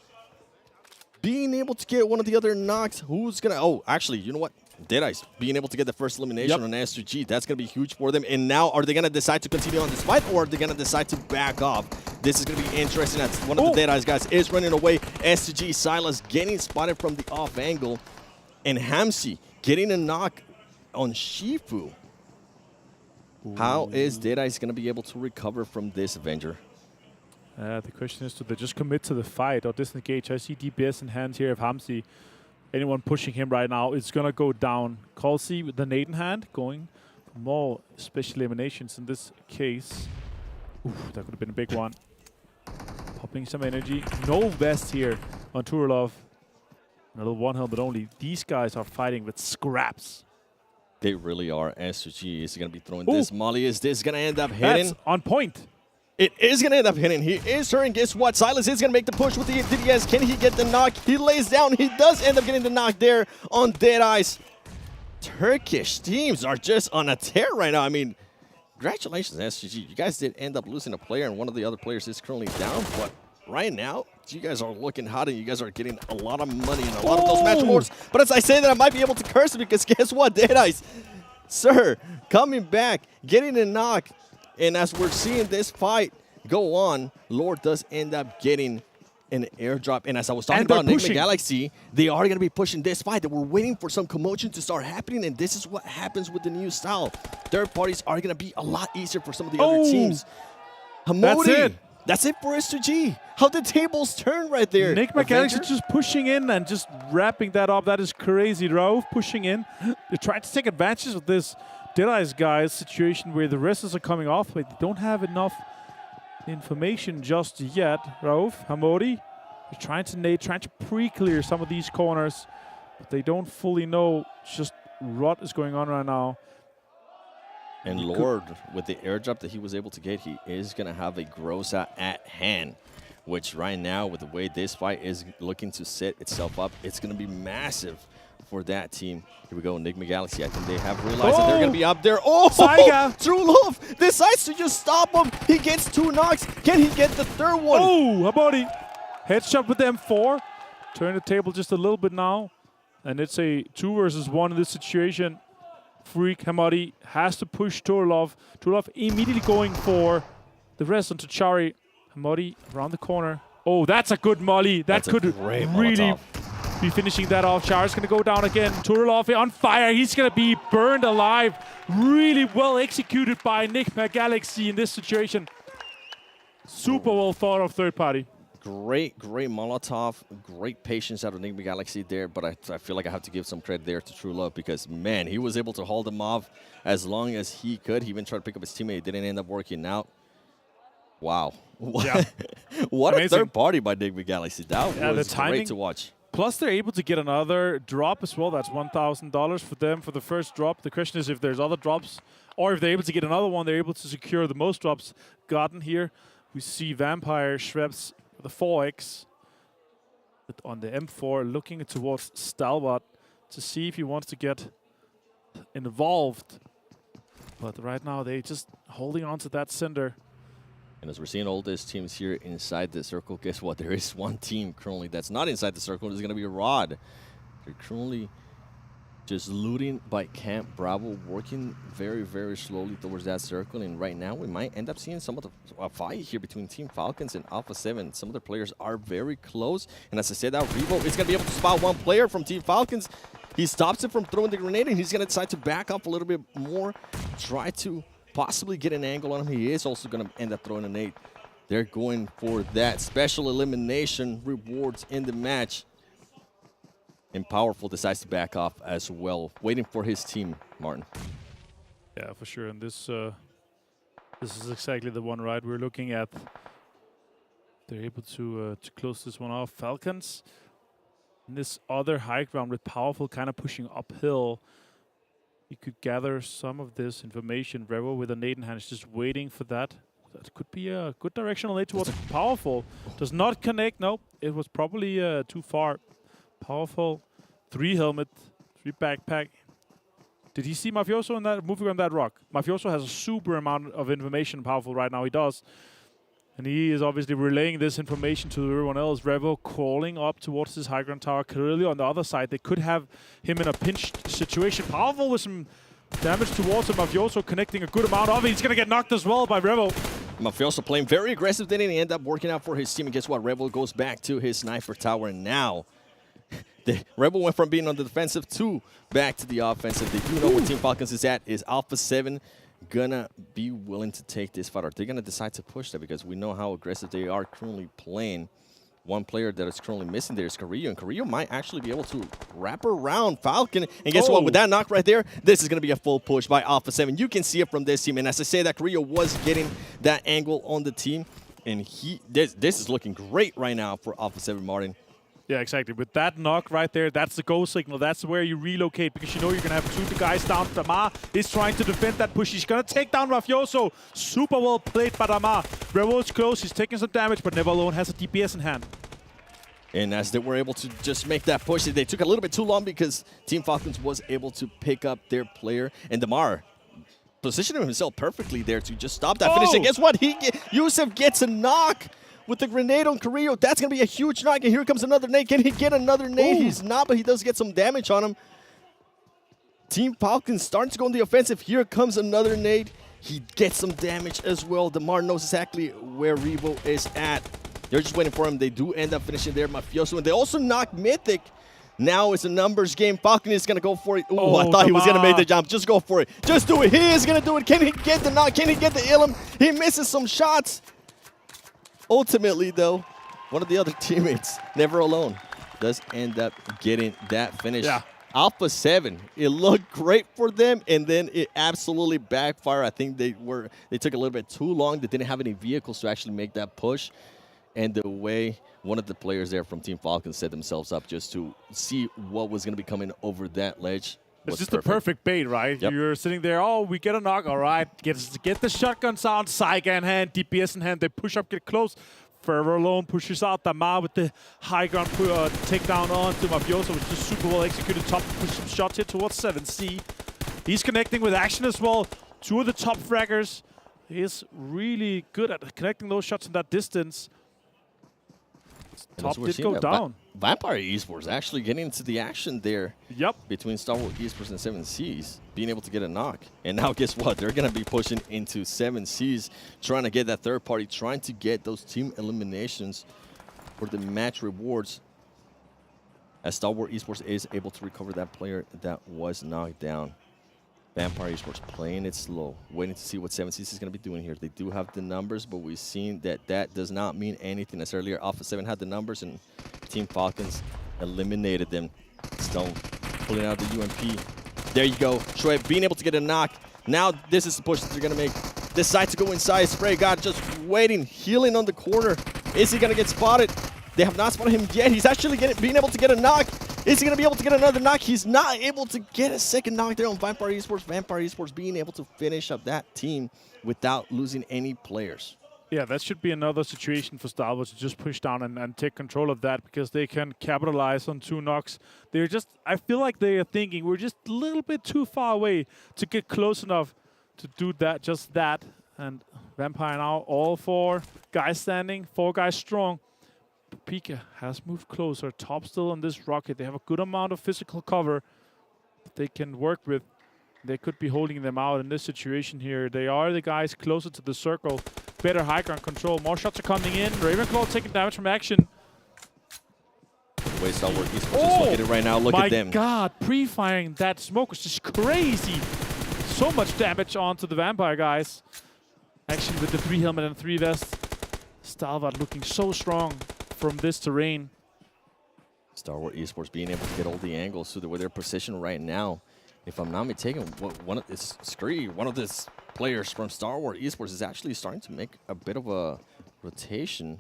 being able to get one of the other knocks. Who's going to... Oh, actually, you know what? Deadeyes being able to get the first elimination on S2G. That's going to be huge for them. And now, are they going to decide to continue on this fight, or are they going to decide to back off? This is going to be interesting. That's one of the Deadeyes guys is running away. S2G Silas getting spotted from the off angle. And Hamsi getting a knock on Shifu. How is Deadeyes going to be able to recover from this Avenger? The question is, do they just commit to the fight or disengage? I see DPS in hand here of Hamsi. Anyone pushing him right now, it's going to go down. Kalsi with the nade in hand, going for more special eliminations in this case. Oof, that could have been a big one. Popping some energy. No vest here on Turlov. A little one helmet only. These guys are fighting with scraps. They really are. S2G is going to be throwing this. Molly, is this going to end up hitting? That's on point. It is going to end up hitting. He is hurting. Guess what? Silas is going to make the push with the DDS. Can he get the knock? He lays down. He does end up getting the knock there on Deadeyes. Turkish teams are just on a tear right now. I mean, congratulations, S2G. You guys did end up losing a player, and one of the other players is currently down. But right now, you guys are looking hot, and you guys are getting a lot of money and a lot of those match awards. But as I say that, I might be able to curse it, because guess what? Deadeyes, sir, coming back, getting a knock. And as we're seeing this fight go on, Lord does end up getting an airdrop. And as I was talking about Nigma Galaxy, they are going to be pushing this fight. That we're waiting for some commotion to start happening, and this is what happens with the new style. Third parties are going to be a lot easier for some of the other teams. Hamodi. That's it for S2G. How the tables turn right there. Nigma Galaxy just pushing in and just wrapping that up. That is crazy. Rauf pushing in. They're trying to take advantage of this Deadeyes Guys situation where the wrestlers are coming off, but they don't have enough information just yet. Rauf, Hamodi, they're trying to nade, trying to pre-clear some of these corners, but they don't fully know just what is going on right now. And Lord, with the airdrop that he was able to get, he is going to have a Groza at hand, which right now, with the way this fight is looking to set itself up, it's going to be massive for that team. Here we go, Nigma Galaxy. I think they have realized that they're going to be up there. Oh, Saiga! True Love decides to just stop him. He gets 2 knocks. Can he get the 3rd one? Oh, Hamodi. Headshot with M4. Turn the table just a little bit now. And it's a 2 versus 1 in this situation. Freak Hamodi has to push Turlov. Turlov immediately going for the rest onto Chari. Hamodi around the corner. Oh, that's a good molly. That could really be finishing that off. Chari's going to go down again. Turlov on fire. He's going to be burned alive. Really well executed by Nigma Galaxy in this situation. Super well thought of third party. Great Molotov. Great patience out of Nigma Galaxy there, but I feel like I have to give some credit there to True Love because, man, he was able to hold him off as long as he could. He even tried to pick up his teammate. It didn't end up working out. Wow. Yeah. What a third party by Nigma Galaxy. That was great to watch. Plus, they're able to get another drop as well. That's $1,000 for them for the first drop. The question is if there's other drops or if they're able to get another one, they're able to secure the most drops gotten here. We see Vampire Schweppes the 4X on the M4 looking towards Stalwart to see if he wants to get involved. But right now they're just holding on to that center. And as we're seeing all these teams here inside the circle, guess what? There is one team currently that's not inside the circle. It's going to be Riyadh. They're currently just looting by Camp Bravo, working very, very slowly towards that circle. And right now, we might end up seeing some of the fight here between Team Falcons and Alpha 7. Some of the players are very close. And as I said, that Revo is going to be able to spot one player from Team Falcons. He stops him from throwing the grenade, and he's going to decide to back up a little bit more, try to possibly get an angle on him. He is also going to end up throwing a nade. They're going for that special elimination rewards in the match. And Powerful decides to back off as well, waiting for his team, Martin. Yeah, for sure. And this is exactly the one, right? We're looking at. They're able to close this one off. Falcons in this other high ground with Powerful kind of pushing uphill. You could gather some of this information. Revo with a nade in hand is just waiting for that. That could be a good directional nade towards Powerful. Does not connect. No, it was probably too far. Powerful, 3 helmet, 3 backpack. Did he see Mafioso in that moving on that rock? Mafioso has a super amount of information. Powerful right now. He does. And he is obviously relaying this information to everyone else. Revo crawling up towards this high ground tower. Clearly on the other side, they could have him in a pinched situation. Powerful with some damage towards him. Mafioso connecting a good amount of it. He's going to get knocked as well by Revo. Mafioso playing very aggressive. Didn't end up working out for his team. And guess what? Revo goes back to his sniper tower. And now the Rebel went from being on the defensive to back to the offensive. They do know where Team Falcons is at. Is Alpha 7 gonna be willing to take this fight? Are they gonna decide to push that? Because we know how aggressive they are currently playing. One player that is currently missing there is Carrillo, and Carrillo might actually be able to wrap around Falcon. And guess what? With that knock right there, this is gonna be a full push by Alpha 7. You can see it from this team. And as I say that, Carrillo was getting that angle on the team. And this is looking great right now for Alpha 7, Martin. Yeah, exactly. With that knock right there, that's the go signal. That's where you relocate because you know you're going to have 2 guys down. Damar is trying to defend that push. He's going to take down Mafioso. Super well played by Damar. Revo's close. He's taking some damage, but Never Alone has a DPS in hand. And as they were able to just make that push, they took a little bit too long because Team Falcons was able to pick up their player. And Damar positioning himself perfectly there to just stop that finish. And guess what? Yusuf gets a knock with the grenade on Carrillo. That's going to be a huge knock. And here comes another nade. Can he get another nade? He's not, but he does get some damage on him. Team Falcons starting to go on the offensive. Here comes another nade. He gets some damage as well. Damar knows exactly where Revo is at. They're just waiting for him. They do end up finishing there, Mafioso. And they also knock Mythic. Now it's a numbers game. Falcon is going to go for it. Ooh, I thought he was going to make the jump. Just go for it. Just do it. He is going to do it. Can he get the knock? Can he get the ilum? He misses some shots. Ultimately, though, one of the other teammates, never alone, does end up getting that finish. Yeah. Alpha 7, it looked great for them, and then it absolutely backfired. I think they took a little bit too long. They didn't have any vehicles to actually make that push. And the way one of the players there from Team Falcons set themselves up just to see what was going to be coming over that ledge. It's just the perfect bait, right? Yep. You're sitting there, oh, we get a knock, all right. Get the shotgun sound, Saiga in hand, DPS in hand. They push up, get close. Forever Alone pushes out Damar with the high ground takedown on to Mafioso, which is super well executed. Top push some shots here towards 7C. He's connecting with action as well. Two of the top fraggers. He's really good at connecting those shots in that distance. Top did go down. Vampire Esports actually getting into the action there. Yep. Between Stalwart Esports and 7Cs, being able to get a knock. And now guess what? They're going to be pushing into 7Cs, trying to get that third party, trying to get those team eliminations for the match rewards. As Stalwart Esports is able to recover that player that was knocked down. Vampire Esports playing it slow, waiting to see what 7Cs is going to be doing here. They do have the numbers, but we've seen that that does not mean anything. As earlier, Alpha 7 had the numbers, and Team Falcons eliminated them. Stone pulling out the UMP. There you go. Shoaib being able to get a knock. Now this is the push that they're going to make. Decide to go inside. Spray God just waiting, healing on the corner. Is he going to get spotted? They have not spotted him yet. He's actually being able to get a knock. Is he going to be able to get another knock? He's not able to get a second knock there on Vampire Esports. Vampire Esports being able to finish up that team without losing any players. Yeah, that should be another situation for Stalwart to just push down and take control of that, because they can capitalize on 2 knocks. They're just, I feel like they are thinking we're just a little bit too far away to get close enough to do that, just that. And Vampire now, all 4 guys standing, 4 guys strong. Pika has moved closer. Top still on this rocket. They have a good amount of physical cover that they can work with. They could be holding them out in this situation here. They are the guys closer to the circle. Better high ground control. More shots are coming in. Ravenclaw taking damage from action. The way Stalwart Esports is located right now, look at them. My God, pre-firing that smoke was just crazy. So much damage onto the Vampire guys. Action with the 3 helmet and 3 vest. Stalwart looking so strong from this terrain. Stalwart Esports being able to get all the angles to where they're positioned right now. If I'm not mistaken, one of this players from Stalwart Esports is actually starting to make a bit of a rotation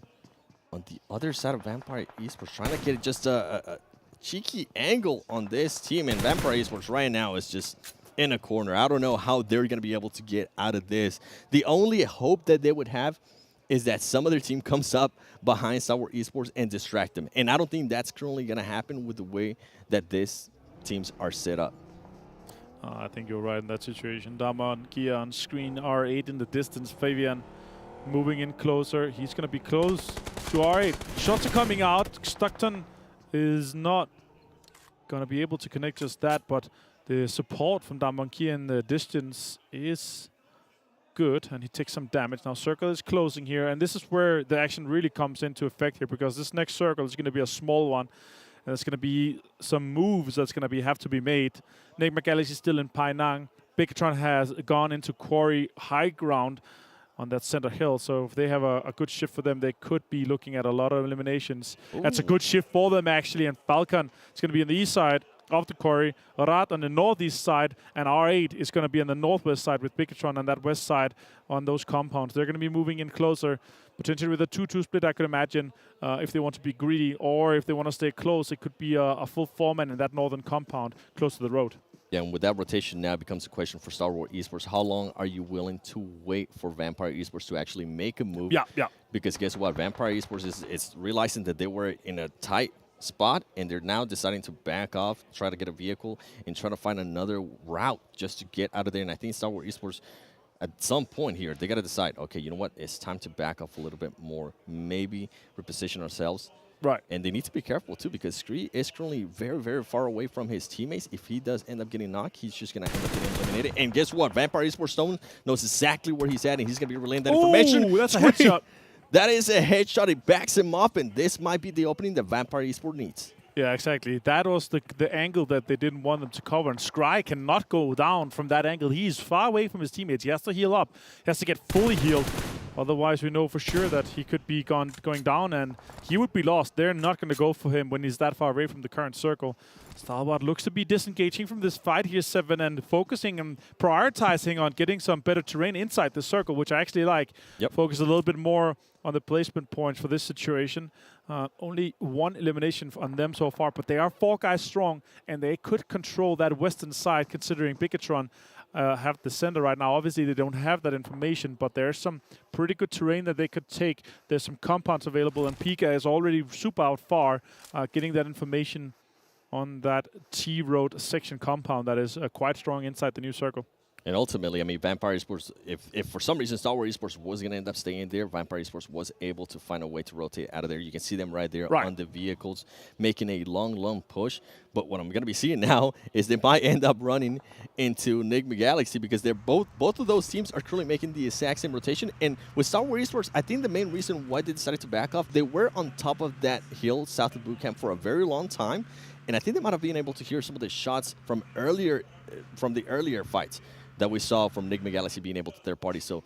on the other side of Vampire Esports, trying to get just a cheeky angle on this team. And Vampire Esports right now is just in a corner. I don't know how they're going to be able to get out of this. The only hope that they would have is that some other team comes up behind Stalwart Esports and distract them. And I don't think that's currently going to happen with the way that these teams are set up. I think you're right in that situation. Damon, Gia on screen, R8 in the distance. Fabian moving in closer. He's going to be close to R8. Shots are coming out. Stockton is not going to be able to connect just that, but the support from Damon Gia in the distance is good, and he takes some damage. Now circle is closing here, and this is where the action really comes into effect here, because this next circle is going to be a small one, and there's going to be some moves that's going to have to be made. Nigma Galaxy still in Painang. Bigetron has gone into Quarry high ground on that center hill, so if they have a good shift for them, they could be looking at a lot of eliminations. Ooh. That's a good shift for them actually, and Falcon is going to be on the east side of the quarry, Riyadh on the northeast side, and R8 is going to be on the northwest side with Bigetron on that west side on those compounds. They're going to be moving in closer, potentially with a 2-2 split, I could imagine, if they want to be greedy, or if they want to stay close, it could be a full 4-man in that northern compound close to the road. Yeah, and with that rotation now becomes a question for Stalwart Esports. How long are you willing to wait for Vampire Esports to actually make a move? Yeah. Because guess what? Vampire Esports is realizing that they were in a tight spot, and they're now deciding to back off, try to get a vehicle, and try to find another route just to get out of there. And I think Stalwart Esports, at some point here, they got to decide, okay, you know what? It's time to back off a little bit more. Maybe reposition ourselves. Right. And they need to be careful, too, because Scree is currently very, very far away from his teammates. If he does end up getting knocked, he's just going to end up getting eliminated. And guess what? Vampire Esports Stone knows exactly where he's at, and he's going to be relaying that information. Ooh, that's a headshot. That is a headshot. It backs him up, and this might be the opening that Vampire Esports needs. Yeah, exactly. That was the angle that they didn't want them to cover, and Scry cannot go down from that angle. He's far away from his teammates. He has to heal up. He has to get fully healed. Otherwise, we know for sure that he could be going down, and he would be lost. They're not going to go for him when he's that far away from the current circle. Stalwart looks to be disengaging from this fight here, 7, and focusing and prioritizing on getting some better terrain inside the circle, which I actually like. Focus a little bit more on the placement points for this situation. Only 1 elimination on them so far, but they are 4 guys strong, and they could control that western side, considering Bigetron have the center right now. Obviously, they don't have that information, but there's some pretty good terrain that they could take. There's some compounds available, and Pika is already super out far, getting that information on that T-Road section compound that is quite strong inside the new circle. And ultimately, I mean, Vampire Esports, if for some reason Stalwart Esports was going to end up staying there, Vampire Esports was able to find a way to rotate out of there. You can see them right there on the vehicles, making a long push. But what I'm going to be seeing now is they might end up running into Nigma Galaxy, because they're both of those teams are currently making the exact same rotation. And with Stalwart Esports, I think the main reason why they decided to back off, they were on top of that hill south of boot camp for a very long time. And I think they might have been able to hear some of the shots from the earlier fights that we saw from Nigma Galaxy being able to third party. So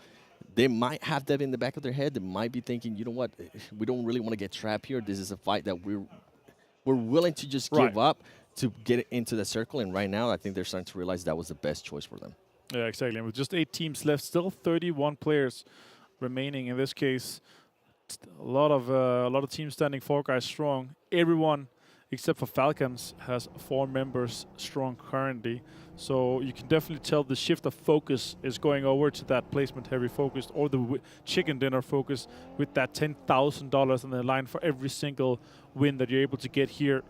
they might have that in the back of their head. They might be thinking, you know what, we don't really want to get trapped here. This is a fight that we're willing to just give up to get into the circle. And right now, I think they're starting to realize that was the best choice for them. Yeah, exactly. And with just 8 teams left, still 31 players remaining. In this case, a lot of teams standing 4 guys strong. Everyone except for Falcons has 4 members strong currently. So you can definitely tell the shift of focus is going over to that placement heavy focus, or the chicken dinner focus, with that $10,000 on the line for every single win that you're able to get here.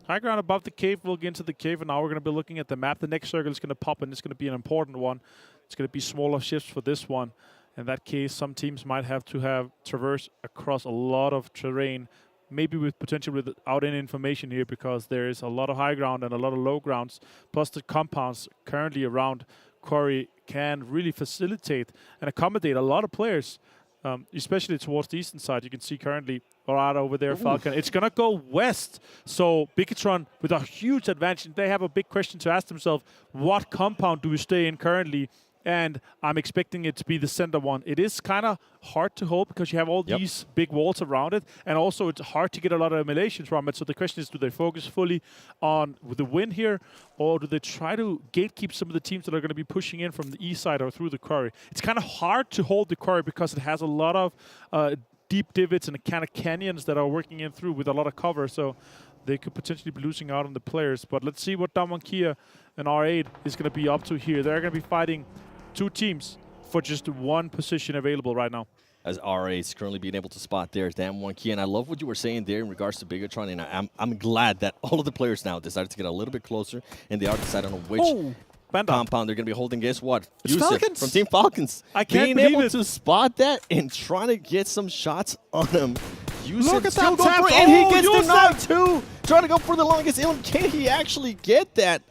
High ground above the cave. We'll get into the cave, and now we're going to be looking at the map. The next circle is going to pop, and it's going to be an important one. It's going to be smaller shifts for this one. In that case, some teams might have to traverse across a lot of terrain, maybe with potential without any information here, because there is a lot of high ground and a lot of low grounds, plus the compounds currently around Quarry can really facilitate and accommodate a lot of players, especially towards the eastern side. You can see currently right over there, Falcon. It's going to go west. So Bigetron with a huge advantage. They have a big question to ask themselves, what compound do we stay in currently? And I'm expecting it to be the center one. It is kind of hard to hold because you have all these big walls around it, and also it's hard to get a lot of emulations from it. So the question is, do they focus fully on the win here, or do they try to gatekeep some of the teams that are going to be pushing in from the east side or through the quarry? It's kind of hard to hold the quarry because it has a lot of deep divots and kind of canyons that are working in through with a lot of cover. So they could potentially be losing out on the players. But let's see what Damankia and R8 is going to be up to here. They're going to be fighting 2 teams for just 1 position available right now. As RA is currently being able to spot there, damn one key. And I love what you were saying there in regards to Bigetron. And I'm glad that all of the players now decided to get a little bit closer, and they are deciding on which compound they're going to be holding. Guess what? Yusuf from Team Falcons. I can't being able believe to spot that and trying to get some shots on him. Yusuf Look at still that going tap. for it, and he gets Yusuf! the knock too. Trying to go for the longest ill. Can he actually get that?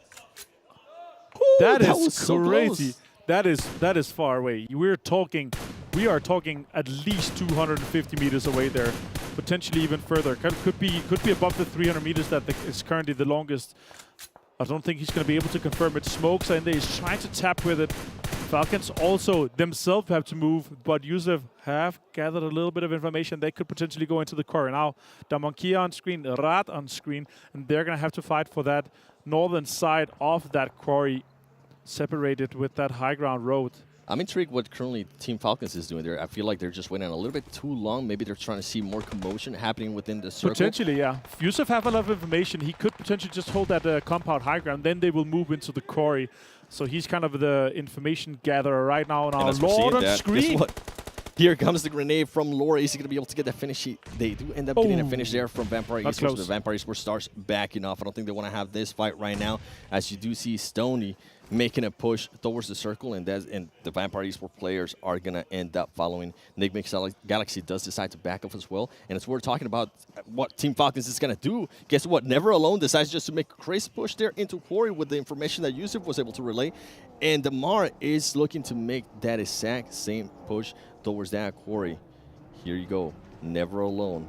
Ooh, that was is so crazy. close. That is far away. We are talking at least 250 meters away there, potentially even further. Could be above the 300 meters that is currently the longest. I don't think he's going to be able to confirm it. Smokes and he's trying to tap with it. Falcons also themselves have to move, but Yusuf have gathered a little bit of information. They could potentially go into the core. Now, Damankia on screen, Rad on screen, and they're going to have to fight for that northern side of that quarry, separated with that high ground road. I'm intrigued what currently Team Falcons is doing there. I feel like they're just waiting a little bit too long. Maybe they're trying to see more commotion happening within the circle. Potentially, yeah. If Yusuf have a lot of information, he could potentially just hold that compound high ground. Then they will move into the quarry. So he's kind of the information gatherer right now. Now, Lord on screen. Here comes the grenade from Laura. Is he going to be able to get that finish? They do end up getting a finish there from Vampire Esports. The Vampire Esports starts backing off. I don't think they want to have this fight right now, as you do see Stony making a push towards the circle, and the Vampire Esports players are going to end up following. Nigma Galaxy does decide to back off as well, and as we're talking about what Team Falcons is going to do, guess what? Never Alone decides just to make a crazy push there into Quarry with the information that Yusuf was able to relay, and Damar is looking to make that exact same push towards that Quarry. Here you go, Never Alone.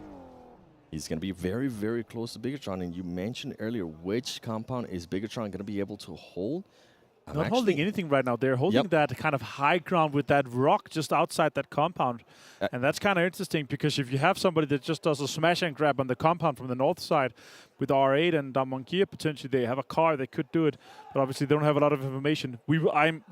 He's going to be very, very close to Bigetron, and you mentioned earlier which compound is Bigetron going to be able to hold. Not holding anything right now. They're holding that kind of high ground with that rock just outside that compound. And that's kind of interesting because if you have somebody that just does a smash and grab on the compound from the north side with R8 and Damonkia, potentially they have a car, they could do it. But obviously they don't have a lot of information. We're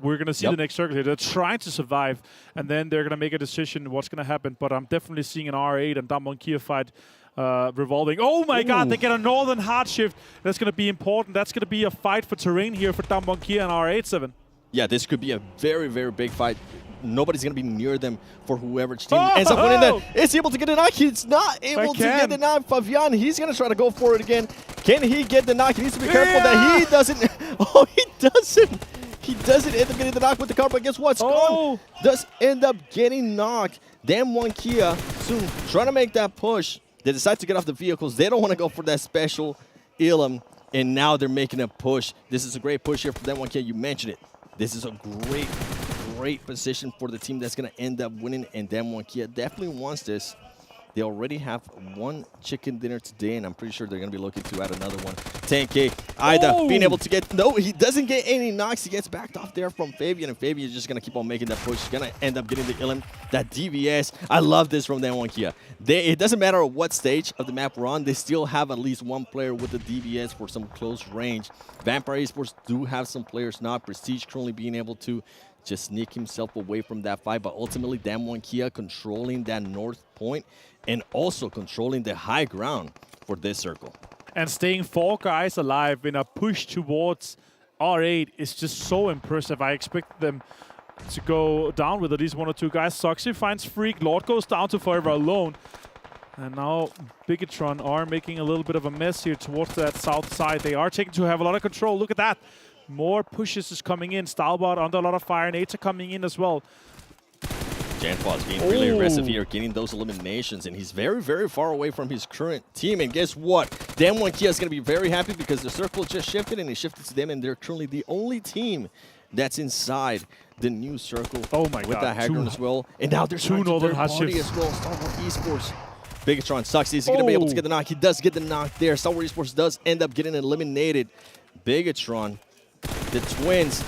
going to see the next circle here. They're trying to survive, and then they're going to make a decision what's going to happen. But I'm definitely seeing an R8 and Damonkia fight revolving. Oh my God, they get a northern hard shift. That's going to be important. That's going to be a fight for terrain here for Damonkia and R87. Yeah, this could be a very, very big fight. Nobody's going to be near them for whoever's team ends up winning that. Is he able to get a knock? He's not able to get the knock. Fabian, he's going to try to go for it again. Can he get the knock? He needs to be careful that he doesn't. Oh, he doesn't. He doesn't end up getting the knock with the car, but guess what? Scon does end up getting knocked. Damonkia soon trying to make that push. They decide to get off the vehicles. They don't want to go for that special Elam, and now they're making a push. This is a great push here for Damonkia. You mentioned it. This is a great position for the team that's going to end up winning, and Damonkia definitely wants this. They already have one chicken dinner today, and I'm pretty sure they're going to be looking to add another one. 10K, Ida being able to get, no, he doesn't get any knocks. He gets backed off there from Fabian, and Fabian is just going to keep on making that push. He's going to end up getting the Illim, that DVS. I love this from Damonkia. It doesn't matter what stage of the map we're on, they still have at least one player with the DVS for some close range. Vampire Esports do have some players now. Prestige currently being able to just sneak himself away from that fight, but ultimately Damonkia controlling that north point and also controlling the high ground for this circle. And staying 4 guys alive in a push towards R8 is just so impressive. I expect them to go down with at least 1 or 2 guys. Soxy finds Freak, Lord goes down to Forever Alone. And now Bigetron are making a little bit of a mess here towards that south side. They are taking to have a lot of control. Look at that. More pushes is coming in. Stalwart under a lot of fire. Nades are coming in as well. Janflaw is being really aggressive here, getting those eliminations, and he's very, very far away from his current team. And guess what? Damonkia is going to be very happy because the circle just shifted, and it shifted to them, and they're currently the only team that's inside the new circle. Oh my God. With that Hagron as well. And now there's 2 northern hot shifts as well. Stalwart Esports. Bigetron sucks. He's going to be able to get the knock. He does get the knock there. Stalwart Esports does end up getting eliminated. Bigetron, the twins,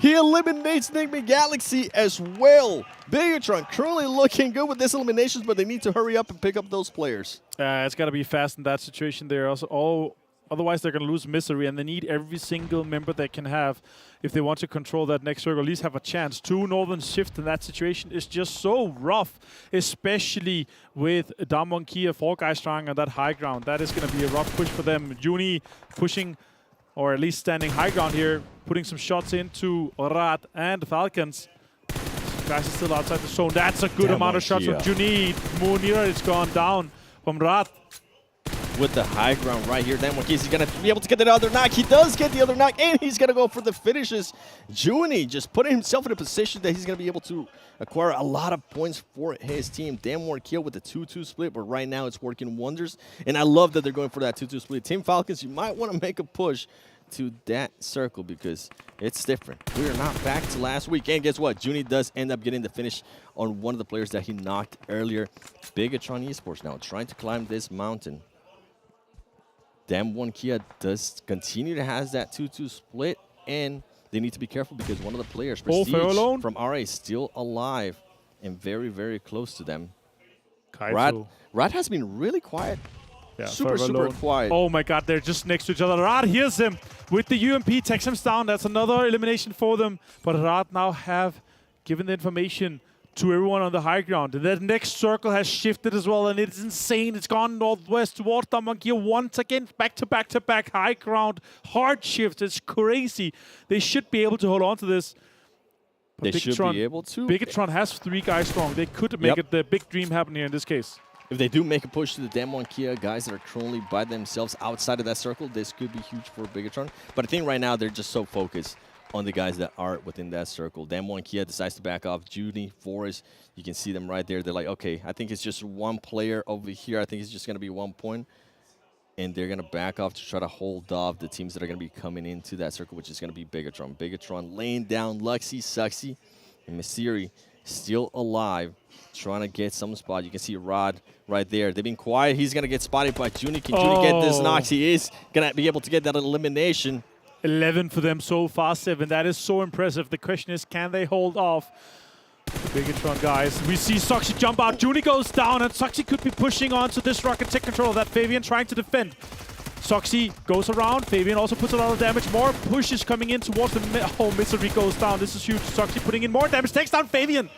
he eliminates Nigma Galaxy as well. Bigetron currently looking good with this eliminations, but they need to hurry up and pick up those players. It's got to be fast in that situation there. Also, otherwise they're going to lose Misery, and they need every single member they can have if they want to control that next circle, at least have a chance. 2 northern shifts in that situation is just so rough, especially with Damonkia 4 guys strong on that high ground. That is going to be a rough push for them. Juni pushing, or at least standing high ground here, putting some shots into Riyadh and Falcons. Guys are still outside the zone. That's a good amount of shots from Juni. Munira is gone down from Riyadh. With the high ground right here, then he's going to be able to get the other knock. He does get the other knock, and he's going to go for the finishes. Juni just putting himself in a position that he's going to be able to acquire a lot of points for his team. Damonkia with the 2-2 split, but right now it's working wonders. And I love that they're going for that 2-2 split. Team Falcons, you might want to make a push to that circle because it's different. We are not back to last week. And guess what? Juni does end up getting the finish on one of the players that he knocked earlier. Bigetron Esports now trying to climb this mountain. Damonkia does continue to have that 2-2 split, and they need to be careful because one of the players, Prestige from RA, is still alive and very, very close to them. Rad has been really quiet. Yeah, super quiet. Oh my God, they're just next to each other. Rad hears him with the UMP, takes him down. That's another elimination for them. But Rad now have given the information to everyone on the high ground. And that next circle has shifted as well, and it's insane. It's gone northwest towards Damonkia once again. Back to back to back high ground, hard shift. It's crazy. They should be able to hold on to this. But they should be able to. Bigetron has 3 guys strong. They could make it the big dream happen here in this case. If they do make a push to the Damonkia guys that are currently by themselves outside of that circle, this could be huge for Bigetron. But I think right now they're just so focused on the guys that are within that circle. Damonkia decides to back off. Judy, Forrest, you can see them right there. They're like, okay, I think it's just one player over here. I think it's just going to be 1 point. And they're going to back off to try to hold off the teams that are going to be coming into that circle, which is going to be Bigetron. Bigetron laying down Luxy, Suxy, and Misiri still alive, trying to get some spot. You can see Rod right there. They've been quiet. He's going to get spotted by Juni. Can Juni get this knock? He is going to be able to get that elimination. 11 for them so far, 7. That is so impressive. The question is, can they hold off the Bigetron guys? We see Soxy jump out. Juni goes down, and Soxy could be pushing onto this rock and take control of that. Fabian trying to defend. Soxy goes around. Fabian also puts a lot of damage. More pushes coming in towards the Misery goes down. This is huge. Soxy putting in more damage. Takes down Fabian.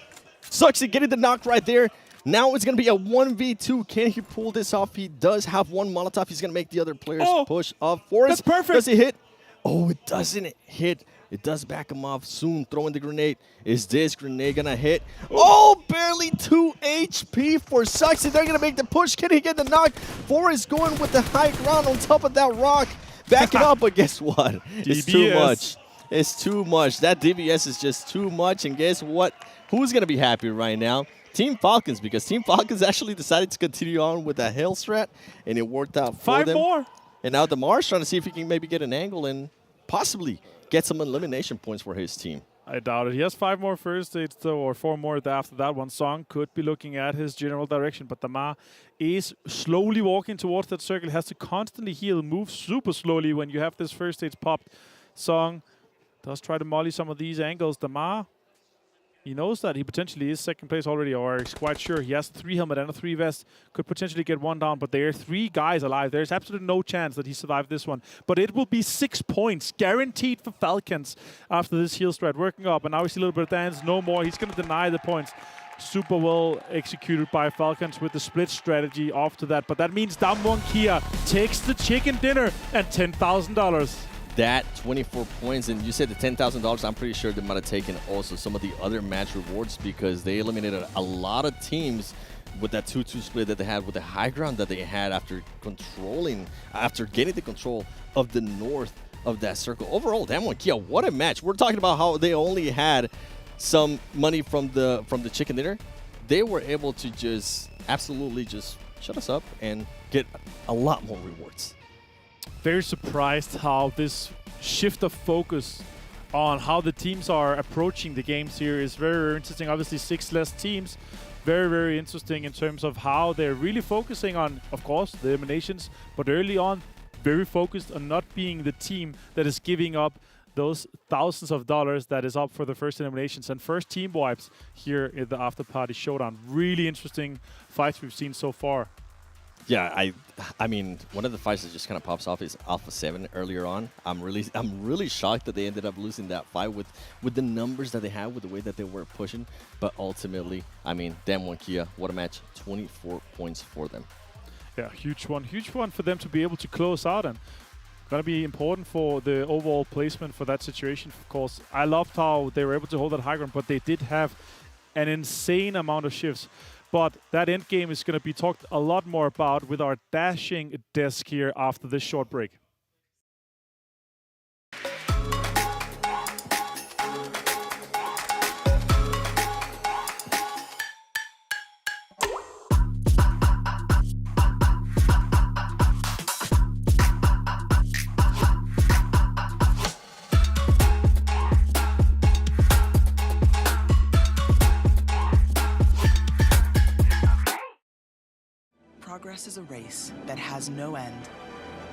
Soxy getting the knock right there. Now it's going to be a 1v2. Can he pull this off? He does have one Molotov. He's going to make the other players push up for it. That's perfect. Does it hit? Oh, it doesn't hit. It does back him off soon. Throwing the grenade. Is this grenade going to hit? Oh, barely 2 HP for Soxy. They're going to make the push. Can he get the knock? Forrest going with the high ground on top of that rock. Back it up, but guess what? It's too much. It's too much. That DBS is just too much. And guess what? Who's going to be happy right now? Team Falcons, because Team Falcons actually decided to continue on with that Hail strat, and it worked out for them. 5 more. And now Damar's trying to see if he can maybe get an angle and possibly get some elimination points for his team. I doubt it. He has 5 more first aids, though, or 4 more after that one. Song could be looking at his general direction, but Damar is slowly walking towards that circle. Has to constantly heal, move super slowly when you have this first aids popped. Song does try to molly some of these angles. Damar, he knows that he potentially is second place already, or is quite sure. He has 3 helmet and a 3 vest. Could potentially get 1 down, but there are 3 guys alive. There's absolutely no chance that he survived this one. But it will be 6 points guaranteed for Falcons after this heal strat working up. And now we see a little bit of dance. No more. He's going to deny the points. Super well executed by Falcons with the split strategy after that. But that means Damwon Kia takes the chicken dinner and $10,000. That 24 points, and you said the $10,000, I'm pretty sure they might have taken also some of the other match rewards because they eliminated a lot of teams with that 2-2 split that they had with the high ground that they had after getting the control of the north of that circle. Overall, Damwon Kia, what a match. We're talking about how they only had some money from the chicken dinner. They were able to just absolutely just shut us up and get a lot more rewards. Very surprised how this shift of focus on how the teams are approaching the games here is very, very interesting. Obviously, 6 less teams. Very, very interesting in terms of how they're really focusing on, of course, the eliminations, but early on, very focused on not being the team that is giving up those thousands of dollars that is up for the first eliminations and first team wipes here in the Afterparty Showdown. Really interesting fights we've seen so far. Yeah, I mean, one of the fights that just kind of pops off is Alpha 7 earlier on. I'm really shocked that they ended up losing that fight with the numbers that they had, with the way that they were pushing. But ultimately, I mean, Damwon Kia, what a match. 24 points for them. Yeah, huge one for them to be able to close out, and gonna be important for the overall placement for that situation. Of course, I loved how they were able to hold that high ground, but they did have an insane amount of shifts. But that end game is going to be talked a lot more about with our dashing desk here after this short break. Progress is a race that has no end.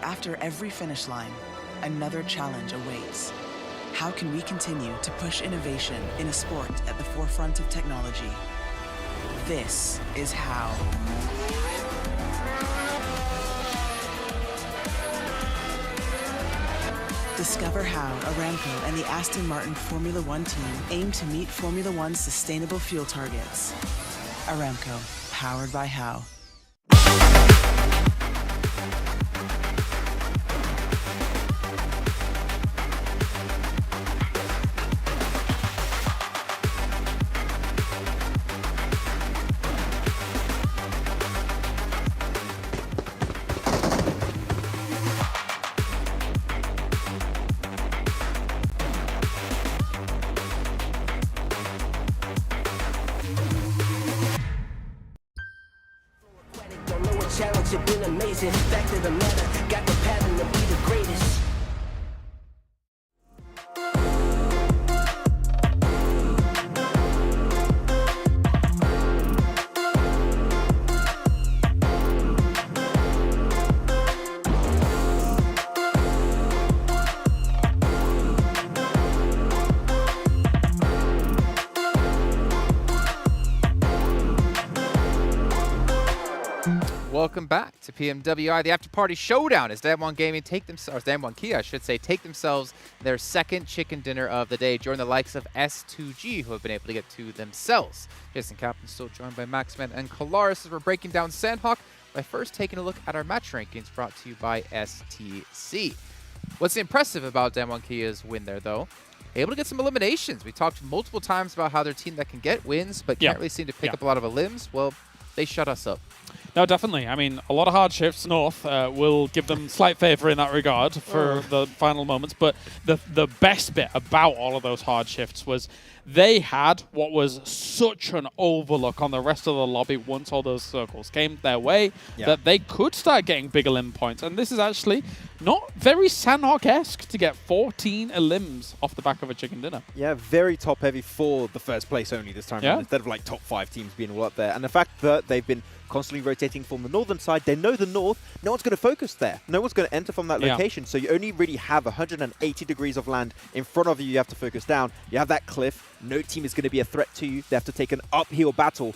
After every finish line, another challenge awaits. How can we continue to push innovation in a sport at the forefront of technology? This is how. Discover how Aramco and the Aston Martin Formula One team aim to meet Formula One's sustainable fuel targets. Aramco, powered by How. Challenge have been amazing. Fact of the matter, got the pattern to be the greatest. welcome back to PMWI, the Afterparty Showdown, as Damwon Gaming take themselves, Damwon Kia, I should say, take themselves their second chicken dinner of the day, join the likes of S2G, who have been able to get to themselves. Jason Kaplan still joined by Maxman and Kalaris as we're breaking down Sanhok by first taking a look at our match rankings brought to you by STC. What's impressive about Damwon Kia's win there, though, able to get some eliminations. We talked multiple times about how they're a team that can get wins, but can't really seem to pick up a lot of elims. Well, they shut us up. No, definitely. I mean, a lot of hard shifts. North will give them slight favor in that regard for the final moments. But the best bit about all of those hard shifts was they had what was such an overlook on the rest of the lobby once all those circles came their way that they could start getting big elim points. And this is actually not very Sanhok-esque to get 14 elims off the back of a chicken dinner. Yeah, very top-heavy for the first place only this time around, instead of like top 5 teams being all up there. And the fact that they've been constantly rotating from the northern side, they know the north, no one's going to focus there. No one's going to enter from that location, so you only really have 180 degrees of land in front of you have to focus down. You have that cliff, no team is going to be a threat to you. They have to take an uphill battle.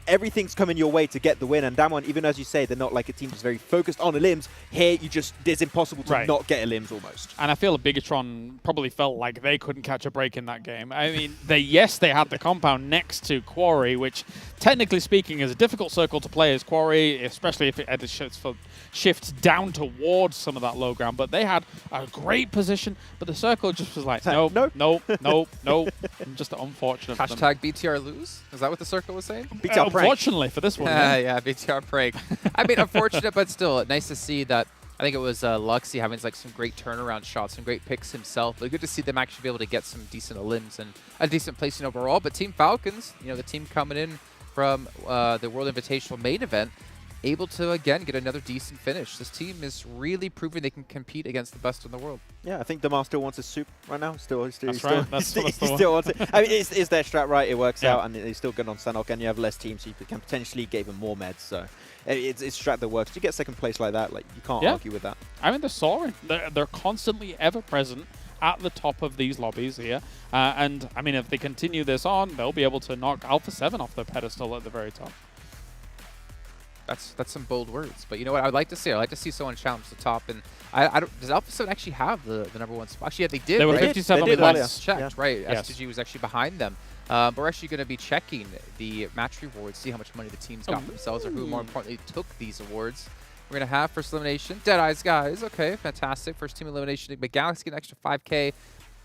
Everything's coming your way to get the win, and Damwon, even as you say, they're not like a team that's very focused on elims. Here, it's impossible to not get elims almost. And I feel Bigetron probably felt like they couldn't catch a break in that game. I mean, they had the compound next to Quarry, which, technically speaking, is a difficult circle to play as Quarry, especially if it had shifts down towards some of that low ground. But they had a great position, but the circle just was like, nope. Just unfortunate. Hashtag BTR lose? Is that what the circle was saying? BTR unfortunately for this one. Yeah, BTR prank. I mean, unfortunate, but still nice to see that. I think it was Luxy having like some great turnaround shots, some great picks himself. But good to see them actually be able to get some decent elims and a decent placing overall. But Team Falcons, the team coming in from the World Invitational main event, able to, again, get another decent finish. This team is really proving they can compete against the best in the world. Yeah, I think Damar still wants his soup right now. He still wants it. I mean, it's their strat, right? It works out, and he's still good on Sanhok, and you have less teams, so you can potentially give him more meds. So it's strat that works. You get second place like that, like you can't argue with that. I mean, they're soaring. They're constantly ever present at the top of these lobbies here. And, I mean, if they continue this on, they'll be able to knock Alpha 7 off the pedestal at the very top. That's some bold words, but you know what? I'd like to see. I'd like to see someone challenge the top. And I don't. Does Alpha 7 actually have the #1 spot? Actually, yeah, they did. They were right? 57 points checked, right? Yes. S2G was actually behind them. But we're actually going to be checking the match rewards, see how much money the teams got for themselves, or who, more importantly, took these awards. We're going to have first elimination, Deadeyes Guys. Okay, fantastic. First team elimination, Nigma Galaxy get an extra 5K.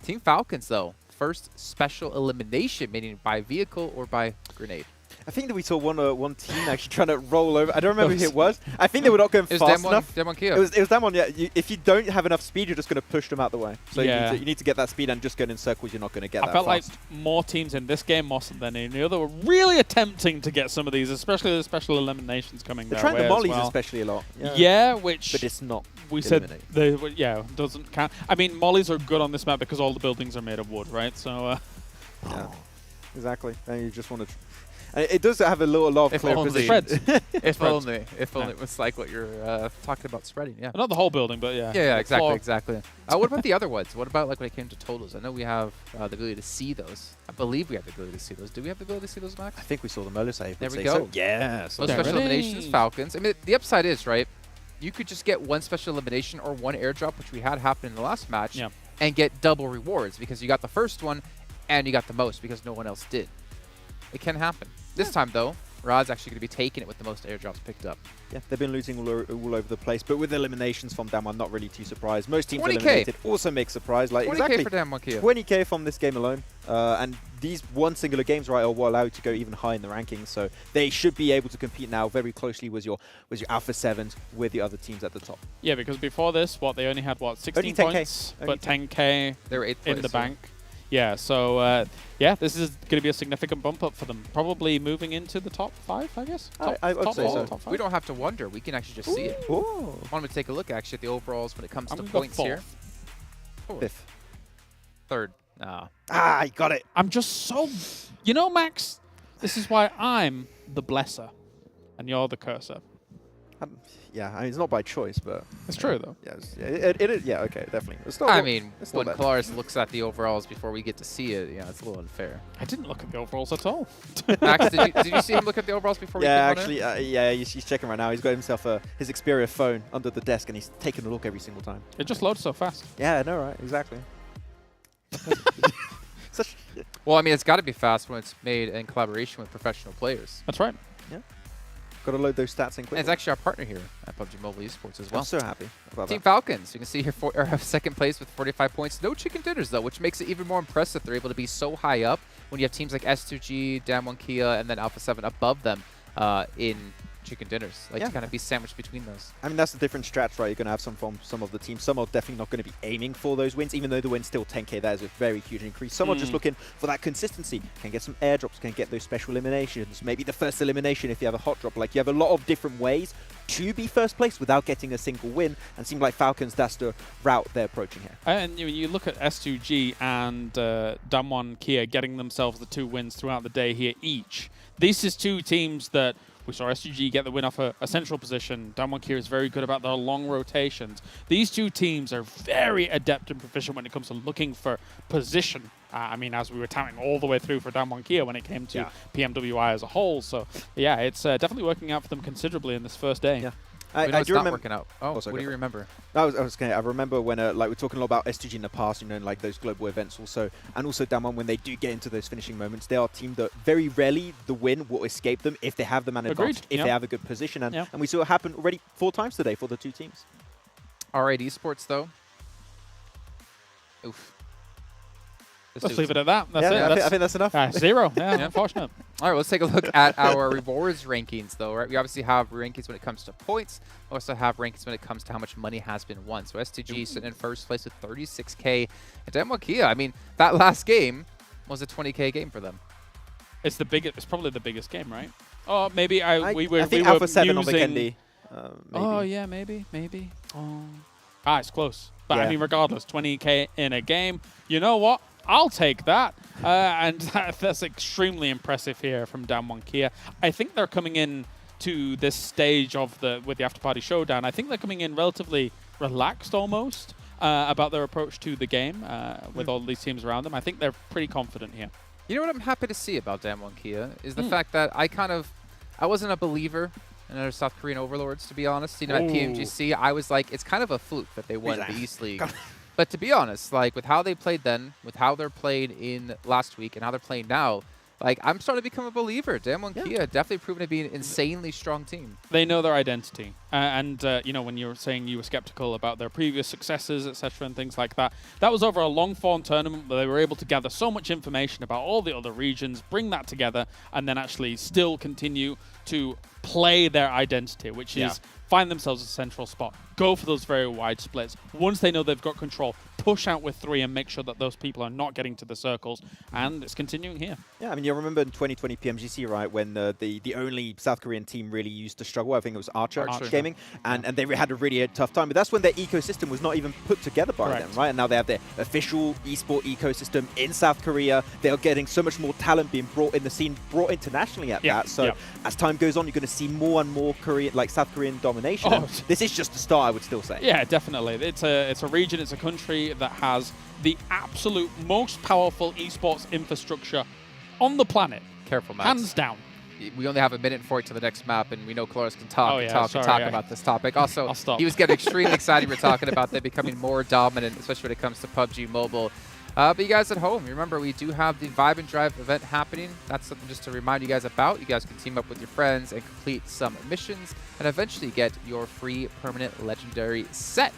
Team Falcons, though, first special elimination, meaning by vehicle or by grenade. I think that we saw one team actually trying to roll over. I don't remember who it was. I think they were not going fast enough. Damwon Kia. It was Damwon, yeah. If you don't have enough speed, you're just going to push them out the way. So you need to get that speed, and just going in circles, you're not going to get that fast. I felt like more teams in this game, more than in the other, were really attempting to get some of these, especially the special eliminations coming their way. They're trying the mollies especially a lot. Yeah, which... But it's not We said, doesn't count. I mean, mollies are good on this map because all the buildings are made of wood, right? So... yeah, exactly. And you just want to... It does have a lot of clear position. If only it was like what you're talking about spreading, yeah. Not the whole building, but yeah. Yeah, exactly. What about the other ones? What about like when it came to totals? I know we have the ability to see those. I believe we have the ability to see those. Do we have the ability to see those, Max? I think we saw them earlier. There we go. So. Yeah. Those special eliminations, Falcons. I mean, the upside is, right, you could just get one special elimination or one airdrop, which we had happen in the last match, and get double rewards because you got the first one and you got the most because no one else did. It can happen. This time, though, Rod's actually going to be taking it with the most airdrops picked up. Yeah, they've been losing all over the place, but with eliminations from Damwon, not really too surprised. Most teams eliminated also make surprise. Like 20K for Damwon Kia. 20K from this game alone. And these one singular games, right, will allow you to go even high in the rankings. So they should be able to compete now very closely with your Alpha 7s with the other teams at the top. Yeah, because before this, they only had 16 points, but 10K they were 8th in the bank. Yeah, so this is going to be a significant bump up for them. Probably moving into the top 5, I guess. I would say so. We don't have to wonder. We can actually just see it. I want to take a look actually at the overalls when it comes to points here. 5th. 3rd. You got it. I'm just so... You know, Max, this is why I'm the blesser and you're the cursor. Yeah, I mean, it's not by choice, but... It's true, though. Yeah, yeah, okay, definitely. It's still, I mean, it's still when bad. Kalaris looks at the overalls before we get to see it, yeah, it's a little unfair. I didn't look at the overalls at all. Max, did you see him look at the overalls before we came on in? Yeah, he's checking right now. He's got himself his Xperia phone under the desk, and he's taking a look every single time. It just loads so fast. Yeah, I know, right? Exactly. Well, I mean, it's got to be fast when it's made in collaboration with professional players. That's right. Yeah. Got to load those stats in quickly. And it's actually our partner here at PUBG Mobile Esports as well. I'm so happy about Team that. Falcons. You can see here second place with 45 points. No chicken dinners, though, which makes it even more impressive. They're able to be so high up when you have teams like S2G, Damwon Kia, and then Alpha 7 above them in chicken dinners. Like to kind of be sandwiched between those. I mean, that's the different strats, right? You're going to have some from some of the teams. Some are definitely not going to be aiming for those wins, even though the win's still 10k. That is a very huge increase. Some are just looking for that consistency. Can get some airdrops, can get those special eliminations, maybe the first elimination if you have a hot drop. Like, you have a lot of different ways to be first place without getting a single win. And it seems like Falcons, that's the route they're approaching here. And you look at S2G and Damwon Kia getting themselves the 2 wins throughout the day here each. This is 2 teams that we saw S2G get the win off a central position. Damwon Kia is very good about their long rotations. These 2 teams are very adept and proficient when it comes to looking for position. I mean, as we were touting all the way through for Damwon Kia when it came to PMWI as a whole. So, yeah, it's definitely working out for them considerably in this first day. Yeah. I do remember working out. Oh, what do you remember? I remember when like we're talking a lot about S2G in the past, you know, like those global events also, and also Damwon when they do get into those finishing moments, they are a team that very rarely the win will escape them if they have the man advantage, if they have a good position, and we saw it happen already 4 times today for the 2 teams. R8 Esports though. Oof. Let's leave it at that. That's it. I think that's enough. 0. Yeah, unfortunate. All right, let's take a look at our rewards rankings, though. Right, we obviously have rankings when it comes to points. We also have rankings when it comes to how much money has been won. So S2G sitting in first place with 36k. And Damwon Kia, I mean, that last game was a 20k game for them. It's the biggest. It's probably the biggest game, right? Oh, maybe we were. I think we Alpha were 7 on using, Vikendi. Oh yeah, maybe. Oh. It's close. But I mean, regardless, 20k in a game. You know what? I'll take that. And that's extremely impressive here from Damwon Kia. I think they're coming in to this stage of with the Afterparty Showdown. I think they're coming in relatively relaxed almost about their approach to the game with all these teams around them. I think they're pretty confident here. You know what I'm happy to see about Damwon Kia is the fact that I wasn't a believer in other South Korean overlords, to be honest. You know, at PMGC, I was like, it's kind of a fluke that they won the East League. But to be honest, like with how they played then, with how they're played in last week, and how they're playing now, like I'm starting to become a believer. Damwon Kia definitely proven to be an insanely strong team. They know their identity, and you know, when you were saying you were skeptical about their previous successes, etc., and things like that, that was over a long-form tournament where they were able to gather so much information about all the other regions, bring that together, and then actually still continue to play their identity, which is find themselves a central spot, go for those very wide splits. Once they know they've got control, push out with 3 and make sure that those people are not getting to the circles, and it's continuing here. Yeah, I mean, you remember in 2020 PMGC, right, when the only South Korean team really used to struggle. I think it was Archer Gaming, and they had a really tough time. But that's when their ecosystem was not even put together by them, right? And now they have their official esport ecosystem in South Korea. They are getting so much more talent being brought in the scene, brought internationally at that. So as time goes on, you're going to see more and more South Korean domination. This is just the start, I would still say. Yeah, definitely. It's a region, it's a country that has the absolute most powerful esports infrastructure on the planet. Careful, Max. Hands down. We only have a minute for it to the next map, and we know Kalaris can talk about this topic. Also, I'll stop. He was getting extremely excited. We're talking about them becoming more dominant, especially when it comes to PUBG Mobile. But you guys at home, remember we do have the Vibe and Drive event happening. That's something just to remind you guys about. You guys can team up with your friends and complete some missions and eventually get your free permanent legendary set.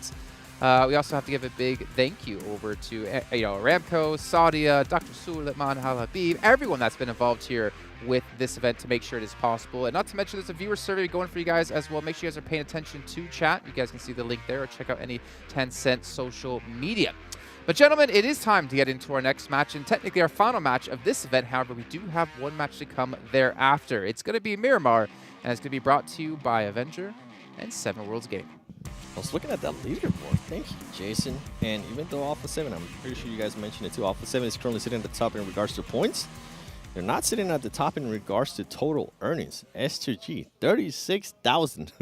We also have to give a big thank you over to Aramco, Saudia, Dr. Suleiman Halabib, everyone that's been involved here with this event to make sure it is possible. And not to mention there's a viewer survey going for you guys as well. Make sure you guys are paying attention to chat. You guys can see the link there or check out any Tencent social media. But gentlemen, it is time to get into our next match, and technically our final match of this event. However, we do have one match to come thereafter. It's going to be Miramar, and it's going to be brought to you by Avenger and 7 Worlds Gaming. I was looking at that leaderboard. Thank you, Jason. And even though Alpha 7, I'm pretty sure you guys mentioned it too, Alpha 7 is currently sitting at the top in regards to points. they're not sitting at the top in regards to total earnings. S2G, 36,000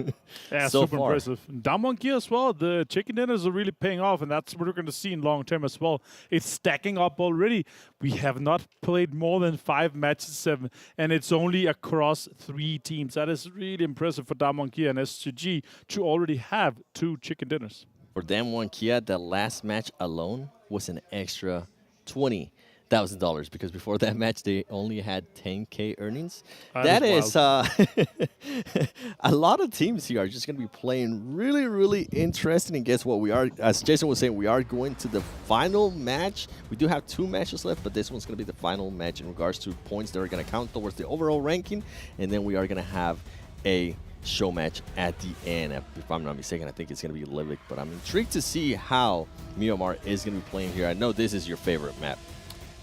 Yeah, so super far. impressive. Down 1 gear as well. The chicken dinners are really paying off, and that's what we're going to see in long term as well. It's stacking up already. We have not played more than 5 matches, 7, and it's only across 3 teams. That is really impressive for Down 1 gear and S2G to already have 2 chicken dinners. For Dam 1 Kia, the last match alone was an extra $20,000 because before that match they only had 10K earnings. That is a lot of teams here are just going to be playing really, really interesting. And guess what? We are, as Jason was saying, we are going to the final match. We do have 2 matches left, but this one's going to be the final match in regards to points that are going to count towards the overall ranking. And then we are going to have a show match at the end. If I'm not mistaken, I think it's going to be Livik, but I'm intrigued to see how Miramar is going to be playing here. I know this is your favorite map.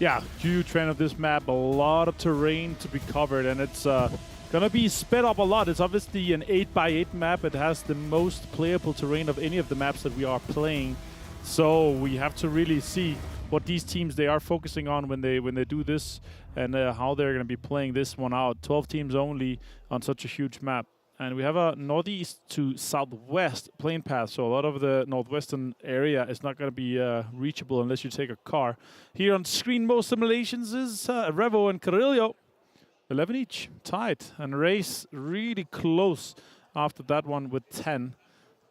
Yeah, huge fan of this map. A lot of terrain to be covered, and it's going to be sped up a lot. It's obviously an 8x8 map. It has the most playable terrain of any of the maps that we are playing. So we have to really see what these teams they are focusing on when they do this, and how they're going to be playing this one out. 12 teams only on such a huge map. And we have a northeast to southwest plane path, so a lot of the northwestern area is not going to be reachable unless you take a car. Here on screen, most simulations is Revo and Carillo, 11 each, tied, and Race really close after that one with 10.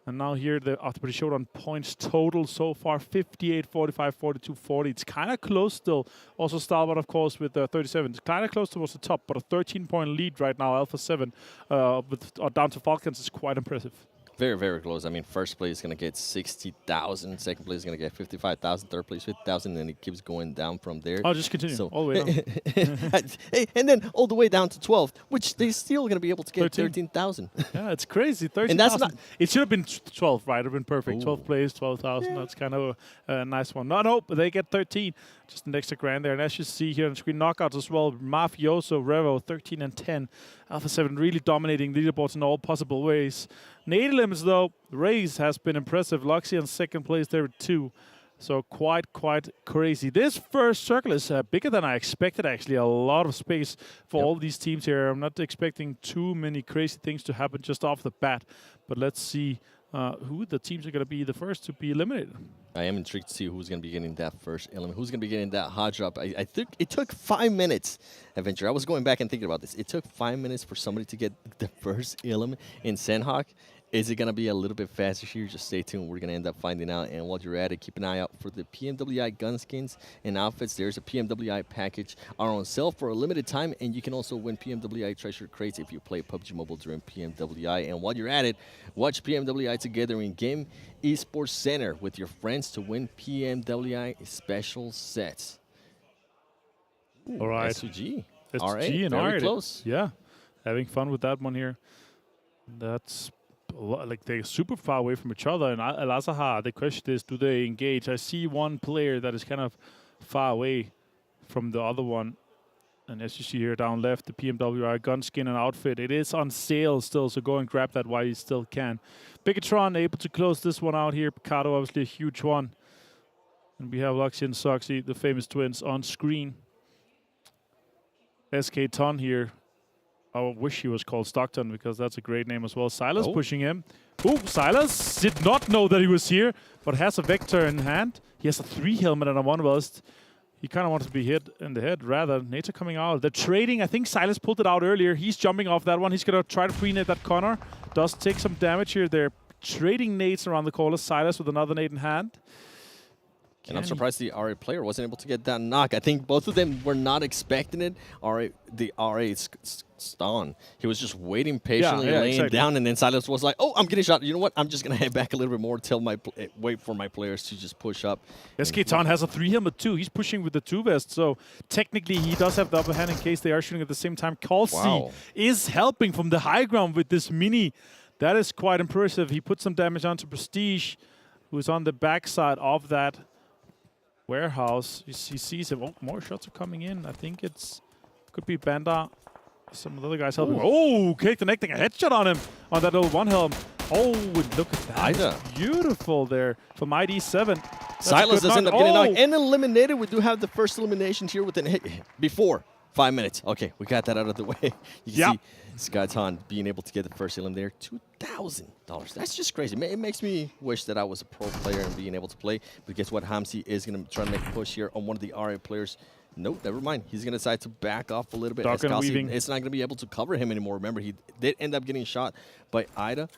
And now here the Afterparty Showdown points total so far, 58, 45, 42, 40. It's kind of close still. Also Stalwart, of course, with 37. It's kind of close towards the top, but a 13-point lead right now, Alpha 7, down to Falcons is quite impressive. Very, very close. I mean, first place is going to get 60,000. Second place is going to get 55,000. Third place, 50,000. And it keeps going down from there. I'll just continue all the way down. And then all the way down to 12, which they're still going to be able to get 13,000. Yeah, it's crazy. 13,000. And that's not. It should have been 12, right? It would have been perfect. Ooh. 12 plays, 12,000. Yeah. That's kind of a nice one. No, but they get 13. Just an extra grand there. And as you see here on the screen, knockouts as well. Mafioso, Revo, 13 and 10. Alpha 7 really dominating leaderboards in all possible ways. Netherlands, though, Raze has been impressive. Luxy on second place there with 2. So quite crazy. This first circle is bigger than I expected, actually. A lot of space for all these teams here. I'm not expecting too many crazy things to happen just off the bat. But let's see who the teams are going to be the first to be eliminated. I am intrigued to see who's going to be getting that first element. Who's going to be getting that hot drop. I think it took 5 minutes, Adventure. I was going back and thinking about this. It took 5 minutes for somebody to get the first element in Sanhok. Is it going to be a little bit faster here? Just stay tuned. We're going to end up finding out. And while you're at it, keep an eye out for the PMWI gun skins and outfits. There's a PMWI package on sale for a limited time. And you can also win PMWI treasure crates if you play PUBG Mobile during PMWI. And while you're at it, watch PMWI together in Game Esports Center with your friends to win PMWI special sets. Ooh, all right. S2G. S2G and very close. Yeah. Having fun with that one here. That's like they're super far away from each other, and Al-Azhar, the question is, do they engage? I see one player that is kind of far away from the other one, and as you see here down left, the PMWI gun skin and outfit, it is on sale still, so go and grab that while you still can. Bigetron able to close this one out here. Picardo obviously a huge one, and we have Luxy and Soxy, the famous twins, on screen. SK Ton here. I wish he was called Stockton because that's a great name as well. Silas pushing him. Ooh, Silas did not know that he was here, but has a Vector in hand. He has a 3 helmet and a 1 vest. He kind of wants to be hit in the head, rather. Nature coming out. They're trading. I think Silas pulled it out earlier. He's jumping off that one. He's going to try to pre-nade that corner. Does take some damage here. They're trading nades around the corner. Silas with another nade in hand. And I'm surprised the RA player wasn't able to get that knock. I think both of them were not expecting it. The RA Stan, he was just waiting patiently, laying down, and then Silas was like, "Oh, I'm getting shot. You know what? I'm just gonna head back a little bit more. Wait for my players to just push up." SK Ton has a 3 helmet too. He's pushing with the 2 vest, so technically he does have the upper hand in case they are shooting at the same time. Kalsi is helping from the high ground with this mini. That is quite impressive. He put some damage onto Prestige, who's on the backside of that warehouse. He sees him. Oh, more shots are coming in. I think could be Banda. Some of the other guys helping. Oh, connecting a headshot on him on that little 1 helm. Oh, look at that. Beautiful there from ID7. Silas does end up getting knocked and eliminated. We do have the first elimination here with before 5 minutes. Okay, we got that out of the way. You can see Skyton being able to get the first elim there. $2,000. That's just crazy. It makes me wish that I was a pro player and being able to play. But guess what? Hamsi is going to try to make a push here on one of the RA players. Nope, never mind. He's going to decide to back off a little bit. It's not going to be able to cover him anymore. Remember, he did end up getting shot by Ida.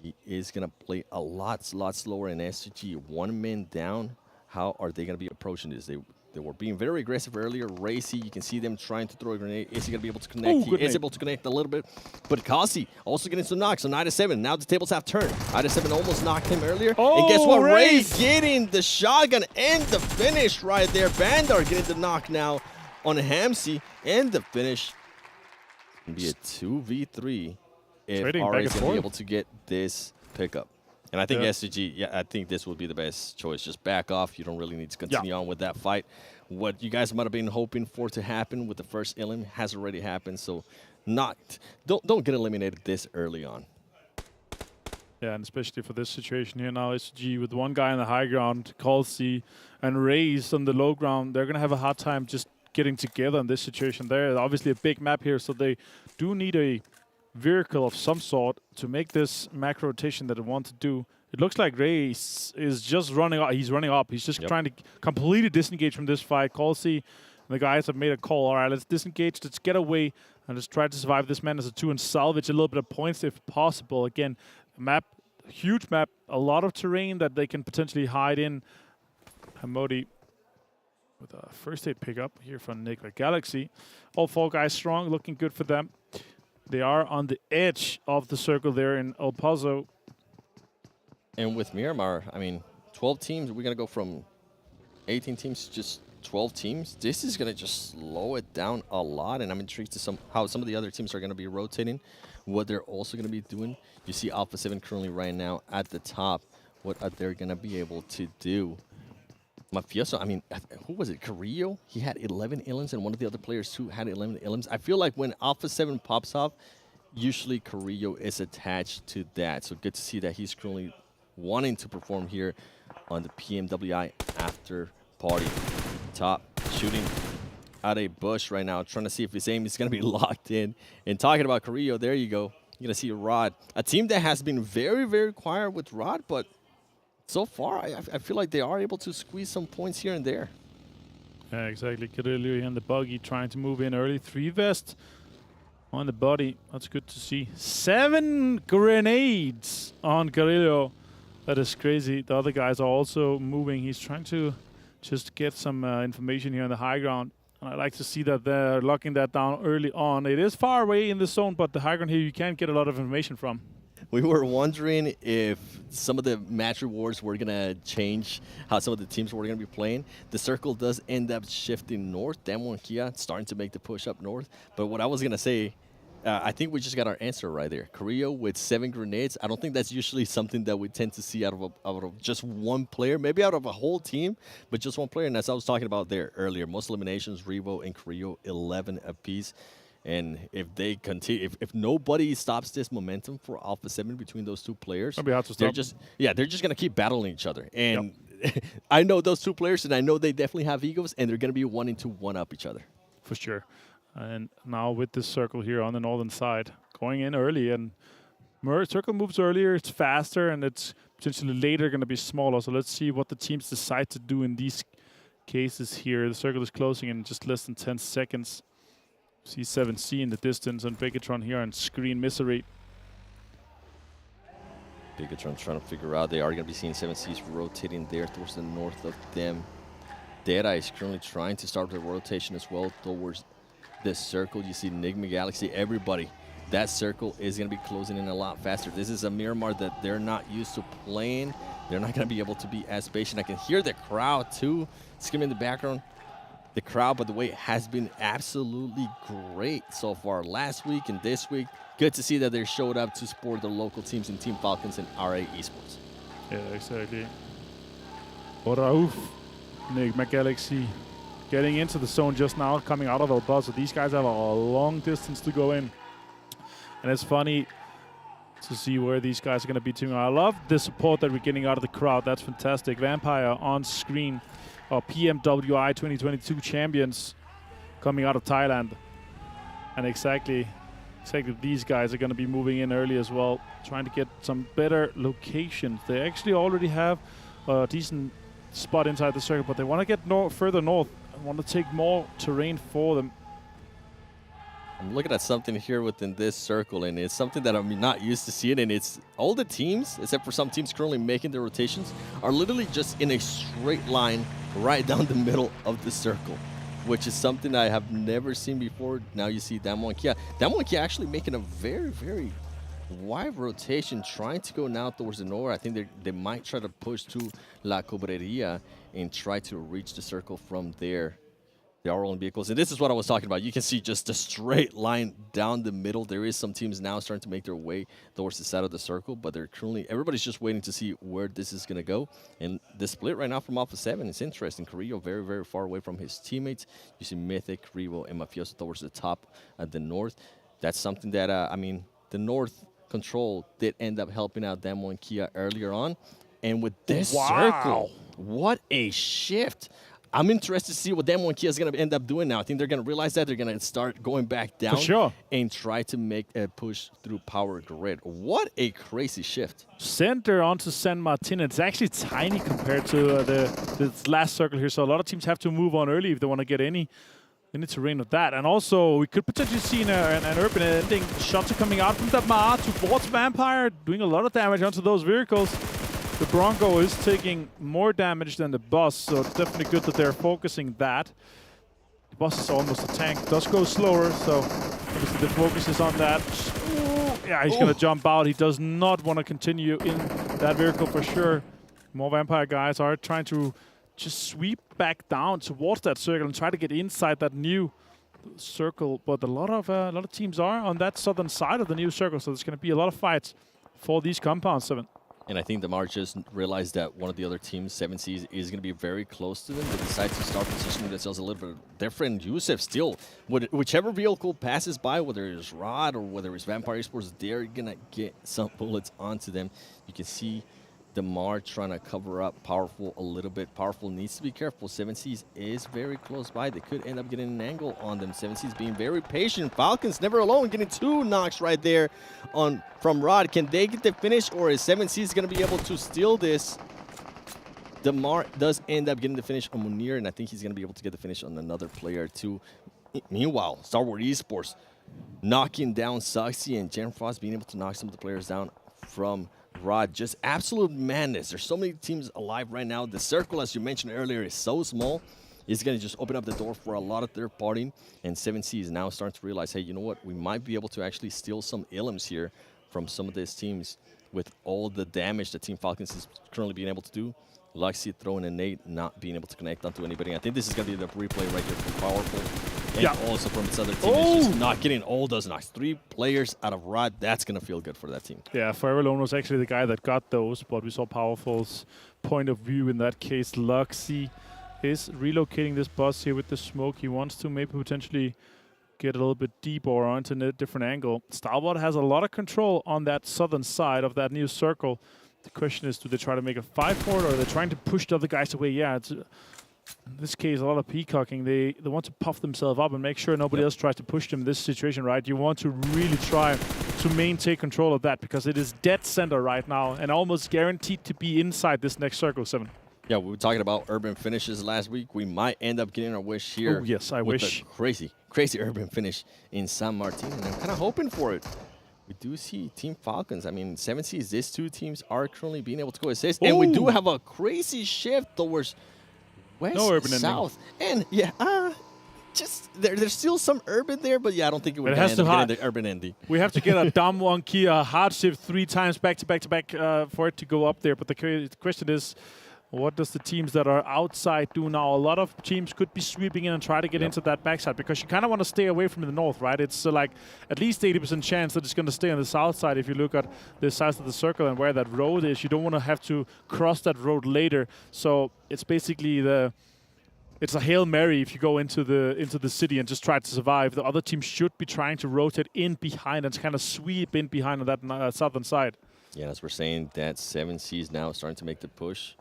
He is going to play a lot slower in S2G. 1 man down. How are they going to be approaching this? They were being very aggressive earlier. Racy, you can see them trying to throw a grenade. Is he going to be able to connect? He is able to connect a little bit. But Kasi also getting some knocks. So Ida7, now the tables have turned. Ida7 almost knocked him earlier. And guess what? Ray getting the shotgun and the finish right there. Bandar getting the knock now on Hamsi. And the finish can be a 2v3 if RA is going to be able to get this pickup. And I think S2G, I think this would be the best choice. Just back off. You don't really need to continue on with that fight. What you guys might have been hoping for to happen with the first elim has already happened. So don't get eliminated this early on. Yeah, and especially for this situation here now, S2G with one guy on the high ground, Kalsi, and Raze on the low ground, they're going to have a hard time just getting together in this situation. They're obviously a big map here, so they do need a vehicle of some sort to make this macro rotation that they want to do. It looks like Ray is just running up. He's running up. He's just trying to completely disengage from this fight. Kalsi and the guys have made a call. All right, let's disengage. Let's get away and let's try to survive this man as a 2 and salvage a little bit of points if possible. Again, map, huge map, a lot of terrain that they can potentially hide in. Hamodi with a first aid pickup here from Nigma Galaxy. All 4 guys strong, looking good for them. They are on the edge of the circle there in El Paso. And with Miramar, I mean, 12 teams, we're going to go from 18 teams to just 12 teams. This is going to just slow it down a lot, and I'm intrigued to how some of the other teams are going to be rotating, what they're also going to be doing. You see Alpha 7 currently right now at the top. What are they going to be able to do? Mafioso, I mean, who was it? Carrillo? He had 11 elims, and one of the other players too had 11 elims. I feel like when Alpha 7 pops off, usually Carrillo is attached to that. So good to see that he's currently wanting to perform here on the PMWI after party. Top shooting at a bush right now, trying to see if his aim is going to be locked in. And talking about Carrillo, there you go. You're going to see Rod, a team that has been very, very quiet with Rod, but so far, I feel like they are able to squeeze some points here and there. Yeah, exactly. Carrillo and the buggy trying to move in early. 3 vest on the body. That's good to see. 7 grenades on Carrillo. That is crazy. The other guys are also moving. He's trying to just get some information here on the high ground. And I like to see that they're locking that down early on. It is far away in the zone, but the high ground here you can get a lot of information from. We were wondering if some of the match rewards were going to change how some of the teams were going to be playing. The circle does end up shifting north. Demo and Kia starting to make the push up north. But what I was going to say, I think we just got our answer right there. Carrillo with 7 grenades. I don't think that's usually something that we tend to see out of just one player, maybe out of a whole team, but just one player. And as I was talking about there earlier, most eliminations, Revo and Carrillo, 11 apiece. And if they continue, if nobody stops this momentum for Alpha 7 between those 2 players, they're just gonna keep battling each other. And I know those 2 players, and I know they definitely have egos, and they're gonna be wanting to one-up each other. For sure. And now with this circle here on the northern side, going in early, and circle moves earlier, it's faster, and it's potentially later gonna be smaller. So let's see what the teams decide to do in these cases here. The circle is closing in just less than 10 seconds. See 7C in the distance on Bigetron here on screen misery. Bigetron trying to figure out. They are going to be seeing 7Cs rotating there towards the north of them. Deadeyes currently trying to start the rotation as well towards this circle. You see Nigma Galaxy, everybody. That circle is going to be closing in a lot faster. This is a Miramar that they're not used to playing. They're not going to be able to be as patient. I can hear the crowd too screaming in the background. The crowd, by the way, has been absolutely great so far. Last week and this week, good to see that they showed up to support their local teams in Team Falcons and RA Esports. Yeah, exactly. Rauf, Nigma Galaxy, getting into the zone just now, coming out of El Paso. These guys have a long distance to go in. And it's funny to see where these guys are going to be teaming. I love the support that we're getting out of the crowd. That's fantastic. Vampire on screen. PMWI 2022 champions. coming out of Thailand. And exactly these guys are going to be moving in early as well, trying to get some better locations. They actually already have a decent spot inside the circle, but they want to get further north and want to take more terrain for them. I'm looking at something here within this circle, and it's something that I'm not used to seeing, and it's all the teams, except for some teams currently making their rotations, are literally just in a straight line right down the middle of the circle, which is something I have never seen before. Now you see Damwon Kia. Damwon Kia actually making a very, very wide rotation, trying to go now towards the north. I think they might try to push to La Cobreria and try to reach the circle from there. They are rolling vehicles, and this is what I was talking about. You can see just a straight line down the middle. There is some teams now starting to make their way towards the side of the circle, but they're currently, everybody's just waiting to see where this is going to go. And the split right now from Alpha 7 is interesting. Carrillo very, very far away from his teammates. You see Mythic, Revo, and Mafioso towards the top at the north. That's something that, I mean, the north control did end up helping out Damwon Kia earlier on. And with this circle, what a shift. I'm interested to see what Damwon Kia is going to end up doing now. I think they're going to realize that. They're going to start going back down and try to make a push through Power Grid. What a crazy shift. Center onto San Martin. It's actually tiny compared to the last circle here, so a lot of teams have to move on early if they want to get any terrain with that. And also, we could potentially see an urban ending. Shots are coming out from Damar towards Vampire, doing a lot of damage onto those vehicles. The Bronco is taking more damage than the Boss, so it's definitely good that they're focusing that. The Boss is almost a tank. Does go slower, so obviously the focus is on that. Ooh, yeah, he's going to jump out. He does not want to continue in that vehicle for sure. More Vampire guys are trying to just sweep back down towards that circle and try to get inside that new circle. But a lot of teams are on that southern side of the new circle, so there's going to be a lot of fights for these compounds, 7. And I think Damar just realized that one of the other teams, 7Cs, is going to be very close to them. They decide to start positioning themselves a little bit different. Yusef still, whichever vehicle passes by, whether it's Rod or whether it's Vampire Esports, they're going to get some bullets onto them. You can see Damar trying to cover up Powerful a little bit. Powerful needs to be careful. 7Cs is very close by. They could end up getting an angle on them. 7Cs being very patient. Falcons never alone, getting 2 knocks right there from Rod. Can they get the finish, or is 7Cs going to be able to steal this? Damar does end up getting the finish on Munir, and I think he's going to be able to get the finish on another player too. Meanwhile, Stalwart Esports knocking down Suxy, and Jen Frost being able to knock some of the players down from Rod. Just absolute madness. There's so many teams alive right now. The circle, as you mentioned earlier, is so small. It's going to just open up the door for a lot of third party. And 7C is now starting to realize, hey, you know what? We might be able to actually steal some ilims here from some of these teams with all the damage that Team Falcons is currently being able to do. Luxy throwing a nade, not being able to connect onto anybody. I think this is going to be the replay right here from Powerful. And also from its other team, it's just not getting all those knocks. 3 players out of Rod, that's going to feel good for that team. Yeah, Forever Alone was actually the guy that got those, but we saw Powerful's point of view in that case. Luxy is relocating this bus here with the smoke. He wants to maybe potentially get a little bit deeper or onto a different angle. Stalwart has a lot of control on that southern side of that new circle. The question is, do they try to make a fight for it, or are they trying to push the other guys away? Yeah, it's in this case, a lot of peacocking. They want to puff themselves up and make sure nobody else tries to push them in this situation, right? You want to really try to maintain control of that because it is dead center right now and almost guaranteed to be inside this next circle, 7. Yeah, we were talking about urban finishes last week. We might end up getting our wish here. Oh, yes, I wish. Crazy, crazy urban finish in San Martin, and I'm kind of hoping for it. We do see Team Falcons. I mean, 7Cs, these 2 teams are currently being able to coexist. And we do have a crazy shift towards west, south. Ending. And yeah, just there's still some urban there, but yeah, I don't think it would end up getting the urban ending. We have to get a Damwon Kia hard shift 3 times back to back for it to go up there. But the question is, what does the teams that are outside do now? A lot of teams could be sweeping in and try to get into that backside because you kind of want to stay away from the north, right? It's like at least 80% chance that it's going to stay on the south side. If you look at the size of the circle and where that road is, you don't want to have to cross that road later. So it's basically it's a Hail Mary if you go into the city and just try to survive. The other team should be trying to rotate in behind and kind of sweep in behind on that southern side. Yeah, as we're saying, that 7C is now starting to make the push.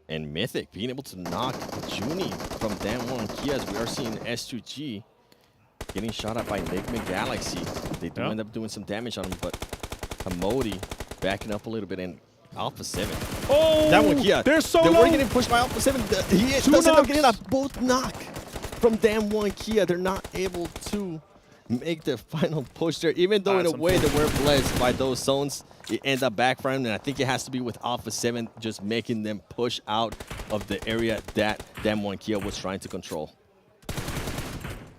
And Mythic being able to knock Junie from Dan1 Kia, as we are seeing S2G getting shot at by Nigma Galaxy. They do end up doing some damage on him, but Hamodi backing up a little bit, and Alpha 7. Oh, Dan1 Kia. they're so They low. were getting pushed by Alpha 7. He does end up getting a both knock from Dan1 Kia. They're not able to make the final push there, even though in a way they were blessed by those zones. It ends up backfiring, and I think it has to be with Alpha 7 just making them push out of the area that Dan1 Kia was trying to control.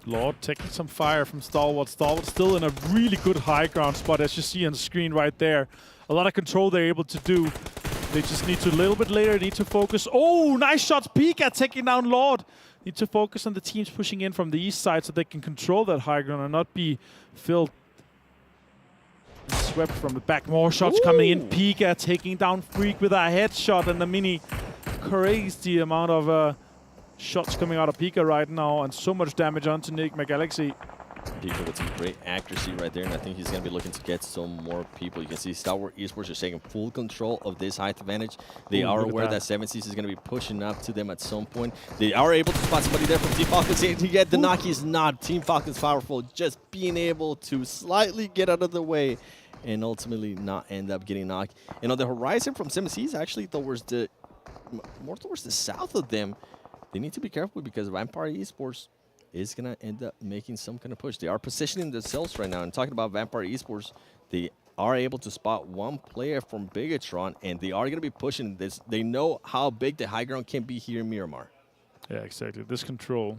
Lord taking some fire from Stalwart. Stalwart still in a really good high ground spot, as you see on the screen right there. A lot of control they're able to do. They just need to, a little bit later, need to focus. Oh, nice shots. Pika taking down Lord. Need to focus on the teams pushing in from the east side so they can control that high ground and not be filled. Swept from the back. More shots coming in. Pika taking down Freak with a headshot and a mini. Crazy amount of shots coming out of Pika right now, and so much damage onto Nigma Galaxy. Pika with some great accuracy right there, and I think he's going to be looking to get some more people. You can see Stalwart Esports is taking full control of this height advantage. They are aware that 7Cs is going to be pushing up to them at some point. They are able to spot somebody there from Team Falcons. To get the knock, he's not. Team Falcons powerful, just being able to slightly get out of the way and ultimately not end up getting knocked. And on the horizon from 7Cs, actually towards the more towards the south of them, they need to be careful because Vampire Esports is going to end up making some kind of push. They are positioning themselves right now. And talking about Vampire Esports, they are able to spot one player from Bigetron, and they are going to be pushing this. They know how big the high ground can be here in Miramar. Yeah, exactly. This control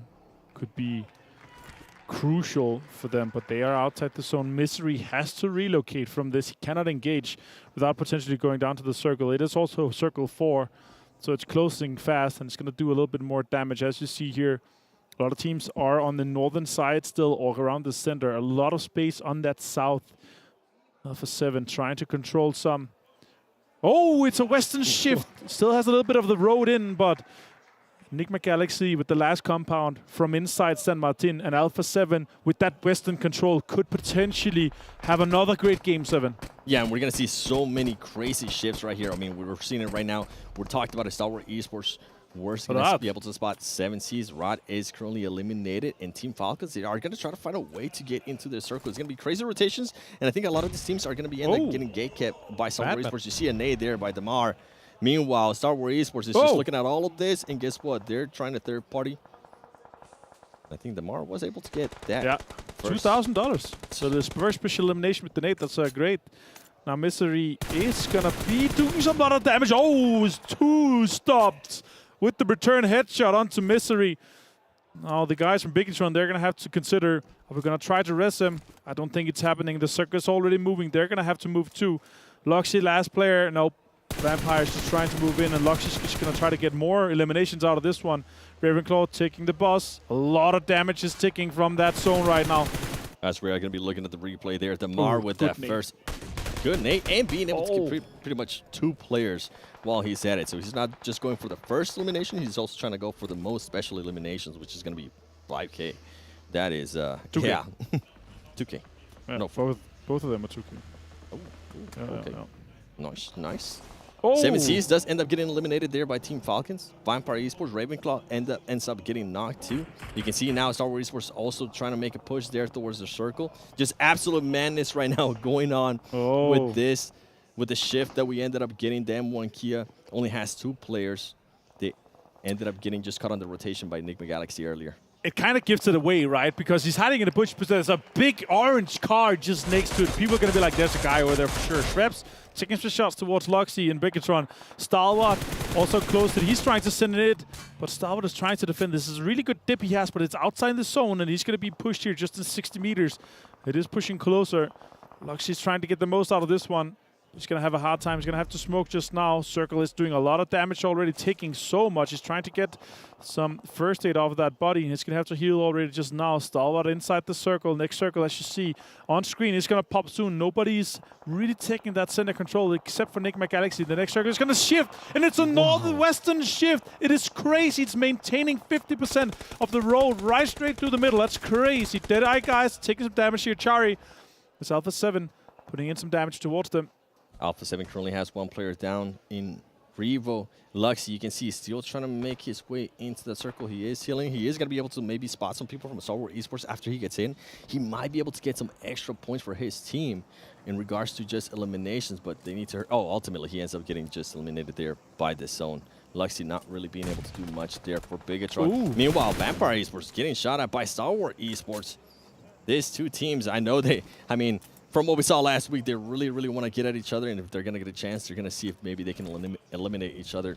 could be crucial for them, but they are outside the zone. Misery has to relocate from this. He cannot engage without potentially going down to the circle. It is also circle 4, so it's closing fast, and it's going to do a little bit more damage. As you see here, a lot of teams are on the northern side still, or around the center. A lot of space on that south. Alpha 7 trying to control some. Oh, it's a western shift. Still has a little bit of the road in, but Nigma Galaxy with the last compound from inside San Martin, and Alpha 7 with that western control could potentially have another great Game 7. Yeah, and we're going to see so many crazy shifts right here. I mean, we're seeing it right now. We're talking about a Stalwart Esports. We're going to be able to spot 7Cs. Rod is currently eliminated, and Team Falcons, they are going to try to find a way to get into their circle. It's going to be crazy rotations, and I think a lot of these teams are going to be getting gate-kept by Stalwart Esports. You see a nade there by Damar. Meanwhile, Stalwart Esports is just looking at all of this, and guess what? They're trying to third party. I think Damar was able to get that. Yeah, $2,000. So this first special elimination with the nade, that's great. Now Misery is going to be doing some lot of damage. Oh, it's 2 stopped with the return headshot onto Misery. Now the guys from Bigetron, they're going to have to consider, are we going to try to res him? I don't think it's happening. The circle's already moving. They're going to have to move too. Loxy, last player. Nope. Vampire's just trying to move in, and Loxy's just going to try to get more eliminations out of this one. Ravenclaw taking the boss. A lot of damage is ticking from that zone right now. That's where I'm going to be looking at the replay there. Damar with that first good nade, and being able to get pretty much 2 players while he's at it. So he's not just going for the first elimination, he's also trying to go for the most special eliminations, which is going to be 5K. That is, 2K. Yeah. 2K. Yeah, No, both of them are 2K. Oh, okay. Nice, nice. Oh. 7Cs does end up getting eliminated there by Team Falcons. Vampire Esports, Ravenclaw ends up getting knocked too. You can see now Stalwart Esports also trying to make a push there towards the circle. Just absolute madness right now going on with this. With the shift that we ended up getting, Dan1 Kia only has 2 players. They ended up getting just caught on the rotation by Nigma Galaxy earlier. It kind of gives it away, right? Because he's hiding in the bush, but there's a big orange car just next to it. People are going to be like, there's a guy over there for sure. Shreps taking some shots towards Loxy and Bigetron. Stalwart also close to it. He's trying to send it, but Stalwart is trying to defend. This is a really good dip he has, but it's outside the zone, and he's going to be pushed here just in 60 meters. It is pushing closer. Loxy's trying to get the most out of this one. He's going to have a hard time. He's going to have to smoke just now. Circle is doing a lot of damage already, taking so much. He's trying to get some first aid off of that body. He's going to have to heal already just now. Stalwart inside the circle. Next circle, as you see on screen, is going to pop soon. Nobody's really taking that center control except for Nigma Galaxy. The next circle is going to shift, and it's a northwestern shift. It is crazy. It's maintaining 50% of the road right straight through the middle. That's crazy. Deadeyes Guys taking some damage here. Chari. It's Alpha 7 putting in some damage towards them. Alpha 7 currently has 1 player down in Revo, Luxy, you can see he's still trying to make his way into the circle. He is healing. He is going to be able to maybe spot some people from Stalwart Esports after he gets in. He might be able to get some extra points for his team in regards to just eliminations, but they need to... Oh, ultimately, he ends up getting just eliminated there by this zone. Luxy not really being able to do much there for Bigetron. Ooh. Meanwhile, Vampire Esports getting shot at by Stalwart Esports. These two teams, I know they... I mean... From what we saw last week, they really, really want to get at each other, and if they're going to get a chance, they're going to see if maybe they can eliminate each other.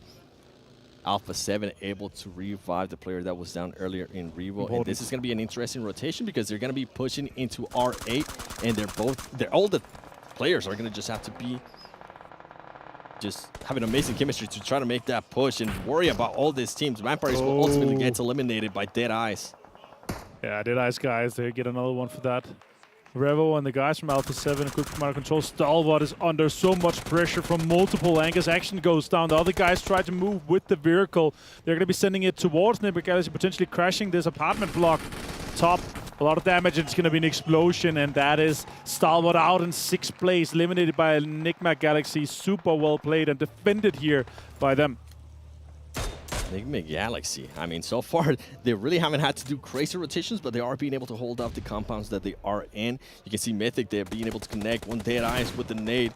Alpha 7 able to revive the player that was down earlier in Revo, and this is going to be an interesting rotation because they're going to be pushing into R8, and all the players are going to just have to be having amazing chemistry to try to make that push and worry about all these teams. Vampires will ultimately get eliminated by Deadeyes. Yeah, Deadeyes Guys, they get another one for that. Revo and the guys from Alpha 7, good command control. Stalwart is under so much pressure from multiple angles. Action goes down. The other guys try to move with the vehicle. They're going to be sending it towards Nigma Galaxy, potentially crashing this apartment block. Top, a lot of damage. It's going to be an explosion, and that is Stalwart out in 6th place, eliminated by Nigma Galaxy. Super well played and defended here by them. Nigma Galaxy. I mean, so far, they really haven't had to do crazy rotations, but they are being able to hold off the compounds that they are in. You can see Mythic there being able to connect one Deadeyes with the nade.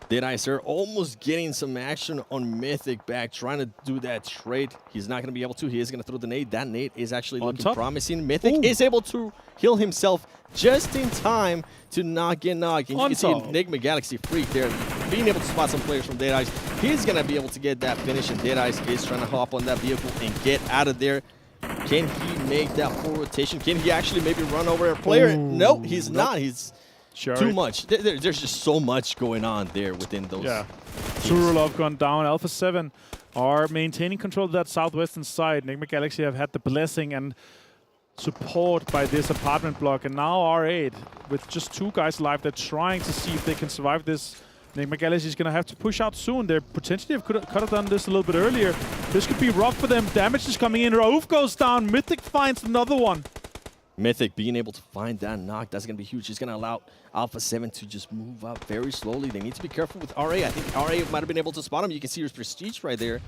Deadeyes are almost getting some action on Mythic back, trying to do that trade. He's not going to be able to. He is going to throw the nade. That nade is actually looking promising. Mythic is able to heal himself just in time to not get knocked. And you can see Nigma Galaxy Freak there being able to spot some players from Deadeyes. He's going to be able to get that finish, and Deadeyes is trying to hop on that vehicle and get out of there. Can he make that full rotation? Can he actually maybe run over a player? No, he's not. He's too much. There's just so much going on there within those. Yeah. Turulov gone down. Alpha 7 are maintaining control of that southwestern side. Nigma Galaxy have had the blessing and support by this apartment block, and now R8 with just 2 guys alive. They're trying to see if they can survive this. Nigma Galaxy is going to have to push out soon. They potentially could have done this a little bit earlier. This could be rough for them. Damage is coming in. Raouf goes down. Mythic finds another one. Mythic being able to find that knock, that's going to be huge. He's going to allow Alpha 7 to just move up very slowly. They need to be careful with RA. I think RA might have been able to spot him. You can see his Prestige right there,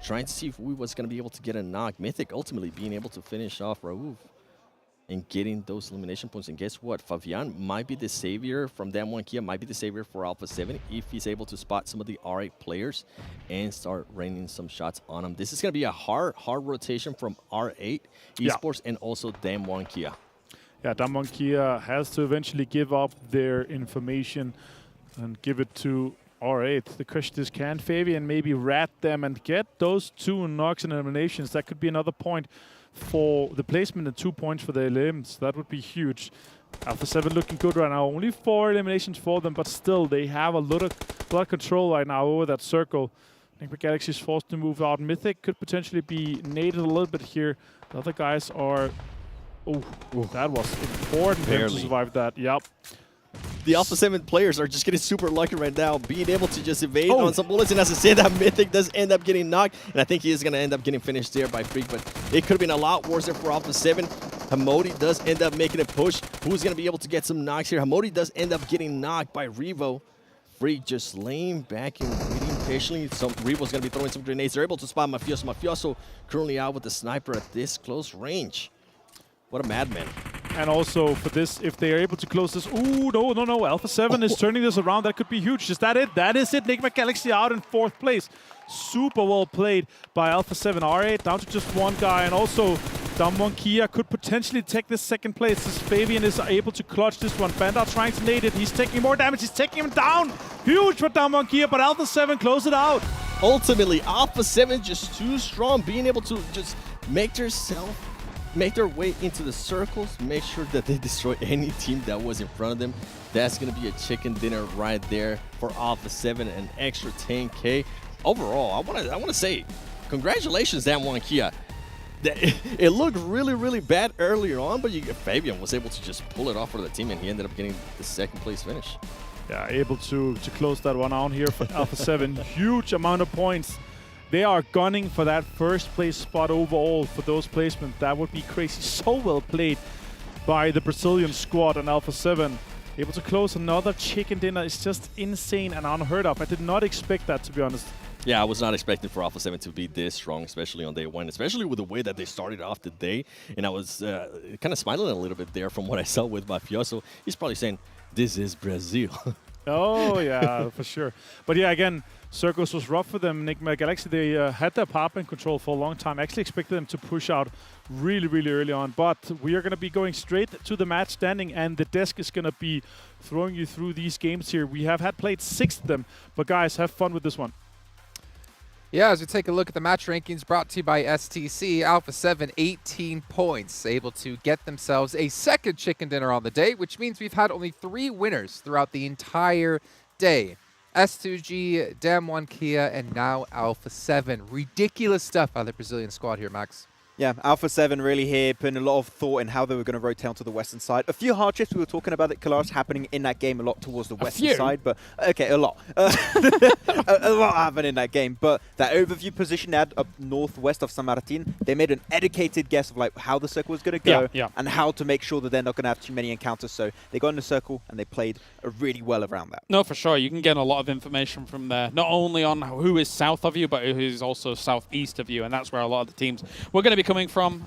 trying to see if we was going to be able to get a knock. Mythic ultimately being able to finish off Raouf and getting those elimination points. And guess what? Fabian might be the savior from Damwon Kia, might be the savior for Alpha 7 if he's able to spot some of the R8 players and start raining some shots on them. This is going to be a hard rotation from R8 Esports and also Damwon Kia. Yeah, Damwon Kia has to eventually give up their information and give it to R8. The question is, can Fabian maybe rat them and get those 2 knocks and eliminations? That could be another point for the placement and 2 points for the elims. That would be huge. Alpha 7 looking good right now. Only 4 eliminations for them, but still they have a lot of control right now over that circle. Nigma Galaxy is forced to move out. Mythic could potentially be naded a little bit here. The other guys are... Oh, that was important for him to survive that. Yep. The Alpha 7 players are just getting super lucky right now, being able to just evade on some bullets. And as I said, that Mythic does end up getting knocked. And I think he is going to end up getting finished there by Freak. But it could have been a lot worse there for Alpha 7. Hamodi does end up making a push. Who's going to be able to get some knocks here? Hamodi does end up getting knocked by Revo. Freak just laying back and waiting patiently. Revo's going to be throwing some grenades. They're able to spot Mafioso. Mafioso currently out with the sniper at this close range. What a madman. And also for this, if they are able to close this... Ooh, no. Alpha 7 is turning this around. That could be huge. Is that it? That is it. Nigma Galaxy out in 4th place. Super well played by Alpha 7. R8 down to just 1 guy. And also, Damwon Kia could potentially take this 2nd place as Fabian is able to clutch this one. Bandar trying to nade it. He's taking more damage. He's taking him down. Huge for Damwon Kia, but Alpha 7 close it out. Ultimately, Alpha 7 just too strong, being able to just make their way into the circles, make sure that they destroy any team that was in front of them. That's going to be a chicken dinner right there for Alpha 7, an extra 10K. Overall, I want to say congratulations, Damwon Kia. It looked really, really bad earlier on, but Fabian was able to just pull it off for the team, and he ended up getting the 2nd place finish. Yeah, able to close that one out here for Alpha 7. Huge amount of points. They are gunning for that 1st place spot overall for those placements. That would be crazy. So well played by the Brazilian squad on Alpha 7. Able to close another chicken dinner is just insane and unheard of. I did not expect that, to be honest. Yeah, I was not expecting for Alpha 7 to be this strong, especially on day one, especially with the way that they started off the day. And I was kind of smiling a little bit there from what I saw with Mafioso. He's probably saying, this is Brazil. Oh, yeah, for sure. But yeah, again, Circus was rough for them. Nigma Galaxy, they had their apartment control for a long time. I actually expected them to push out really, really early on. But we are going to be going straight to the match standing, and the desk is going to be throwing you through these games here. We have had played 6 of them, but guys, have fun with this one. Yeah, as we take a look at the match rankings brought to you by STC, Alpha 7, 18 points, able to get themselves a second chicken dinner on the day, which means we've had only 3 winners throughout the entire day. S2G, Damwon Kia, and now Alpha 7. Ridiculous stuff out of the Brazilian squad here, Max. Yeah, Alpha 7 really here, putting a lot of thought in how they were going to rotate onto the western side. A few hardships we were talking about at Kalash happening in that game a lot towards the western side, but okay, a lot. A lot happened in that game, but that overview position they had up northwest of San Martin, they made an educated guess of like how the circle was going to go and how to make sure that they're not going to have too many encounters. So they got in the circle and they played really well around that. No, for sure. You can get a lot of information from there, not only on who is south of you, but who is also southeast of you, and that's where a lot of the teams we're going to be coming from.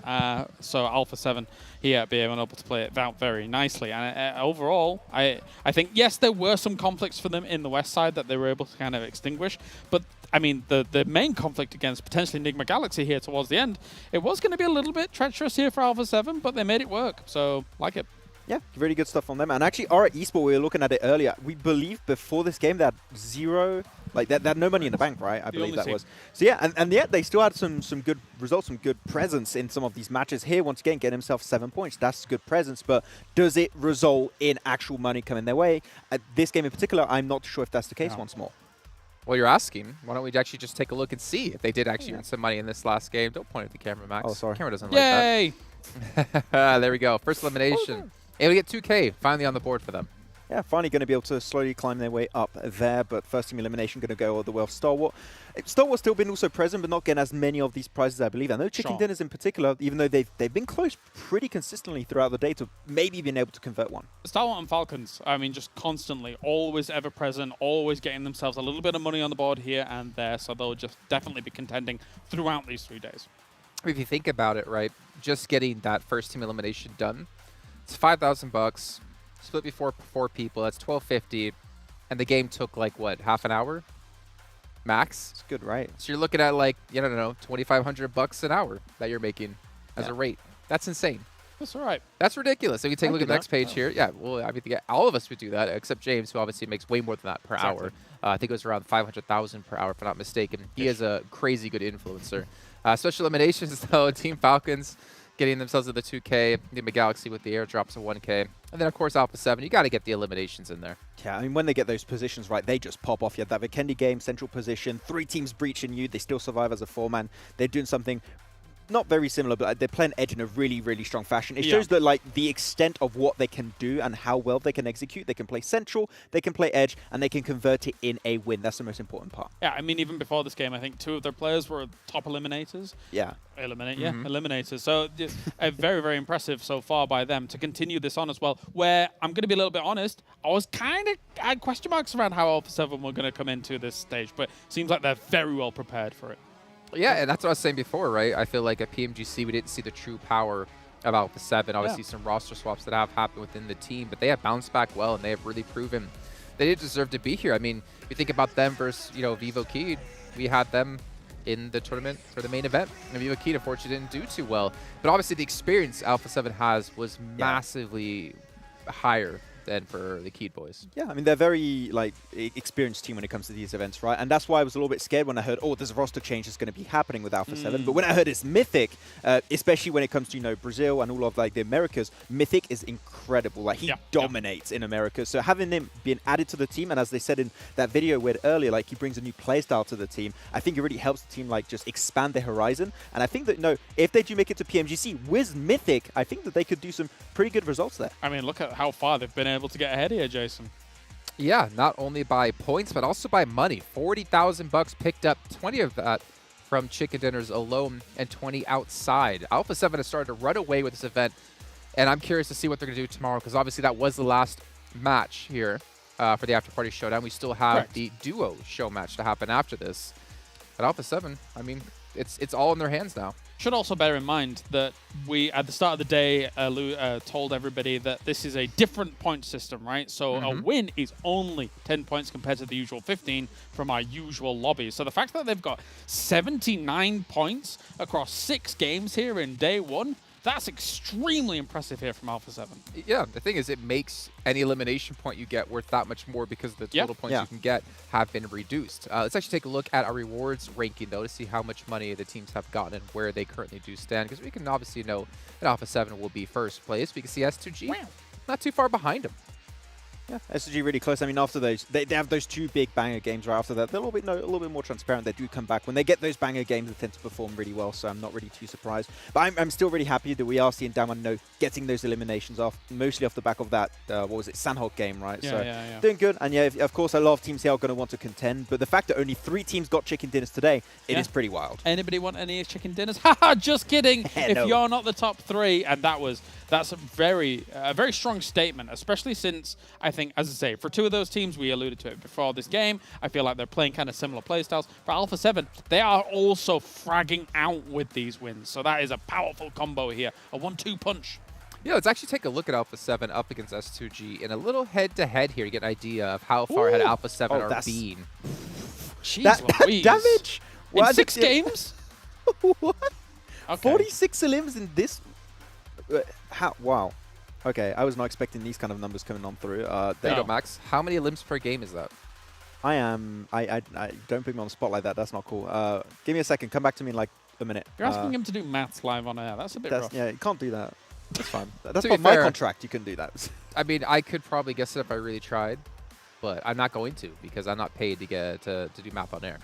So Alpha 7 here being able to play it out very nicely. And overall, I think, yes, there were some conflicts for them in the west side that they were able to kind of extinguish. But, I mean, the main conflict against potentially Nigma Galaxy here towards the end, it was going to be a little bit treacherous here for Alpha 7, but they made it work. So, like it. Yeah, really good stuff from them. And actually, Aura Esports, we were looking at it earlier. We believe before this game they had 0, like they had no money in the bank, right? I believe that was. So yeah, and yet they still had some good results, some good presence in some of these matches here. Once again, getting himself 7 points. That's good presence, but does it result in actual money coming their way? At this game in particular, I'm not sure if that's the case once more. Well, you're asking. Why don't we actually just take a look and see if they did actually earn some money in this last game? Don't point at the camera, Max. Oh, sorry. The camera doesn't like that. There we go. First elimination. Able to get 2K finally on the board for them. Yeah, finally going to be able to slowly climb their way up there, but first team elimination going to go all the way off Stalwart. Stalwart's still been also present, but not getting as many of these prizes, I believe. I know Chicken Dinners in particular, even though they've been close pretty consistently throughout the day to maybe being able to convert one. Stalwart and Falcons, I mean, just constantly, always ever present, always getting themselves a little bit of money on the board here and there, so they'll just definitely be contending throughout these 3 days. If you think about it, right, just getting that first team elimination done, it's $5,000, split before 4 people, that's $1,250, and the game took like, what, half an hour? Max? It's good, right? So you're looking at like, I don't know, $2,500 an hour that you're making as a rate. That's insane. That's all right. That's ridiculous. So you take a look at the next page here. Yeah, well, I mean, all of us would do that, except James, who obviously makes way more than that per hour. I think it was around $500,000 per hour, if I'm not mistaken. He is a crazy good influencer. Special eliminations, though, Team Falcons getting themselves to the 2K, Nigma Galaxy with the airdrops of 1K. And then, of course, Alpha 7, you got to get the eliminations in there. Yeah, I mean, when they get those positions right, they just pop off. You have that Vikendi game, central position, 3 teams breaching you. They still survive as a 4-man. They're doing something not very similar, but they're playing Edge in a really, really strong fashion. It shows that, like, the extent of what they can do and how well they can execute. They can play central, they can play Edge, and they can convert it in a win. That's the most important part. Yeah, I mean, even before this game, I think 2 of their players were top eliminators. Yeah. Eliminators. So very, very impressive so far by them to continue this on as well, where I'm going to be a little bit honest, I had question marks around how Alpha 7 were going to come into this stage, but seems like they're very well prepared for it. Yeah, and that's what I was saying before, right? I feel like at PMGC, we didn't see the true power of Alpha 7. Obviously, some roster swaps that have happened within the team, but they have bounced back well, and they have really proven they did deserve to be here. I mean, if you think about them versus, Vivo Key, we had them in the tournament for the main event, and Vivo Key, unfortunately, didn't do too well. But obviously, the experience Alpha 7 has was massively higher than for the Keed boys. Yeah, I mean, they're very, like, experienced team when it comes to these events, right? And that's why I was a little bit scared when I heard, oh, there's a roster change that's going to be happening with Alpha 7. But when I heard it's Mythic, especially when it comes to, Brazil and all of, like, the Americas, Mythic is incredible. Like, he dominates in America. So having him being added to the team, and as they said in that video we had earlier, like, he brings a new playstyle to the team, I think it really helps the team, like, just expand their horizon. And I think that, if they do make it to PMGC with Mythic, I think that they could do some pretty good results there. I mean, look at how far they've been able to get ahead here, Jason. Yeah, not only by points, but also by money. $40,000 picked up, 20 of that from Chicken Dinners alone, and 20 outside. Alpha 7 has started to run away with this event, and I'm curious to see what they're going to do tomorrow, because obviously that was the last match here for the Afterparty Showdown. We still have the duo show match to happen after this. At Alpha 7, I mean, it's all in their hands now. Should also bear in mind that we, at the start of the day, told everybody that this is a different point system, right? So a win is only 10 points compared to the usual 15 from our usual lobbies. So the fact that they've got 79 points across 6 games here in day 1, that's extremely impressive here from Alpha 7. Yeah, the thing is it makes any elimination point you get worth that much more because the total points you can get have been reduced. Let's actually take a look at our rewards ranking, though, to see how much money the teams have gotten and where they currently do stand, because we can obviously know that Alpha 7 will be first place. We can see S2G not too far behind them. Yeah, S2G really close. I mean, after those, they have those 2 big banger games right after that. They're a little bit more transparent. They do come back. When they get those banger games, they tend to perform really well, so I'm not really too surprised. But I'm still really happy that we are seeing Down Under getting those eliminations off, mostly off the back of that, what was it, Sanhok game, right? Yeah, doing good. And yeah, of course, a lot of teams here are going to want to contend, but the fact that only 3 teams got chicken dinners today, it is pretty wild. Anybody want any chicken dinners? Haha, just kidding. If you're not the top 3, and that's a very strong statement, especially since I think, as I say, for 2 of those teams, we alluded to it before this game, I feel like they're playing kind of similar playstyles. For Alpha 7, they are also fragging out with these wins, so that is a powerful combo here, a 1-2 punch. Yeah, let's actually take a look at Alpha 7 up against S2G in a little head-to-head here to get an idea of how far ahead Alpha 7 are being. Jeez, that damage? In 6 games? What? Okay. 46 elims in this? Wow. Okay, I was not expecting these kind of numbers coming on through. There you go, Max. How many limbs per game is that? I don't put me on the spot like that. That's not cool. Give me a second. Come back to me in like a minute. You're asking him to do maths live on air. That's a bit rough. Yeah, you can't do that. That's fine. That's not my contract. You can do that. I mean, I could probably guess it if I really tried, but I'm not going to because I'm not paid to get to do math on air.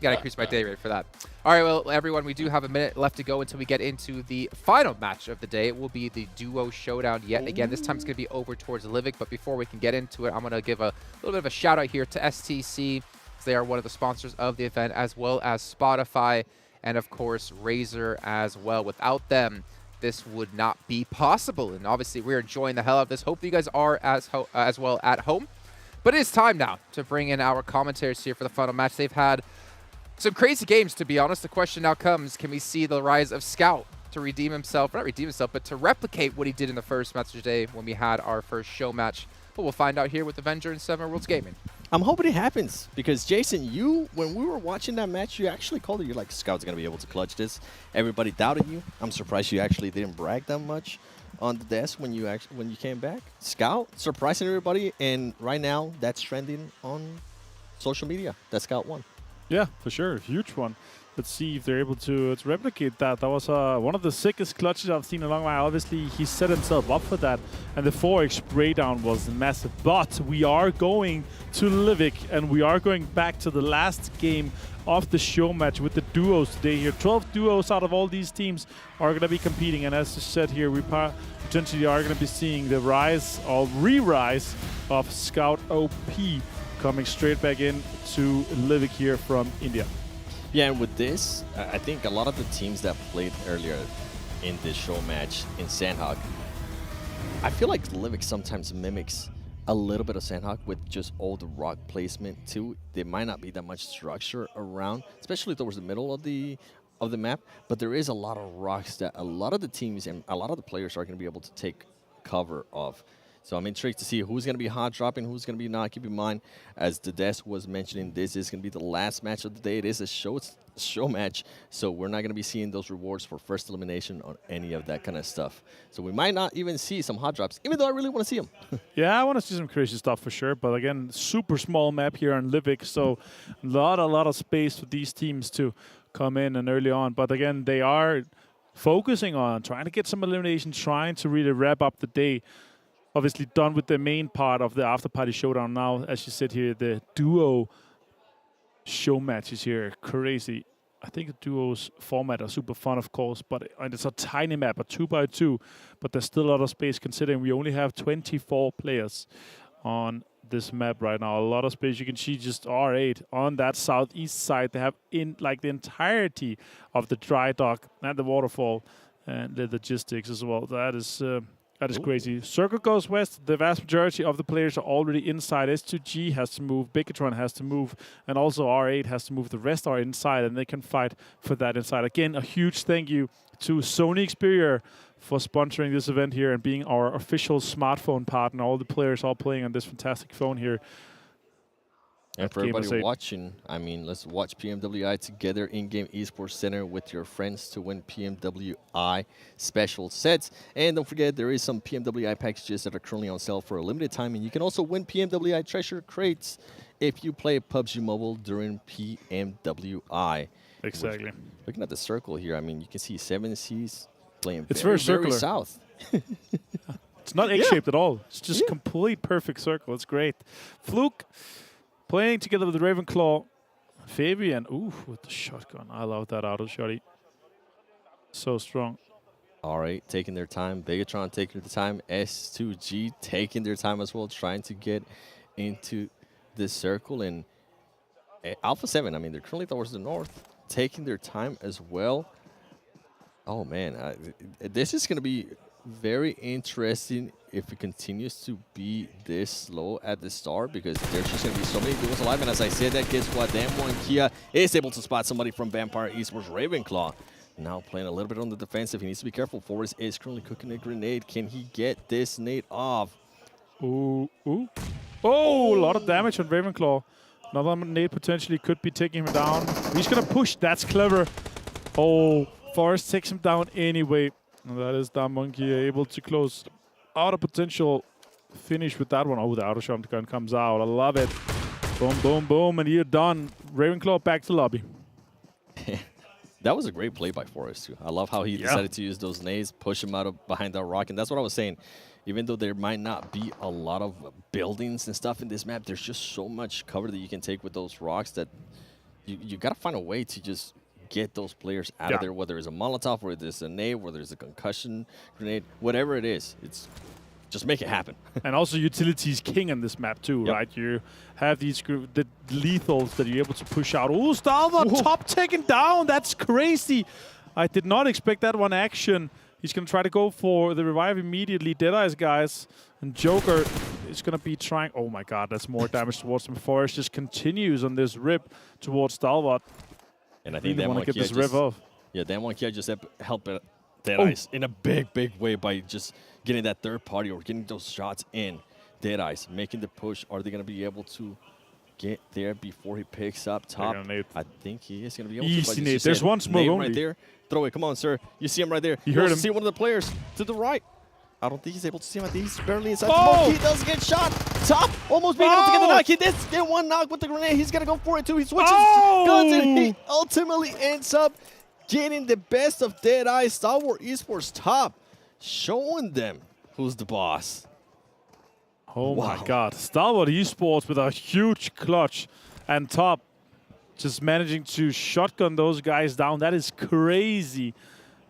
Gotta increase my day rate for that. All right, well, everyone, we do have a minute left to go until we get into the final match of the day. It will be the duo showdown yet again. This time it's gonna be over towards Livik, but before we can get into it, I'm gonna give a little bit of a shout out here to STC. They are one of the sponsors of the event, as well as Spotify and of course Razer as well. Without them, this would not be possible, and obviously we're enjoying the hell out of this. Hopefully you guys are as well at home. But it is time now to bring in our commentators here for the final match. They've had some crazy games, to be honest. The question now comes, can we see the rise of Scout to redeem himself? Not redeem himself, but to replicate what he did in the first match today when we had our first show match. But we'll find out here with Avenger and 7 Worlds Gaming. I'm hoping it happens because, Jason, when we were watching that match, you actually called it. You're like, Scout's going to be able to clutch this. Everybody doubted you. I'm surprised you actually didn't brag that much on the desk when you came back. Scout surprising everybody, and right now that's trending on social media. That Scout won. Yeah, for sure, huge one. Let's see if they're able to replicate that. That was one of the sickest clutches I've seen in a long while. Obviously, he set himself up for that, and the 4x spray down was massive. But we are going to Livik, and we are going back to the last game of the show match with the duos today here. 12 duos out of all these teams are going to be competing, and as I said here, we potentially are going to be seeing the rise or re-rise of Scout OP coming straight back in to Livik here from India. Yeah, and with this, I think a lot of the teams that played earlier in this show match in Sanhok, I feel like Livik sometimes mimics a little bit of Sanhok with just all the rock placement too. There might not be that much structure around, especially towards the middle of the map, but there is a lot of rocks that a lot of the teams and a lot of the players are going to be able to take cover of. So I'm intrigued to see who's going to be hot dropping, who's going to be not. Keep in mind, as the desk was mentioning, this is going to be the last match of the day. It is a show match, so we're not going to be seeing those rewards for first elimination on any of that kind of stuff. So we might not even see some hot drops, even though I really want to see them. Yeah, I want to see some crazy stuff for sure. But again, super small map here on Livik, so a lot of space for these teams to come in and early on. But again, they are focusing on trying to get some elimination, trying to really wrap up the day. Obviously done with the main part of the Afterparty Showdown now. As you said here, the duo show matches here, crazy. I think the duos format are super fun, of course, but it's a tiny map, a 2x2, but there's still a lot of space considering we only have 24 players on this map right now. A lot of space. You can see just R8 on that southeast side. They have in like the entirety of the dry dock and the waterfall and the logistics as well. That is That is crazy. Circle goes west. The vast majority of the players are already inside. S2G has to move. Bigetron has to move. And also R8 has to move. The rest are inside, and they can fight for that inside. Again, a huge thank you to Sony Xperia for sponsoring this event here and being our official smartphone partner. All the players all playing on this fantastic phone here. And for everybody watching, I mean, let's watch PMWI together in-game esports center with your friends to win PMWI special sets. And don't forget, there is some PMWI packages that are currently on sale for a limited time. And you can also win PMWI treasure crates if you play PUBG Mobile during PMWI. Exactly. Looking at the circle here, I mean, you can see 7Cs playing it's very circular. south. It's not X-shaped at all. It's just complete perfect circle. It's great. Fluke playing together with the Ravenclaw. Fabian, ooh, with the shotgun. I love that auto shotty. So strong. All right, taking their time. Bigetron taking their time. S2G taking their time as well, trying to get into this circle. And Alpha 7, I mean, they're currently towards the north, taking their time as well. Oh, man. This is going to be very interesting if it continues to be this slow at the start, because there's just going to be so many duels alive. And as I said that, guess what? Kia is able to spot somebody from Vampire Esports Ravenclaw. Now playing a little bit on the defensive. He needs to be careful. Forrest is currently cooking a grenade. Can he get this nade off? Ooh, ooh. Oh, a lot of damage on Ravenclaw. Another nade potentially could be taking him down. He's going to push. That's clever. Oh, Forrest takes him down anyway. And that is Monkey able to close out a potential finish with that one. Oh, the auto shotgun comes out. I love it. Boom, boom, boom. And you're done. Ravenclaw back to lobby. That was a great play by Forrest, too. I love how he decided to use those nades, push him out of behind that rock. And that's what I was saying. Even though there might not be a lot of buildings and stuff in this map, there's just so much cover that you can take with those rocks that you got to find a way to just get those players out of there, whether it's a Molotov, whether it's a nade, whether it's a concussion grenade, whatever it is. It's just make it happen. And also utility is king on this map too, right? You have these the lethals that you're able to push out. Oh, Stalwart top taken down. That's crazy. I did not expect that one action. He's going to try to go for the revive immediately. Deadeyes Guys and Joker is going to be trying. Oh my god, that's more damage towards him. Forrest just continues on this rip towards Stalwart. And I think they want to get this rip off. Yeah, Kia just helped Deadeyes in a big, big way by just getting that third party or getting those shots in. Deadeyes making the push. Are they going to be able to get there before he picks up top? I think he is going to be able to. Easy nade. There's one smoke only. Right there. Throw it. Come on, sir. You see him right there. You heard him. See one of the players to the right. I don't think he's able to see him. I think he's barely inside the smoke. He does get shot. Top. Almost being able to get the knock. He did get one knock with the grenade. He's going to go for it, too. He switches guns, and he ultimately ends up getting the best of Deadeyes. Stalwart Esports top. Showing them who's the boss. Oh my god. Stalwart Esports with a huge clutch. And top just managing to shotgun those guys down. That is crazy.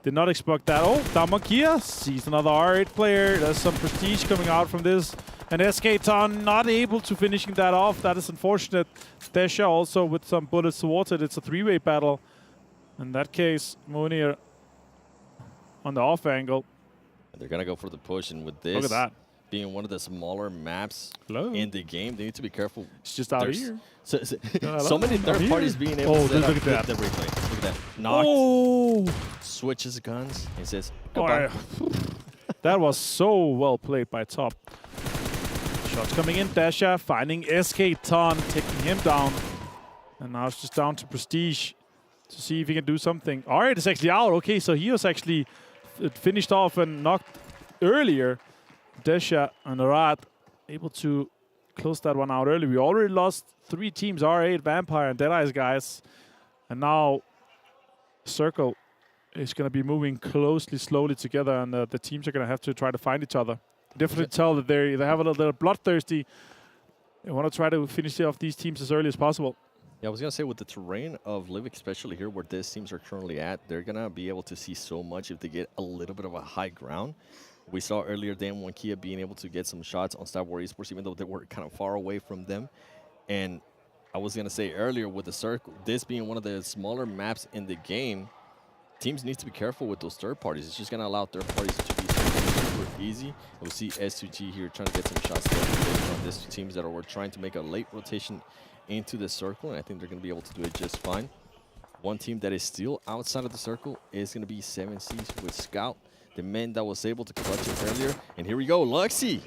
Did not expect that. Oh, Damakia sees another R8 player. There's some prestige coming out from this. And SK-Ton not able to finishing that off. That is unfortunate. Desha also with some bullets towards it. It's a three-way battle. In that case, Munir on the off angle. They're going to go for the push. And with this look at that. Being one of the smaller maps in the game, they need to be careful. It's just out here. So many third parties being able to look at the replay. Look at that. Knocked. Switches guns. He says, goodbye. That was so well played by top. Shots coming in. Dasha finding SK-Ton, taking him down. And now it's just down to Prestige to see if he can do something. Alright, it's actually out. Okay, so he was actually finished off and knocked earlier. Desha and Riyadh able to close that one out early. We already lost 3 teams, R8, Vampire, and Deadeyes Guys. And now Circle is going to be moving slowly together, and the teams are going to have to try to find each other. Definitely tell that they have a little bloodthirsty. They want to try to finish off these teams as early as possible. Yeah, I was going to say, with the terrain of Livik, especially here where these teams are currently at, they're going to be able to see so much if they get a little bit of a high ground. We saw earlier Kia being able to get some shots on Stalwart Esports, even though they were kind of far away from them. And I was going to say earlier, with the circle, this being one of the smaller maps in the game, teams need to be careful with those third parties. It's just going to allow third parties to be super easy. We'll see S2G here trying to get some shots there on these two teams that are trying to make a late rotation into the circle, and I think they're going to be able to do it just fine. One team that is still outside of the circle is going to be 7Cs with Scout, the man that was able to clutch it earlier. And here we go, Luxy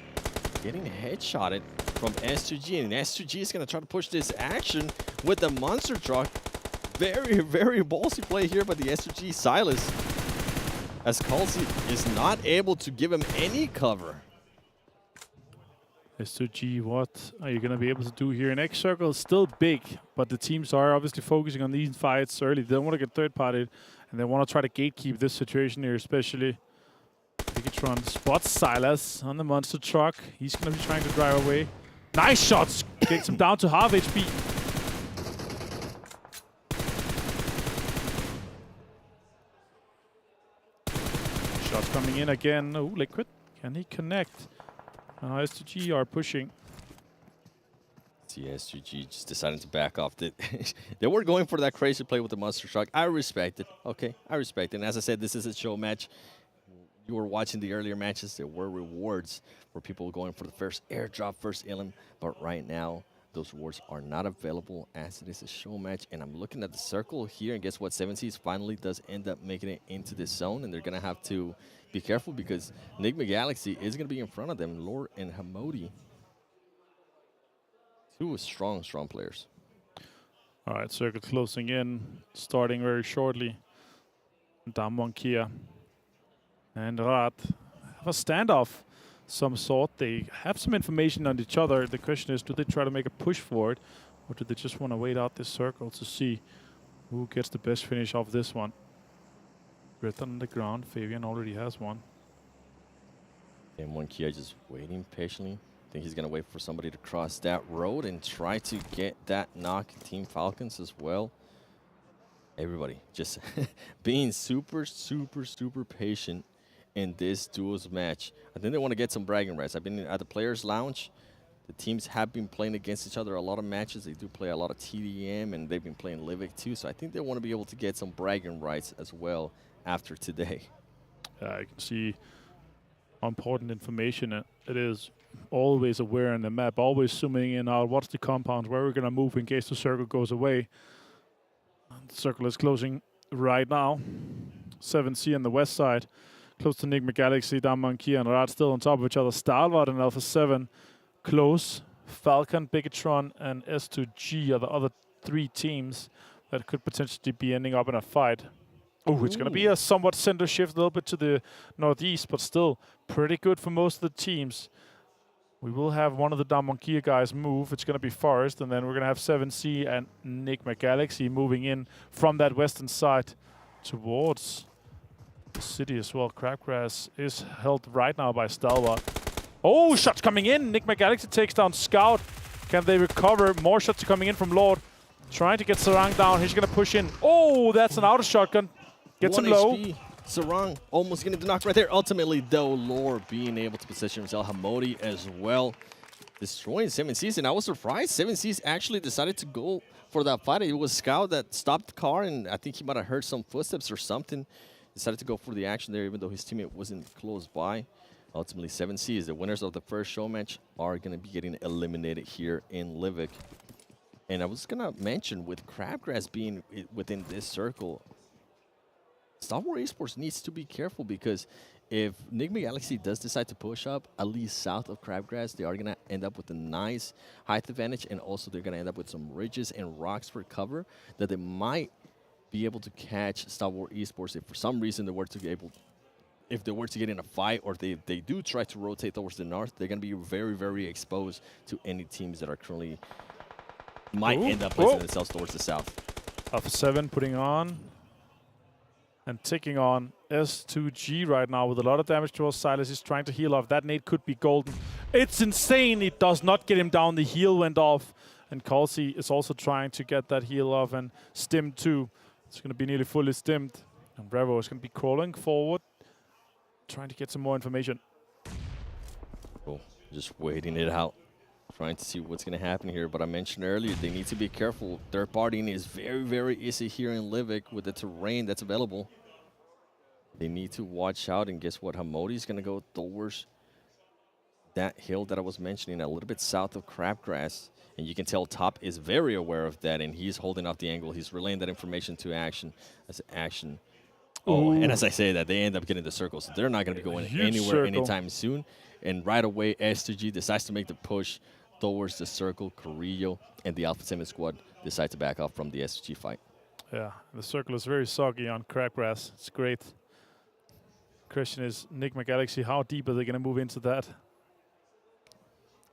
getting headshotted from S2G, and S2G is going to try to push this action with the monster truck. Very, very ballsy play here by the S2G Silas, as Kalsi is not able to give him any cover. S2G, what are you going to be able to do here? Next circle is still big, but the teams are obviously focusing on these fights early. They don't want to get third-partied, and they want to try to gatekeep this situation here, especially. Bigetron spots Silas on the monster truck. He's going to be trying to drive away. Nice shots! Takes him down to half HP. Shots coming in again. Oh, Liquid. Can he connect? S2G are pushing. See, S2G just decided to back off. They were going for that crazy play with the monster truck. I respect it. Okay, I respect it. And as I said, this is a show match. You were watching the earlier matches. There were rewards for people going for the first airdrop, first elim. But right now, those rewards are not available as it is a show match. And I'm looking at the circle here, and guess what? 7Cs finally does end up making it into this zone, and they're going to have to be careful because Nigma Galaxy is going to be in front of them. Lord and Hamodi. Two strong, strong players. All right, circle closing in, starting very shortly. Damwon Kia and Riyadh have a standoff some sort. They have some information on each other. The question is, do they try to make a push for it, or do they just want to wait out this circle to see who gets the best finish off this one? Written on the ground. Fabian already has one. And one Kia just waiting patiently. I think he's going to wait for somebody to cross that road and try to get that knock. Team Falcons as well. Everybody just being super, super, super patient in this duos match. I think they want to get some bragging rights. I've been at the Players Lounge. The teams have been playing against each other a lot of matches. They do play a lot of TDM, and they've been playing Livik too. So I think they want to be able to get some bragging rights as well after today. I can see important information. It is always aware in the map, always zooming in out. What's the compound? Where we're going to move in case the circle goes away. The circle is closing right now. 7C on the west side. Close to Nigma Galaxy, Damwon Kia and Riyadh still on top of each other. Stalwart and Alpha 7 close. Falcon, Bigetron, and S2G are the other three teams that could potentially be ending up in a fight. Oh, it's going to be a somewhat center shift, a little bit to the northeast, but still pretty good for most of the teams. We will have one of the Damwon Kia guys move. It's going to be Forest, and then we're going to have 7C and Nigma Galaxy moving in from that western side towards the city as well. Crabgrass is held right now by Stalwart. Oh, shots coming in. Nigma Galaxy takes down Scout. Can they recover? More shots coming in from Lord. Trying to get Sarang down. He's going to push in. Oh, that's an outer shotgun. Gets him low. HP. Sarang almost getting the knock right there. Ultimately, though, Lord being able to position himself. Hamodi as well. Destroying 7Cs. And I was surprised 7Cs actually decided to go for that fight. It was Scout that stopped the car, and I think he might have heard some footsteps or something. Decided to go for the action there, even though his teammate wasn't close by. Ultimately, 7Cs, the winners of the first show match, are going to be getting eliminated here in Livik. And I was going to mention, with Crabgrass being within this circle, Stalwart Esports needs to be careful, because if Nigma Galaxy does decide to push up, at least south of Crabgrass, they are going to end up with a nice height advantage, and also they're going to end up with some ridges and rocks for cover that they might be able to catch Stalwart Esports if for some reason they were to be able, if they were to get in a fight, or they do try to rotate towards the north. They're going to be very, very exposed to any teams that are currently might end up placing themselves towards the south. Alpha 7 putting on and taking on S2G right now with a lot of damage towards Silas. He's trying to heal off. That nade could be golden. It's insane. It does not get him down. The heal went off. And Kalsi is also trying to get that heal off, and stimmed too. It's going to be nearly fully stimmed. And Bravo is going to be crawling forward, trying to get some more information. Cool. Just waiting it out. Trying to see what's going to happen here. But I mentioned earlier, they need to be careful. Third partying is very, very easy here in Livik with the terrain that's available. They need to watch out, and guess what? Hamodi's going to go towards that hill that I was mentioning, a little bit south of Crabgrass. And you can tell Top is very aware of that, and he's holding off the angle. He's relaying that information to Action. As Action. Oh, and as I say that, they end up getting the circle, so they're not going to be going anywhere anytime soon. And right away, S2G decides to make the push towards the circle. Carrillo and the Alpha 7 squad decide to back off from the S2G fight. Yeah, the circle is very soggy on Crabgrass. It's great. Question is, Nigma Galaxy, how deep are they going to move into that?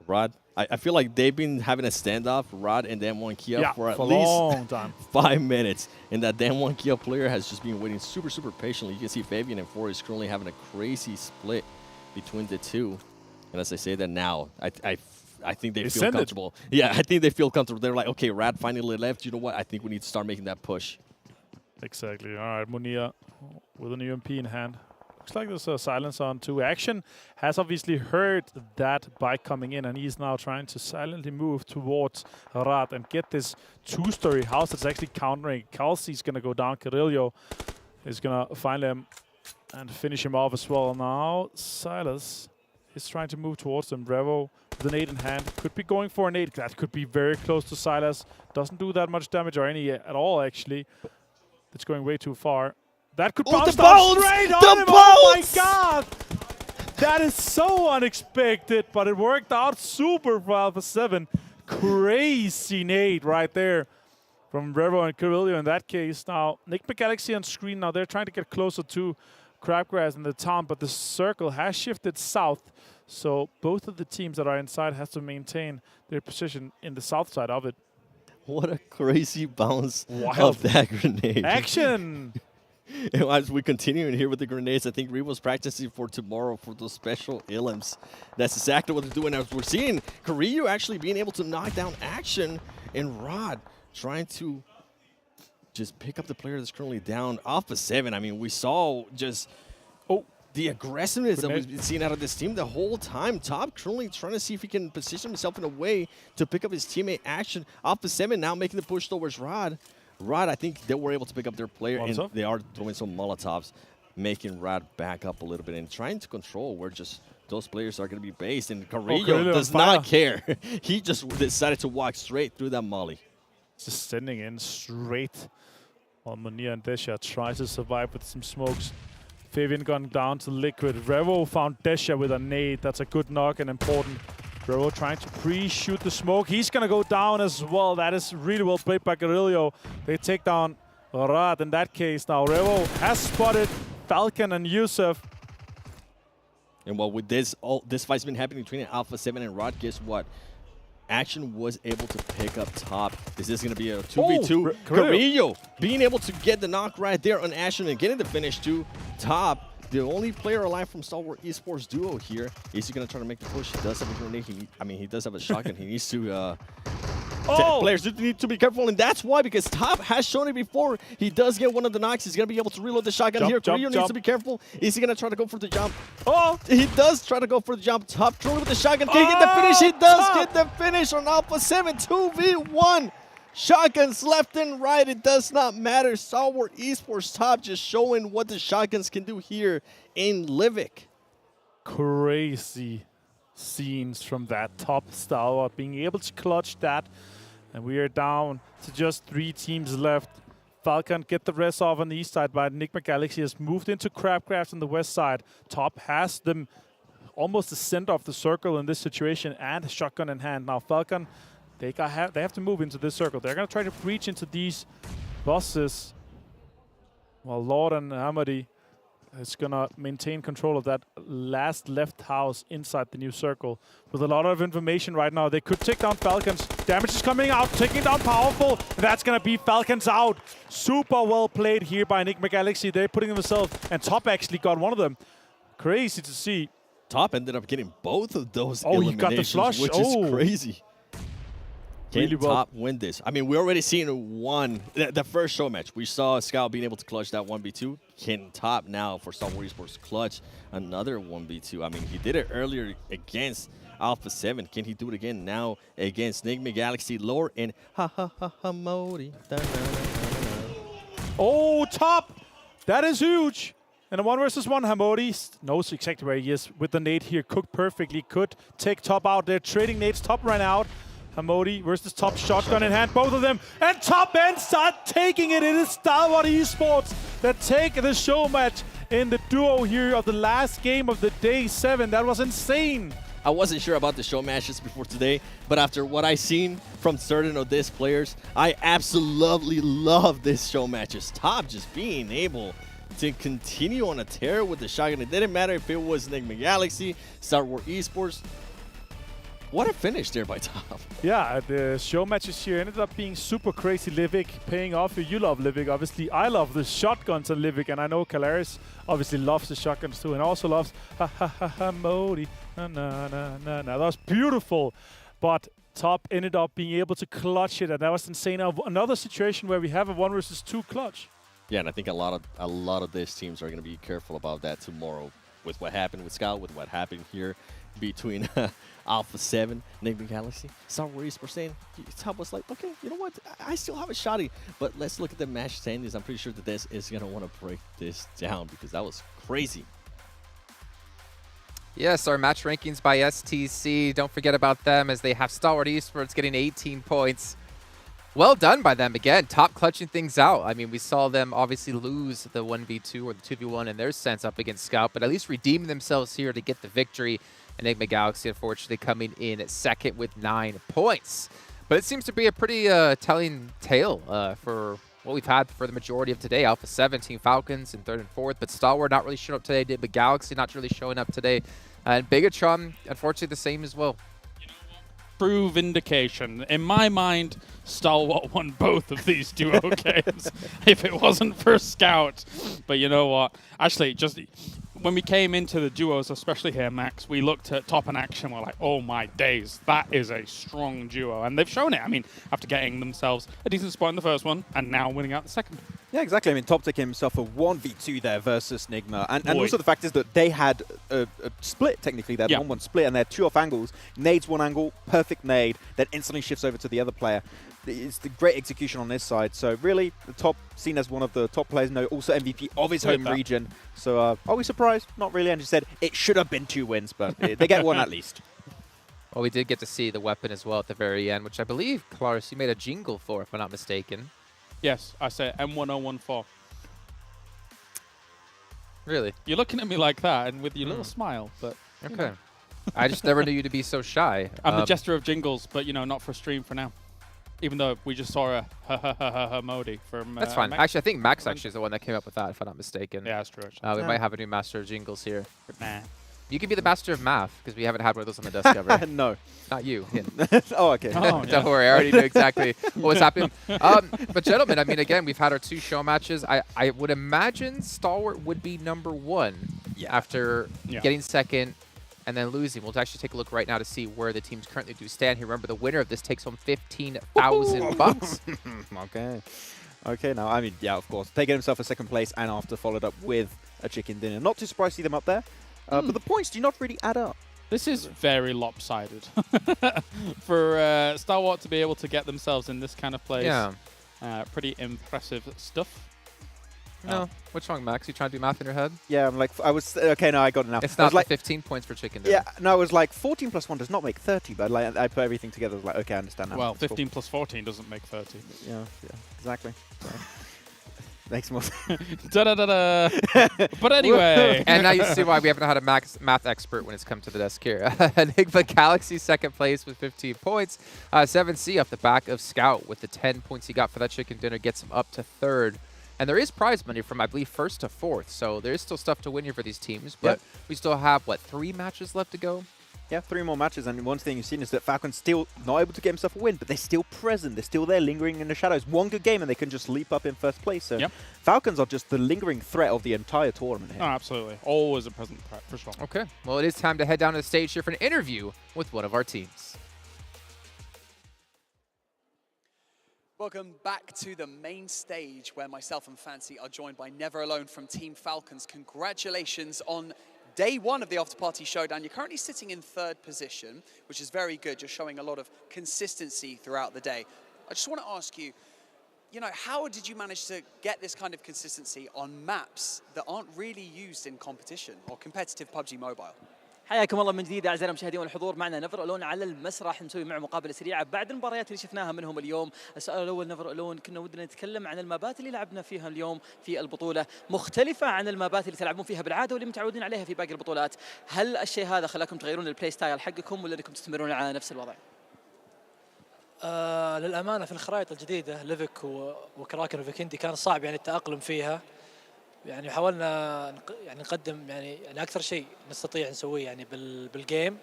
Rod, I feel like they've been having a standoff, Rod and Dan1 Kia, for at a least long time. 5 minutes. And that Dan1 Kia player has just been waiting super, super patiently. You can see Fabian and 4 is currently having a crazy split between the two. And as I say that now, I think they feel comfortable. Yeah, I think they feel comfortable. They're like, okay, Rad finally left. You know what? I think we need to start making that push. Exactly. All right, Munir with an UMP in hand. Looks like there's a silence on 2. Action has obviously heard that bike coming in, and he's now trying to silently move towards Rad and get this 2-story house that's actually countering. Kelsey's going to go down. Carrillo is going to find him and finish him off as well. Now Silas is trying to move towards them. Revo with an 8 in hand. Could be going for an 8. That could be very close to Silas. Doesn't do that much damage or any at all, actually. It's going way too far. That could bounce down straight on him. Oh my god! That is so unexpected, but it worked out super for Alpha 7. Crazy nade right there from Revo and Carrillo in that case. Now, Nigma Galaxy on screen. Now they're trying to get closer to Crabgrass in the town, but the circle has shifted south. So both of the teams that are inside has to maintain their position in the south side of it. What a crazy bounce of that grenade. Action! As we continue in here with the grenades, I think Revo's practicing for tomorrow for those special Illims. That's exactly what they're doing. As we're seeing Carrillo actually being able to knock down Action, and Rod trying to just pick up the player that's currently down. Alpha 7, I mean, we saw just the aggressiveness that we've been seeing out of this team the whole time. Top currently trying to see if he can position himself in a way to pick up his teammate Action. Alpha 7 now making the push towards Rod. Rod, I think they were able to pick up their player, and they are throwing some Molotovs, making Rod back up a little bit and trying to control where just those players are going to be based. And Carrillo does not care. He just decided to walk straight through that molly. Just sending in straight while Munir and Desha try to survive with some smokes. Fabian gone down to Liquid. Revo found Desha with a nade. That's a good knock and important. Revo trying to pre-shoot the smoke. He's going to go down as well. That is really well played by Carrillo. They take down Rad in that case. Now Revo has spotted Falcon and Yusuf. And well, with this fight's been happening between Alpha 7 and Rod, guess what? Action was able to pick up Top. This is going to be a 2v2. Carrillo being able to get the knock right there on Action and getting the finish to Top. The only player alive from Stalwart Esports duo here. Is he going to try to make the push? He does have a grenade. He does have a shotgun. He needs to... Players need to be careful, and that's why, because Top has shown it before. He does get one of the knocks. He's going to be able to reload the shotgun here. Carrillo needs to be careful. Is he going to try to go for the jump? Oh, he does try to go for the jump. Top truly with the shotgun. Can he get the finish? He does get the finish on Alpha 7. 2v1. Shotguns left and right. It does not matter. Stalwart Esports Top just showing what the shotguns can do here in Livik. Crazy scenes from that Top Stalwart being able to clutch that. And we are down to just 3 teams left. Falcon get the rest off on the east side, but Nigma Galaxy has moved into Crabgrass on the west side. Top has them almost the center of the circle in this situation and a shotgun in hand. Now Falcon, they have to move into this circle. They're going to try to breach into these buses. While Lord and Hamadi is going to maintain control of that last left house inside the new circle. With a lot of information right now, they could take down Falcons. Damage is coming out, taking down Powerful. And that's going to be Falcons out. Super well played here by Nigma Galaxy. They're putting themselves, and Top actually got one of them. Crazy to see. Top ended up getting both of those eliminations, he got the flush. Which is crazy. Can Top win this? I mean, we already seen the first show match. We saw Scout being able to clutch that 1v2. Can Top now for Stalwart Esports clutch another 1v2? I mean, he did it earlier against Alpha 7. Can he do it again now against Nigma Galaxy, Lore, and Modi? Oh, Top! That is huge. And a 1 versus 1, Hamodi knows exactly where he is with the nade here. Cooked perfectly. Could take top out there. Trading nades. Top ran out. Hamodi versus top. Shotgun in hand. Both of them. And top end start taking it. It is Stalwart Esports that take the show match in the duo here of the last game of the day 7. That was insane. I wasn't sure about the show matches before today, but after what I seen from certain of these players, I absolutely love this show matches. Top just being able to continue on a tear with the shotgun. It didn't matter if it was Nigma Galaxy, Stalwart Esports. What a finish there by Top. Yeah, the show matches here ended up being super crazy. Livik paying off. You love Livik, obviously. I love the shotguns on Livik, and I know Kalaris obviously loves the shotguns too, and also loves Modi. Na na na na. That was beautiful, but Top ended up being able to clutch it, and that was insane. Another situation where we have a 1 versus 2 clutch. Yeah, and I think a lot of these teams are going to be careful about that tomorrow with what happened with Scout, with what happened here between Alpha 7, Nigma Galaxy, Stalwart Esports saying, Top was like, okay, you know what, I still have a shotty, but let's look at the match standings. I'm pretty sure that this is going to want to break this down because that was crazy. Yes, our match rankings by STC. Don't forget about them as they have Stalwart Esports getting 18 points. Well done by them again. Top clutching things out. I mean, we saw them obviously lose the 1v2 or the 2v1 in their sense up against Scout, but at least redeeming themselves here to get the victory. Nigma Galaxy, unfortunately, coming in at second with 9 points. But it seems to be a pretty telling tale for what we've had for the majority of today. Alpha 7, Team Falcons in 3rd and 4th, but Stalwart not really showing up today. Nigma Galaxy not really showing up today. And Bigetron, unfortunately, the same as well. True vindication. In my mind, Stalwart won both of these duo games if it wasn't for Scout. But you know what? Actually, just when we came into the duos, especially here, Max, we looked at Top and Action. We're like, oh my days, that is a strong duo. And they've shown it. I mean, after getting themselves a decent spot in the first one and now winning out the second. Yeah, exactly. I mean, Top taking himself a 1v2 there versus Nigma. And also the fact is that they had a split, technically. They had 1-1 split, and they're 2 off angles. Nades one angle, perfect nade, that instantly shifts over to the other player. It's the great execution on this side. So really, the Top seen as one of the top players, also MVP of his home region. So are we surprised? Not really. And you said it should have been 2 wins, but they get one at least. Well, we did get to see the weapon as well at the very end, which I believe, Klaus, you made a jingle for, if I'm not mistaken. Yes, I say M1014. Really? You're looking at me like that and with your little smile, but... Okay. You know. I just never knew you to be so shy. I'm the jester of jingles, but, you know, not for stream for now. Even though we just saw a Modi from... That's fine. Max. Actually, I think Max actually is the one that came up with that, if I'm not mistaken. Yeah, that's true. We might have a new master of jingles here. Nah. You can be the master of math, because we haven't had one of those on the desk ever. No. Not you. Oh, okay. Oh, don't worry, I already knew exactly what was happening. But gentlemen, I mean, again, we've had our 2 show matches. I would imagine Stalwart would be #1 after getting second and then losing. We'll actually take a look right now to see where the teams currently do stand here. Remember, the winner of this takes home $15,000. Okay. Okay, now, I mean, yeah, of course. Taking himself a 2nd place and after followed up with a chicken dinner. Not too surprised to see them up there. But the points do not really add up. This is very lopsided. For Stalwart to be able to get themselves in this kind of place. Yeah. Pretty impressive stuff. No. What's wrong, Max? You trying to do math in your head? Yeah, I'm like, I was, okay, no, I got it now. It's not like 15 points for chicken dinner. Yeah, no, it was like 14 plus 1 does not make 30, but like, I put everything together, I was like, okay, I understand now. Well, 15 plus 14 doesn't make 30. Yeah, exactly. So. Makes more sense. Da-da-da-da. But anyway. And now you see why we haven't had a math expert when it's come to the desk here. Nigma Galaxy 2nd place with 15 points. 7C off the back of Scout with the 10 points he got for that chicken dinner gets him up to 3rd. And there is prize money from, I believe, 1st to 4th. So there is still stuff to win here for these teams. But we still have, what, 3 matches left to go? Yeah, 3 more matches, and one thing you've seen is that Falcons still not able to get himself a win, but they're still present. They're still there, lingering in the shadows. One good game, and they can just leap up in 1st place. So Falcons are just the lingering threat of the entire tournament here. Oh, absolutely. Always a present threat, for sure. Okay. Well, it is time to head down to the stage here for an interview with one of our teams. Welcome back to the main stage, where myself and Fancy are joined by Never Alone from Team Falcons. Congratulations on Day 1 of the Afterparty Showdown. You're currently sitting in 3rd position, which is very good. You're showing a lot of consistency throughout the day. I just want to ask you, you know, how did you manage to get this kind of consistency on maps that aren't really used in competition or competitive PUBG Mobile? حياكم الله من جديد اعزائنا المشاهدين والحضور. معنا نفر الون على المسرح، نسوي معه مقابله سريعه بعد المباريات اللي شفناها منهم اليوم. السؤال الاول نفر الون، كنا ودنا نتكلم عن المابات اللي لعبنا فيها اليوم في البطوله، مختلفه عن المابات اللي تلعبون فيها بالعاده واللي متعودين عليها في باقي البطولات. هل الشيء هذا خلاكم تغيرون البلاي ستايل حقكم ولا انكم تستمرون على نفس الوضع؟ للامانه في الخرائط الجديده ليفيك وكراكن وفيكندي كان صعب يعني التاقلم فيها. يعني حاولنا يعني نقدم يعني اكثر شيء نستطيع نسويه يعني بالجيم.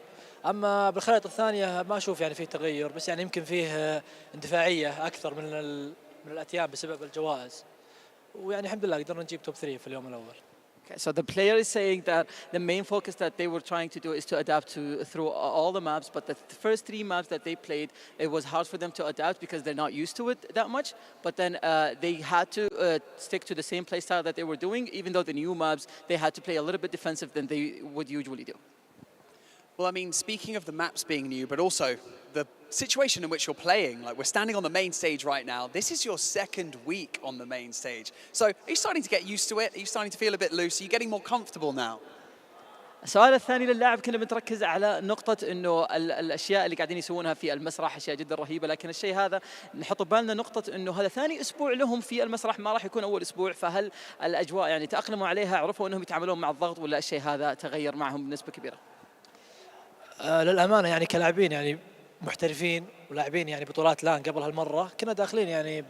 اما بالخرائط الثانيه ما اشوف يعني فيه تغير، بس يعني يمكن فيه اندفاعيه اكثر من الاتيان بسبب الجوائز. ويعني الحمد لله قدرنا نجيب توب 3 في اليوم الاول. Okay, so the player is saying that the main focus that they were trying to do is to adapt through all the maps, but the first 3 maps that they played, it was hard for them to adapt because they're not used to it that much. But then they had to stick to the same playstyle that they were doing, even though the new maps, they had to play a little bit defensive than they would usually do. Well, I mean, speaking of the maps being new, but also the situation in which you're playing, like we're standing on the main stage right now. This is your second week on the main stage. So are you starting to get used to it? Are you starting to feel a bit loose? Are you getting more comfortable now? السؤال الثاني للاعب، كنا بنتركز على نقطة انه الاشياء اللي قاعدين يسوونها في المسرح اشياء جدا رهيبة، لكن الشيء هذا نحط ببالنا نقطة انه هذا ثاني اسبوع لهم في المسرح، ما راح يكون اول اسبوع، فهل الاجواء يعني تأقلموا عليها، عرفوا انهم يتعاملون مع الضغط، ولا الشيء هذا تغير معهم بنسبة كبيرة؟ للامانة يعني كلاعبين يعني محترفين ولاعبين يعني بطولات لان قبل هالمرة كنا داخلين يعني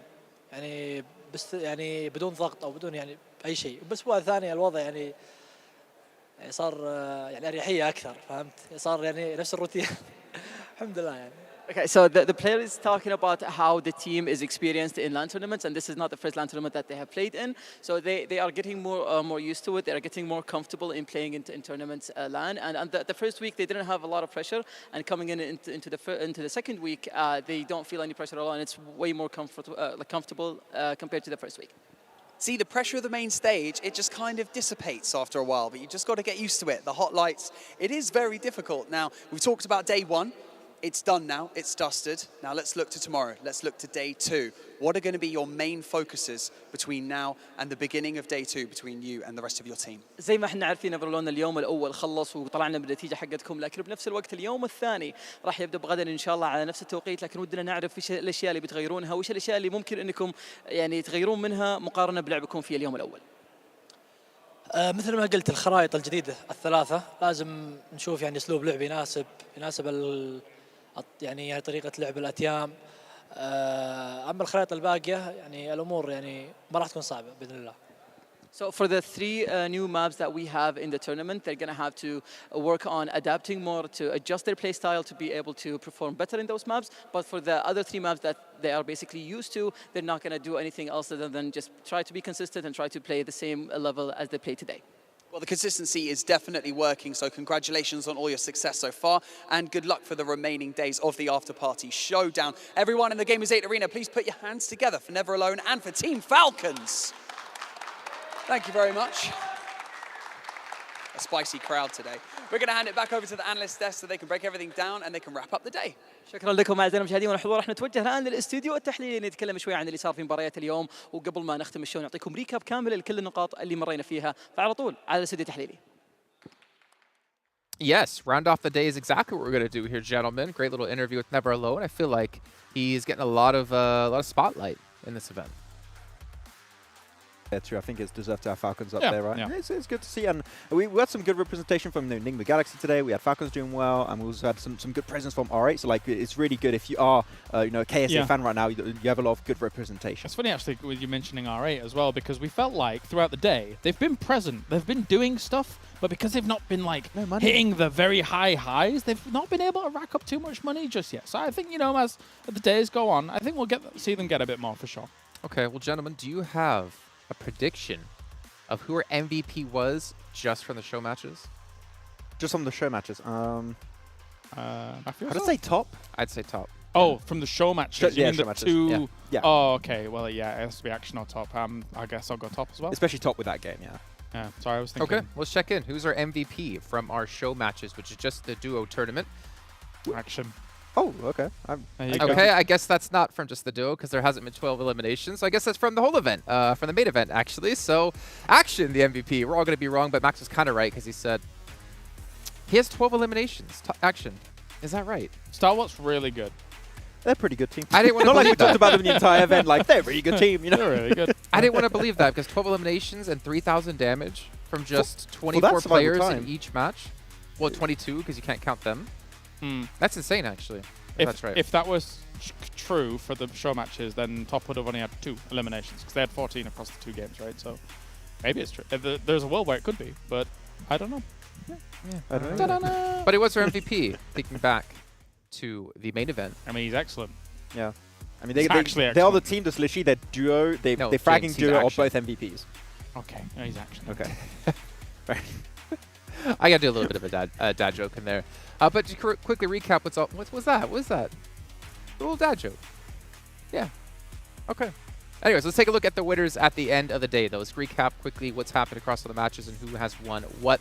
بس يعني بدون ضغط او بدون يعني اي شيء. بالاسبوع الثاني الوضع يعني صار يعني اريحيه اكثر، فهمت؟ صار يعني نفس الروتين. الحمد لله يعني. Okay, so the player is talking about how the team is experienced in LAN tournaments, and this is not the first LAN tournament that they have played in. So they are getting more used to it. They are getting more comfortable in playing in tournaments LAN. And the first week they didn't have a lot of pressure, and coming into the second week they don't feel any pressure at all, and it's way more comfortable compared to the first week. See, the pressure of the main stage, it just kind of dissipates after a while, but you just got to get used to it. The hot lights, it is very difficult. Now, we've talked about day 1. It's done now, it's dusted. Now let's look to tomorrow. Let's look to day 2. What are going to be your main focuses between now and the beginning of day 2 between you and the rest of your team? زي ما احنا عارفين نفرلون اليوم الاول خلص وطلعنا بالنتيجه حقتكم، لكن بنفس الوقت اليوم الثاني راح يبدا بغدا ان شاء الله على نفس التوقيت، لكن ودنا نعرف ايش الاشياء اللي بتغيرونها وايش الاشياء اللي ممكن انكم يعني تغيرون منها مقارنه بلعبكم في اليوم الاول. مثل ما قلت الخرائط الجديده الثلاثه لازم نشوف يعني اسلوب لعب يناسب يعني طريقة لعب الأتيام. أما الخرائط الباقية يعني الأمور يعني ما راح تكون صعبة بإذن الله. So for the 3 new maps that we have in the tournament, they're going to have to work on adapting more to adjust their play style to be able to perform better in those maps. But for the other 3 maps that they are basically used to, they're not going to do anything else other than just try to be consistent and try to play the same level as they play today. Well, the consistency is definitely working, so congratulations on all your success so far, and good luck for the remaining days of the Afterparty Showdown. Everyone in the Gamers8 arena, please put your hands together for Never Alone and for Team Falcons. Thank you very much. A spicy crowd today. We're going to hand it back over to the analyst desk so they can break everything down and they can wrap up the day. شكرا لكم اعزائنا المشاهدين والحضور. راح نتوجه الان للاستوديو التحليلي نتكلم شوي عن اللي صار في مباريات اليوم، وقبل ما نختم الشو نعطيكم ريكاب كامل لكل النقاط اللي مرينا فيها، فعلى طول على الاستوديو التحليلي. Yes, round off the day is exactly what we're going to do here, gentlemen. Great little interview with Never Alone. I feel like he's getting a lot of spotlight in this event. Yeah, true. I think it's deserved to have Falcons up Yeah, there, right? yeah. It's good to see, and we had some good representation from Nigma Galaxy today. We had Falcons doing well, and we also had some good presence from R8. So like, it's really good if you are a KSA fan right now. You have a lot of good representation. It's funny actually with you mentioning R8 as well, because we felt like throughout the day they've been present, they've been doing stuff, but because they've not been like hitting the very high highs, they've not been able to rack up too much money just yet. So I think as the days go on, I think we'll see them get a bit more for sure. Okay, well, gentlemen, do you have a prediction of who our MVP was just from the show matches? Just from the show matches. I'd say top. I'd say top. Oh, from the show matches. You mean show the matches. 2? Yeah. Oh, okay. Well, yeah, it has to be action or top. I guess I'll go top as well. Especially top with that game, yeah. Yeah, sorry, I was thinking. Okay, let's check in. Who's our MVP from our show matches, which is just the duo tournament? Action. Oh, okay. Okay, I guess that's not from just the duo because there hasn't been 12 eliminations. So I guess that's from the whole event, from the main event, actually. So, Action, the MVP. We're all going to be wrong, but Max was kind of right because he said he has 12 eliminations. Action. Is that right? Stalwart's really good. They're a pretty good team. I didn't want to Not like we believe that. talked about them the entire event. Like, they're a really good team, you know? They're really good. I didn't want to believe that because 12 eliminations and 3,000 damage from just that 24 survival players time. in each match. Well, 22 because you can't count them. Hmm. That's insane, actually. That's right. If that was true for the show matches, then Top would have only had 2 eliminations because they had 14 across the 2 games, right? So maybe it's true. There's a world where it could be, but I don't know. I don't know. But it was our MVP, thinking back to the main event. I mean, he's excellent. Yeah. I mean, He's they actually are the team that's literally their duo. They're fragging James, he's duo of Action. both MVPs. Okay. No, he's actually. Okay. I got to do a little bit of a dad joke in there. But to quickly recap, what was that? What was that? A little dad joke. Yeah. Okay. Anyways, let's take a look at the winners at the end of the day, though. Let's recap quickly what's happened across all the matches and who has won what.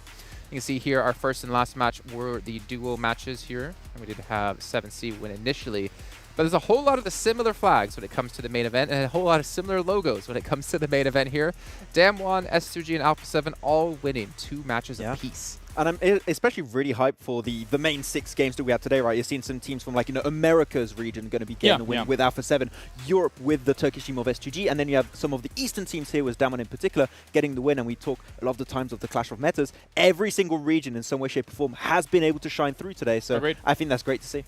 You can see here our first and last match were the duo matches here. And we did have 7C win initially. But there's a whole lot of the similar flags when it comes to the main event and a whole lot of similar logos when it comes to the main event here. Damwon, S2G, and Alpha 7 all winning 2 matches apiece. And I'm especially really hyped for the main 6 games that we have today, right? You're seeing some teams from, like, you know, America's region going to be getting a win with Alpha 7, Europe with the Turkish team of S2G, and then you have some of the Eastern teams here, with Damwon in particular, getting the win. And we talk a lot of the times of the clash of metas. Every single region in some way, shape, or form has been able to shine through today. So Agreed. I think that's great to see.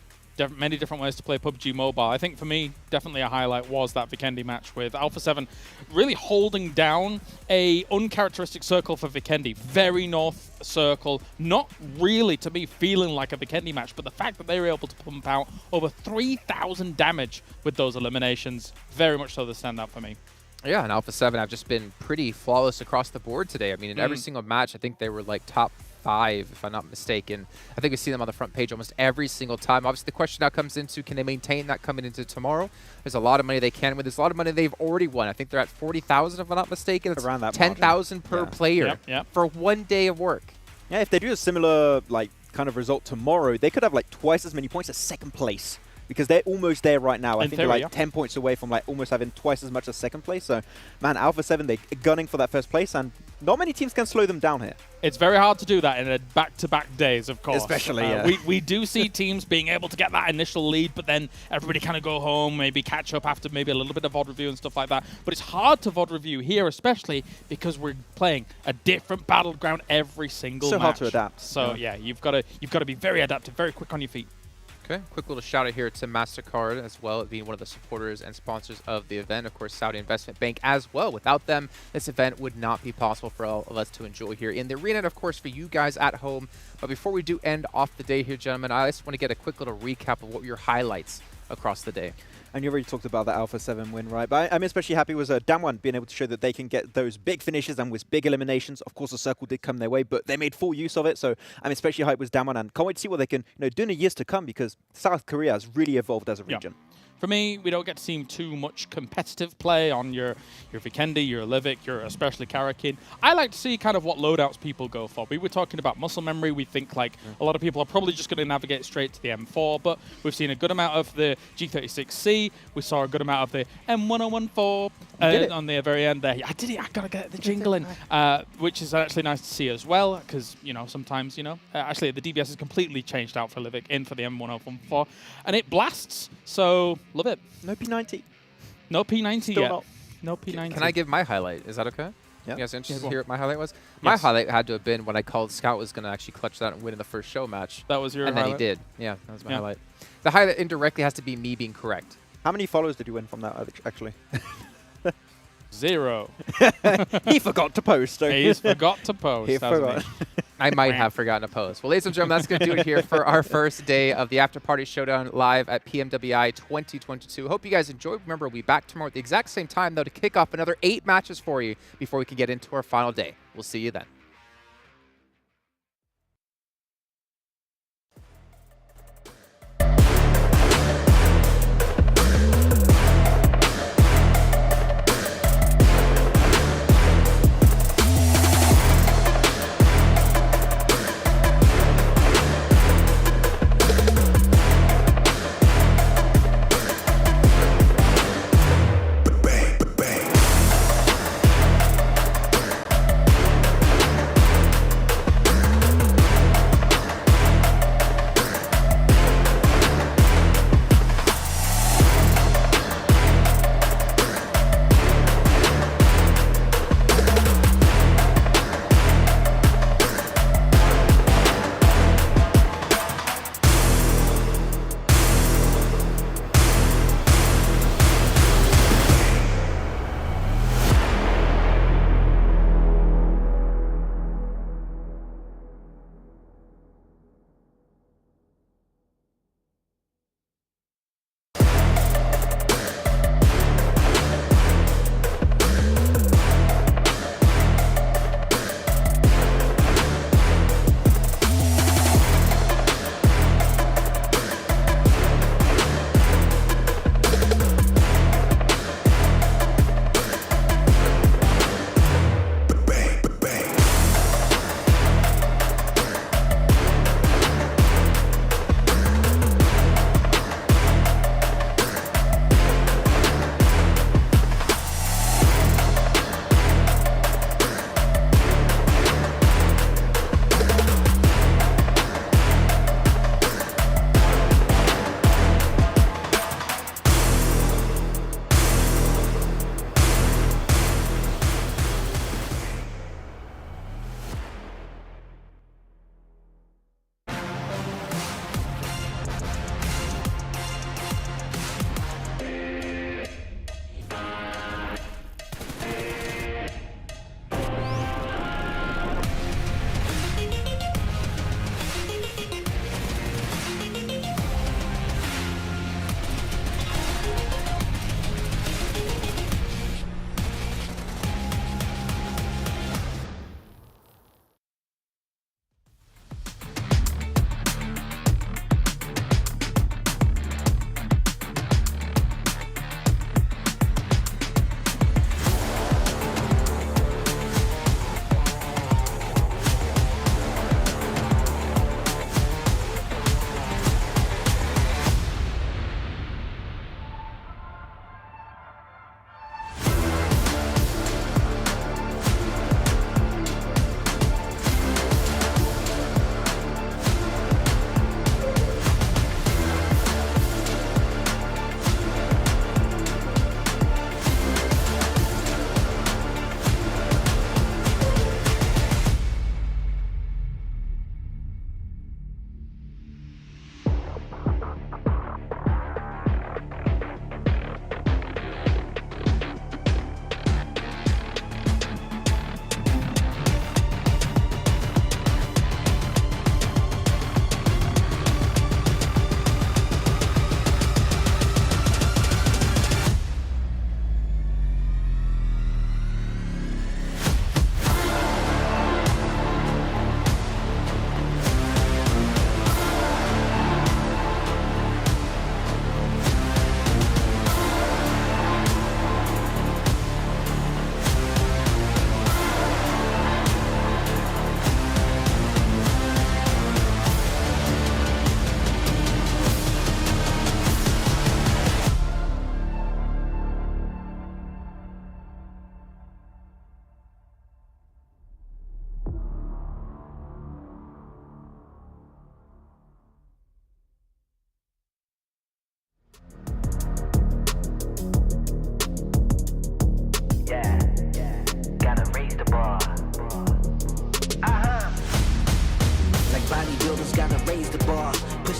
Many different ways to play PUBG Mobile. I think for me, definitely a highlight was that Vikendi match with Alpha 7 really holding down a uncharacteristic circle for Vikendi. Very north circle, not really, to me, feeling like a Vikendi match, but the fact that they were able to pump out over 3,000 damage with those eliminations, very much so the standout for me. Yeah, and Alpha 7 have just been pretty flawless across the board today. I mean, in every single match, I think they were like top 5, if I'm not mistaken. I think we see them on the front page almost every single time. Obviously, the question now comes into, can they maintain that coming into tomorrow? There's a lot of money they can win. There's a lot of money they've already won. I think they're at 40,000, if I'm not mistaken. It's around that 10,000 per player for 1 day of work. Yeah, if they do a similar, like, kind of result tomorrow, they could have, like, twice as many points as second place. Because they're almost there right now. I think they're like 10 points away from, like, almost having twice as much as second place. So, man, Alpha 7, they're gunning for that first place, and not many teams can slow them down here. It's very hard to do that in a back-to-back days, of course. Especially, we do see teams being able to get that initial lead, but then everybody kind of go home, maybe catch up after maybe a little bit of VOD review and stuff like that. But it's hard to VOD review here, especially because we're playing a different battleground every single match. So hard to adapt. So, yeah, you've got to be very adaptive, very quick on your feet. Okay, quick little shout out here to MasterCard as well, being one of the supporters and sponsors of the event. Of course, Saudi Investment Bank as well. Without them, this event would not be possible for all of us to enjoy here in the arena, and of course for you guys at home. But before we do end off the day here, gentlemen, I just want to get a quick little recap of what were your highlights across the day. And you already talked about the Alpha 7 win, right? But I'm especially happy with Damwon being able to show that they can get those big finishes and with big eliminations. Of course, the circle did come their way, but they made full use of it. So I'm especially hyped with Damwon, and can't wait to see what they can do in the years to come, because South Korea has really evolved as a region. For me, we don't get to see too much competitive play on your Vikendi, your Livik, your especially Karakin. I like to see kind of what loadouts people go for. We were talking about muscle memory. We think like a lot of people are probably just going to navigate straight to the M4, but we've seen a good amount of the G36C. We saw a good amount of the M1014 on the very end there. I did it. I got to get the jingle in, which is actually nice to see as well, because, sometimes, actually the DBS is completely changed out for Livik in for the M1014, and it blasts. So love it. No P90. No P90 Still yet. not. No P90. Can I give my highlight? Is that okay? Yeah. You guys are interested Yeah, to hear what my highlight was? My highlight had to have been when I called Scout was going to actually clutch that and win in the first show match. That was your And highlight? then he did. Yeah, that was my highlight. The highlight indirectly has to be me being correct. How many followers did you win from that, actually? 0. He forgot to post. He's forgot to post. He forgot. I might have forgotten to post. Well, ladies and gentlemen, that's going to do it here for our first day of the Afterparty Showdown live at PMWI 2022. Hope you guys enjoyed. Remember, we'll be back tomorrow at the exact same time, though, to kick off another 8 matches for you before we can get into our final day. We'll see you then.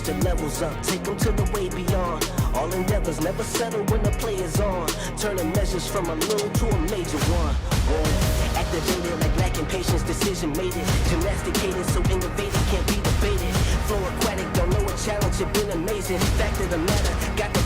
the levels up, take them to the way beyond. All endeavors never settle when the play is on. Turning measures from a little to a major one. Whoa. Activated like lacking patience, decision made it. Gymnasticated so innovative can't be debated. Flow aquatic, don't know a challenge, it been amazing. Fact of the matter, got the